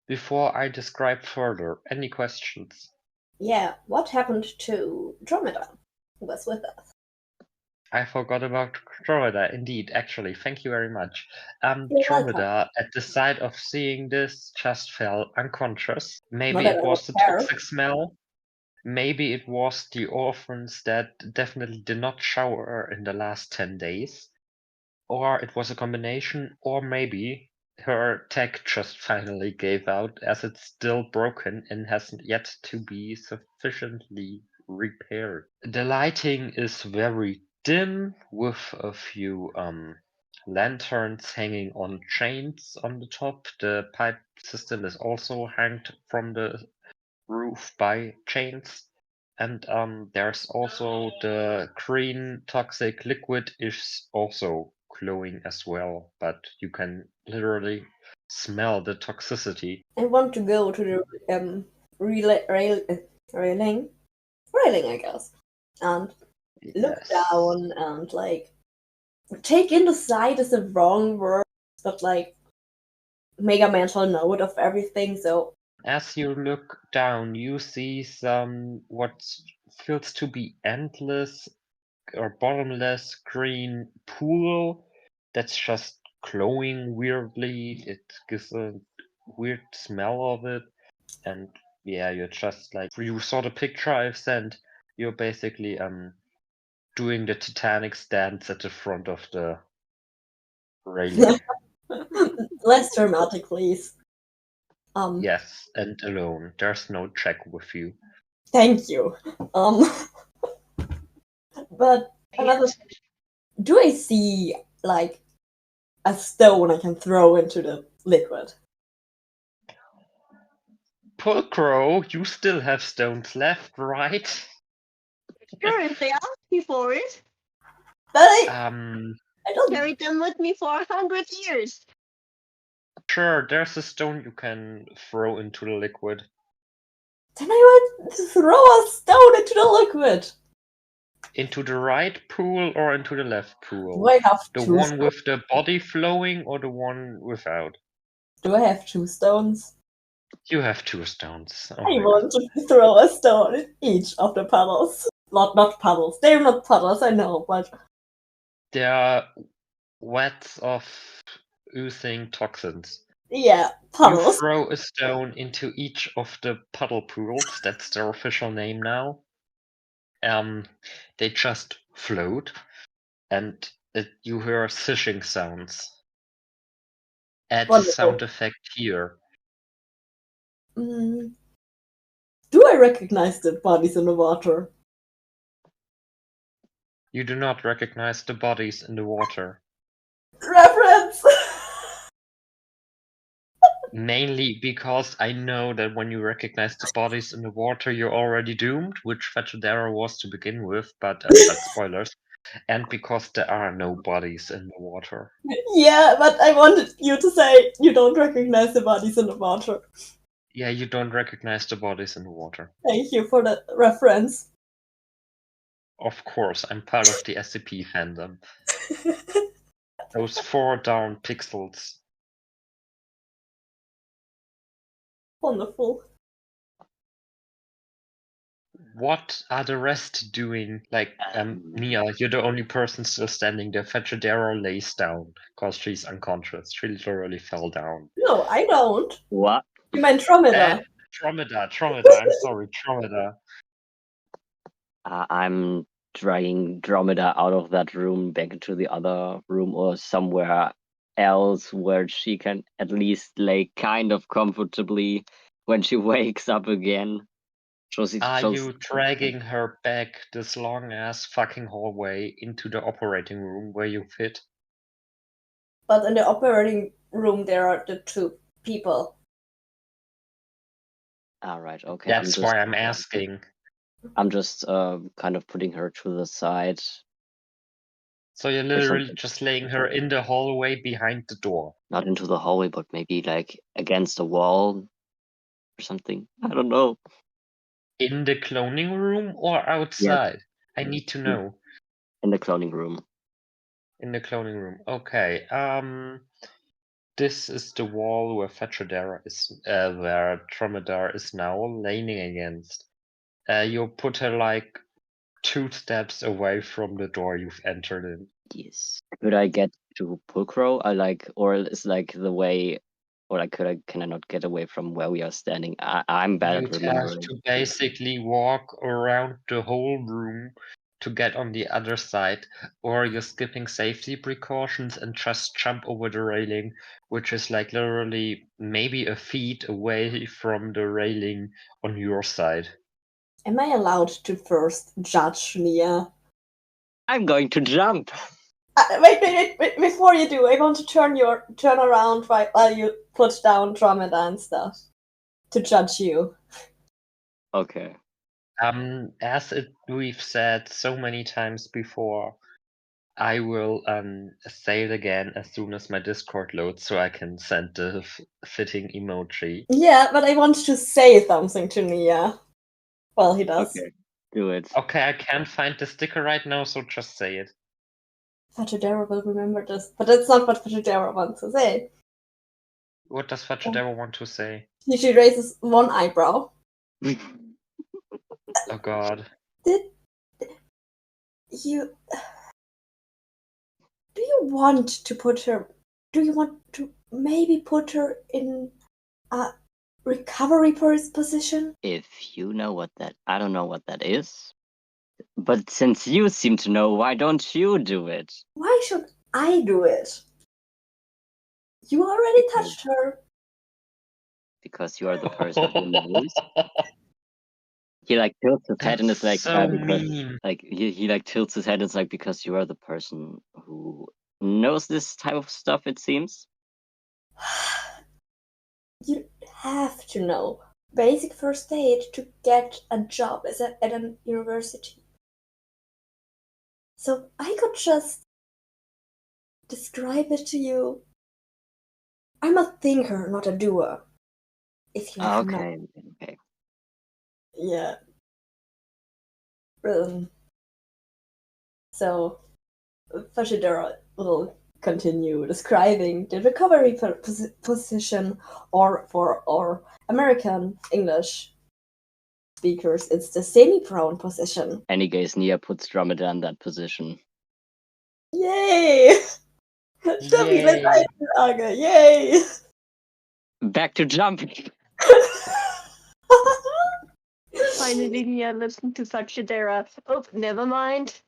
Before I describe further, any questions? Yeah, what happened to Dromeda, who was with us? I forgot about Dromeda, indeed, actually, thank you very much. You're welcome. Dromeda, at the sight of seeing this, just fell unconscious. Maybe Not that it I was the would care. toxic smell. Maybe it was the orphans that definitely did not shower in the last 10 days. Or it was a combination, or maybe her tech just finally gave out as it's still broken and hasn't yet to be sufficiently repaired. The lighting is very dim with a few lanterns hanging on chains on the top. The pipe system is also hanged from the roof by chains. And there's also the green toxic liquid is also glowing as well, but you can literally smell the toxicity. I want to go to the railing, I guess, and look Yes. down and like take in the sight is the wrong word, but like make a mental note of everything. So As you look down, you see some what feels to be endless or bottomless green pool that's just glowing weirdly. It gives a weird smell of it. And yeah, you're just like, you saw the picture I've sent. You're basically doing the Titanic stance at the front of the railing. less dramatic, please. Yes, and alone. There's no check with you. Thank you. But another. Do I see like a stone I can throw into the liquid? Pulcro, you still have stones left, right? Sure, if they ask me for it. But I don't. Carried them with me for 100 years. Sure, there's a stone you can throw into the liquid. Then I want to throw a stone into the liquid. Into the right pool or into the left pool? Do I have the two one stones? with the body flowing or the one without? Do I have two stones? You have two stones. Oh I my want to throw a stone in each of the puddles. Not puddles. They're not puddles, I know, but They are wets of oozing toxins. yeah, You puddles. throw a stone into each of the puddle pools. That's their official name now. They just float, and you hear sishing sounds. Add Wonderful. sound effect here. Do I recognize the bodies in the water? You do not recognize the bodies in the water. Reference! Mainly because I know that when you recognize the bodies in the water, you're already doomed, which Fetchadera was to begin with, but that's spoilers. And because there are no bodies in the water. Yeah, but I wanted you to say you don't recognize the bodies in the water. Yeah, you don't recognize the bodies in the water. Thank you for the reference. Of course, I'm part of the SCP fandom. Those 4 down pixels. Wonderful. What are the rest doing? Like, Nia, you're the only person still standing there. Fetchadera lays down because she's unconscious. She literally fell down. No, I don't. What? You meant Dromeda. Dromeda, I'm sorry, Dromeda. I'm dragging Dromeda out of that room back into the other room or somewhere else where she can at least lay kind of comfortably when she wakes up again? Are you dragging her back this long ass fucking hallway into the operating room where you fit? But in the operating room, there are the two people. All right, okay. That's why I'm asking. I'm just kind of putting her to the side. So you're literally just laying her in the hallway behind the door. Not into the hallway, but maybe like against a wall or something. I don't know. In the cloning room or outside? I need to know. In the cloning room. In the cloning room. Okay. This is the wall where Fetchadera is, where Dromedar is now leaning against. You put her like 2 steps away from the door you've entered in. Yes. Could I get to Pulcro? Or is like the way, or like can I not get away from where we are standing? I'm bad at remembering. You'd have to basically walk around the whole room to get on the other side, or you're skipping safety precautions and just jump over the railing, which is like literally maybe a feet away from the railing on your side. Am I allowed to first judge Nia? I'm going to jump. Wait, before you do, I want to turn around while you put down Dromeda and stuff to judge you. Okay. As we've said so many times before, I will say it again as soon as my Discord loads so I can send the fitting emoji. Yeah, but I want to say something to Nia. Well, he does. Okay, do it. Okay, I can't find the sticker right now, so just say it. Fetchadera will remember this, but that's not what Fetchadera wants to say. What does Fetchadera want to say? She raises one eyebrow. Oh god. Do you want to put her? Do you want to maybe put her in a recovery position? If you know what that, I don't know what that is. But since you seem to know, why don't you do it? Why should I do it? You already touched her. Because you are the person who knows. He like tilts his head and is like, so because mean. like he like tilts his head and it's like because you are the person who knows this type of stuff. It seems. You have to know basic first aid to get a job at a university. So I could just describe it to you. I'm a thinker, not a doer. If you have Okay. Yeah. So Fashidera will continue describing the recovery position, or for our American English speakers, it's the semi-prone position. Any case, Nia puts Dromeda in that position. Yay! Yay! Yay! Back to jumping. Finally, Nia listened to Fetchadera. Oh, never mind.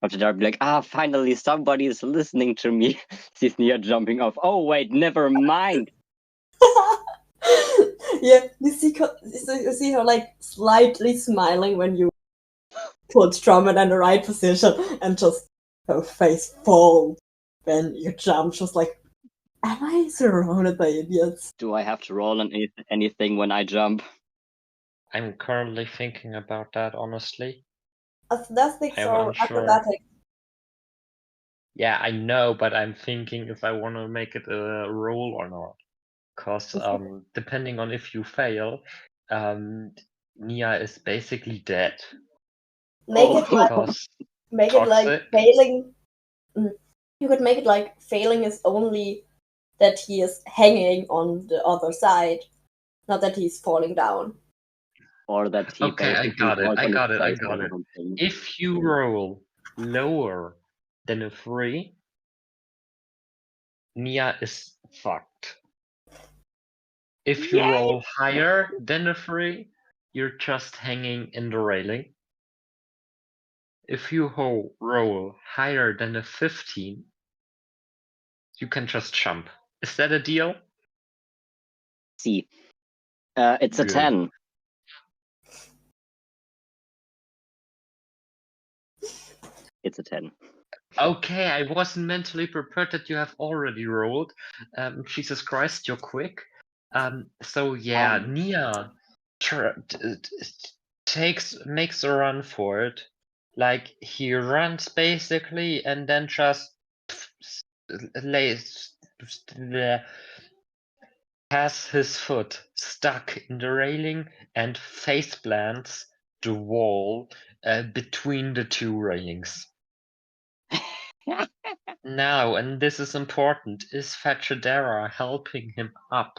Fetchadera be like, finally somebody is listening to me. Sees Nia jumping off. Oh wait, never mind. Yeah, you see her like slightly smiling when you put Drummond in the right position, and just her face falls when you jump. Just like, am I surrounded by idiots? Do I have to roll on anything when I jump? I'm currently thinking about that, honestly. Athletics I'm or unsure. acrobatics? Yeah, I know, but I'm thinking if I want to make it a roll or not. Because depending on if you fail, Nia is basically dead. Make it like Toxic. failing. You could make it like failing is only that he is hanging on the other side, not that he's falling down. Or that he Okay, I got it. If you roll lower than a 3, Nia is fucked. If you roll higher than a 3, you're just hanging in the railing. If you roll higher than a 15, you can just jump. Is that a deal? See, it's a Good. 10. It's a 10. Okay, I wasn't mentally prepared that you have already rolled. Jesus Christ, you're quick. So yeah, Nia makes a run for it. Like he runs basically and then just lays has his foot stuck in the railing and face plants the wall between the two railings. Now, and this is important, is Fachadera helping him up?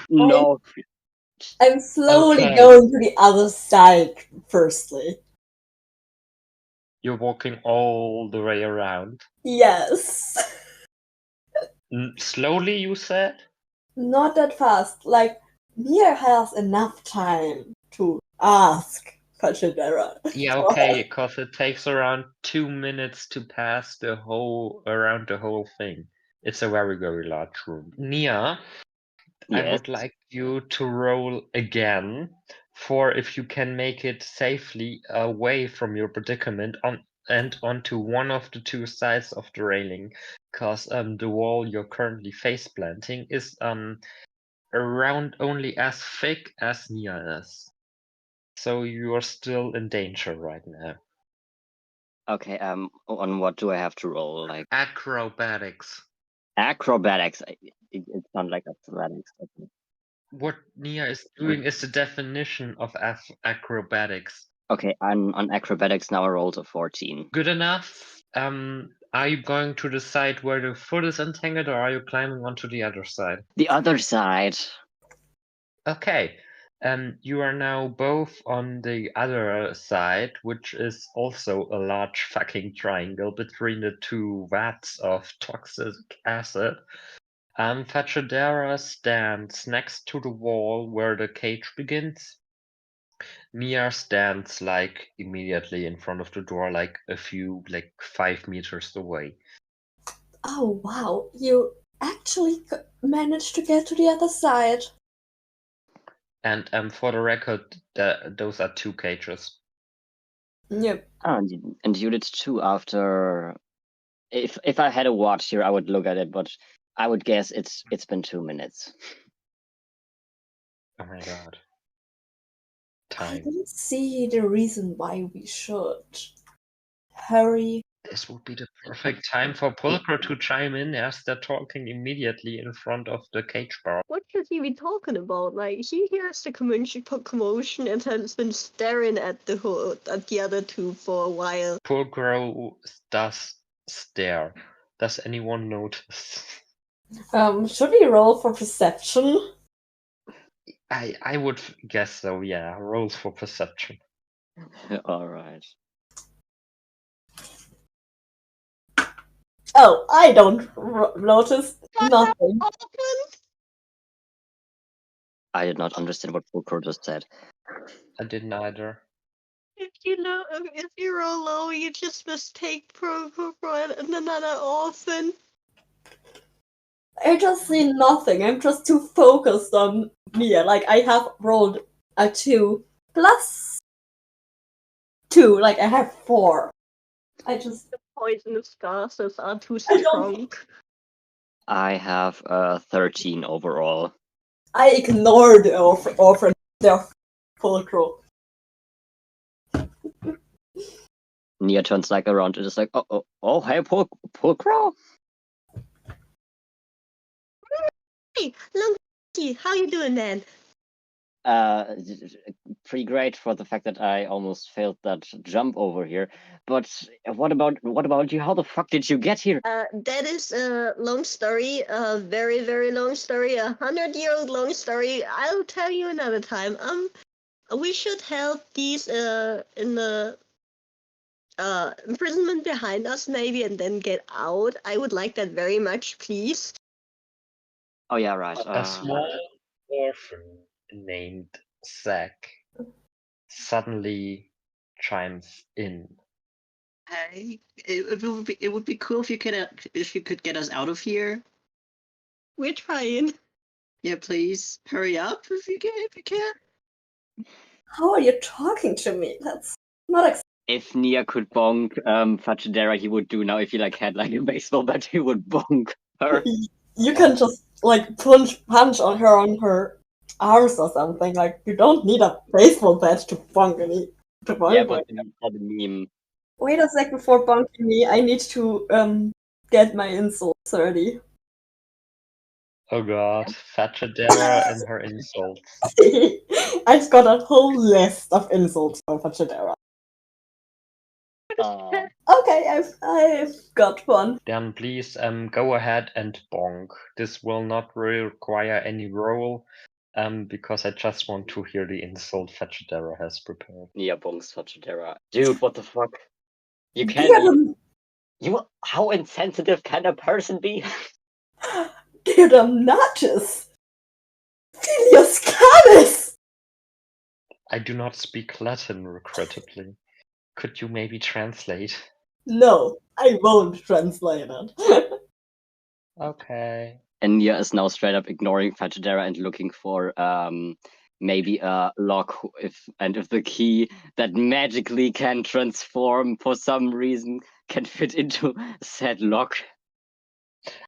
No. I'm slowly Okay. going to the other side, firstly. You're walking all the way around. Yes. Slowly, you said? Not that fast. Like, Mia has enough time to ask Fachadera. Yeah, okay, because it takes around 2 minutes to pass around the whole thing. It's a very, very large room. Nia, I Yes. would like you to roll again for if you can make it safely away from your predicament and onto one of the two sides of the railing, because the wall you're currently face planting is around only as thick as Nia is. So you are still in danger right now. Okay, on what do I have to roll? Like Acrobatics. acrobatics. It sounds like athletics. Okay. What Nia is doing is the definition of acrobatics. Okay, on acrobatics now I rolled a 14. Good enough. Are you going to the side where the foot is entangled, or are you climbing onto the other side? The other side. Okay. You are now both on the other side, which is also a large fucking triangle between the two vats of toxic acid. Fachadera stands next to the wall where the cage begins. Mia stands like immediately in front of the door, like 5 meters away. Oh, wow. You actually managed to get to the other side. And for the record, those are 2 cages. Yep. Oh, and you did too after. If I had a watch here, I would look at it, but I would guess it's been 2 minutes. Oh my god. I Time. don't see the reason why we should hurry. This would be the perfect time for Pulcro to chime in as they're talking immediately in front of the cage bar. What could he be talking about? Like, he hears the commotion and has been staring at the other two for a while. Pulcro does stare. Does anyone notice? Should we roll for perception? I would guess so, yeah. Rolls for perception. All right. Oh, I don't notice nothing. I did not understand what Fulcro just said. I didn't either. If you roll low, you just mistake for another orphan. I just see nothing. I'm just too focused on Mia. Like, I have rolled a 2 plus 2. Like, I have 4. I just. The poisonous gases are too I don't- strong. I have 13 overall. I ignore the orphan. They're Pulcro. Nia turns like around and is like, oh, hey, Pulcro? Hey, long how you doing, man? Pretty great for the fact that I almost failed that jump over here. But what about you? How the fuck did you get here? That is a long story, a very, very long story, 100-year-old long story. I'll tell you another time. We should help these in the imprisonment behind us maybe and then get out. I would like that very much, please. Oh yeah, right. A small orphan named Zack suddenly chimes in. Hey, it would be cool if you could get us out of here. We're trying. Yeah, please hurry up if you can. How are you talking to me? That's not If Nia could bonk Fachidera, he would do now. If he like had like a baseball bat, he would bonk her. You can just like punch on her arms or something. Like you don't need a baseball bat to bonk me. Yeah, but for the meme. Wait a sec before bonking me. I need to get my insults ready. Oh god, Fachadera and her insults. I've got a whole list of insults for Fachidera. Aw. Okay, I've got one. Then please go ahead and bonk. This will not require any roll, because I just want to hear the insult Fachadera has prepared. Nia bonks Fachidera. Dude, what the fuck? You Get can't. him, How insensitive can a person be? get him, Natus. Filius Canis. I do not speak Latin, regrettably. Could you maybe translate? No, I won't translate it. Okay. And Nia is now straight up ignoring Fachidera and looking for maybe a lock if the key that magically can transform for some reason can fit into said lock.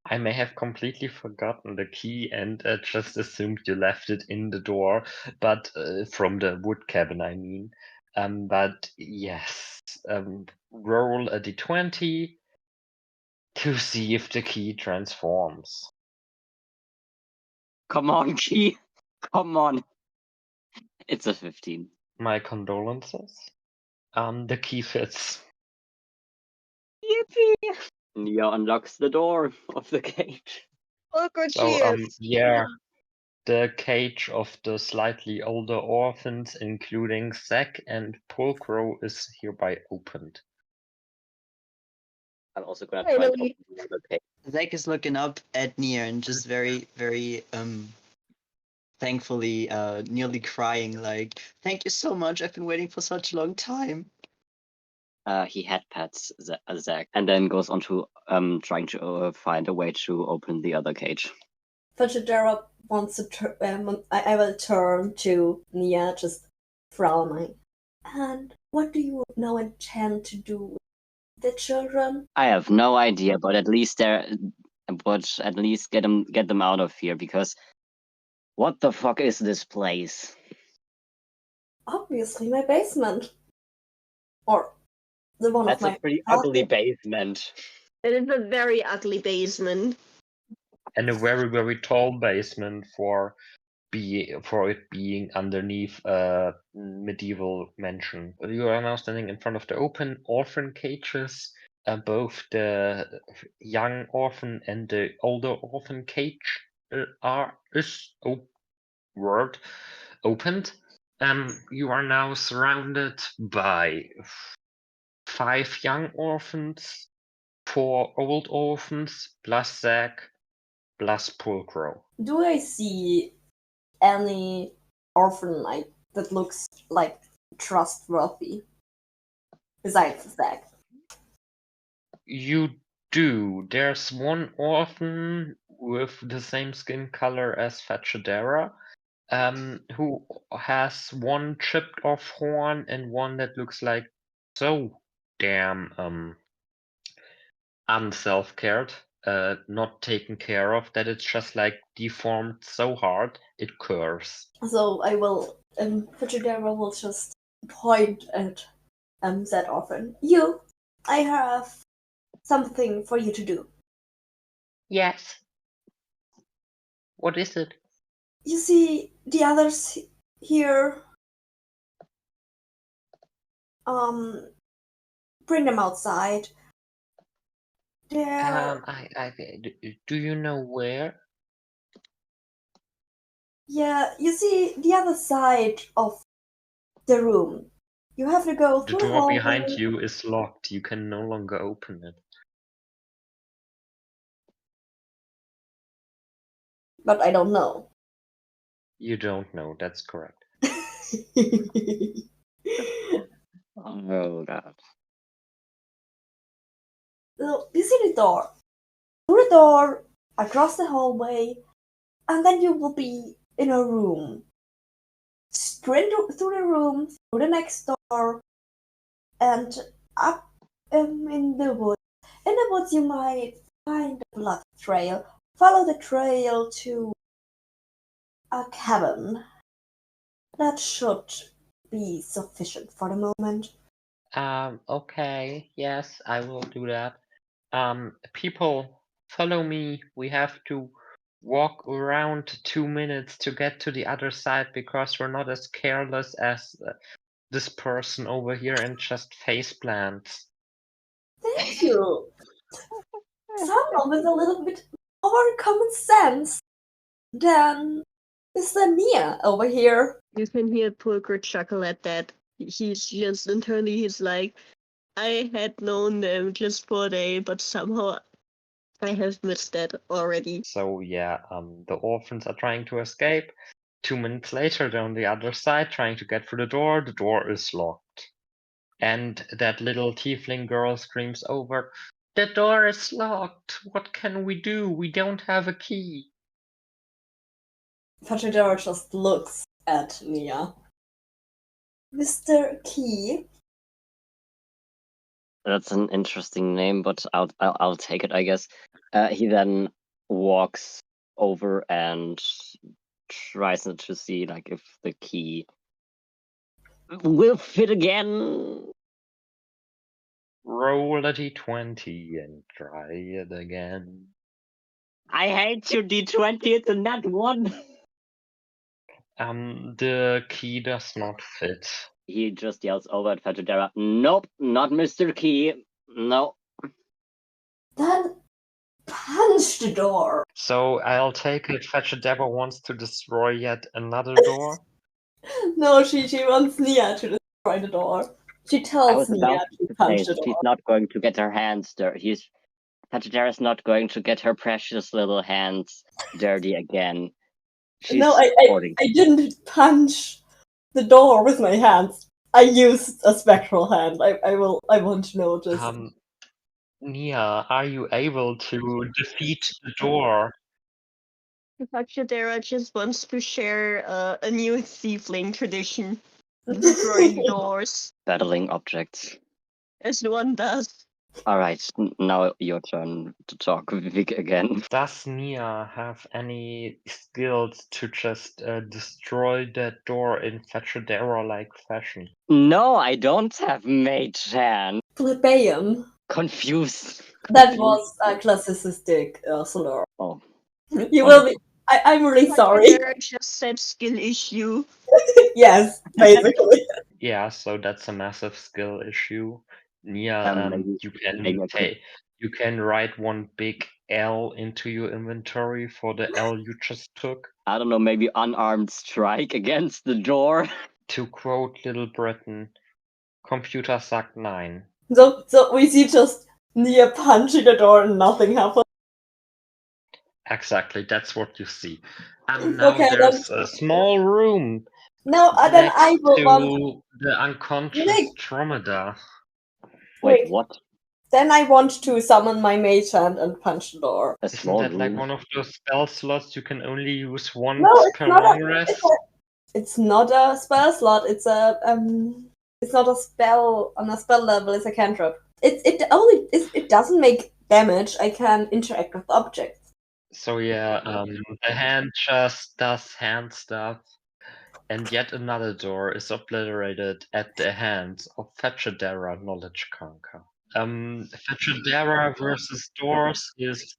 I may have completely forgotten the key and just assumed you left it in the door, but from the wood cabin, I mean. But yes, roll a d20 to see if the key transforms. Come on, key. Come on. It's a 15. My condolences. The key fits. Yippee! Nia unlocks the door of the cage. Look what So, she is. yeah, the cage of the slightly older orphans, including Zack and Pulcro, is hereby opened. I'm also gonna try and open Finally. the other cage. Zach is looking up at Nia and just very, very thankfully nearly crying like, thank you so much, I've been waiting for such a long time. He head pats Zack and then goes on to trying to find a way to open the other cage. Fachidera wants to I will turn to Nia, just frowning. And what do you now intend to do with the children? I have no idea, but at least get them out of here, because what the fuck is this place? Obviously, my basement. Or the one That's of a my pretty ugly basement. It is a very ugly basement. And a very, very tall basement for it being underneath a medieval mansion. You are now standing in front of the open orphan cages. Both the young orphan and the older orphan cage opened. You are now surrounded by 5 young orphans, 4 old orphans, plus Zack, plus Pulcro. Do I see any orphan that looks like trustworthy besides Zack? You do. There's one orphan with the same skin color as Fachadera, who has one chipped off horn and one that looks like so damn unself-cared, not taken care of, that it's just like deformed so hard it curves. So I will, Fachidera will just point at that orphan. You, I have something for you to do. Yes. What is it? You see the others here? Bring them outside. They're... Do you know where? Yeah, you see the other side of the room. You have to go The through door hallway. behind you is locked. You can no longer open it. But I don't know. You don't know, that's correct. Oh god. So you see the door. Through the door, across the hallway, and then you will be in a room. Sprint through the room, through the next door, and up in the woods. In the woods, you might find a blood trail. Follow the trail to a cabin. That should be sufficient for the moment. Okay, yes, I will do that. People, follow me. We have to walk around 2 minutes to get to the other side because we're not as careless as this person over here and just face plants. Thank you. Someone with a little bit more common sense than Mr. Nia over here. You can hear Pulcher chuckle at that. He's just internally, he's like, I had known them just for a day, but somehow I have missed that already. So yeah, the orphans are trying to escape. 2 minutes later, they're on the other side trying to get through the door. The door is locked. And that little tiefling girl screams over, "The door is locked! What can we do? We don't have a key." Fajidara just looks at Nia. Mr. Key? That's an interesting name, but I'll take it, I guess. He then walks over and tries to see like if the key will fit again. Roll a d20 and try it again. I hate your d20. It's a nat one. The key does not fit. He just yells over at Fajidara, "Nope, not Mr. Key. No." Then punch the door. So I'll take it Fetchadabba wants to destroy yet another door. No, she wants Nia to destroy the door. She I tells was Nia about to to punch say the she's door. not going to get her hands dirty. Fajidara's not going to get her precious little hands dirty again. She's No, supporting. I didn't punch the door with my hands. I used a spectral hand. I want to know this. Nia, are you able to defeat the door? Fajidara just wants to share a new thiefling tradition. Destroying doors, Battling objects. as one does. Alright, now your turn to talk, Vic, again. Does Nia have any skills to just destroy that door in Fetchadera-like fashion? No, I don't have mage hand. Plebeian. Confused. That was a classicistic Cellar. Oh. You will be. I'm really sorry. Fajidara just said skill issue. Yes, basically. Yeah, so that's a massive skill issue. Nia, Maybe you can write one big L into your inventory for the L you just took. I don't know, maybe unarmed strike against the door. To quote Little Britain, computer suck 9. So we see just Nia punching the door and nothing happens. Exactly, that's what you see. And now Okay, there's a small room No, then I next will to want. the unconscious Nick. Dromedar. Wait, Wait. what? Then I want to summon my mage hand and punch the door. A Isn't small that like room? one of those spell slots you can only use once No, it's per not long a. rest? It's not a spell slot. It's a It's not a spell on a spell level. It's a cantrip. It doesn't make damage. I can interact with objects. So yeah, the hand just does hand stuff. And yet another door is obliterated at the hands of Fetchadera Knowledge Conquer. Fetchadera versus doors is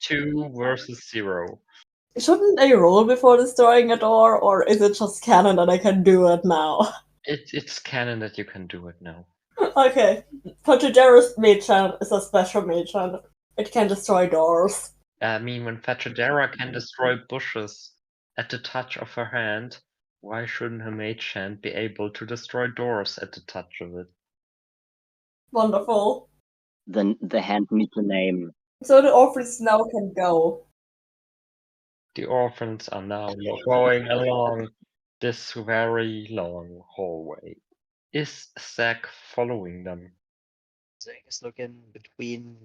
2 versus 0. Shouldn't I roll before destroying a door, or is it just canon that I can do it now? It's canon that you can do it now. Okay. Fetchadera's mage hand is a special mage hand. It can destroy doors. I mean, when Fetchadera can destroy bushes at the touch of her hand, why shouldn't her mage hand be able to destroy doors at the touch of it? Wonderful. Then the hand needs a name. So the orphans now can go. The orphans are now going along this very long hallway. Is Zack following them? So I guess looking between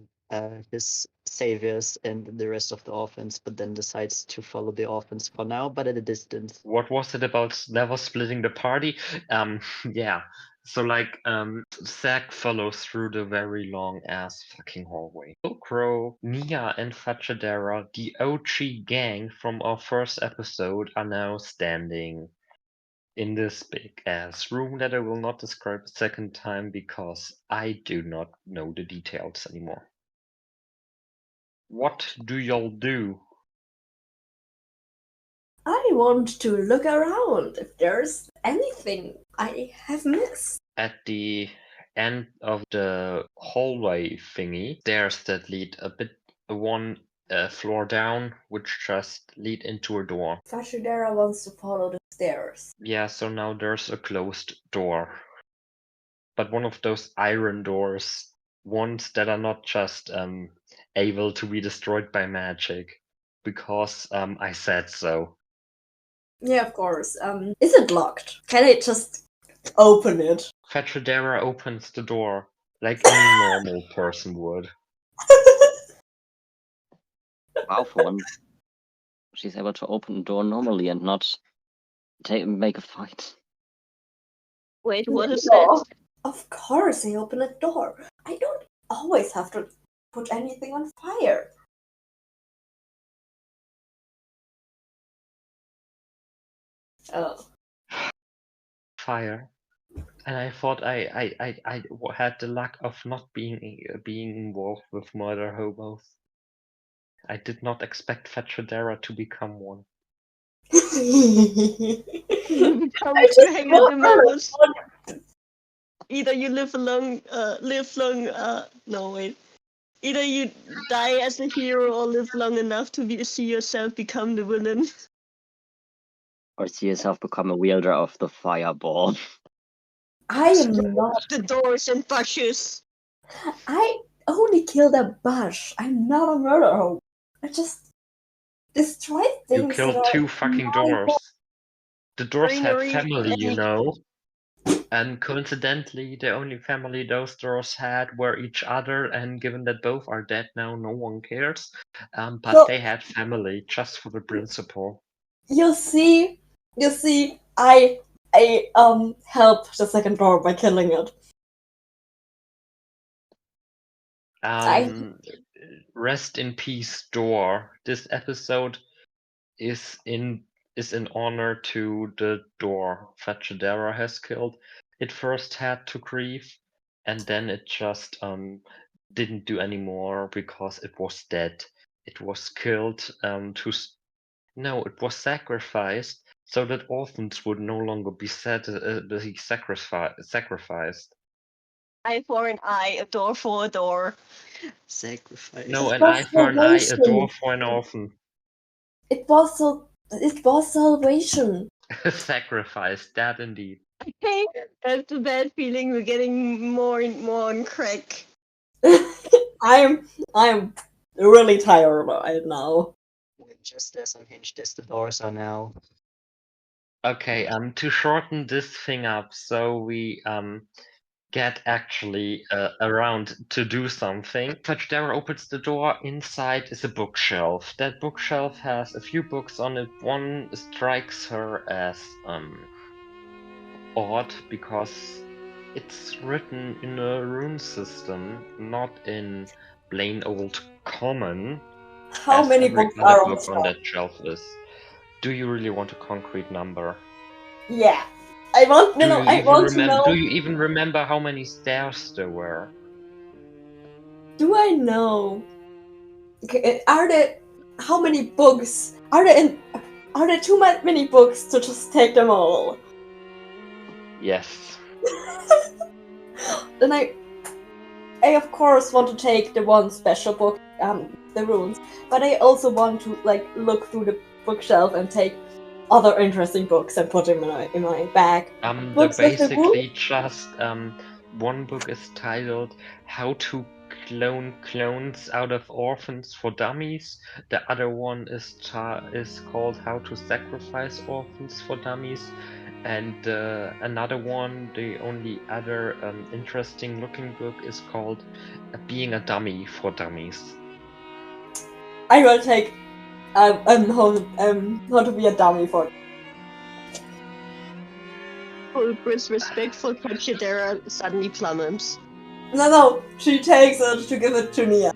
his saviors and the rest of the orphans, but then decides to follow the orphans for now, but at a distance. What was it about never splitting the party? Yeah. So Zack follows through the very long ass fucking hallway. Crow, Nia, and Fachadera, the OG gang from our first episode, are now standing in this big ass room that I will not describe a second time because I do not know the details anymore. What do y'all do? I want to look around if there's anything I have missed. At the end of the hallway thingy, stairs that lead a bit one floor down, which just lead into a door. Fashidera wants to follow the stairs. Yeah, so now there's a closed door. But one of those iron doors, ones that are not just able to be destroyed by magic. Because I said so. Yeah, of course. Is it locked? Can I just open it? Fetchadera opens the door like any normal person would. Wow, for one. She's able to open the door normally and not make a fight. Wait, what is Yeah. that? Of course, I open a door. I don't always have to put anything on fire. Oh. Fire. And I thought I had the luck of not being involved with murder hobos. I did not expect Fetchadera to become one. You become I a just dragon at the wonder most. what- Either you live long, no wait. Either you die as a hero or live long enough to see yourself become the villain. Or see yourself become a wielder of the fireball. I am not. The doors and bushes. I only killed a bush. I'm not a murder hope. I just destroyed things. You killed that are two fucking not doors. The doors had Greenery family, you and- know. And coincidentally, the only family those doors had were each other, and given that both are dead now, no one cares. But So- they had family just for the principle. You see, I helped the second door by killing it. Rest in peace, door. This episode is in honor to the door Fachadera has killed. It first had to grieve, and then it just didn't do anymore because it was dead. It was killed no, it was sacrificed so that orphans would no longer be sacrificed. Eye for an eye, a door for a door. Sacrifice. No, an was eye for an eye, a salvation. door for an orphan. It was salvation. Sacrifice, that indeed. Okay, that's the bad feeling. We're getting more and more on crack. I'm really tired right now. We're just as unhinged as the doors are now. Okay, to shorten this thing up, so we get actually around to do something. Fetchadera opens the door. Inside is a bookshelf. That bookshelf has a few books on it. One strikes her as odd because it's written in a rune system, not in plain old common. How as many every books other are on book the on shelf? that shelf is. Do you really want a concrete number? Yeah. I want to know. I want to know. Do you even remember how many stairs there were? Do I know? Okay, are there how many books? Are there too many books to just take them all? Yes. Then I of course want to take the one special book, the runes, but I also want to look through the bookshelf and take other interesting books and put them in my bag. They're Books with the basically just one book is titled "How to Clone Clones Out of Orphans for Dummies." The other one is called "How to Sacrifice Orphans for Dummies," And another one, the only other interesting looking book is called Being a Dummy for Dummies. I will take how to be a dummy for. Chris' respect for Pachidera suddenly plummets. No, she takes it to give it to Nia.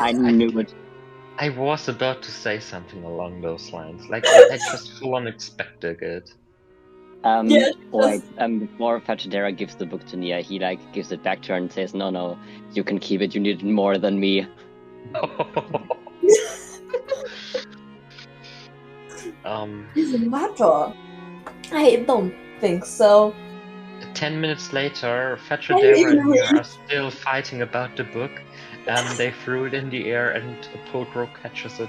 I knew it. I was about to say something along those lines. Like I just full on expected it. Yeah, Wait, before Fachidera gives the book to Nia, he like gives it back to her and says, no, you can keep it, you need it more than me. He's a matter. I don't think so. 10 minutes later, Can you Fachidera even and Nia read? are still fighting about the book. They threw it in the air and Pulcro catches it.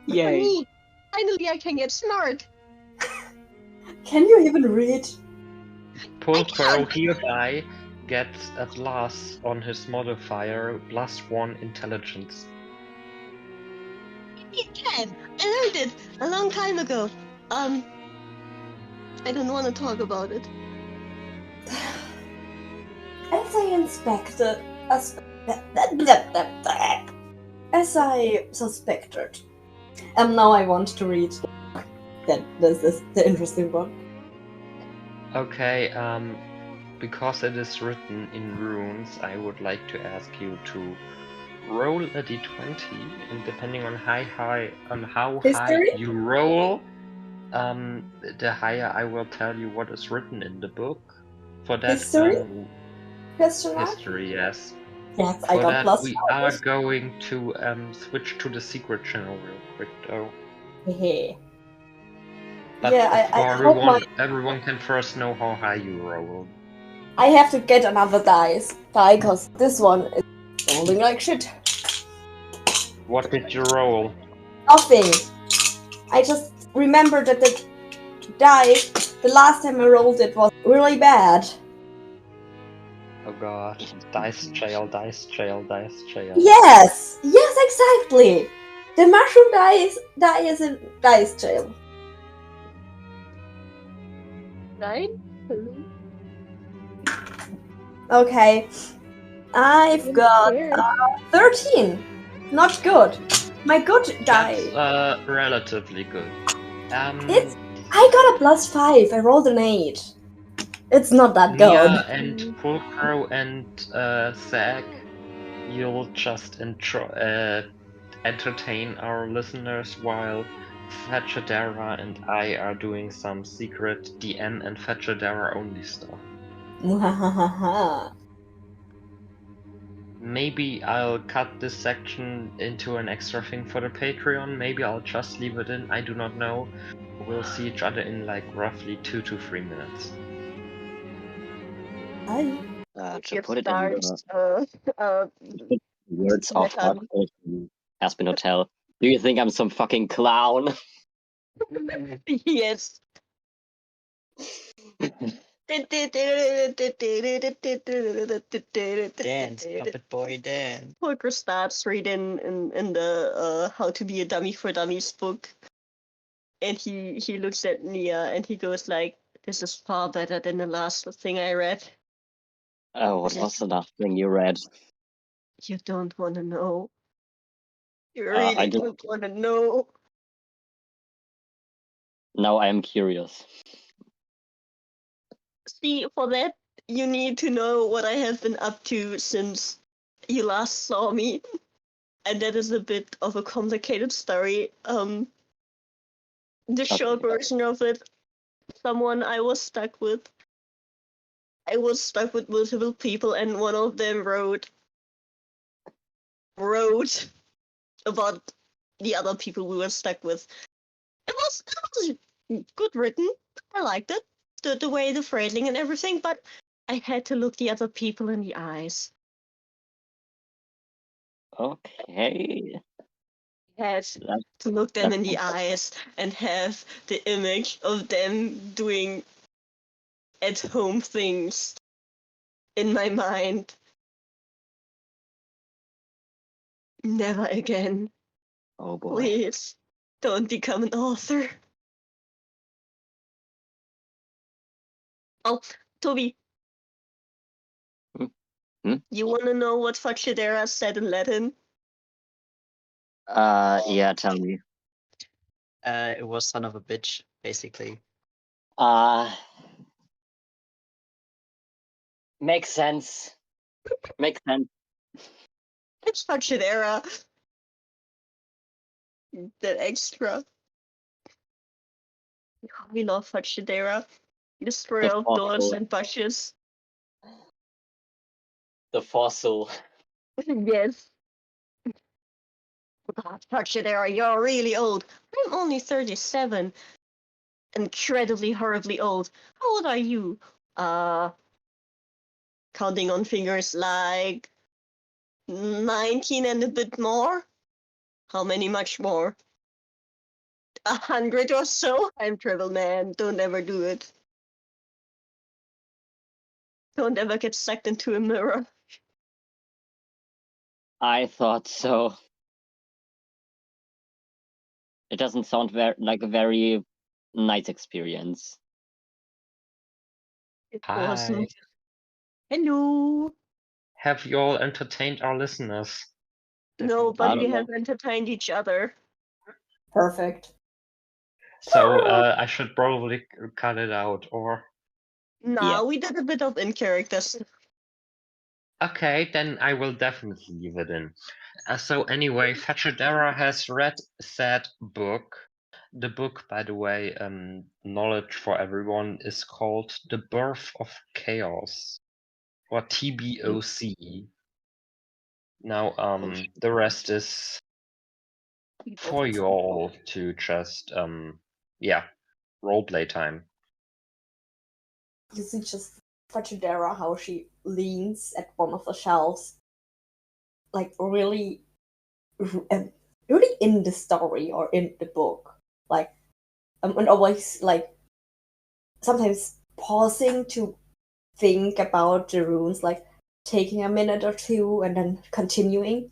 Yay. Me! Finally, I can get smart. Can you even read? Pulcro hereby gets a plus on his modifier, +1 intelligence. You can. I learned it a long time ago. I don't want to talk about it. As I inspected, as I suspected, and now I want to read. That this is the interesting one. Okay, because it is written in runes, I would like to ask you to roll a d20, and depending on how high History? you roll, the higher I will tell you what is written in the book. For that, History? Question mark? history, yes. Yes, I For got that, plus we 5. are going to switch to the secret channel real quick, though. Hehe. But Yeah, I for hope everyone can first know how high you roll. I have to get another die, because this one is rolling like shit. What did you roll? Nothing. I just remembered that the die, the last time I rolled it was really bad. Oh god. Dice jail, dice jail, dice jail. Yes, exactly. The mushroom die is in dice jail. Right? Okay, I've got 13. Not good. My good die. That's relatively good. It's I got a plus 5. I rolled an 8. It's not that good. Nia and Pulcro and Zach, you'll just entertain our listeners while Fetchadera and I are doing some secret DM and Fetchadera only stuff. Muhahaha. Maybe I'll cut this section into an extra thing for the Patreon. Maybe I'll just leave it in. I do not know. We'll see each other in like roughly 2 to 3 minutes. Hi. To put it in the words of Metal. Aspen Hotel. Do you think I'm some fucking clown? Yes. Dance, puppet boy, dance. Parker starts reading in the How to Be a Dummy for Dummies book, and he looks at Nia and he goes like, "This is far better than the last thing I read." Oh, what was the last thing you read? You don't want to know. You I really just- don't want to know. Now I am curious. See, for that, you need to know what I have been up to since you last saw me. And that is a bit of a complicated story. The short version of it, someone I was stuck with multiple people, and one of them wrote about the other people we were stuck with. It was good written. I liked it. The way the phrasing and everything, but I had to look the other people in the eyes. Okay. Had to look them in the eyes and have the image of them doing at-home things in my mind. Never again. Oh boy. Please, don't become an author. Oh, Toby. Hmm? You want to know what Faccidera said in Latin? Yeah, tell me. It was son of a bitch, basically. Makes sense. Makes sense. It's Faccidera. That extra. We love Faccidera. Destroyer The of doors fossil. and bushes. The fossil. Yes. God, Faccidera, you're really old. I'm only 37. Incredibly, horribly old. How old are you? Counting on fingers like 19 and a bit more? How many much more? 100 or so? I'm travel man. Don't ever do it. Don't ever get sucked into a mirror. I thought so. It doesn't sound like a very nice experience. It Hi. wasn't. Hello. Have you all entertained our listeners? No, I but we don't know. have entertained each other. Perfect. So I should probably cut it out, or Nah, Yeah. we did a bit of in characters. okay, then I will definitely leave it in. So anyway, Faccidera has read said book. The book, by the way, knowledge for everyone, is called The Birth of Chaos, or TBOC. Now, the rest is for you all to just, yeah, roleplay time. You see just Faccidera how she leans at one of the shelves, like really, really in the story or in the book, like, and always like sometimes pausing to think about the runes, like taking a minute or two and then continuing.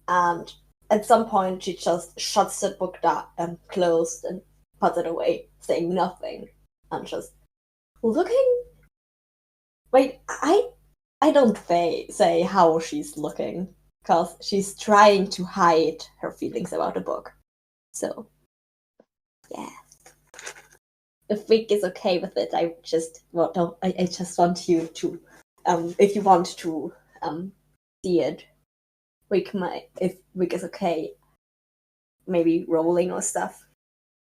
And at some point, she just shuts the book down and closed and puts it away, saying nothing, and just looking. Wait, I don't say how she's looking, because she's trying to hide her feelings about the book. So, yeah. If Vic is okay with it, I just want you to, if you want to see it, if Vic is okay, maybe rolling or stuff.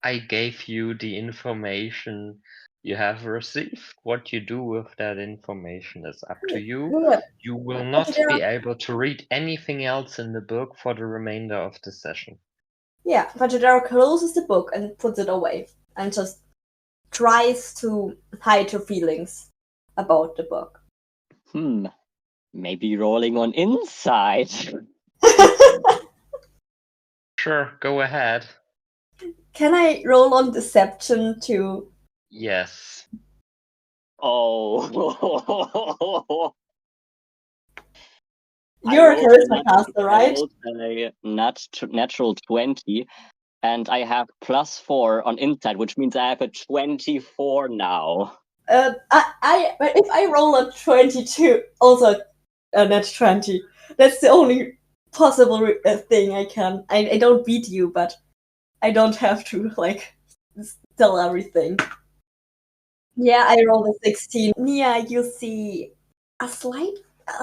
I gave you the information you have received. What you do with that information is up to you. Good. You will not be able to read anything else in the book for the remainder of the session. Yeah, Faccidera closes the book and puts it away, and just tries to hide her feelings about the book. Maybe rolling on insight. Sure, go ahead. Can I roll on deception too? Yes. Oh. You're a charisma caster, right? I rolled a natural 20, and I have +4 on insight, which means I have a 24 now. If I roll a 22, also a net 20, that's the only possible thing I can. I don't beat you, but I don't have to, like, tell everything. Yeah, I rolled a 16. Nia, you see a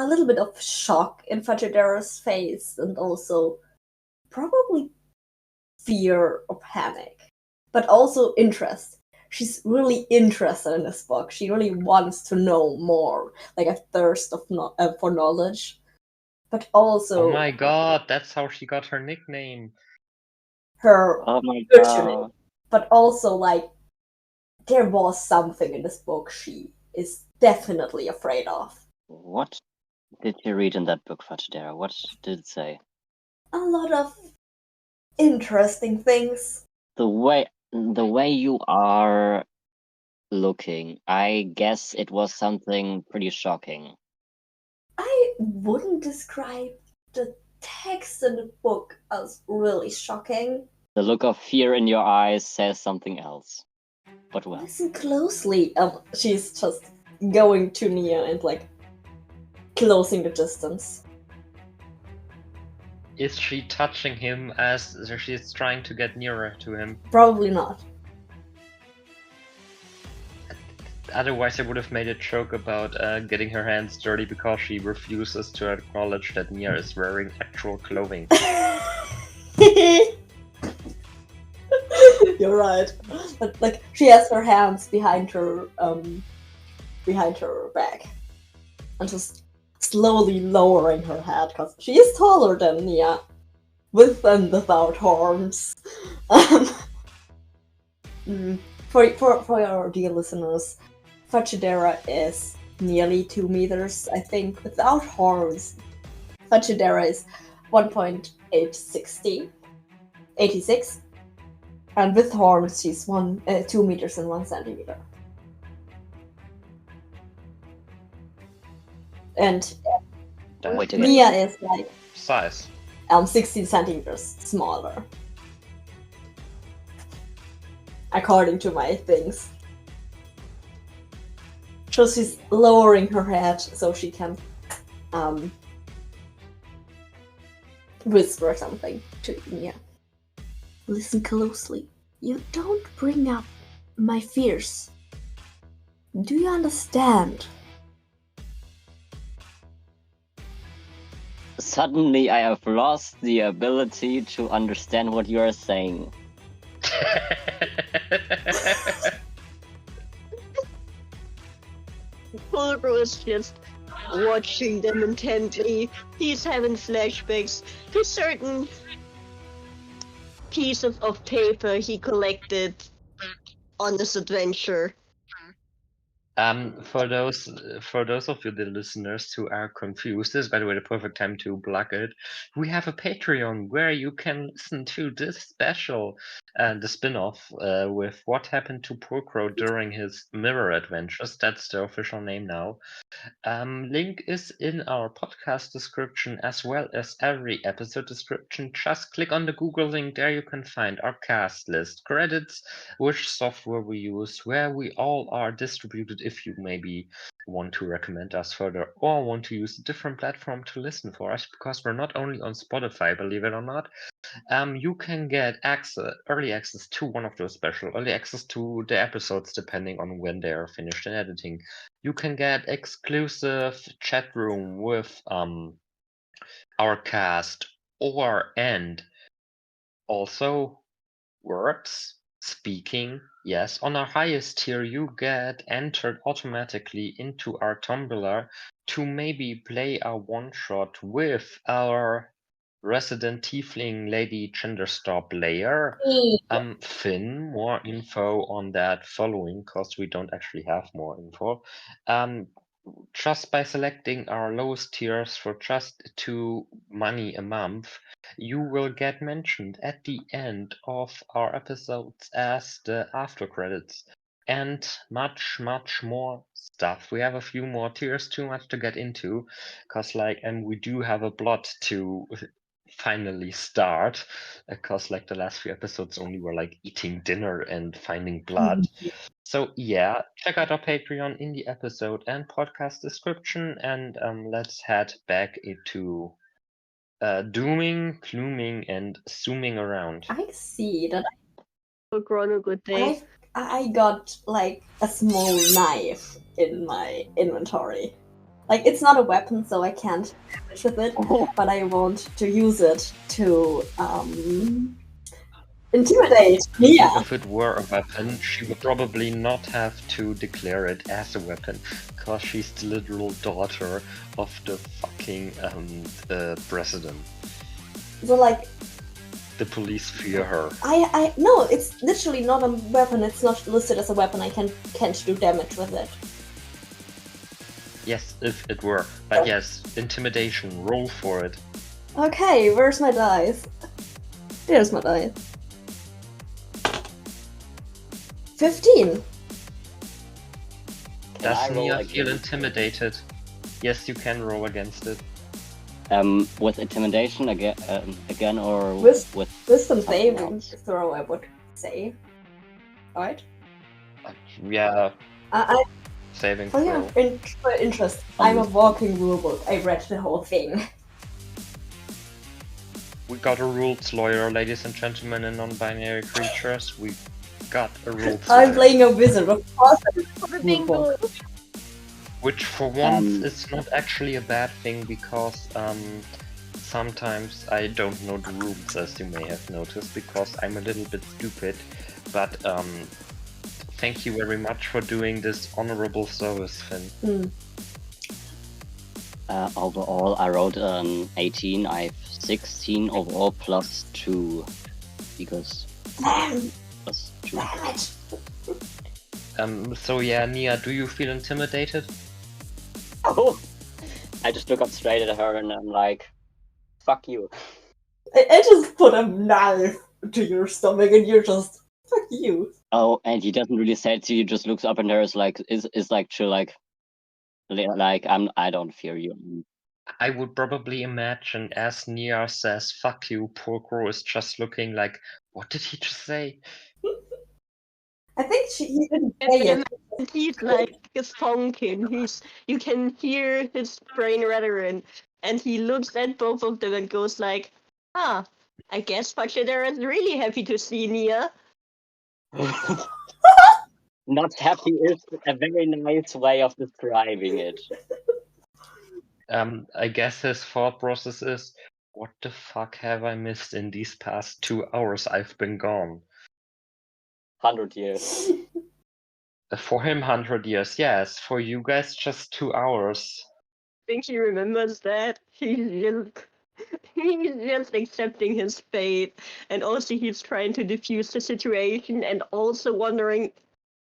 little bit of shock in Faccidera's face, and also probably fear or panic, but also interest. She's really interested in this book. She really wants to know more, like a thirst for knowledge. But also, Oh my god, that's how she got her nickname. her Oh my virtually. god. But also, like, there was something in this book she is definitely afraid of. What did you read in that book, Faccidera? What did it say? A lot of interesting things. The way you are looking, I guess it was something pretty shocking. I wouldn't describe the text in the book as really shocking. The look of fear in your eyes says something else. But well. Listen closely. She's just going to Nia and like closing the distance. Is she touching him as she's trying to get nearer to him? Probably not. Otherwise, I would have made a joke about getting her hands dirty because she refuses to acknowledge that Nia is wearing actual clothing. You're right. But like she has her hands behind her back and just slowly lowering her head because she is taller than Nia, with and without horns. For our dear listeners, Fachidera is nearly 2 meters, I think, without horns. Fachidera is 1.86, and with horns she's 2 meters and 1 centimeter. And Wait a minute. Nia is like Size. 16 centimeters smaller, according to my things. So she's lowering her head so she can whisper something to Nia. Listen closely. You don't bring up my fears. Do you understand? Suddenly I have lost the ability to understand what you are saying. Pulgro is just watching them intently. He's having flashbacks to certain piece of paper he collected on this adventure. For those of you, the listeners who are confused, this is, by the way, the perfect time to plug it. We have a Patreon where you can listen to this special, the spin-off with what happened to Purkro during his mirror adventures. That's the official name now. Link is in our podcast description as well as every episode description. Just click on the Google link. There you can find our cast list, credits, which software we use, where we all are distributed if you maybe want to recommend us further or want to use a different platform to listen for us, because we're not only on Spotify, believe it or not. You can get early access to one of those special, early access to the episodes depending on when they are finished in editing. You can get exclusive chat room with our cast, and also works, speaking. Yes, on our highest tier, you get entered automatically into our Tumblr to maybe play a one-shot with our resident tiefling lady Genderstop layer. Finn, more info on that following, because we don't actually have more info. Just by selecting our lowest tiers for just 2 money a month, you will get mentioned at the end of our episodes as the after credits, and much more stuff. We have a few more tiers, too much to get into, because we do have a plot to finally start, because the last few episodes only were eating dinner and finding blood. So yeah, check out our Patreon in the episode and podcast description, and let's head back into dooming, glooming, and zooming around. I see that. Pulgro on a good day. I got like a small knife in my inventory. Like, it's not a weapon, so I can't damage with it, but I want to use it to intimidate Nia. If it were a weapon, she would probably not have to declare it as a weapon, because she's the literal daughter of the fucking president. So like, the police fear her. No, it's literally not a weapon. It's not listed as a weapon. I can't do damage with it. Yes, if it were. But yes, intimidation, roll for it. Okay, where's my dice? There's my dice. 15. Does I roll Nia feel against intimidated? Yes, you can roll against it. With intimidation again, or With with wisdom something saving else? throw, I would say. Right? Yeah, I saving for throw. your interest, I'm a walking rulebook. I read the whole thing. We got a rules lawyer, ladies and gentlemen, in non-binary creatures. We got a rules I'm lawyer. playing a wizard, of course. Bingo. Which for once is not actually a bad thing because sometimes I don't know the rules, as you may have noticed, because I'm a little bit stupid. But thank you very much for doing this honorable service, Finn. Overall, I wrote an 18. I have 16 overall plus 2 because plus 2. So yeah, Nia, do you feel intimidated? Oh, I just look up straight at her and I'm like, "Fuck you." I just put a knife to your stomach and you're just, fuck you. Oh, and he doesn't really say it to you. Just looks up and her is like, is like chill, like I don't fear you. I would probably imagine as Nia says "fuck you," Purkro is just looking like, what did he just say? I think he didn't say it. And he's like thonking. You can hear his brain rattling, and he looks at both of them and goes like, "Ah, I guess Pachidera is really happy to see Nia." Not happy is a very nice way of describing it. I guess his thought process is, what the fuck have I missed in these past 2 hours I've been gone? 100 years. For him, 100 years, yes. For you guys, just 2 hours. I think he remembers that. He's just accepting his fate, and also he's trying to diffuse the situation, and also wondering,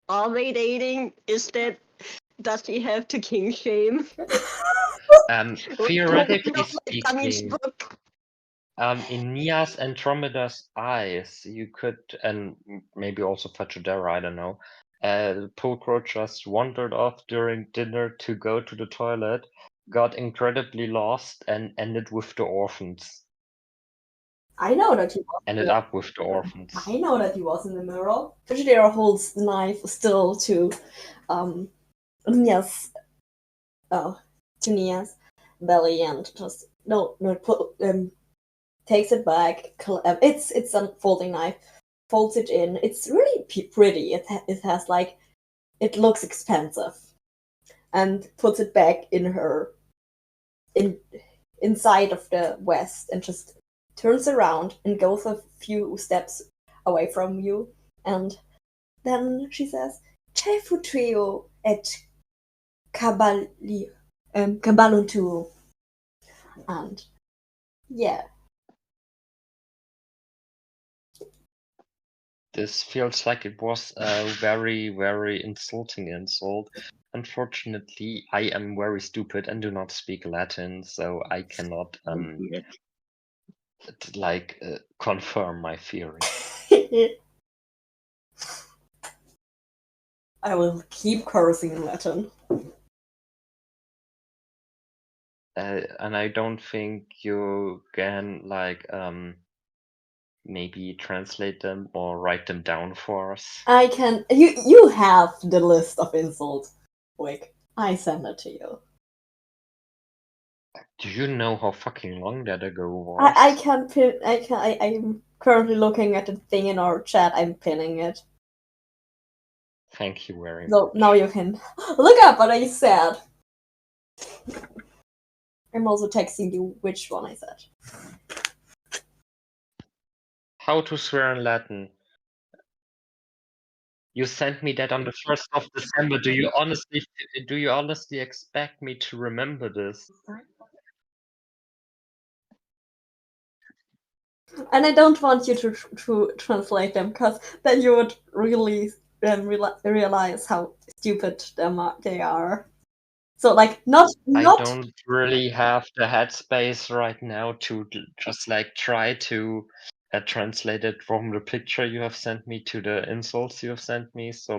are they dating? Does he have to king shame? Theoretically Coming speaking, book. in Nia's Andromeda's eyes, you could, and maybe also Fajodera, I don't know, Pulcro just wandered off during dinner to go to the toilet, got incredibly lost, and ended with the orphans. I know that he was. Ended up with the orphans. I know that he was in the mirror. Fujidera holds the knife still to Nia's to Nia's belly and just takes it back. It's a folding knife. Folds it in. It's really pretty. It has like, it looks expensive, and puts it back in her inside of the vest and just turns around and goes a few steps away from you, and then she says, "Che futrio et cabaluntu," and yeah. This feels like it was a very, very insulting insult. Unfortunately, I am very stupid and do not speak Latin, so I cannot confirm my theory. I will keep cursing in Latin. And I don't think you can maybe translate them or write them down for us. I can. You have the list of insults. Wick. I send it to you. Do you know how fucking long that ago was? I can pin. I'm currently looking at the thing in our chat. I'm pinning it. Thank you very much. So now you can look up what I said. I'm also texting you which one I said. How to swear in Latin. You sent me that on the 1st of December. Do you honestly expect me to remember this? And I don't want you to translate them, because then you would really realize how stupid they are. So like not. I don't really have the headspace right now to just try to translate it from the picture you have sent me to the insults you have sent me. So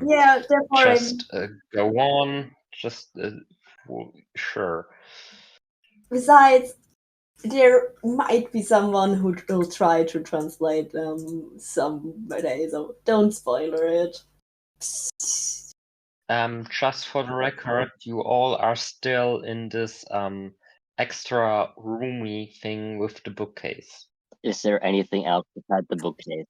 yeah, therefore just go on. Just sure. Besides, there might be someone who will try to translate them someday, so don't spoiler it. Just for the record, you all are still in this extra roomy thing with the bookcase. Is there anything else beside the bookcase?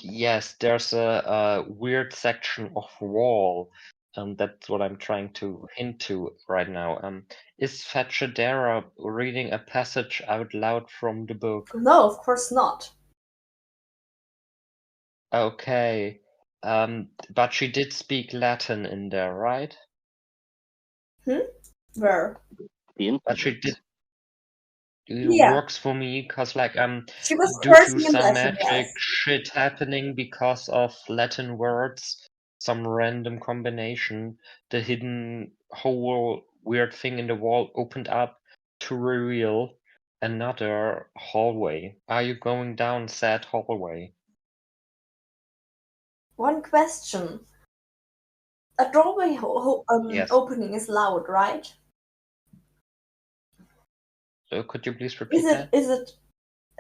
Yes, there's a weird section of wall. That's what I'm trying to hint to right now. Is Fetchadera reading a passage out loud from the book? No, of course not. Okay. But she did speak Latin in there, right? Where? The But she incident. did. It Yeah. works for me because, like, She was due to cursing in some Latin, magic yes. shit happening because of Latin words, some random combination, the hidden whole weird thing in the wall opened up to reveal another hallway. Are you going down said hallway? One question. A doorway Yes. opening is loud, right? Could you please repeat that? Is it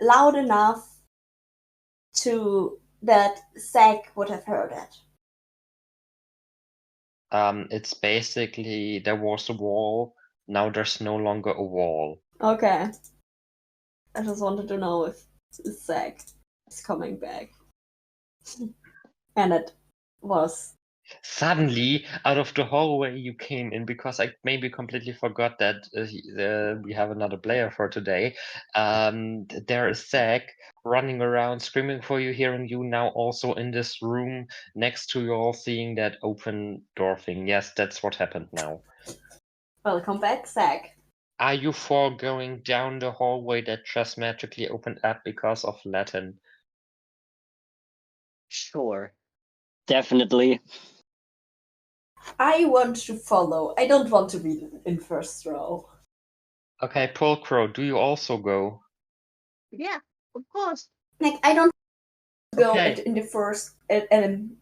loud enough to that Zack would have heard it? It's basically there was a wall, now there's no longer a wall. Okay. I just wanted to know if Zack is coming back. And it was. Suddenly, out of the hallway you came in, because I maybe completely forgot that we have another player for today. There is Zack running around, screaming for you, hearing you now also in this room next to you all, seeing that open door thing. Yes, that's what happened now. Welcome back, Zack. Are you four going down the hallway that just magically opened up because of Latin? Sure. Definitely. I want to follow. I don't want to be in first row. Okay, Pulcro, do you also go? Yeah, of course. Like, I don't go Okay. in the first. I'm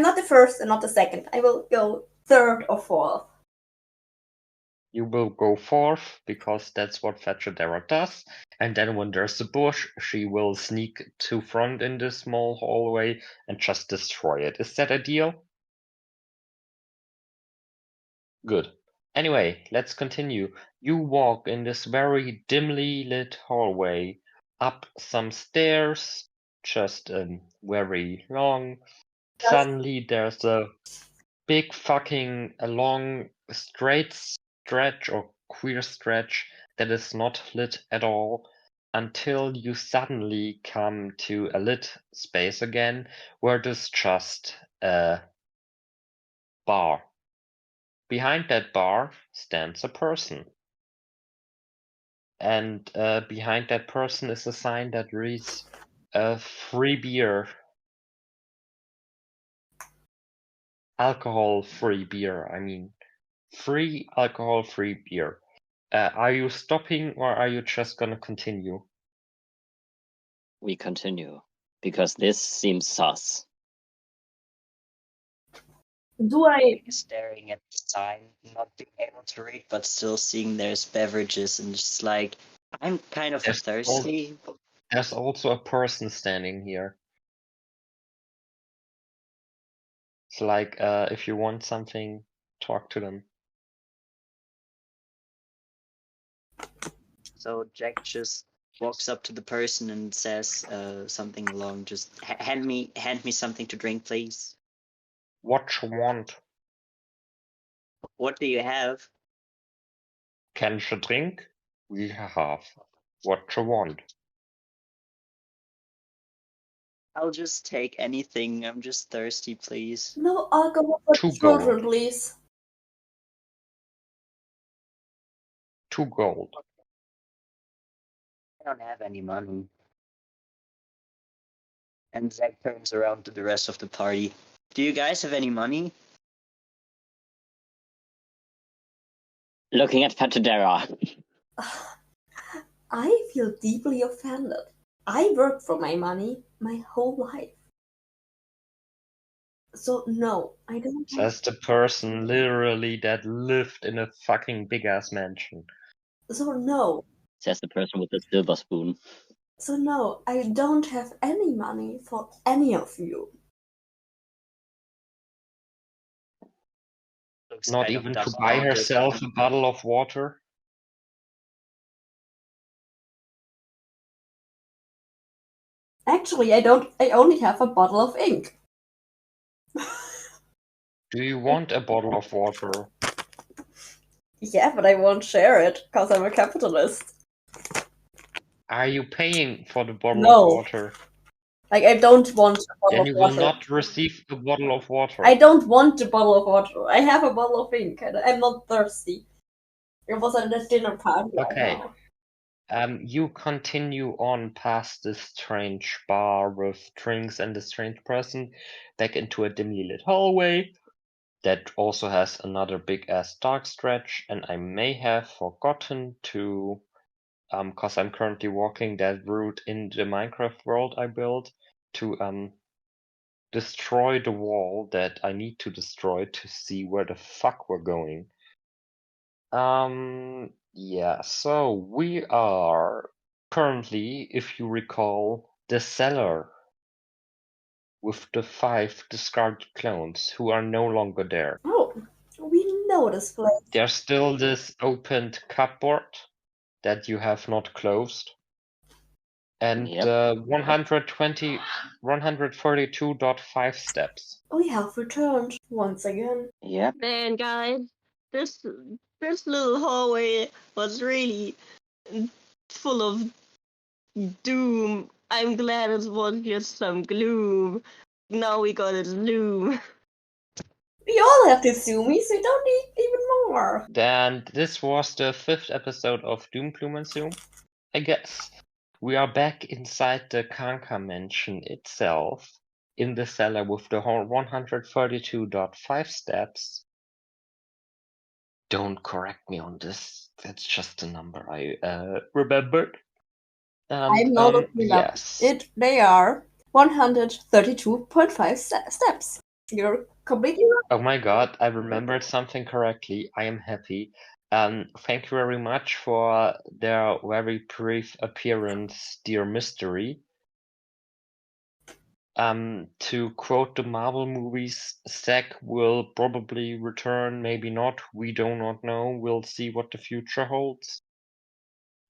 not the first and not the second. I will go third or fourth. You will go fourth, because that's what Fetchadera does, and then when there's a bush, she will sneak to front in this small hallway and just destroy it. Is that a deal? Good. Anyway, let's continue. You walk in this very dimly lit hallway, up some stairs, just very long. Yes. Suddenly there's a big fucking long straight stretch or queer stretch that is not lit at all, until you suddenly come to a lit space again, where there's just a bar. Behind that bar stands a person. And behind that person is a sign that reads free beer. Alcohol-free beer, I mean. Free alcohol-free beer. Are you stopping, or are you just gonna continue? We continue. Because this seems sus. Do I? Staring at the sign, not being able to read, but still seeing there's beverages, and just like, I'm kind of There's thirsty. There's also a person standing here. It's like, if you want something, talk to them. So Jack just walks up to the person and says something along, just hand me something to drink, please. What you want? What do you have? Can you drink? We have. What you want? I'll just take anything. I'm just thirsty, please. No alcohol for 2 children, gold. please. 2 gold. I don't have any money. And Zack turns around to the rest of the party. Do you guys have any money? Looking at Fetchadera. I feel deeply offended. I worked for my money my whole life. So no, I don't have. Says the person literally that lived in a fucking big ass mansion. So no. Says the person with the silver spoon. So no, I don't have any money for any of you. not kind of even to dust buy mounted. herself a bottle of water? Actually, I don't. I only have a bottle of ink. Do you want a bottle of water? Yeah, but I won't share it because I'm a capitalist. Are you paying for the bottle No. of water? Like, I don't want a bottle Then of you will water. not receive a bottle of water. I don't want a bottle of water. I have a bottle of ink. And I'm not thirsty. It was at a dinner party. Okay. Right now. You continue on past this strange bar with drinks and a strange person back into a dimly lit hallway that also has another big ass dark stretch, and I may have forgotten to cause I'm currently walking that route in the Minecraft world I built to destroy the wall that I need to destroy to see where the fuck we're going. Yeah, so we are currently, if you recall, the Cellar with the 5 discarded clones who are no longer there. Oh, we know this place. There's still this opened cupboard that you have not closed. And Yep. 142.5 steps. We have returned once again. Yep. Man, guys, this little hallway was really full of doom. I'm glad it was just some gloom. Now we got a zoom. We all have the zoomies. We don't need even more. And this was the 5th episode of Doom Gloom and Zoom, I guess. We are back inside the Karnka mansion itself, in the cellar with the whole 132.5 steps. Don't correct me on this. That's just a number I remembered. I'm not looking yes. up. They are 132.5 steps. You're completely right. Oh my god, I remembered something correctly. I am happy. Thank you very much for their very brief appearance, dear Mystery. To quote the Marvel movies, Zack will probably return, maybe not. We do not know. We'll see what the future holds.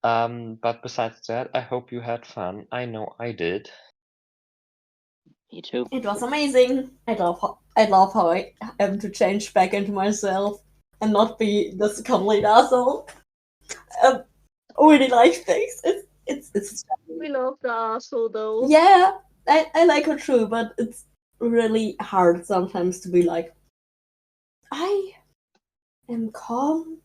But besides that, I hope you had fun. I know I did. Me too. It was amazing. I love how I am to change back into myself and not be this complete asshole. I really like things. It's We love the asshole though. yeah. I like her too, but it's really hard sometimes to be like, I am calm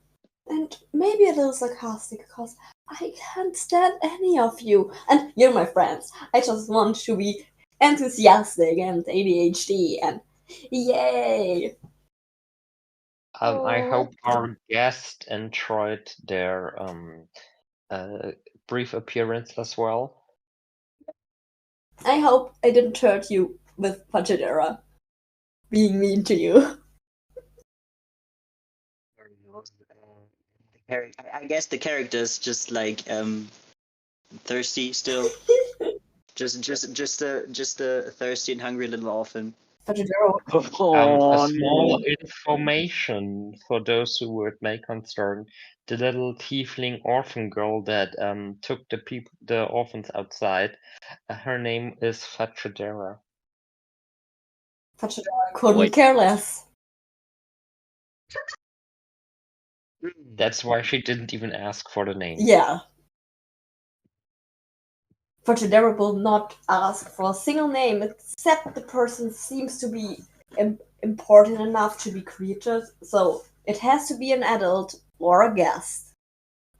and maybe a little sarcastic because I can't stand any of you. And you're my friends. I just want to be enthusiastic and ADHD and yay! I Aw. hope our guest enjoyed their brief appearance as well. I hope I didn't hurt you with Pachadera being mean to you. I guess the character's just like thirsty still. just a thirsty and hungry little orphan. Pachadera. A small information for those who it may concern: the little tiefling orphan girl that took the orphans outside. Her name is Fatradera. Pachadera couldn't Wait. care less. That's why she didn't even ask for the name. Yeah. Pachadera will not ask for a single name except the person seems to be important enough to be created, so it has to be an adult or a guest.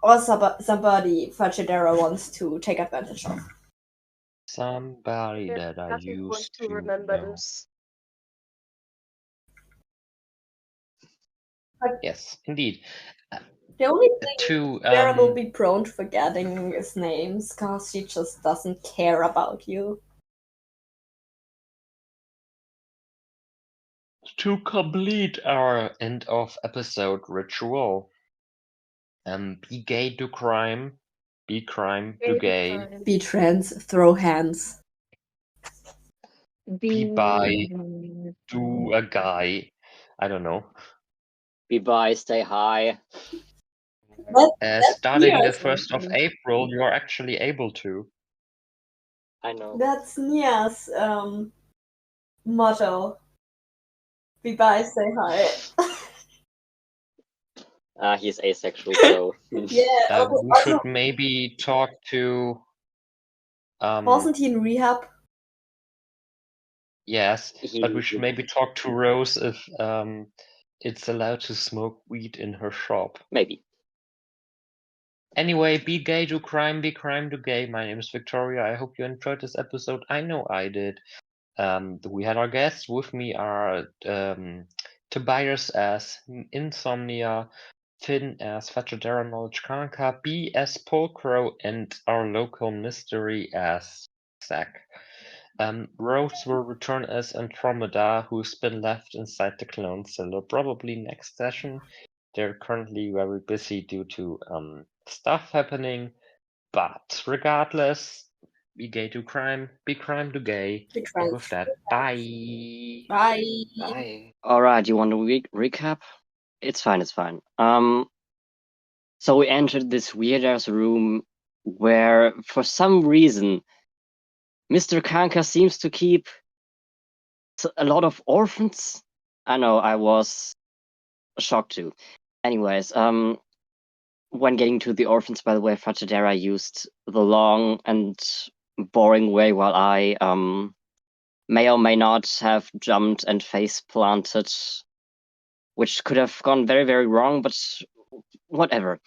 Or somebody Pachadera wants to take advantage of. Somebody Yes, that I doesn't want used to to remember know. this. Yes, indeed. The only thing To Pachadera will be prone to forgetting his names because she just doesn't care about you. to complete our end of episode ritual, be gay, do crime. Be crime, do gay. Be trans, throw hands. Be bi, do a guy. I don't know. Bye, stay high. That's Starting the Nia's 1st of April, you're actually able to. I know. That's Nia's motto. Be bye, say hi. He's asexual, so. Yeah. We should maybe talk to. Wasn't he in rehab? Yes, but we He- should maybe talk to Rose if it's allowed to smoke weed in her shop. Maybe. Anyway, be gay, do crime, be crime, do gay. My name is Victoria. I hope you enjoyed this episode. I know I did. We had our guests. With me are Tobias as Insomnia, Finn as Fetchadera Knowledge Karnka, B as Polcrow, and our local mystery as Zack. Rose will return as Andromeda, who's been left inside the clone cellar, probably next session. They're currently very busy due to stuff happening, but regardless, be gay to crime, be crime to gay. Big And friends. with that, bye. Bye. Bye. Alright, you want to recap? It's fine, it's fine. So we entered this weird ass room where, for some reason, Mr. Kanka seems to keep a lot of orphans. I know, I was shocked too. Anyways, when getting to the orphans, by the way, Fachadera used the long and boring way, while I may or may not have jumped and face planted, which could have gone very, very wrong, but whatever.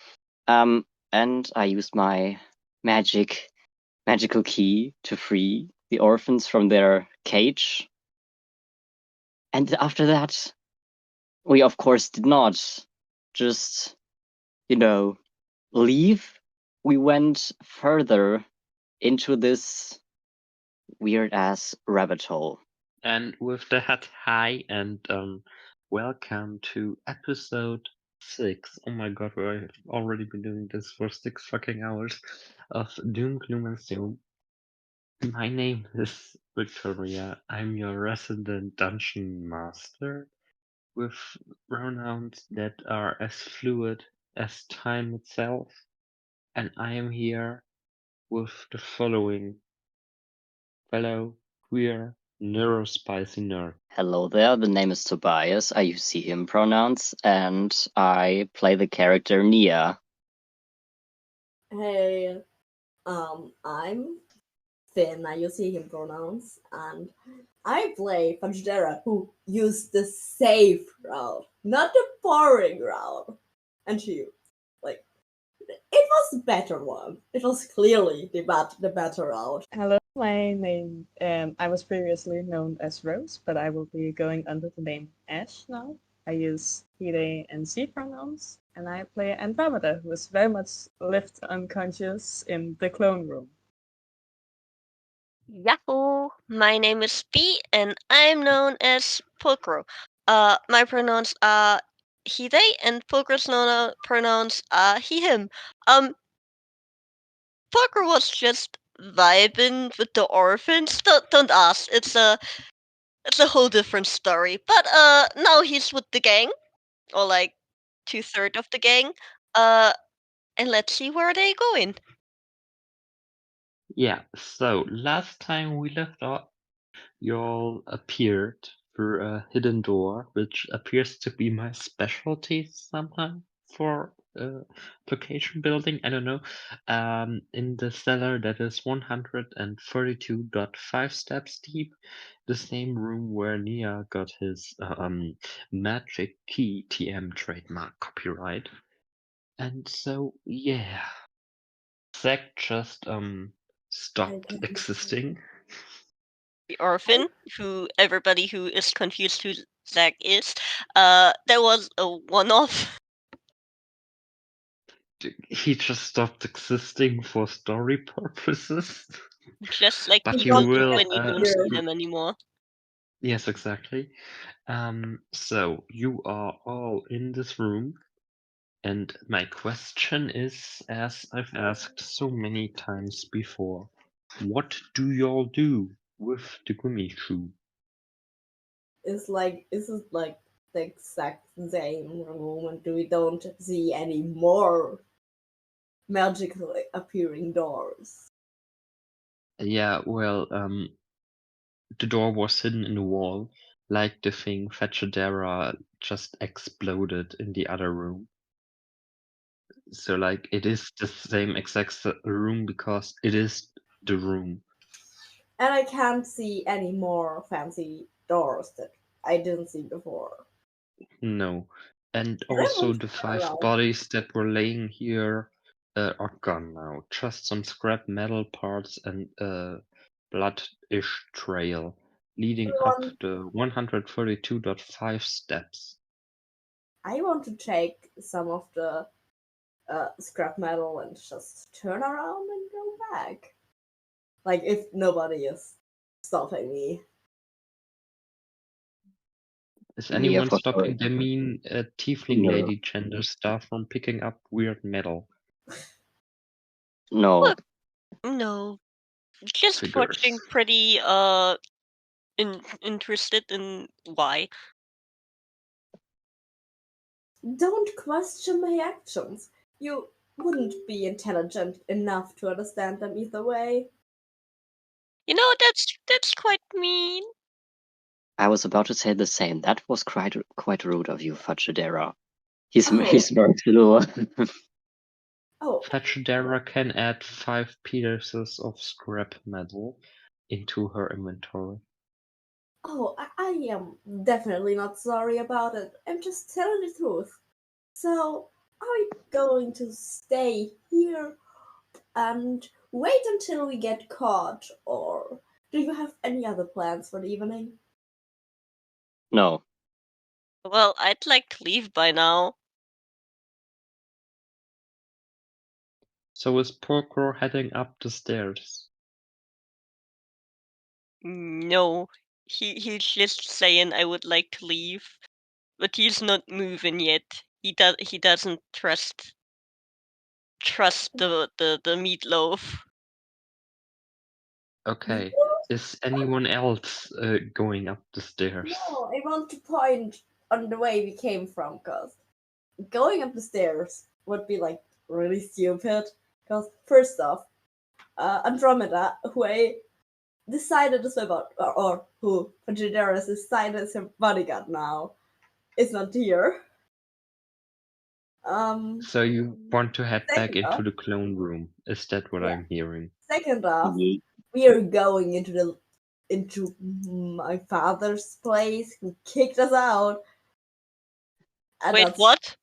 And I used my magical key to free the orphans from their cage. And after that, we of course did not just, leave. We went further into this weird ass rabbit hole. And with that, hi and welcome to episode 6. Oh my god, we've already been doing this for 6 fucking hours of Doom, Gloom, and Doom. My name is Victoria. I'm your resident dungeon master with pronouns that are as fluid as time itself. And I am here with the following fellow queer neurospicy nerd. Hello there, the name is Tobias. I use he, him pronouns, and I play the character Nia. Hey, I'm Finn. I use he, him pronouns, and I play Fajidera, who used the safe route, not the boring route. And she, it was the better one. It was clearly the better route. Hello, my name. I was previously known as Rose, but I will be going under the name Ash now. I use he, they, and she pronouns, and I play Andromeda, who is very much left unconscious in the clone room. Yahoo! My name is B, and I'm known as Pulcro. My pronouns are he, they, and Pulcro's pronouns are he, him. Pulcro was just vibing with the orphans. Don't ask. It's a whole different story. But now he's with the gang, or like 2/3 of the gang. And let's see where they going. Yeah, so last time we left off, y'all appeared through a hidden door, which appears to be my specialty somehow for location building. I don't know. In the cellar that is 132.5 steps deep, the same room where Nia got his magic key TM trademark copyright. And so, yeah. Zack just stopped existing. The orphan, who everybody who is confused who Zack is, that was a one-off. He just stopped existing for story purposes. Just like But you you do will. when you don't see them anymore. Yes, exactly. So you are all in this room, and my question is, as I've asked so many times before, what do y'all do with the Gummy Shoe? This is like the exact same room, and we don't see any more magically appearing doors. Yeah, well, the door was hidden in the wall, like the thing Fetchadera just exploded in the other room. So, like, it is the same exact room because it is the room. And I can't see any more fancy doors that I didn't see before. No. And Can I also want to the turn 5 around? bodies that were laying here are gone now. Just some scrap metal parts and a blood-ish trail leading up the 132.5 steps. I want to take some of the scrap metal and just turn around and go back. Like, if nobody is stopping me. Is Yeah, anyone for sure. stopping the mean tiefling No. lady gender stuff from picking up weird metal? No. Look, no. Just Figures. watching pretty interested in why. Don't question my actions. You wouldn't be intelligent enough to understand them either way. You know, that's quite mean. I was about to say the same. That was quite rude of you, Fachadera. He's Oh. he's very slow. Oh, Fetchadera can add 5 pieces of scrap metal into her inventory. oh, I am definitely not sorry about it. I'm just telling the truth. So, are we going to stay here and wait until we get caught, or do you have any other plans for the evening? No. Well, I'd like to leave by now. So is Porcro heading up the stairs? No. He's just saying I would like to leave. But he's not moving yet. He doesn't trust the meatloaf. Okay. Is anyone else going up the stairs? No, I want to point on the way we came from, because going up the stairs would be like really stupid. Because first off, Andromeda, who I decided to swim out, or who Pangidera decided is her bodyguard now, is not here. So you want to head back Second off, into the clone room? Is that what yeah. I'm hearing? Second off, Ye- we are going into my father's place, who kicked us out. And Wait, that's, what?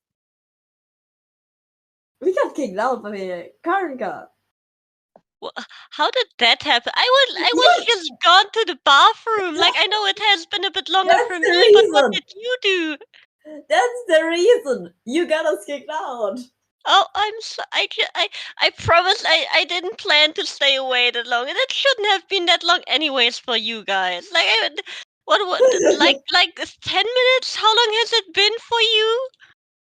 we got kicked out by Karnka. How did that happen? I was just gone to the bathroom. Like, I know it has been a bit longer That's for the me, but what reason. did you do? That's the reason you got us kicked out. Oh, I promise I didn't plan to stay away that long. And it shouldn't have been that long anyways for you guys. Like, like 10 minutes? How long has it been for you?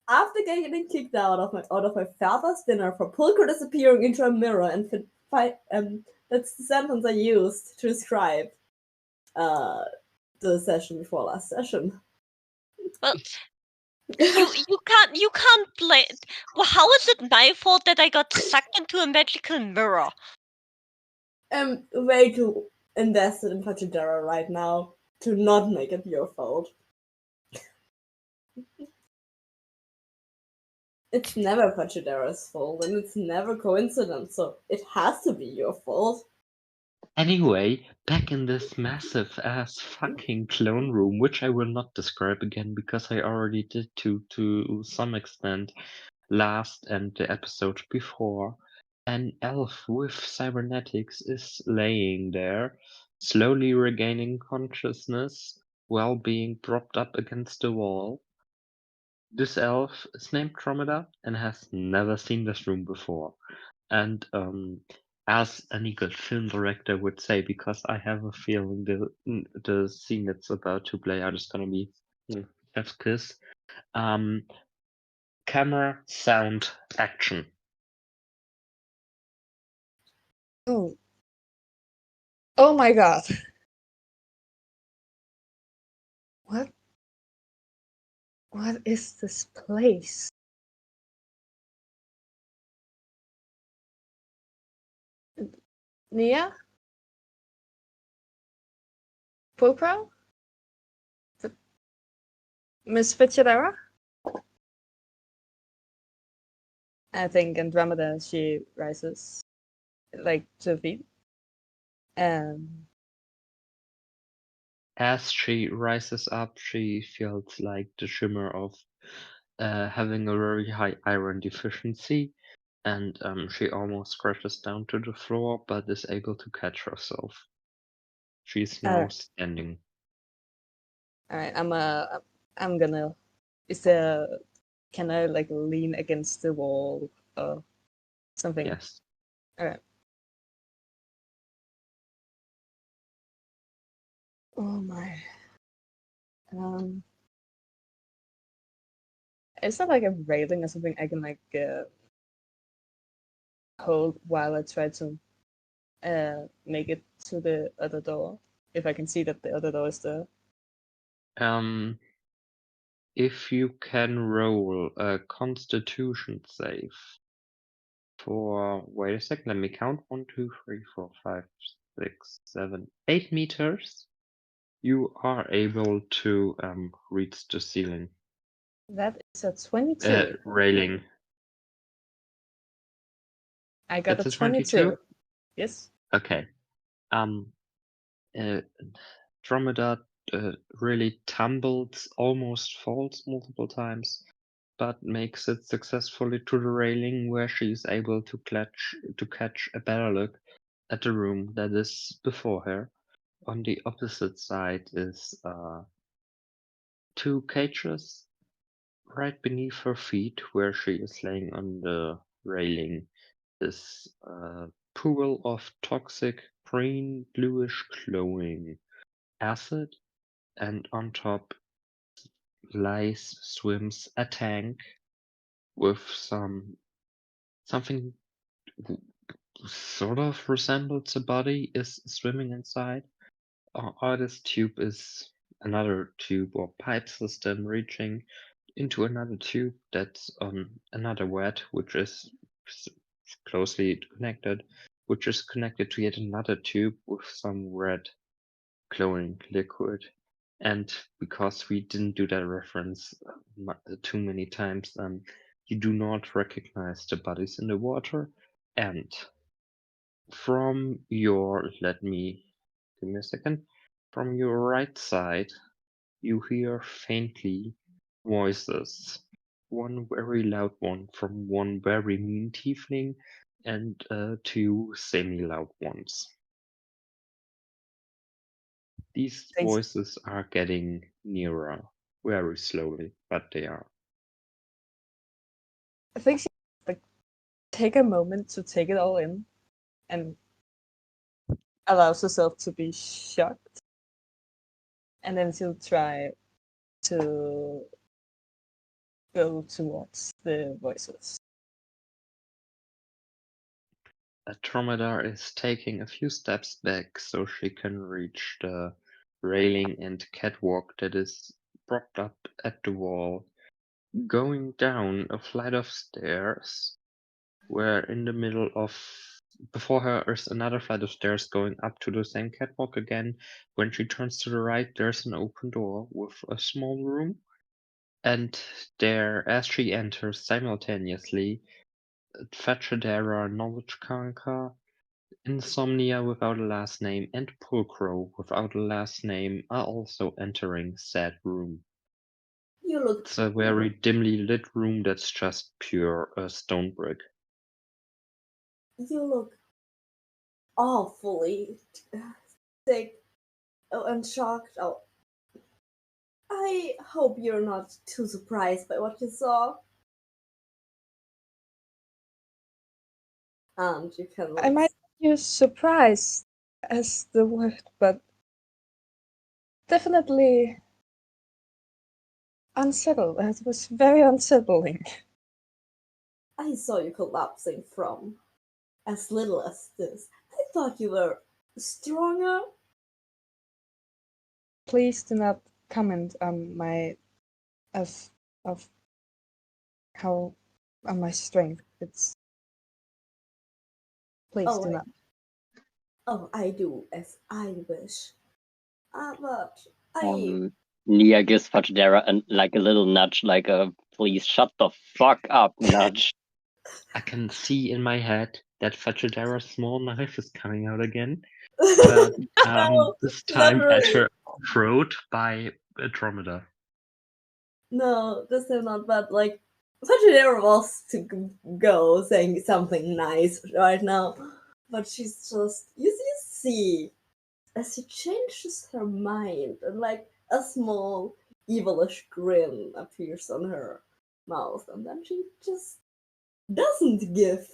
After getting kicked out of my father's dinner for Pulcher disappearing into a mirror, and that's the sentence I used to describe uh, the session before last session. Well, you can't blame. Well, how is it my fault that I got sucked into a magical mirror? I'm way too invested in Pachidera right now to not make it your fault. It's never Pachidera's fault, and it's never coincidence, so it has to be your fault. Anyway, back in this massive ass fucking clone room, which I will not describe again because I already did to some extent last and the episode before, an elf with cybernetics is laying there, slowly regaining consciousness while being propped up against the wall. This elf is named Tromeda and has never seen this room before. And as any good film director would say, because I have a feeling the scene that's about to play out is gonna be chef's kiss. Camera, sound, action. Oh. Oh my god. What? What is this place? Nia? Pulcro? Miss Fitzgerald? I think Andromeda, she rises like 2 feet. As she rises up, she feels like the shimmer of having a very high iron deficiency, and she almost crashes down to the floor, but is able to catch herself. She's now standing. Alright, I'm gonna. Can I like lean against the wall or something? Yes. Alright. Oh my. Is there like a railing or something I can like hold while I try to make it to the other door? If I can see that the other door is there. If you can roll a Constitution save for, wait a second, let me count, 1, 2, 3, 4, 5, 6, 7, 8 meters, you are able to reach the ceiling. That is a 22. Railing. I got It's a a 22? Yes. Okay. Dromedar really tumbles, almost falls multiple times, but makes it successfully to the railing, where she is able to catch a better look at the room that is before her. On the opposite side is 2 cages right beneath her feet, where she is laying on the railing. This pool of toxic green bluish glowing acid, and on top swims a tank with something sort of resembles a body is swimming inside. Or this tube is another tube or pipe system reaching into another tube that's on another wet, which is closely connected, which is connected to yet another tube with some red glowing liquid. And because we didn't do that reference too many times, you do not recognize the bodies in the water. And from your, give me a second, from your right side, you hear faintly voices. One very loud one from one very mean tiefling, and 2 semi-loud ones. These Thanks. voices are getting nearer, very slowly, but they are. I think she like take a moment to take it all in and allows herself to be shocked. And then she'll try to go towards the voices. Andromeda is taking a few steps back so she can reach the railing and catwalk that is propped up at the wall, going down a flight of stairs, where in the middle of before her is another flight of stairs going up to the same catwalk again. When she turns to the right, there's an open door with a small room, and there, as she enters simultaneously, Fetchadera, Knowledge Karnka, Insomnia without a last name, and Pulcro without a last name are also entering said room. You look. It's a very dimly lit room that's just pure stone brick. You look awfully sick and shocked. Oh, I hope you're not too surprised by what you saw. And you can. I might use surprise as the word, but definitely unsettled. It was very unsettling. I saw you collapsing from as little as this. I thought you were stronger. Please do not comment on my of how my strength. It's please Oh, do not. Oh, I do as I wish. But I. Nia gives Fajidera like a little nudge, like a please shut the fuck up nudge. I can see in my head that Fajidera's small knife is coming out again, but No, this not time at really. her throat by Andromeda. No, this is not bad. Like, such an error was to go saying something nice right now, but she's just. You see, as she changes her mind, and like a small evilish grin appears on her mouth, and then she just doesn't give.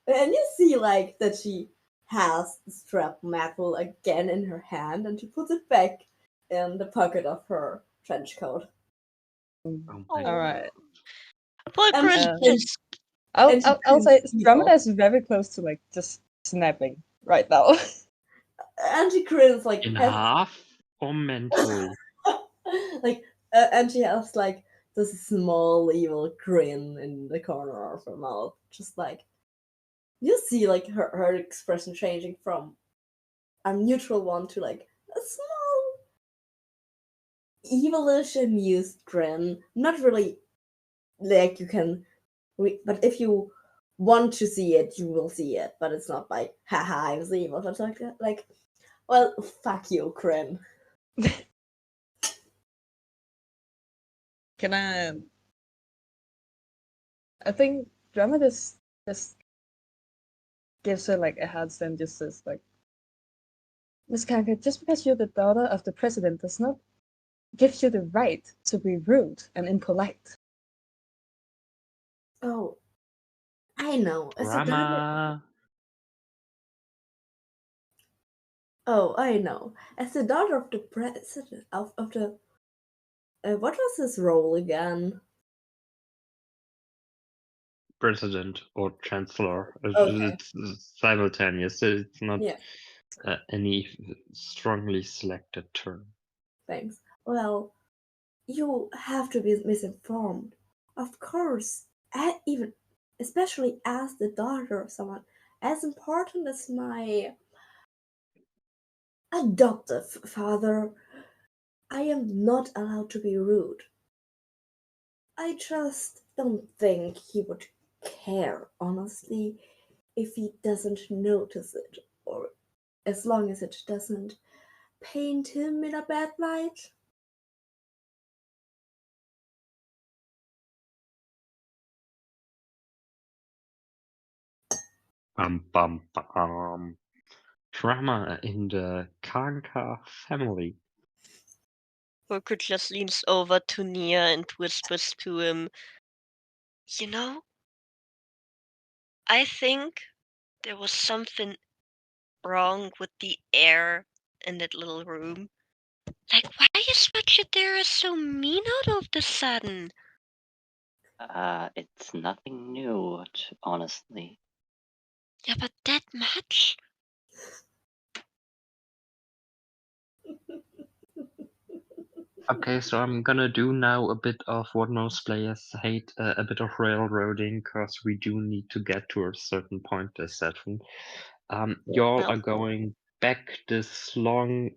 And you see, like, that she has the strap metal again in her hand, and she puts it back in the pocket of her trench coat. Oh my All right. Pulchra Uh, just I'll say evil. Andromeda is very close to like just snapping right now. And she grins like In half or mentally? like, and she has like this small evil grin in the corner of her mouth, just like you see, like her expression changing from a neutral one to like a small evilish amused grin. Not really like you can, but if you want to see it, you will see it. But it's not like haha, I was evil, but like well, fuck you, grin. Can I think Drama just gives her like a hand and just says like, Miss Karnka, just because you're the daughter of the president does not give you the right to be rude and impolite. Oh, I know. As a daughter, Drama. oh, I know. As the daughter of the president of the what was his role again? President or chancellor. Okay, It's simultaneous. It's not yeah, any strongly selected term. thanks. Well, you have to be misinformed. Of course, even especially as the daughter of someone as important as my adoptive father, I am not allowed to be rude. I just don't think he would care, honestly, if he doesn't notice it, or as long as it doesn't paint him in a bad light. Bum. Drama in the Karnka family. Pulchra just leans over to Nia and whispers to him, you know, I think there was something wrong with the air in that little room. Like, why is Fajidera so mean out of the sudden? It's nothing new, honestly. Yeah, but that much? Okay, so I'm gonna do now a bit of what most players hate, a bit of railroading, because we do need to get to a certain point this session. Y'all are going back this long,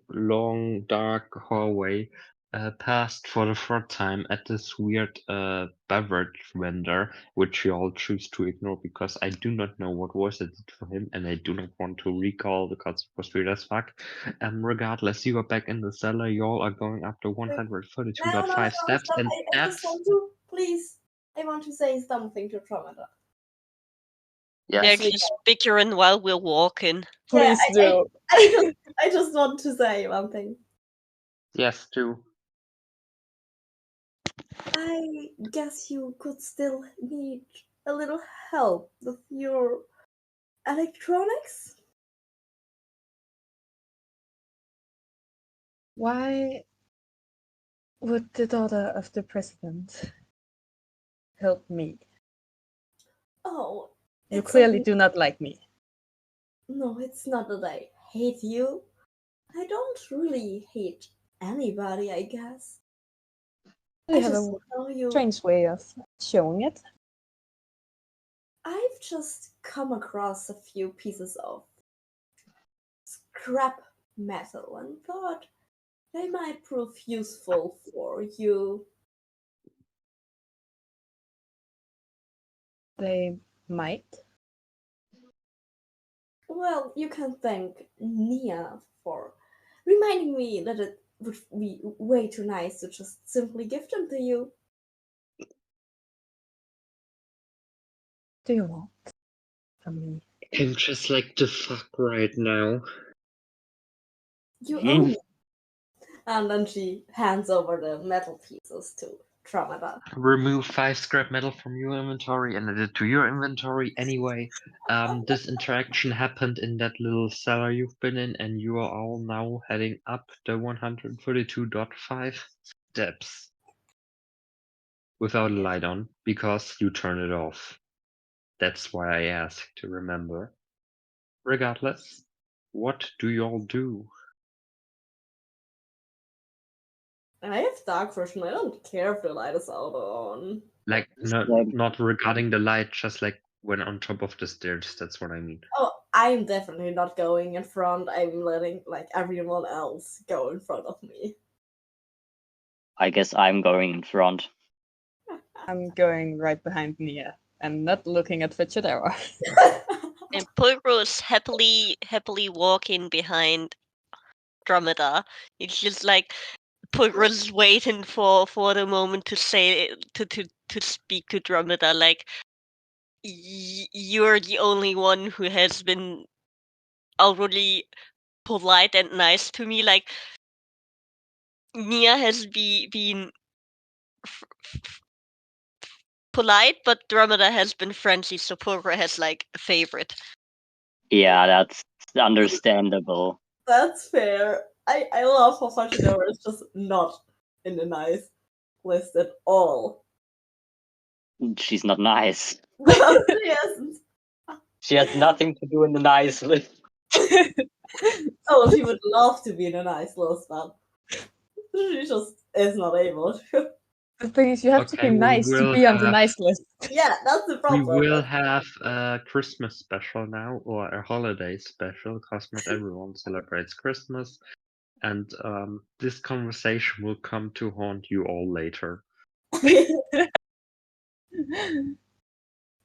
dark hallway, past for the third time at this weird beverage vendor, which y'all choose to ignore because I do not know what was it for him, and I do not want to recall because it was weird as fuck. Regardless, you are back in the cellar. Y'all are going up the No, 132.5 steps, stop. and I just that's want to, please, I want to say something to Tromada. They're Yes, just bickering while we're walking. Please do. I just want to say one thing. yes, too. I guess you could still need a little help with your electronics? Why would the daughter of the president help me? Oh, You it's clearly not- do not like me. No, it's not that I hate you. I don't really hate anybody, I guess. They I have just a tell you, strange way of showing it. I've just come across a few pieces of scrap metal and thought they might prove useful for you. They might. Well, you can thank Nia for reminding me that it would be way too nice to just simply give them to you. Do you want from me? I'm just like the fuck right now. You Hmm. owe me. And then she hands over the metal pieces to Tramada. Remove 5 scrap metal from your inventory and add it to your inventory anyway. This interaction happened in that little cellar you've been in, and you are all now heading up the 132.5 steps without a light on because you turned it off. That's why I asked to remember. Regardless, what do you all do? I have dark vision. I don't care if the light is out or on. Like, not regarding the light, just like when on top of the stairs. That's what I mean. Oh, I'm definitely not going in front. I'm letting like everyone else go in front of me. I guess I'm going in front. I'm going right behind Nia and not looking at Fitchadera. And Pulgro is happily walking behind Dromeda. It's just like Pulgro's waiting for the moment to say to speak to Dromeda. Like you're the only one who has been outwardly polite and nice to me. Like Nia has been polite, but Dromeda has been friendly. So Pulgro has like a favorite. Yeah, that's understandable. That's fair. I love how Fashidora is just not in the nice list at all. She's not nice. No, she isn't. She has nothing to do in the nice list. Oh, she would love to be in a nice list, but she just is not able to. The thing is, you have to Okay, be we nice to will be on the have- nice list. Yeah, that's the We problem. will have a Christmas special now, or a holiday special, because not everyone celebrates Christmas. And this conversation will come to haunt you all later.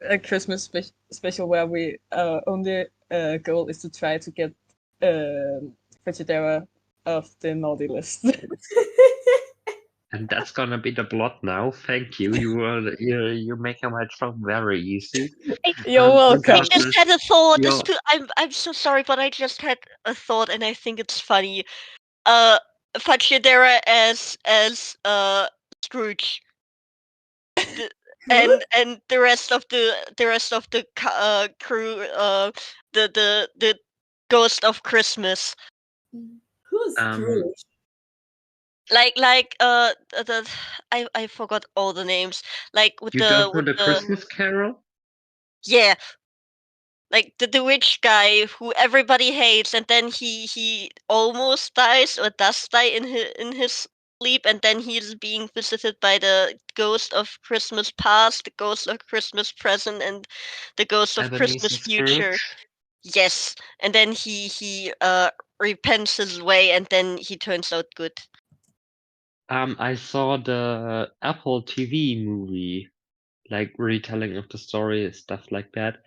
A Christmas special where we only goal is to try to get Fitchadera off the naughty list. And that's gonna be the plot now. Thank you. You're making my job very easy. You're welcome. I just had a thought. Yo. I'm so sorry, but I just had a thought, and I think it's funny. Fachidera as Scrooge, and the rest of the crew, the Ghost of Christmas. Who's Scrooge? Like the I forgot all the names. Like with You don't know the Christmas Carol? Yeah. Like the witch guy who everybody hates, and then he almost dies or does die in his sleep, and then he's being visited by the ghost of Christmas past, the ghost of Christmas present, and the ghost of Christmas Ebenezer future. Scrooge? Yes, and then he repents his way, and then he turns out good. I saw the Apple TV movie, like retelling of the story, stuff like that.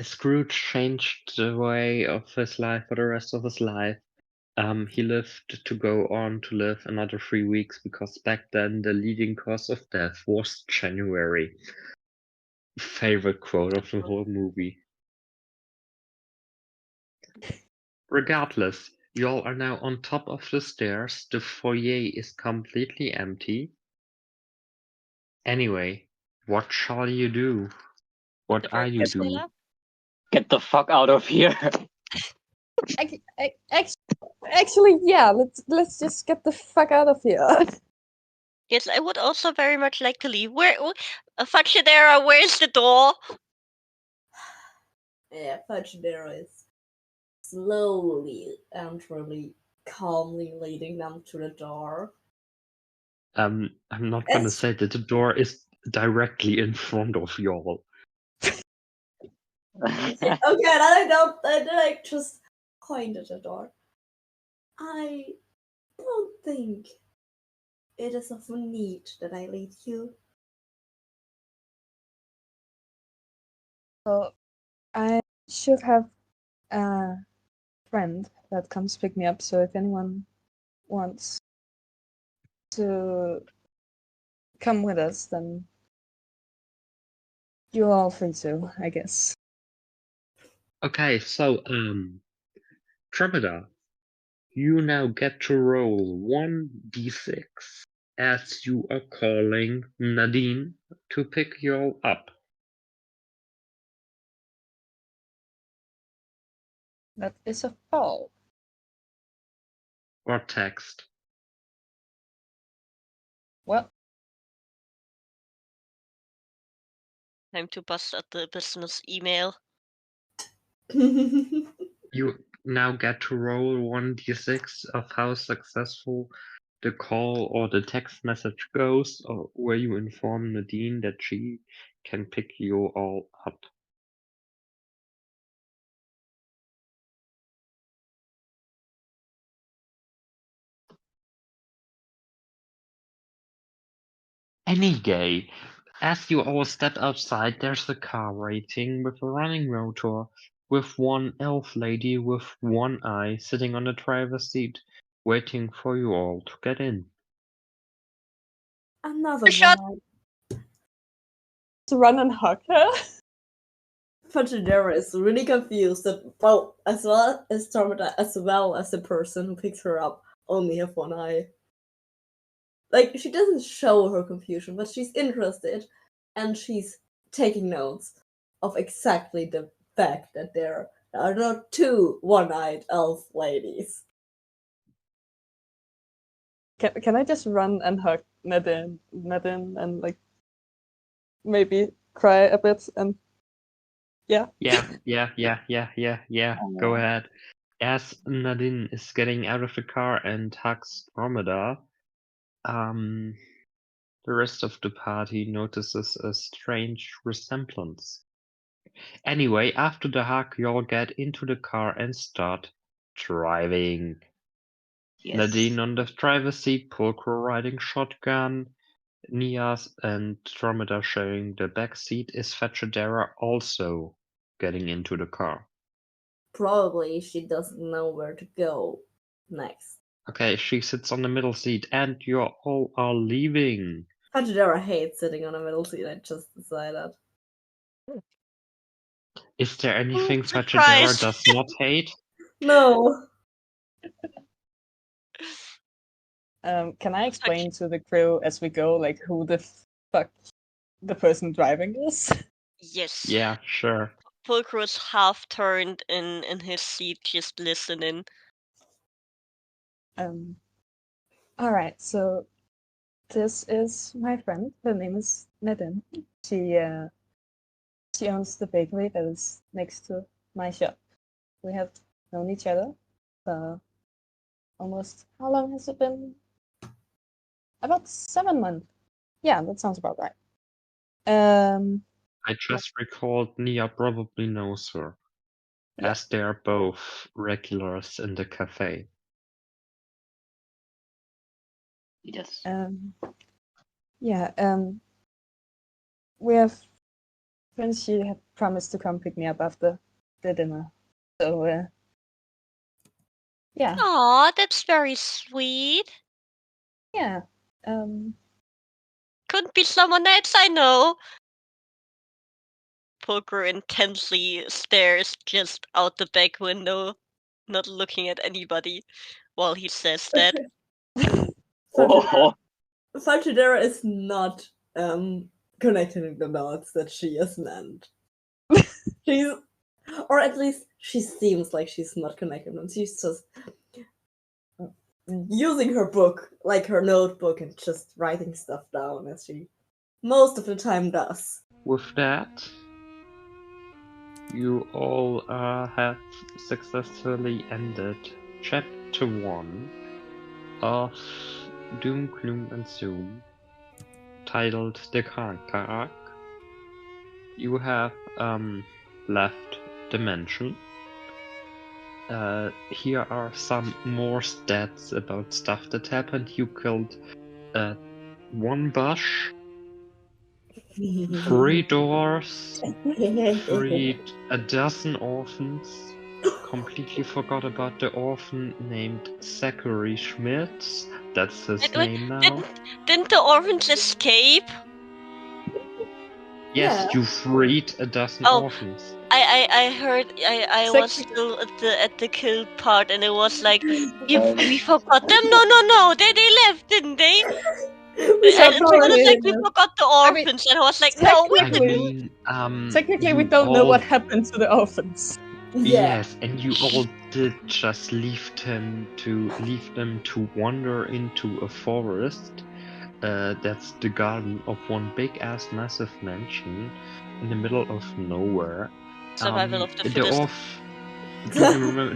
Scrooge changed the way of his life for the rest of his life. He lived to go on to live another 3 weeks because back then the leading cause of death was January. Favorite quote of the whole movie. Regardless, y'all are now on top of the stairs. The foyer is completely empty. Anyway, what shall you do? What The are you breakfast doing? cellar? Get the fuck out of here. Actually, yeah. Let's just get the fuck out of here. Yes, I would also very much like to leave. Fachidera, where's the door? Yeah, Fachidera is slowly and really calmly leading them to the door. I'm not gonna Yes. say that the door is directly in front of y'all. Okay, then I just point at the door. I don't think it is of need that I lead you. So I should have a friend that comes pick me up. So if anyone wants to come with us, then you're all free to, I guess. Okay, so Tromeda, you now get to roll 1d6 as you are calling Nadine to pick you up. That is a fall. Or text. Well, Time to bust at the business email. You now get to roll 1d6 of how successful the call or the text message goes, or where you inform Nadine that she can pick you all up. Anyway, as you all step outside, there's a car waiting with a running motor, with one elf lady with one eye sitting on the driver's seat, waiting for you all to get in. Another Shut- one. to run and hug her. Fajidera is really confused that, well, as well as Tormenta, as well as the person who picks her up, only have one eye. Like, she doesn't show her confusion, but she's interested, and she's taking notes of exactly the fact that there are not two one-eyed elf ladies. Can I just run and hug Nadine and like maybe cry a bit and yeah. Yeah. Go ahead. As Nadine is getting out of the car and hugs Dromeda, the rest of the party notices a strange resemblance. Anyway, after the hug, you all get into the car and start driving. Yes. Nadine on the driver's seat, Pulcro riding shotgun, Nias and Dromeda sharing the back seat. Is Fetchadera also getting into the car? Probably she doesn't know where to go next. Okay, she sits on the middle seat, and you all are leaving. Fajidera hates sitting on a middle seat, I just decided. Is there anything Surprise! Fetchadera does not hate? No! Can I explain to the crew as we go, like who the fuck the person driving is? Yes. Yeah, sure. Pulcro is half turned in his seat, just listening. All right, so this is my friend. Her name is Nadine. She owns the bakery that is next to my shop. We have known each other for almost, how long has it been? About 7 months. Yeah, that sounds about right. I just recalled Nia probably knows her, Yeah. as they are both regulars in the cafe. Yes. We have friends. She had promised to come pick me up after the dinner. So, yeah. Aw, that's very sweet. Yeah. Couldn't be someone else I know. Pulcro intensely stares just out the back window, not looking at anybody while he says that. Oh, Fajidera is not connecting the dots that she is meant. She's, or at least she seems like she's not connecting them. She's just using her book, like her notebook, and just writing stuff down as she most of the time does. With that, you all have successfully ended Chapter 1 of Doom, Gloom, and Zoom, titled the Karnka Arc. You have left dimension. Here are some more stats about stuff that happened. You killed one bush, 3 doors, freed a dozen orphans, completely forgot about the orphan named Zachary Schmitz. That's his Wait, name now. Didn't the orphans escape? Yes, Yeah. you freed a dozen Oh. orphans. I heard I was still at the kill part, and it was like we forgot them. No, they left, didn't they? We And it sounded like we Technically- forgot the I mean, orphans, and I was like, no, we I didn't. mean, Technically, we you don't know all- what happened to the orphans. Yeah. Yes, and you all did just leave them to wander into a forest. That's the garden of one big ass massive mansion in the middle of nowhere. Survival of the The fittest.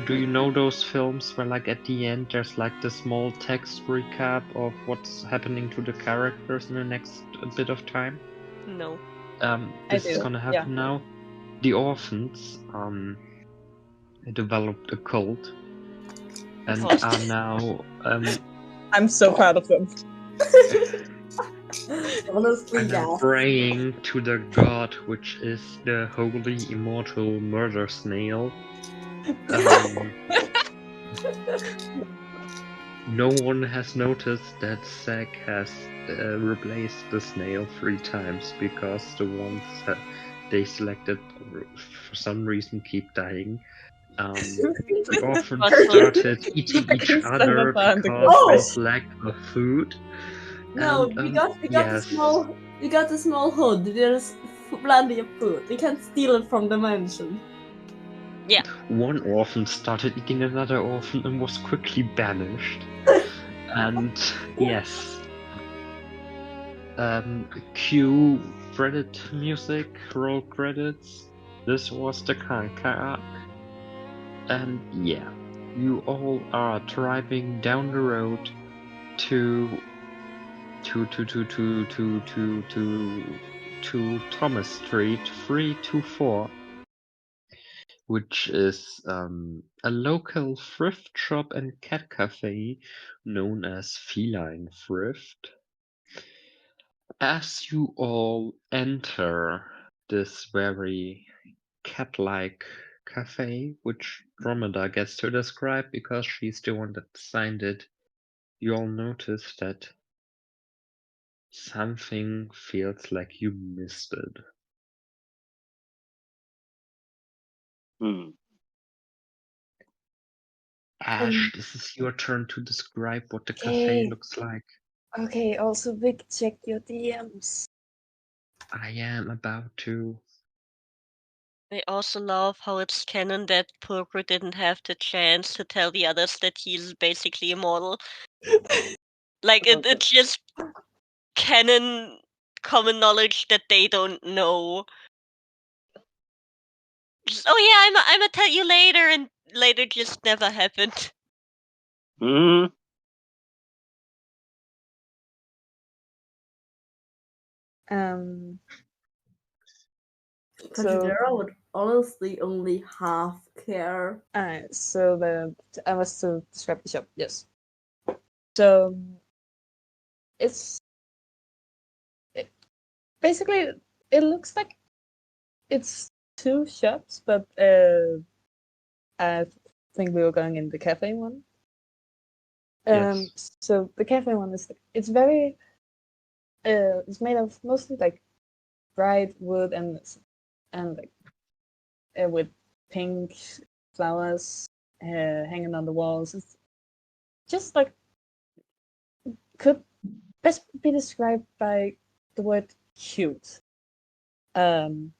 do you know those films where, like, at the end there's like the small text recap of what's happening to the characters in the next bit of time? No. This is do, gonna yeah. happen now. The orphans developed a cult and What? are now I'm so proud of them. Honestly, and yeah. are praying to the god which is the holy immortal murder snail. No one has noticed that Zack has replaced the snail 3 times because the ones they selected for some reason keep dying. The orphans started eating each Fucking other Senator and the because Ghost. of lack of food. No, And, we got yes. the small hood. There's plenty of food. We can't steal it from the mansion. Yeah. One orphan started eating another orphan and was quickly banished. And yes. Cue credit music, roll credits. This was the Karnka Arc. And yeah, you all are driving down the road to Thomas Street 324, which is a local thrift shop and cat cafe known as Feline Thrift. As you all enter this very cat-like cafe, which Dromeda gets to describe because she's the one that designed it, you all notice that something feels like you missed it. Ash, this is your turn to describe what the cafe looks like. Okay, also Vic, check your DMs. I am about to. I also love how it's canon that Poker didn't have the chance to tell the others that he's basically immortal. Like, it's just canon common knowledge that they don't know. Just, oh yeah, I'm gonna tell you later, and later just never happened. Considera would honestly only half care. So I was to describe the shop, yes. So basically it looks like it's 2 shops, but I think we were going in the cafe one. Yes. So the cafe one it's very it's made of mostly like bright wood and like with pink flowers hanging on the walls. It's just like could best be described by the word cute. And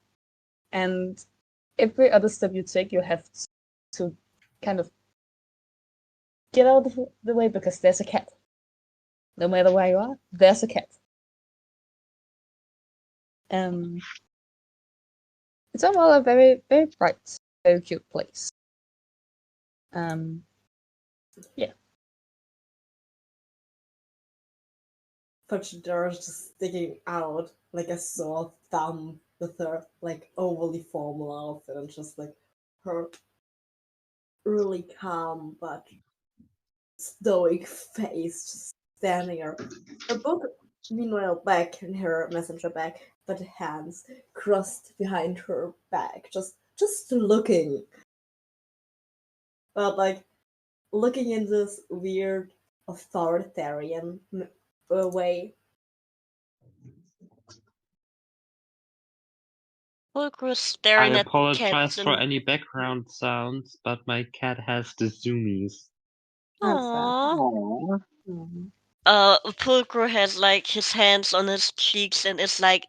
every other step you take, you have to kind of get out of the way because there's a cat. No matter where you are, there's a cat. It's overall a very, very bright, very cute place. Yeah. Pachidora is just sticking out like a sore thumb with her like overly formal outfit and just like her really calm but stoic face just standing there. Her book, meanwhile, back in her messenger bag, but hands crossed behind her back, just looking. But like looking in this weird authoritarian way. Pulchro's I staring at the apologize cats for and any background sounds, but my cat has the zoomies. That's sad. aww. Aww. Mhm. Pulchro has like his hands on his cheeks and is like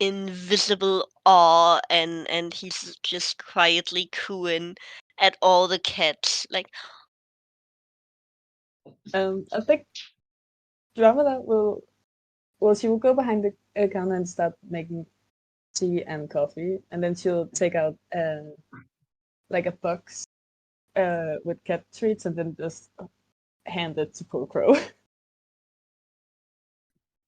invisible awe, and he's just quietly cooing at all the cats. Like, I think Dramada will. Well, she will go behind the counter and start making tea and coffee, and then she'll take out like a box with cat treats, and then just hand it to Pulcro.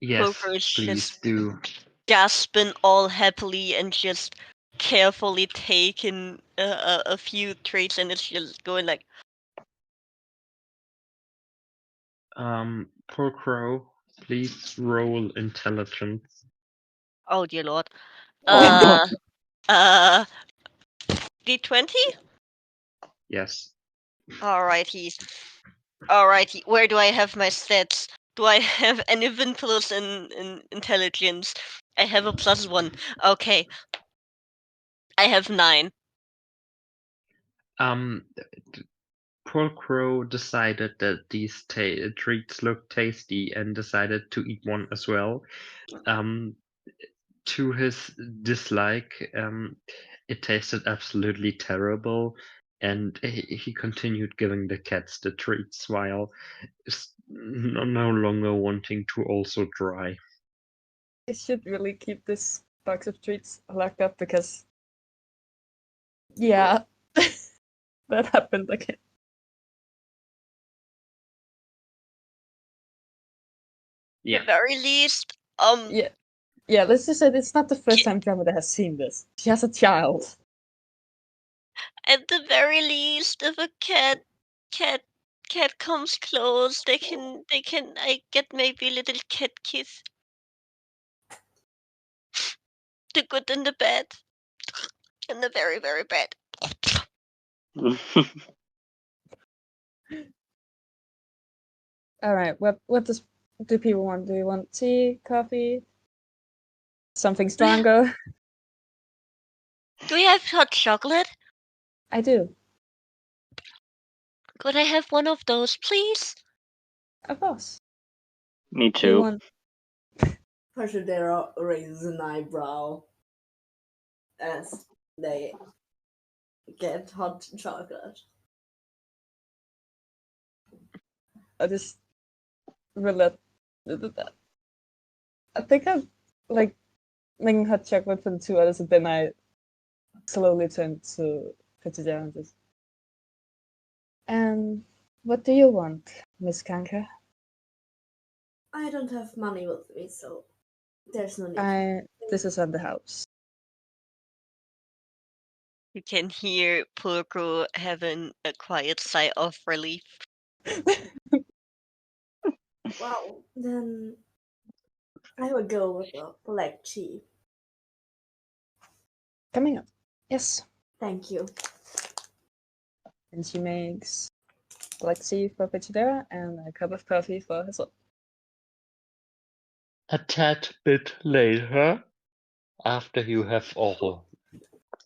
Yes, Pulchro is please just do. gasping all happily and just carefully taking a few treats, and it's just going like, Poor Crow, please roll intelligence. oh dear lord. Oh. Uh, D20? Yes. Alrighty. Alrighty. Where do I have my stats? Do I have any plus in intelligence? I have a +1. Okay. I have 9. Um, Poor Crow decided that these treats look tasty and decided to eat one as well. To his dislike, it tasted absolutely terrible, and he continued giving the cats the treats while no longer wanting to also try. I should really keep this box of treats locked up because, yeah, that happened again. Yeah. At the very least, Yeah. Let's just say it's not the first time Dramada has seen this. She has a child. at the very least, if a cat comes close, they can I get maybe a little cat kiss. The good and the bad. And the very, very bad. All right. What do people want? Do you want tea, coffee, something stronger? Do we have hot chocolate? I do, Could I have one of those, please? of course. Me Do you too. want? Pachidora raises an eyebrow as they get hot chocolate. I just relate. I think I'm like making hot chocolate for the two others, and then I slowly turn to Petija and just. What do you want, Miss Karnka? I don't have money with me, so there's no need. This is on the house. You can hear Purko having a quiet sigh of relief. Well, then I would go with a black tea. Coming up. Yes. Thank you. And she makes black tea for Petidera and a cup of coffee for herself. A tad bit later, after you have all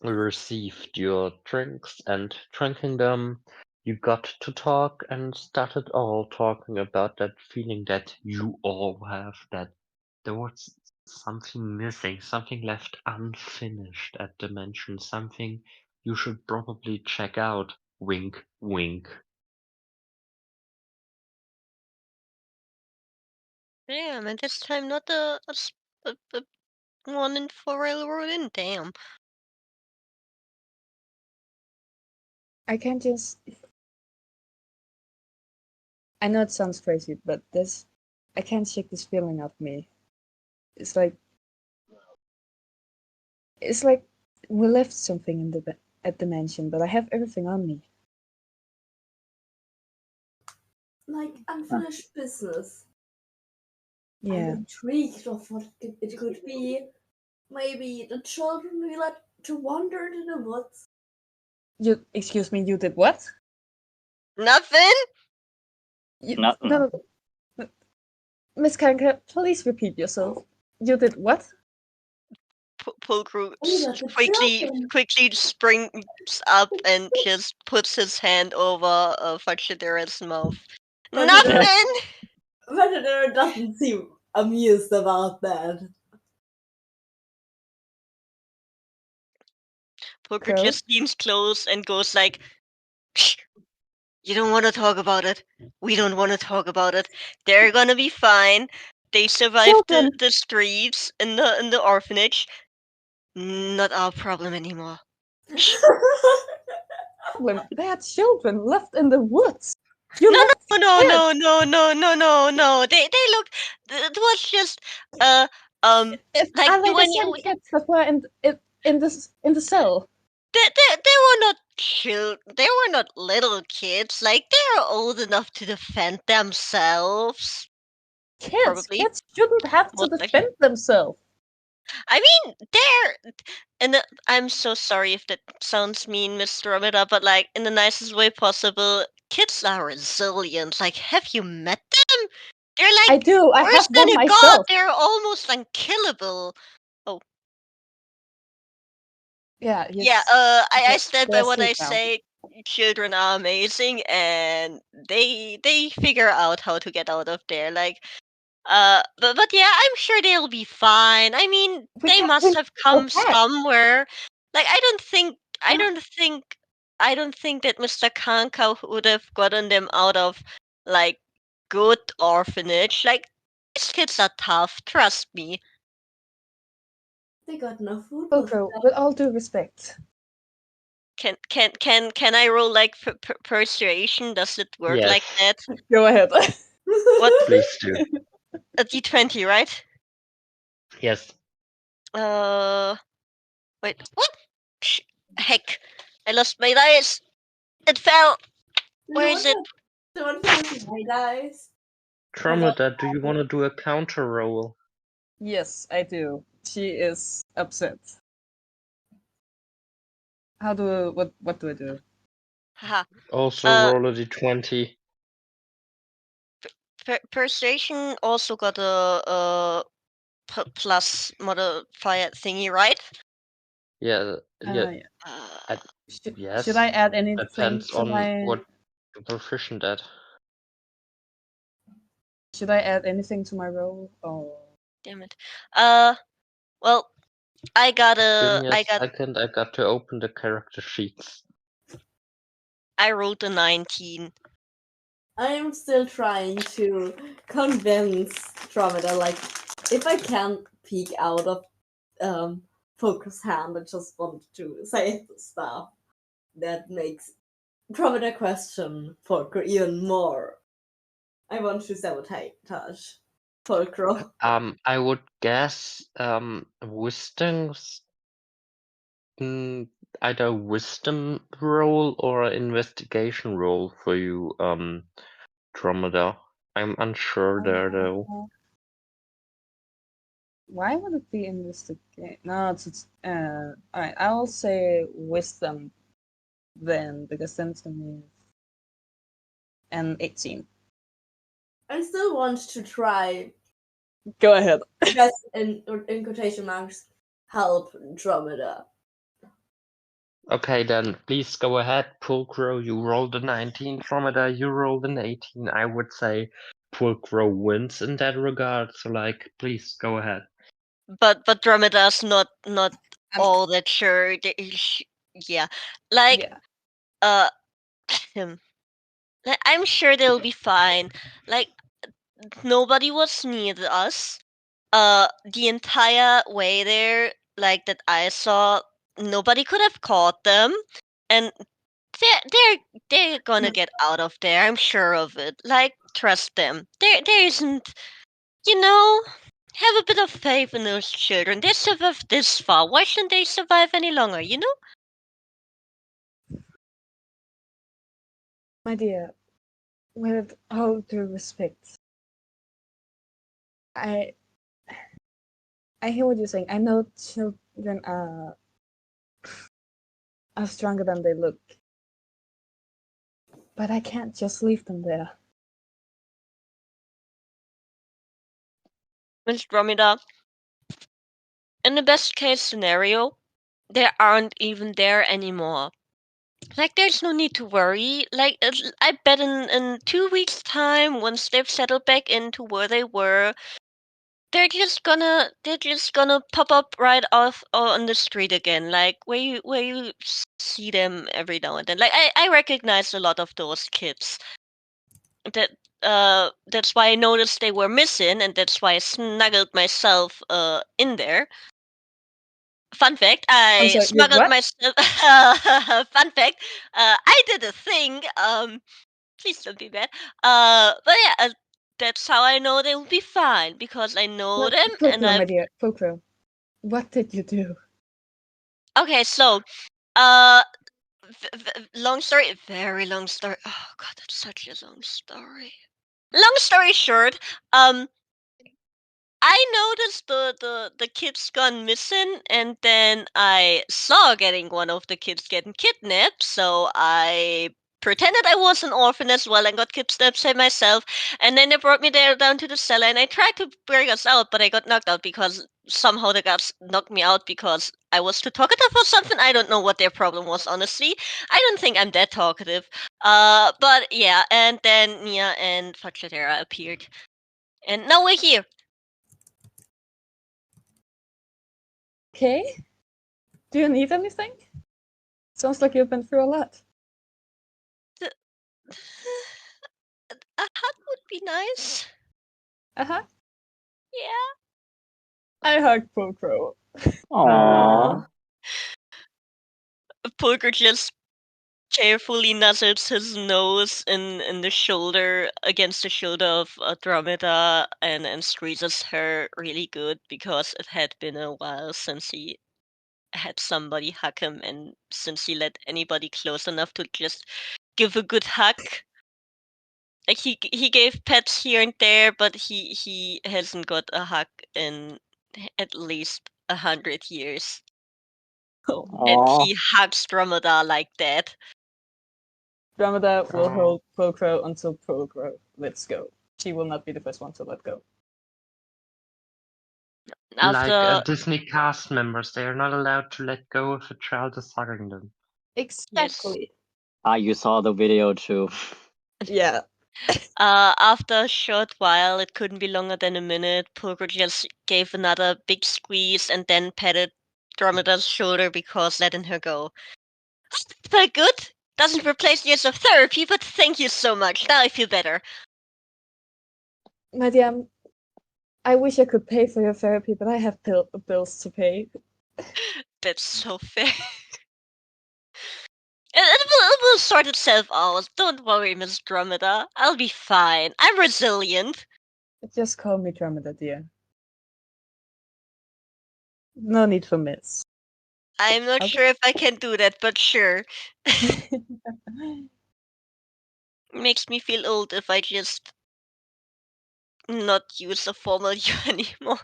received your drinks and drinking them, you got to talk and started all talking about that feeling that you all have, that there was something missing, something left unfinished at Dimension, something you should probably check out. Wink, wink. Damn, and this time not a one in 4 railroad in. Damn. I can't just. I know it sounds crazy, but this I can't shake this feeling out of me. It's like we left something in at the mansion, but I have everything on me. Like unfinished business. I'm Yeah. intrigued of what it could be. Maybe the children we let to wander into the woods. You excuse me. You did what? Nothing. No, no. Miss Karnka, please repeat yourself. You did what? Pulcru We let the quickly children. springs up and just puts his hand over Fachidera's mouth. Nothing. Fachidera doesn't seem amused about that. Pulcru just leans close and goes like, "Shh, you don't want to talk about it. We don't want to talk about it. They're gonna be fine. They survived the streets in the orphanage. Not our problem anymore." They had children left in the woods. No. They looked. It was just like Are they when the you same kids that were in the cell? they were not they were not little kids. Like they're old enough to defend themselves. Probably. Kids shouldn't have to Most likely. defend themselves. I mean, I'm so sorry if that sounds mean, Mr. Amida, but like in the nicest way possible, kids are resilient. Like, have you met them? They're like I do. I worse have than one a god. myself. They're almost unkillable. Oh. Yeah. Yeah, I stand by they're what I asleep now. say. Children are amazing, and they figure out how to get out of there. Like, but yeah, I'm sure they'll be fine. I mean, they must have come somewhere. Like, I don't think that Mr. Kanka would have gotten them out of like good orphanage. Like, these kids are tough. Trust me. They got no food. With all due respect. Can I roll like persuasion? Does it work like that? Go ahead. What? Please do. A d20, right? Yes. Wait. What? Heck! I lost my dice. It fell. Where is it? Don't have my dice. Dromeda, do you want to do a counter roll? Yes, I do. She is upset. What do I do? Haha. Also roll a d20. Persuasion also got a plus modifier thingy, right? Yeah. Yeah. Yes. Should I add anything Depends to on my? what you're proficient at. Should I add anything to my roll? Oh. Damn it. Well, I got Give me a second. I got to open the character sheets. I rolled a 19. I'm still trying to convince Dromeda, like, if I can peek out of Focus Hand, I just want to say stuff that makes Dromeda question Fulcro even more. I want to sabotage Fulcro. I would guess wisdom's either wisdom roll or investigation roll for you, Dromeda. I'm unsure there though. Why would it be investigate? No, it's all right. I'll say wisdom then, because then to me and 18. I still want to try. Go ahead. Yes, in quotation marks, help Dromeda. Okay, then please go ahead, Pulcro. You rolled a 19, Dromeda. You rolled an 18. I would say Pulcro wins in that regard. So, like, please go ahead. But Dromeda's not all that sure. Yeah, like him. I'm sure they'll be fine. Like nobody was near us. The entire way there, like that I saw, nobody could have caught them, and they're gonna get out of there. I'm sure of it. Like trust them. There isn't You know, have a bit of faith in those children. They survived this far. Why shouldn't they survive any longer, you know? My dear, with all due respect, I hear what you're saying. I know children are stronger than they look, but I can't just leave them there. Miss Dromeda, in the best case scenario, they aren't even there anymore. Like, there's no need to worry. Like, I bet in 2 weeks' time, once they've settled back into where they were, they're just gonna pop up right off on the street again, like where you see them every now and then. Like, I recognize a lot of those kids. That's why I noticed they were missing, and that's why I snuggled myself in there. Fun fact, I'm I sorry, you smuggled what? myself. Fun fact, I did a thing. Please don't be mad. But yeah, that's how I know they will be fine, because I know No, them, and Fulcrum, my I've. dear, Fulcrum. What did you do? Okay, so, uh, long story, very long story. Oh god, that's such a long story. Long story short, I noticed the kids gone missing, and then I saw getting one of the kids getting kidnapped, so I pretended I was an orphan as well and got kidnapped myself, and then they brought me there down to the cellar, and I tried to bring us out, but I got knocked out because somehow the guards knocked me out because I was too talkative or something. I don't know what their problem was, honestly. I don't think I'm that talkative. But yeah, and then Nia and Fachatera appeared. And now we're here. Okay. Do you need anything? Sounds like you've been through a lot. A hug would be nice. Uh-huh. Yeah. I hug Fulcrum. Aww. Poker just carefully nuzzles his nose in the shoulder, against the shoulder of Andromeda, and squeezes her really good, because it had been a while since he had somebody hug him, and since he let anybody close enough to just give a good hug. Like, he gave pets here and there, but he hasn't got a hug in at least 100 years. And Aww. he hugs Dromeda like that. Dromeda will Oh. hold Fulcrum until Fulcrum lets go. She will not be the first one to let go. Like After Disney cast members, they are not allowed to let go if a child is hugging them. Exactly. You saw the video too. Yeah. after a short while, it couldn't be longer than a minute, Poker just gave another big squeeze and then patted Dromeda's shoulder because letting her go. Felt good. Doesn't replace years of therapy, but thank you so much. Now I feel better. My dear, I wish I could pay for your therapy, but I have bills to pay. That's so fair. It will sort itself out. Don't worry, Miss Dromeda. I'll be fine. I'm resilient. Just call me Dromeda, dear. No need for miss. I'm not Okay. sure if I can do that, but sure. Makes me feel old if I just not use a formal you anymore.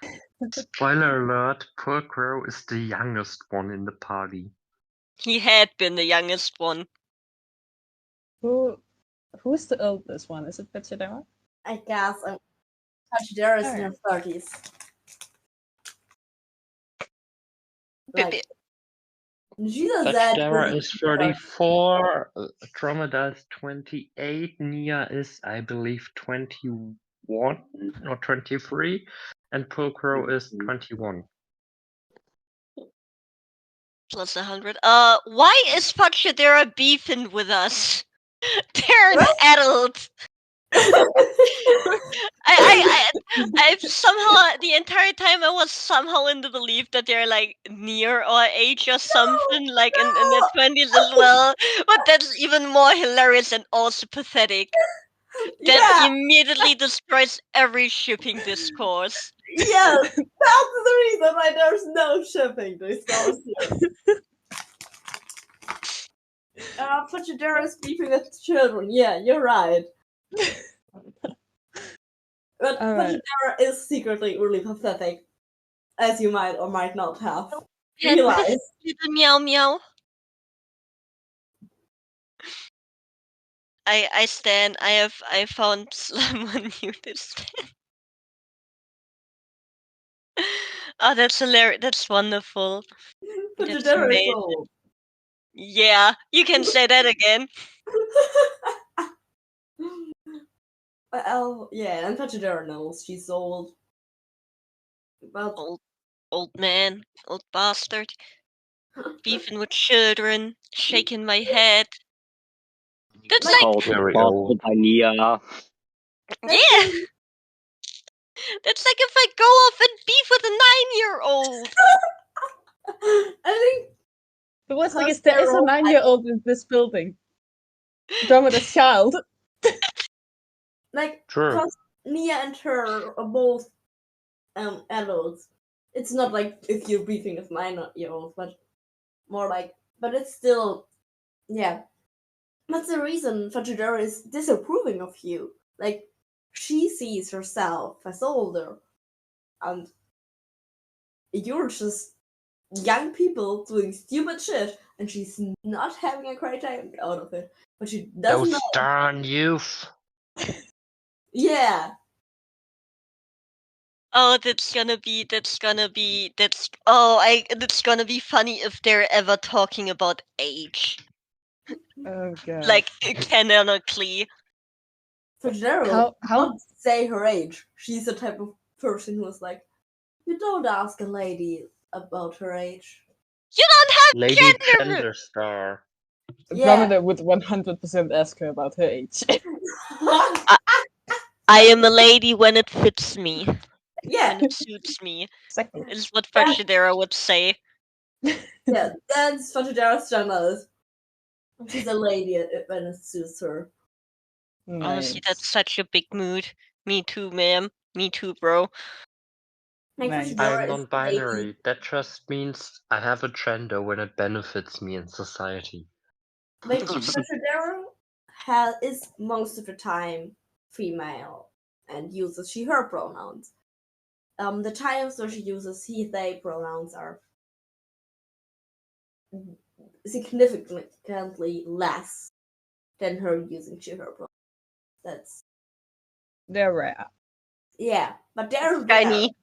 Spoiler alert, Poor Crow is the youngest one in the party. He had been the youngest one. Who's the oldest one? Is it Pachidera? I guess Pachidera is in her 30s. Like, she's a that Dara good. is 34, Dromeda is 28, Nia is, I believe, 21 or 23, and Poor Crow is 21. Plus 100. Why is Pachidera beefing with us? They're an adult. I've somehow, the entire time, I was somehow in the belief that they're like near our age or something, like in their 20s as well. But that's even more hilarious and also pathetic. That Yeah, immediately destroys every shipping discourse. yes, that's the reason why there's no shipping discourse here. Fujidera is beefing with children. Yeah, you're right. But Alright. Fujidera is secretly really pathetic, as you might or might not have Pet realized. little meow meow. I stand. I found someone new to stand. Oh, that's hilarious. That's wonderful. That's Fujidera is amazing. old. Yeah, you can say that again. Well, yeah, and Fujidera knows she's old. But Old man, old bastard, beefing with children, shaking my head. That's like, like, Very old. by Nia. yeah, that's that's like if I go off and beef with a 9-year-old. I think The worst thing because is there they're is a old, 9-year-old in this building. Andromeda's child. like, Sure. because Nia and her are both adults. It's not like if you're beefing with 9-year-olds, but more like, but it's still, yeah. That's the reason Fajidera is disapproving of you. Like, she sees herself as older, and you're just young people doing stupid shit, and she's not having a great time out of it. But she doesn't Those know. darn youth. Yeah. Oh, that's gonna be that's gonna be funny if they're ever talking about age. Oh god. Like canonically. Fajidera How- won't say her age. She's the type of person who's like, you don't ask a lady about her age. You don't have Lady gender. Gender Star. Yeah. Andromeda would 100% ask her about her age. I am a lady when it fits me. Yeah, When it suits me. Exactly. Is what That- Fajidera would say. yeah, that's Fajidera's gender. She's a lady when it suits her. Honestly, Nice. that's such a big mood. Me too, ma'am. Me too, bro. Like, Nice. Fajidera I'm is a lady. non-binary. That just means I have a gender when it benefits me in society. Like, Fajidera is most of the time female and uses she/her pronouns. The times where she uses he/they pronouns are significantly less than her using she/her pronouns. That's They're rare. yeah, but they're rare. Shiny.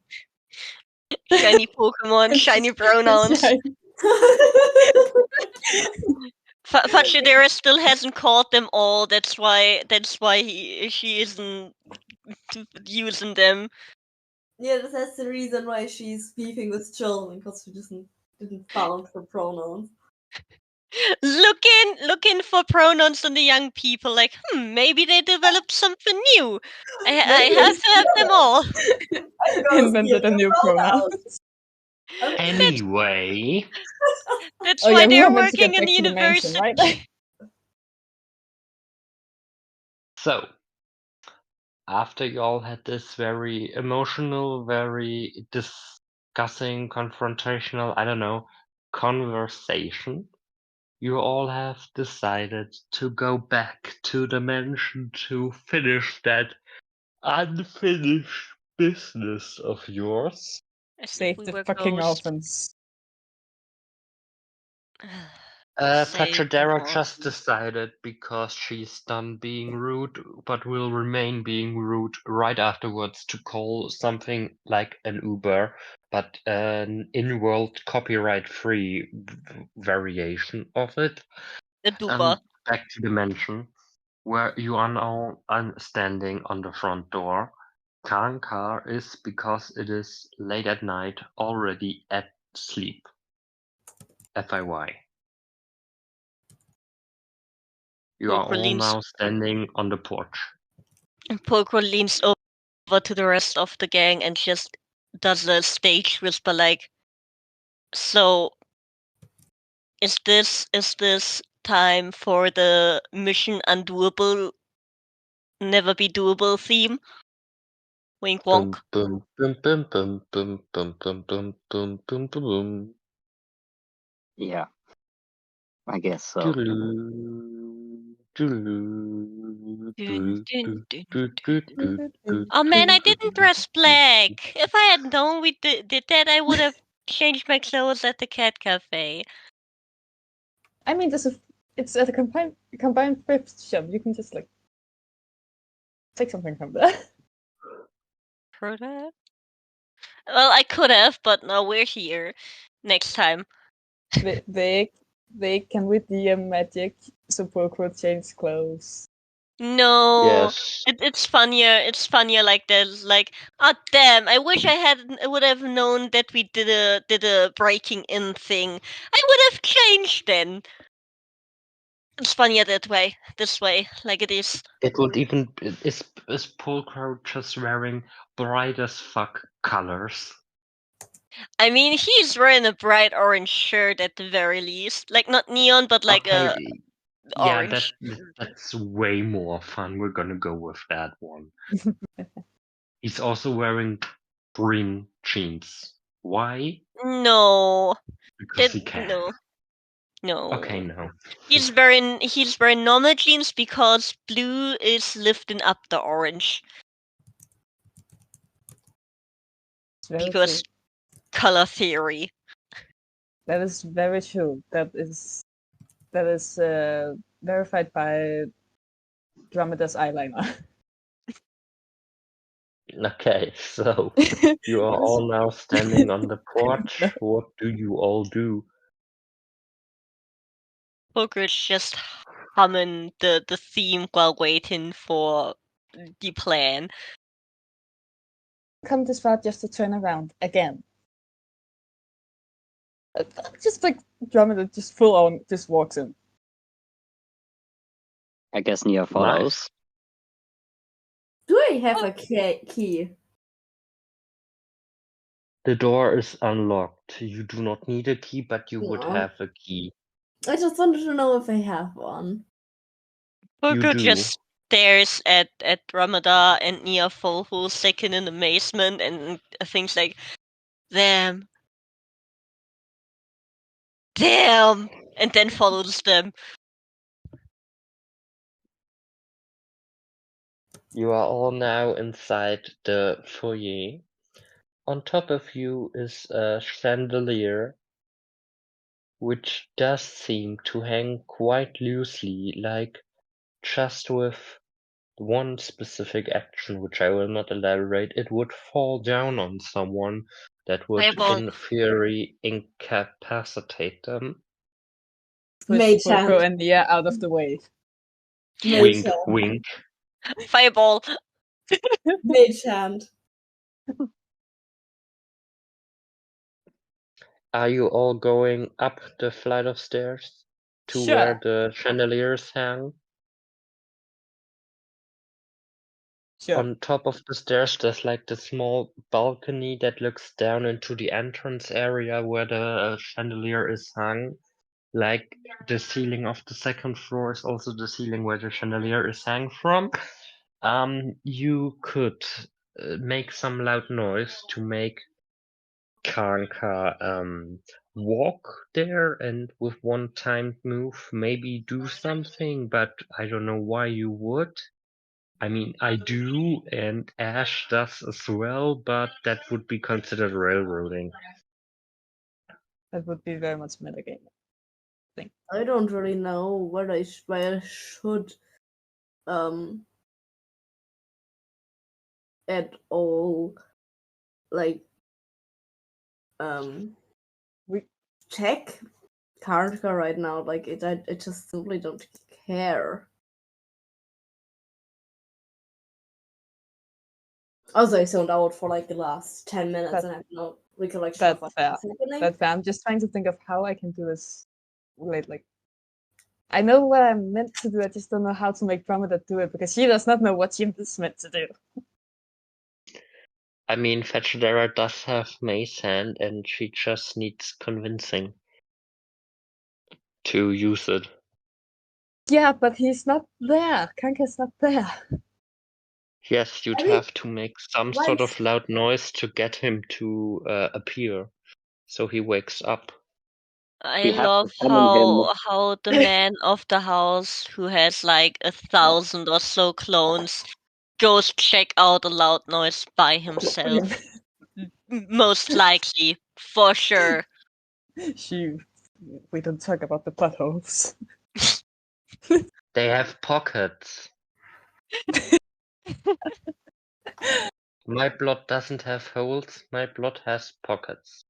Shiny Pokemon, shiny pronouns. Fajidera still hasn't caught them all. That's why she isn't using them. Yeah, that's the reason why she's beefing with children, because she didn't found her pronouns. Looking for pronouns in the young people. Like, maybe they developed something new. I have to have them all. Invented a new pronoun. Anyway, That's Oh why yeah, we they're were meant to get working in back to the mansion, university. right? so after you all had this very emotional, very discussing, confrontational, I don't know, conversation, you all have decided to go back to the mansion to finish that unfinished business of yours. I think Save we the were fucking ghosts. orphans. Save Fajidera them just all. decided because she's done being rude, but will remain being rude right afterwards to call something like an Uber, but an in-world copyright-free variation of it. The duba. Back to the mansion, where you are now standing on the front door. Karnka is, because it is late at night, already at sleep. FYI. You are Poker all leans now standing on the porch. Poker leans over to the rest of the gang and just does a stage whisper like, so is this time for the mission undoable never be doable theme. Wink wonk. Boom, boom, boom, boom, boom, boom, boom, boom, boom, boom, boom, boom. Yeah. I guess so. Doodaloo, doodaloo, Dun, doo, dun, doo, dun, doo, dun. doo, doo, Oh man, I doo, didn't doo, dress doo, black. If I had known we did that, I would have changed my clothes at the cat cafe. I mean, it's at a combined thrift shop. You can just like take something from there. For that? Well, I could have, but now we're here. Next time. they can with the magic Supercut change clothes. No, Yes. it's funnier. It's funnier like that. Like, oh damn! I wish I would have known that we did a breaking in thing. I would have changed then. It's funnier that way. This way, like it is. It would even is Polkrow just wearing bright as fuck colors? I mean, he's wearing a bright orange shirt at the very least. Like not neon, but like Okay, yeah, orange. that's way more fun. We're gonna go with that one. He's also wearing green jeans. Why? No, Because he can. no. Okay, no. He's wearing normal jeans because blue is lifting up the orange. It's very Because true. color theory. That is very true. That is verified by Dromada's eyeliner. Okay, so you are all now standing on the porch. What do you all do? Poker's just humming the theme while waiting for the plan. Come this far just to turn around again. Just like Dromada just full on just walks in. I guess Nia follows. Do I have a key? The door is unlocked. You do not need a key, but you would No. have a key. I just wanted to know if I have one. Poker do. just stares at Ramada and Nia full whole second in amazement and thinks like, damn, and then follows them. You are all now inside the foyer. On top of you is a chandelier, which does seem to hang quite loosely, like just with one specific action, which I will not elaborate. It would fall down on someone that would, Fireball. in theory, incapacitate them. Push Mage Poco hand. and Nia out of the way. Mage Wink, hand. wink. Fireball. Mage hand. Are you all going up the flight of stairs to Sure. where the chandeliers hang? Sure. On top of the stairs, there's like the small balcony that looks down into the entrance area where the chandelier is hung. Like the ceiling of the second floor is also the ceiling where the chandelier is hung from. You could make some loud noise to make Karnka walk there and with one timed move maybe do something, but I don't know why you would. I mean, I do, and Ash does as well, but that would be considered railroading. That would be very much metagame. I don't really know what I should at all like We check Karnka right now. Like I just simply don't care. Also, I zoned out for like the last 10 minutes and I have no recollection of what's happening. That's fair. I'm just trying to think of how I can do this late. Like, I know what I'm meant to do. I just don't know how to make Dromeda do it because she does not know what she is meant to do. I mean, Fetchadera does have Mace Hand, and she just needs convincing to use it. Yeah, but he's not there. Karnka's not there. Yes, you'd I mean, have to make some why sort of loud noise to get him to appear, so he wakes up. I We have to love summon him. how the man of the house who has like 1,000 or so clones goes check out a loud noise by himself. Most likely, for sure. She. We don't talk about the buttholes. They have pockets. My blood doesn't have holes, my blood has pockets.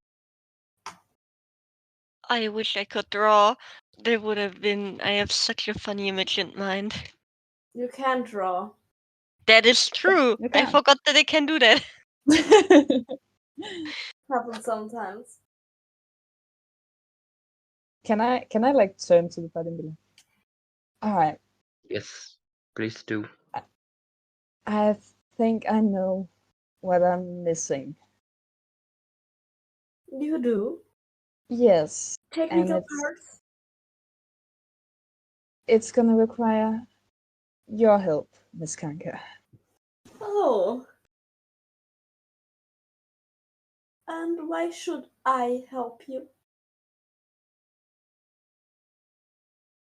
I wish I could draw. There would have been. I have such a funny image in mind. You can draw. That is true. You I can. forgot that I can do that. Happens sometimes. Can I like turn to the body and be like, all right, Yes, please do. I think I know what I'm missing. You do. Yes, and Technical parts. it's gonna require your help, Miss Karnka. Oh. And why should I help you?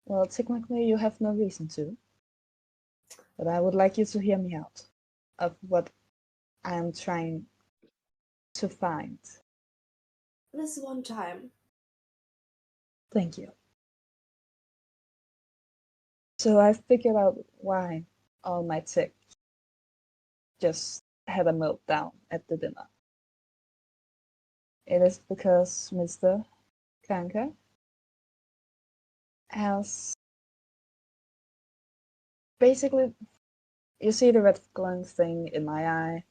Well, technically you have no reason to, but I would like you to hear me out of what I'm trying to find. This one time. Thank you. So I figured out why all my tech just had a meltdown at the dinner. It is because Mr. Karnka has basically, you see the red glowing thing in my eye.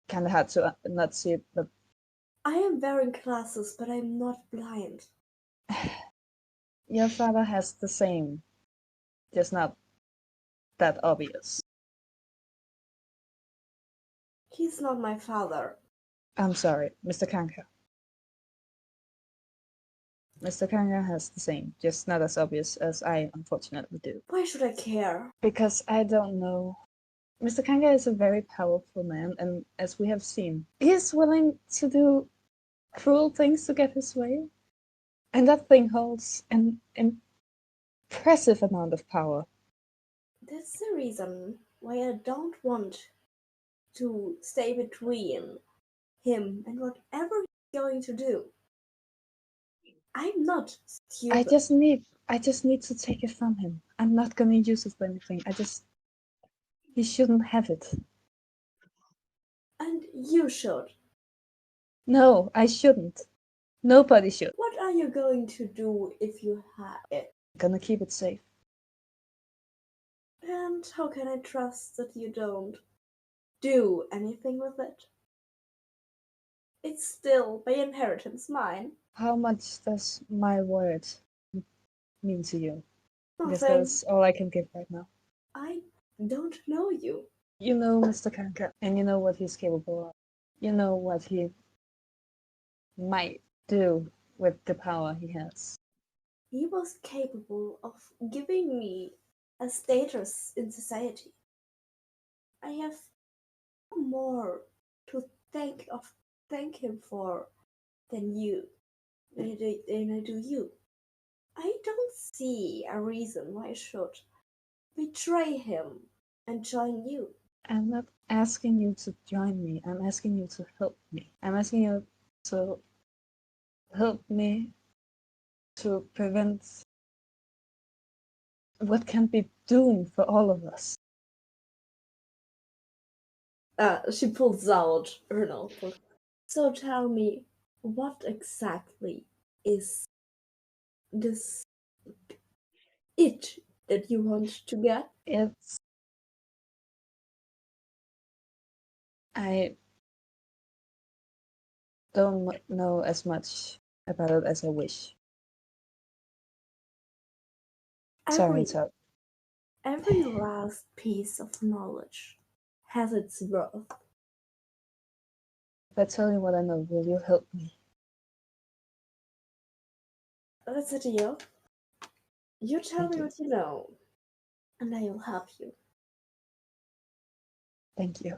Kind of hard to not see it, but I am wearing glasses, but I'm not blind. your father has the same, just not that obvious. He's not my father. I'm sorry, Mr. Karnka. Mr. Karnka has the same, just not as obvious as I unfortunately do. Why should I care? Because I don't know. Mr. Karnka is a very powerful man, and as we have seen, he is willing to do cruel things to get his way. And that thing holds an impressive amount of power. That's the reason why I don't want to stay between him and whatever he's going to do. I'm not stupid. I just need to take it from him. I'm not gonna use it for anything. He shouldn't have it. And you should. No, I shouldn't. Nobody should. What are you going to do if you have it? I'm gonna keep it safe. And how can I trust that you don't do anything with it? It's still by inheritance mine. How much does my word mean to you? Because Nothing. that's all I can give right now. I don't know you. You know Mr. Karnka, and you know what he's capable of. You know what he might do with the power he has. He was capable of giving me a status in society. I have more to thank him for than I do you. I don't see a reason why I should betray him and join you. I'm not asking you to join me. I'm asking you to help me. I'm asking you to help me to prevent what can be doom for all of us. She pulls out her notebook. So tell me, what exactly is this it that you want to get? I don't know as much about it as I wish. Sorry, Todd. Every last piece of knowledge has its worth. If I tell you what I know, will you help me? That's a deal. You tell Thank me you. what you know, and I will help you. Thank you.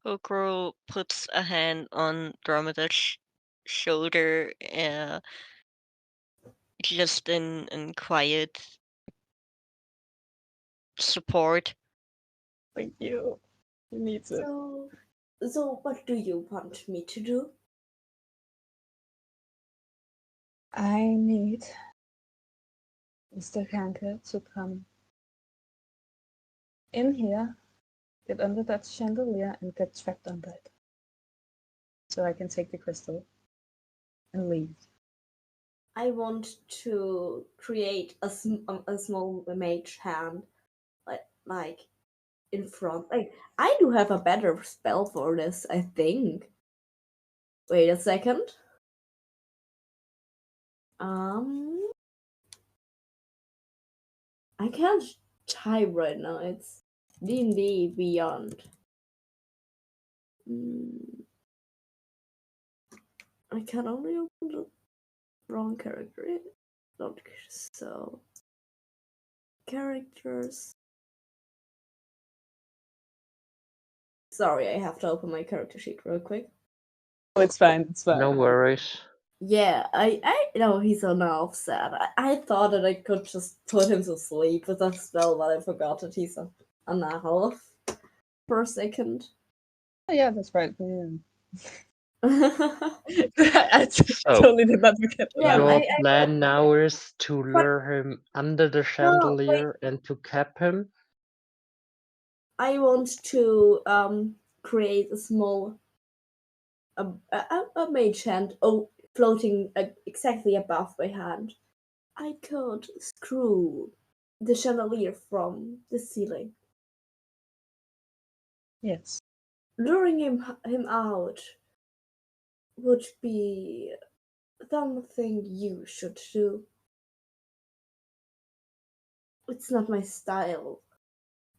Okro puts a hand on Dromeda's shoulder, just in quiet support. Thank you. You need it. So what do you want me to do? I need Mr. Karnka to come in here, get under that chandelier, and get trapped under it. So I can take the crystal and leave. I want to create a small mage hand, like in front. Like I do have a better spell for this, I think. Wait a second. I can't type right now. It's D&D Beyond. I can only open the wrong character. Not so. Characters. Sorry, I have to open my character sheet real quick. Oh, it's fine. It's fine. No worries. Yeah, I know he's on offset. I thought that I could just put him to sleep with a spell, but I forgot that he's on a half for a second. Oh, yeah, that's right. Yeah. Yeah, I totally did not forget that. Yeah, Your I- plan now is to lure him under the chandelier and to cap him? I want to create a small a mage hand floating exactly above my hand. I could screw the chandelier from the ceiling, Yes. luring him out would be something you should do. It's not my style.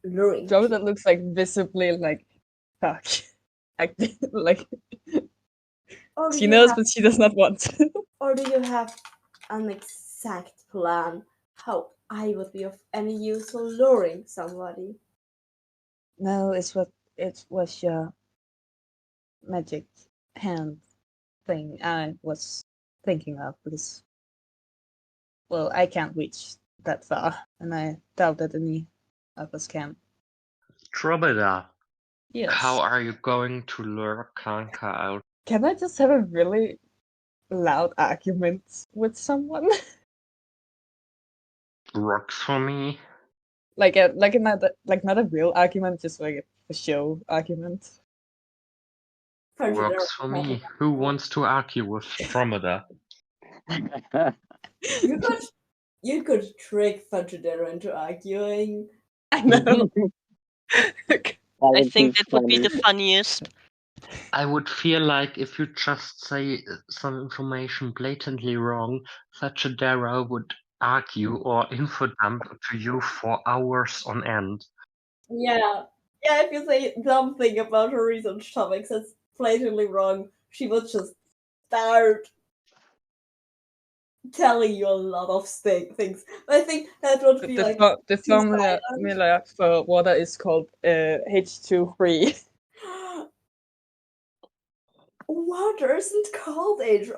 Luring. Dromedar looks like visibly like fuck. Like Or do she you knows, have- but she does not want to. Or do you have an exact plan how I would be of any use for luring somebody? No, it was your magic hand thing I was thinking of because, well, I can't reach that far, and I doubt that any of us can. Dromedar, Yes. how are you going to lure Karnka out? Can I just have a really loud argument with someone? Works for me. Like not a real argument, just like a show argument. Works for me. Who wants to argue with Dromedar? You could trick Fudgedero into arguing. I know. I think that would be the funniest. I would feel like if you just say some information blatantly wrong, Fudgedero would argue or info dump to you for hours on end. Yeah, if you say something about her research topics that's blatantly wrong, she would just start telling you a lot of things. I think that would be like the formula for water is called H2 water isn't called H03.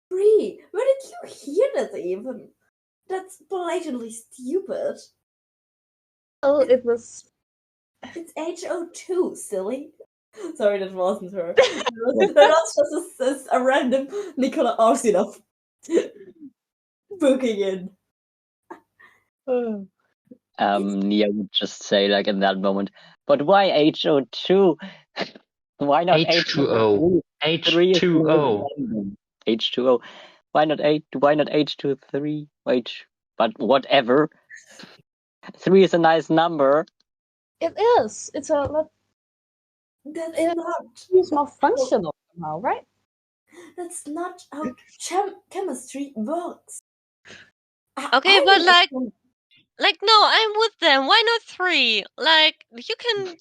Where did you hear that even? That's blatantly stupid. Oh, it was. It's HO2, silly. Sorry, that wasn't her. That was just a random Nicola Arsinov booking in. Nia would just say, like, in that moment, but why HO2? Why not H2O. H2O. H2O. Why not H23? But whatever. 3 is a nice number. It is. It's a lot. That's It's more functional somehow, right? That's not how chemistry works. Okay, but like no, I'm with them. Why not 3? Like you can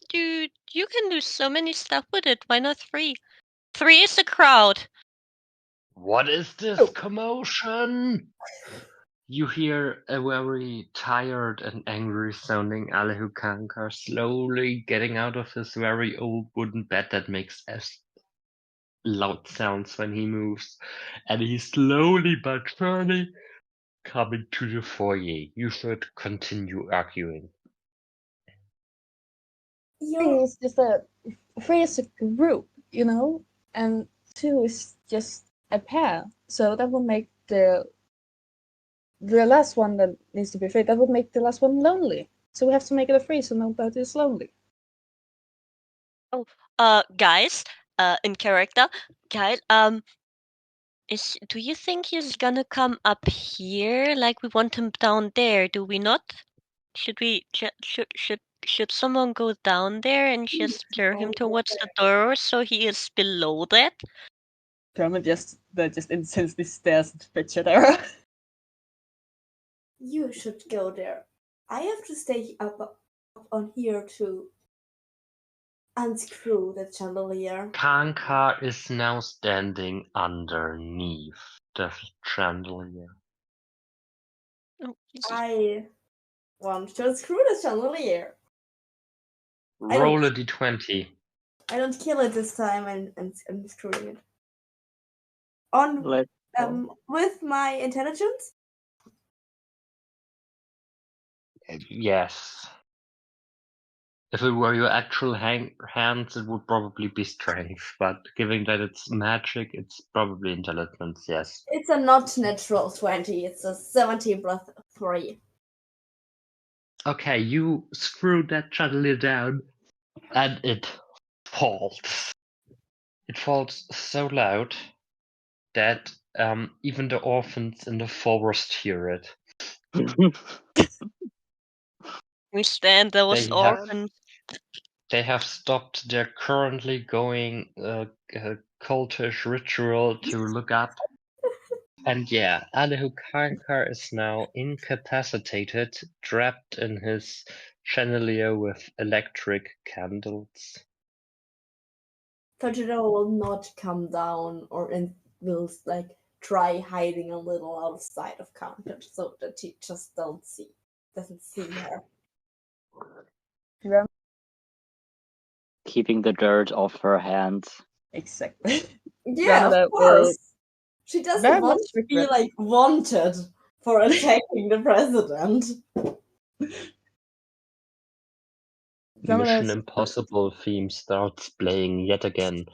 do so many stuff with it. Why not 3? 3 is the crowd. What is this commotion? You hear a very tired and angry sounding Alehu Kankar slowly getting out of his very old wooden bed that makes as loud sounds when he moves, and he's slowly but surely coming to the foyer. You should continue arguing. Three is just three is a group, you know, and two is just a pair. So that will make the last one that needs to be free. That would make the last one lonely. So we have to make it a free, so nobody is lonely. Guys, in character, Kyle, do you think he's gonna come up here? Like we want him down there, do we not? Should we should someone go down there and just lure him towards the door so he is below that? Kermit just intensely stares at Fitchadera. You should go there. I have to stay up on here to unscrew the chandelier. Karnka is now standing underneath the chandelier. Oh, I want to unscrew the chandelier. Roll a d20. I don't kill it this time and unscrewing it. On with my intelligence? Yes. If it were your actual hands, it would probably be strength, but given that it's magic, it's probably intelligence, yes. It's a not natural 20, it's a 17 plus 3. Okay, you screw that chandelier down, and it falls. It falls so loud that even the orphans in the forest hear it. we stand those orphans. They have stopped their currently going cultish ritual to look up. And yeah, Alehu Karkar is now incapacitated, trapped in his chandelier with electric candles. Fajiro will not come down will like try hiding a little outside of Karnka so that he just doesn't see her. Yeah. Keeping the dirt off her hands. Exactly. Yeah, of course. She doesn't want to be like wanted for attacking the president. Mission Impossible theme starts playing yet again.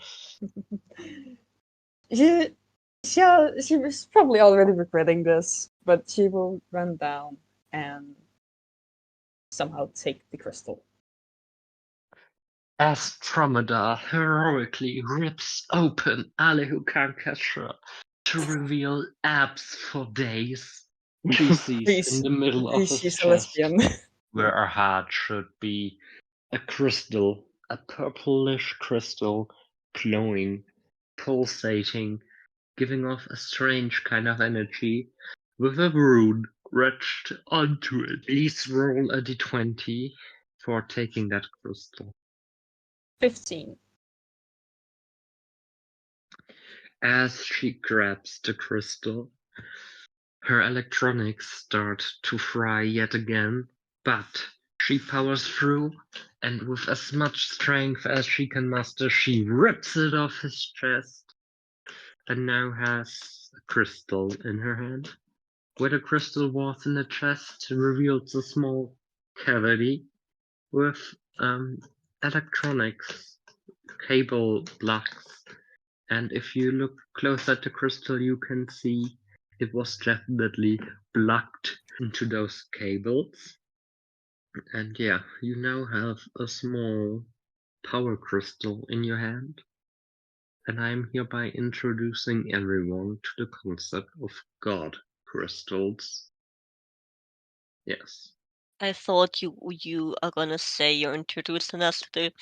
She was probably already regretting this, but she will run down and somehow take the crystal. As Tromada heroically rips open Alehu Karkar's shirt to reveal abs for days, she sees in the middle of his chest, where her heart should be, a crystal, a purplish crystal, glowing, pulsating, giving off a strange kind of energy, with a rune etched onto it. Please roll a d20 for taking that crystal. 15. As she grabs the crystal, her electronics start to fry yet again, but she powers through, and with as much strength as she can muster, she rips it off his chest, and now has a crystal in her hand. Where the crystal was in the chest reveals a small cavity with electronics, cable blocks, and if you look close at the crystal, you can see it was definitely plugged into those cables. And yeah, you now have a small power crystal in your hand. And I'm hereby introducing everyone to the concept of God crystals. Yes. I thought you are gonna say you're introducing us to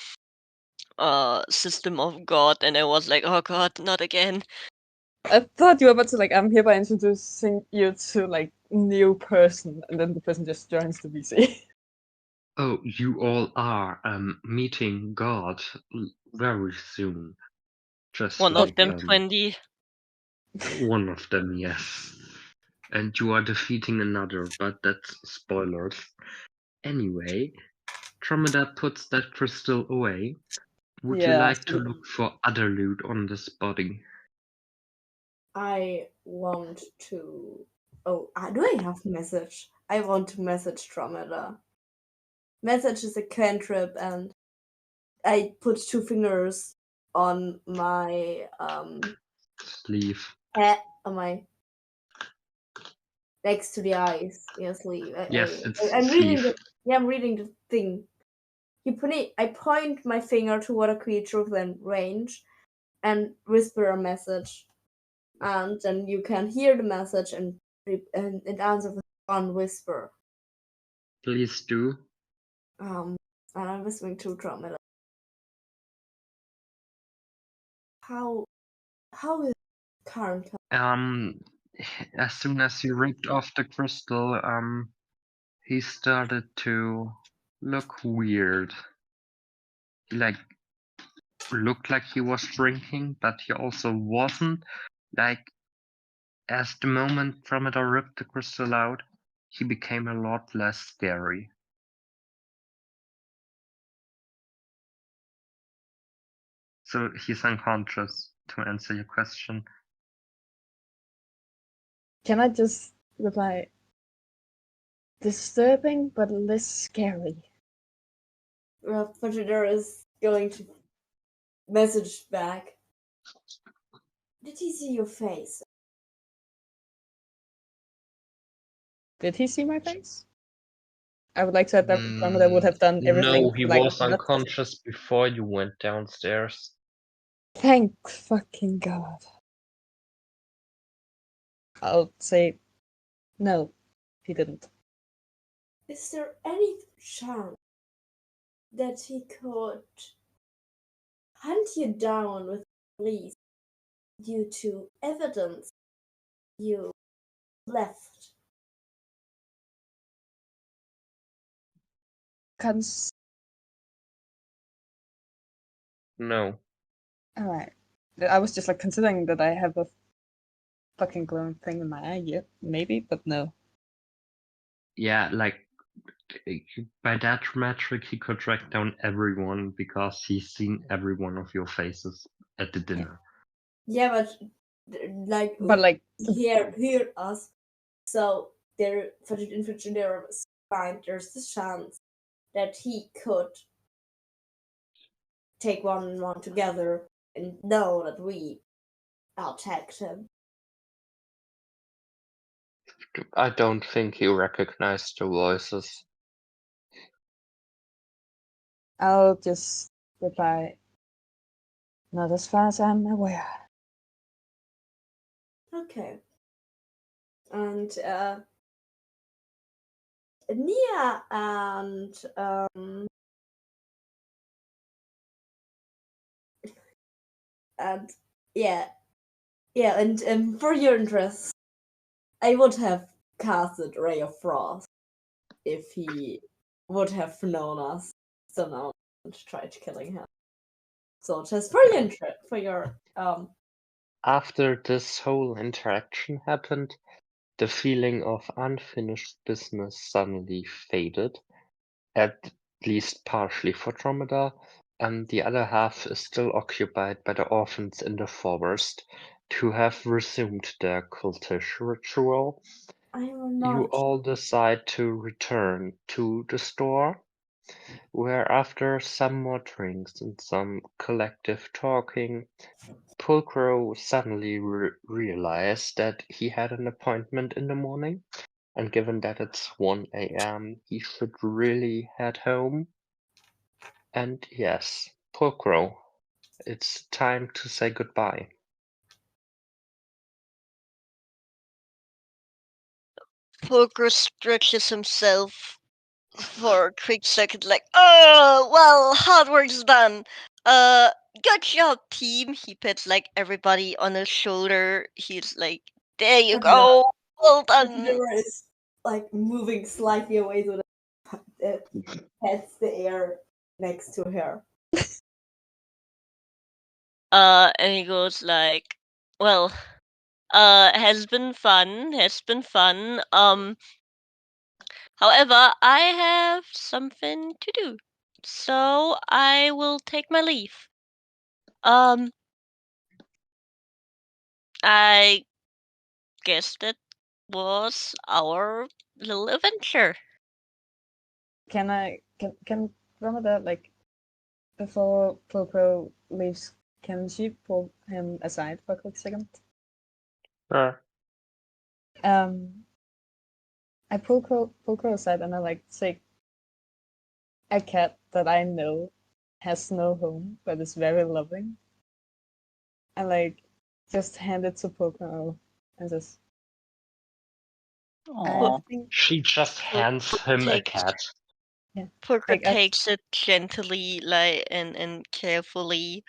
the system of God, and I was like, oh God, not again. I thought you were about to I'm hereby introducing you to new person, and then the person just joins the VC. Oh, you all are meeting God very soon. Just one of them 20. One of them, yes. And you are defeating another, but that's spoilers. Anyway, Tromeda puts that crystal away. Would you Yeah. like to look for other loot on this body? I want to. Oh, do I have message? I want to message Tromeda. Message is a cantrip, and I put 2 fingers on my Sleeve. on my next to the eyes. Yeah, sleeve. Yes, it's I'm reading sleeve. I'm reading the thing. I point my finger toward a creature within range, and whisper a message, and then you can hear the message and it answers with one whisper. Please do. And I'm whispering to Dromeda. How is Karnka? As soon as you ripped off the crystal, he started to look weird. He looked like he was drinking, but he also wasn't. As the moment Tromeda ripped the crystal out, he became a lot less scary. So he's unconscious, to answer your question. Can I just reply? Disturbing, but less scary. Fudgeter is going to message back. Did he see your face? Did he see my face? I would like to add that Dromeda would have done everything. No, he was unconscious before you went downstairs. Thank fucking God. I'll say no, he didn't. Is there any chance that he could hunt you down with police due to evidence you left? No. Alright. I was just considering that I have a fucking glowing thing in my eye. Yeah, maybe, but no. Yeah, by that metric, he could track down everyone because he's seen every one of your faces at the dinner. Yeah, but hear us. So there, in future, there's the chance that he could take 1 and 1 together and know that we attacked him. I don't think he recognized the voices. I'll just reply, not as far as I'm aware. Okay. And Nia and and for your interest, I would have casted Ray of Frost if he would have known us. So now I tried killing him. So just for your interest, for your After this whole interaction happened, the feeling of unfinished business suddenly faded, at least partially for Dromeda, and the other half is still occupied by the orphans in the forest, who have resumed their cultish ritual. You all decide to return to the store, where after some more drinks and some collective talking, Pulcro suddenly realized that he had an appointment in the morning, and given that it's 1 a.m., he should really head home. And yes, Pulcro, it's time to say goodbye. Poker stretches himself for a quick second, like, oh, well, hard work's done. Good job, team. He pats everybody on his shoulder. He's like, there you go. Well done. The is moving slightly away so that pats the air next to her. And he goes well, Has been fun. Has been fun. However, I have something to do, so I will take my leave. I guess that was our little adventure. Can Ramada, like, before Poco leaves, can she pull him aside for a quick second? Sure. I pull Poco aside and I like take a cat that I know has no home but is very loving. I like just hand it to Poco and just I Aw. think She just hands him a Takes- cat. Porker Like, takes it gently, like and carefully,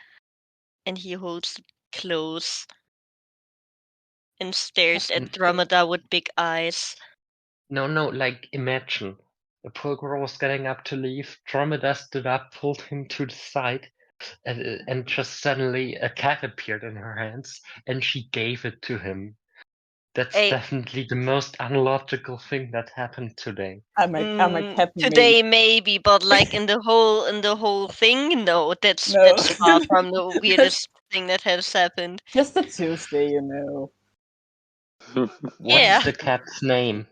and he holds it close and stares at Dramada with big eyes. No, like imagine. The poor girl was getting up to leave. Dromeda stood up, pulled him to the side, and just suddenly a cat appeared in her hands, and she gave it to him. That's Hey. definitely the most unlogical thing that happened today. I'm a cat Today maybe, but like in the whole thing, no, that's No. far from the weirdest thing that has happened. Just a Tuesday, you know. What's Yeah. the cat's name?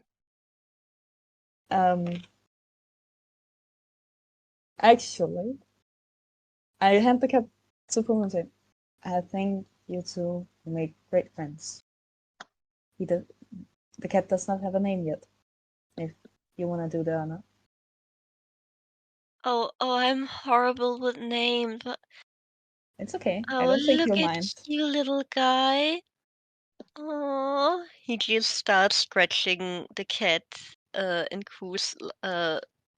Actually, I hand the cat to Puma and say, I think you two make great friends. The cat does not have a name yet. If you want to do the honor. Oh, I'm horrible with names, but It's okay. I oh, don't think look you'll at mind. you, little guy. Oh, he just starts scratching the cat and coos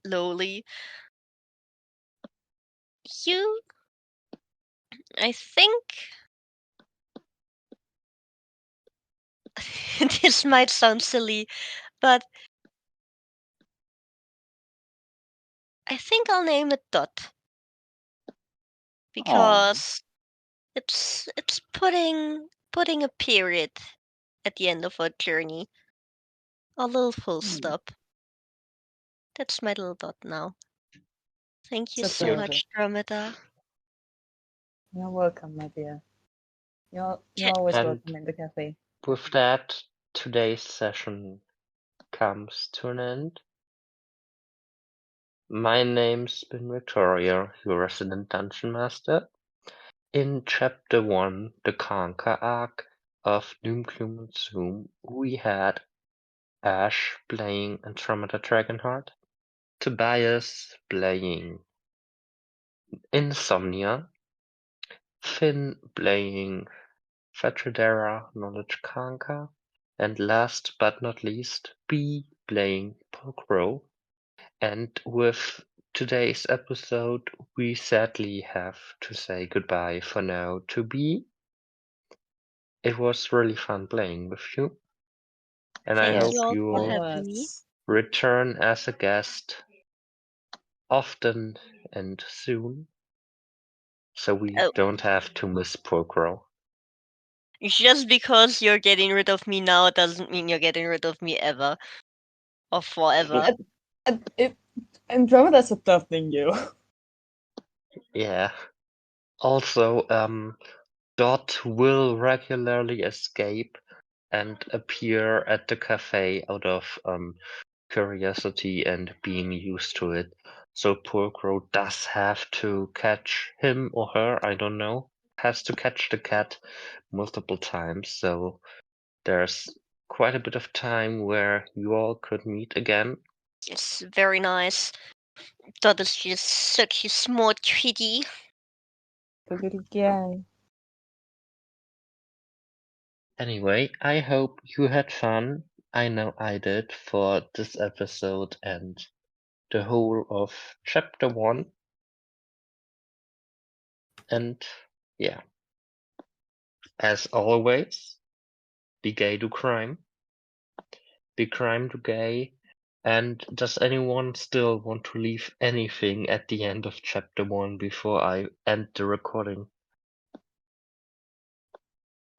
lowly. You, I think this might sound silly, but I think I'll name it Dot because it's putting a period at the end of our journey. A little full stop. That's my little Dot now. Thank you It's a so pleasure. much, Dromeda. You're welcome, my dear. You're always And welcome in the cafe. with that, today's session comes to an end. My name's been Victoria, your resident dungeon master. In Chapter 1, the Karnka Arc of Doom Gloom and Zoom, we had Ash playing Andromeda Dragonheart, Tobias playing Insomnia, Finn playing Fatridera Knowledge Karnka, and last but not least, B playing Pokro. And with today's episode, we sadly have to say goodbye for now to B. It was really fun playing with you. And I Thank hope you all you for will having me. return as a guest often and soon, so we Oh. don't have to miss Pokro. Just because you're getting rid of me now doesn't mean you're getting rid of me ever. Or forever. Andromeda's a tough thing, you. Yeah. Also, Dot will regularly escape and appear at the cafe out of curiosity and being used to it. So Pokro does have to catch him or her, I don't know, has to catch the cat multiple times. So there's quite a bit of time where you all could meet again. It's very nice. Dot is just such a smart kitty. The little guy. Anyway, I hope you had fun. I know I did for this episode and the whole of Chapter 1. And yeah, as always, be gay to crime, be crime to gay. And does anyone still want to leave anything at the end of Chapter 1 before I end the recording?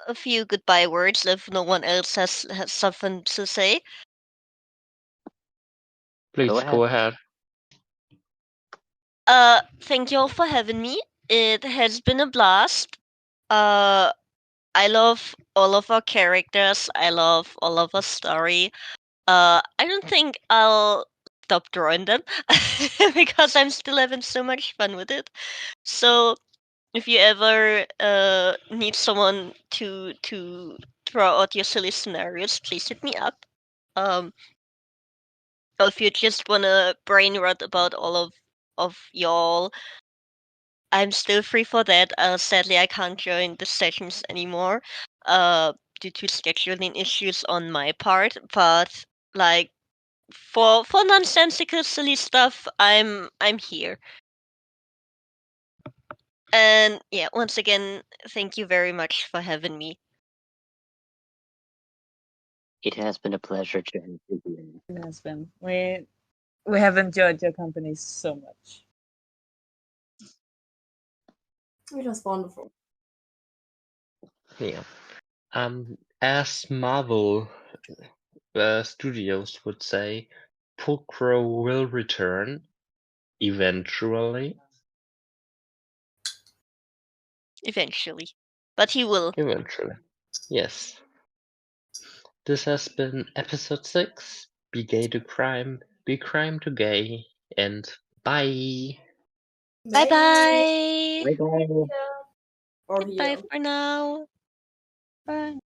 a few goodbye words if no one else has something to say. Please Go go ahead. Thank you all for having me. It has been a blast. I love all of our characters. I love all of our story. I don't think I'll stop drawing them because I'm still having so much fun with it. So if you ever need someone to draw out your silly scenarios, please hit me up. Or if you just wanna brain rot about all of y'all, I'm still free for that. Sadly, I can't join the sessions anymore, due to scheduling issues on my part. But like for nonsensical, silly stuff, I'm here. And yeah, once again, thank you very much for having me. It has been a pleasure to have you here. It has been. We have enjoyed your company so much. It was wonderful. Yeah. As Marvel Studios would say, Pulcro will return eventually. Eventually, but he will. Eventually. Yes. This has been episode 6. Be gay to crime, be crime to gay, and bye. Bye bye. Bye bye. Or Goodbye here. for now. Bye.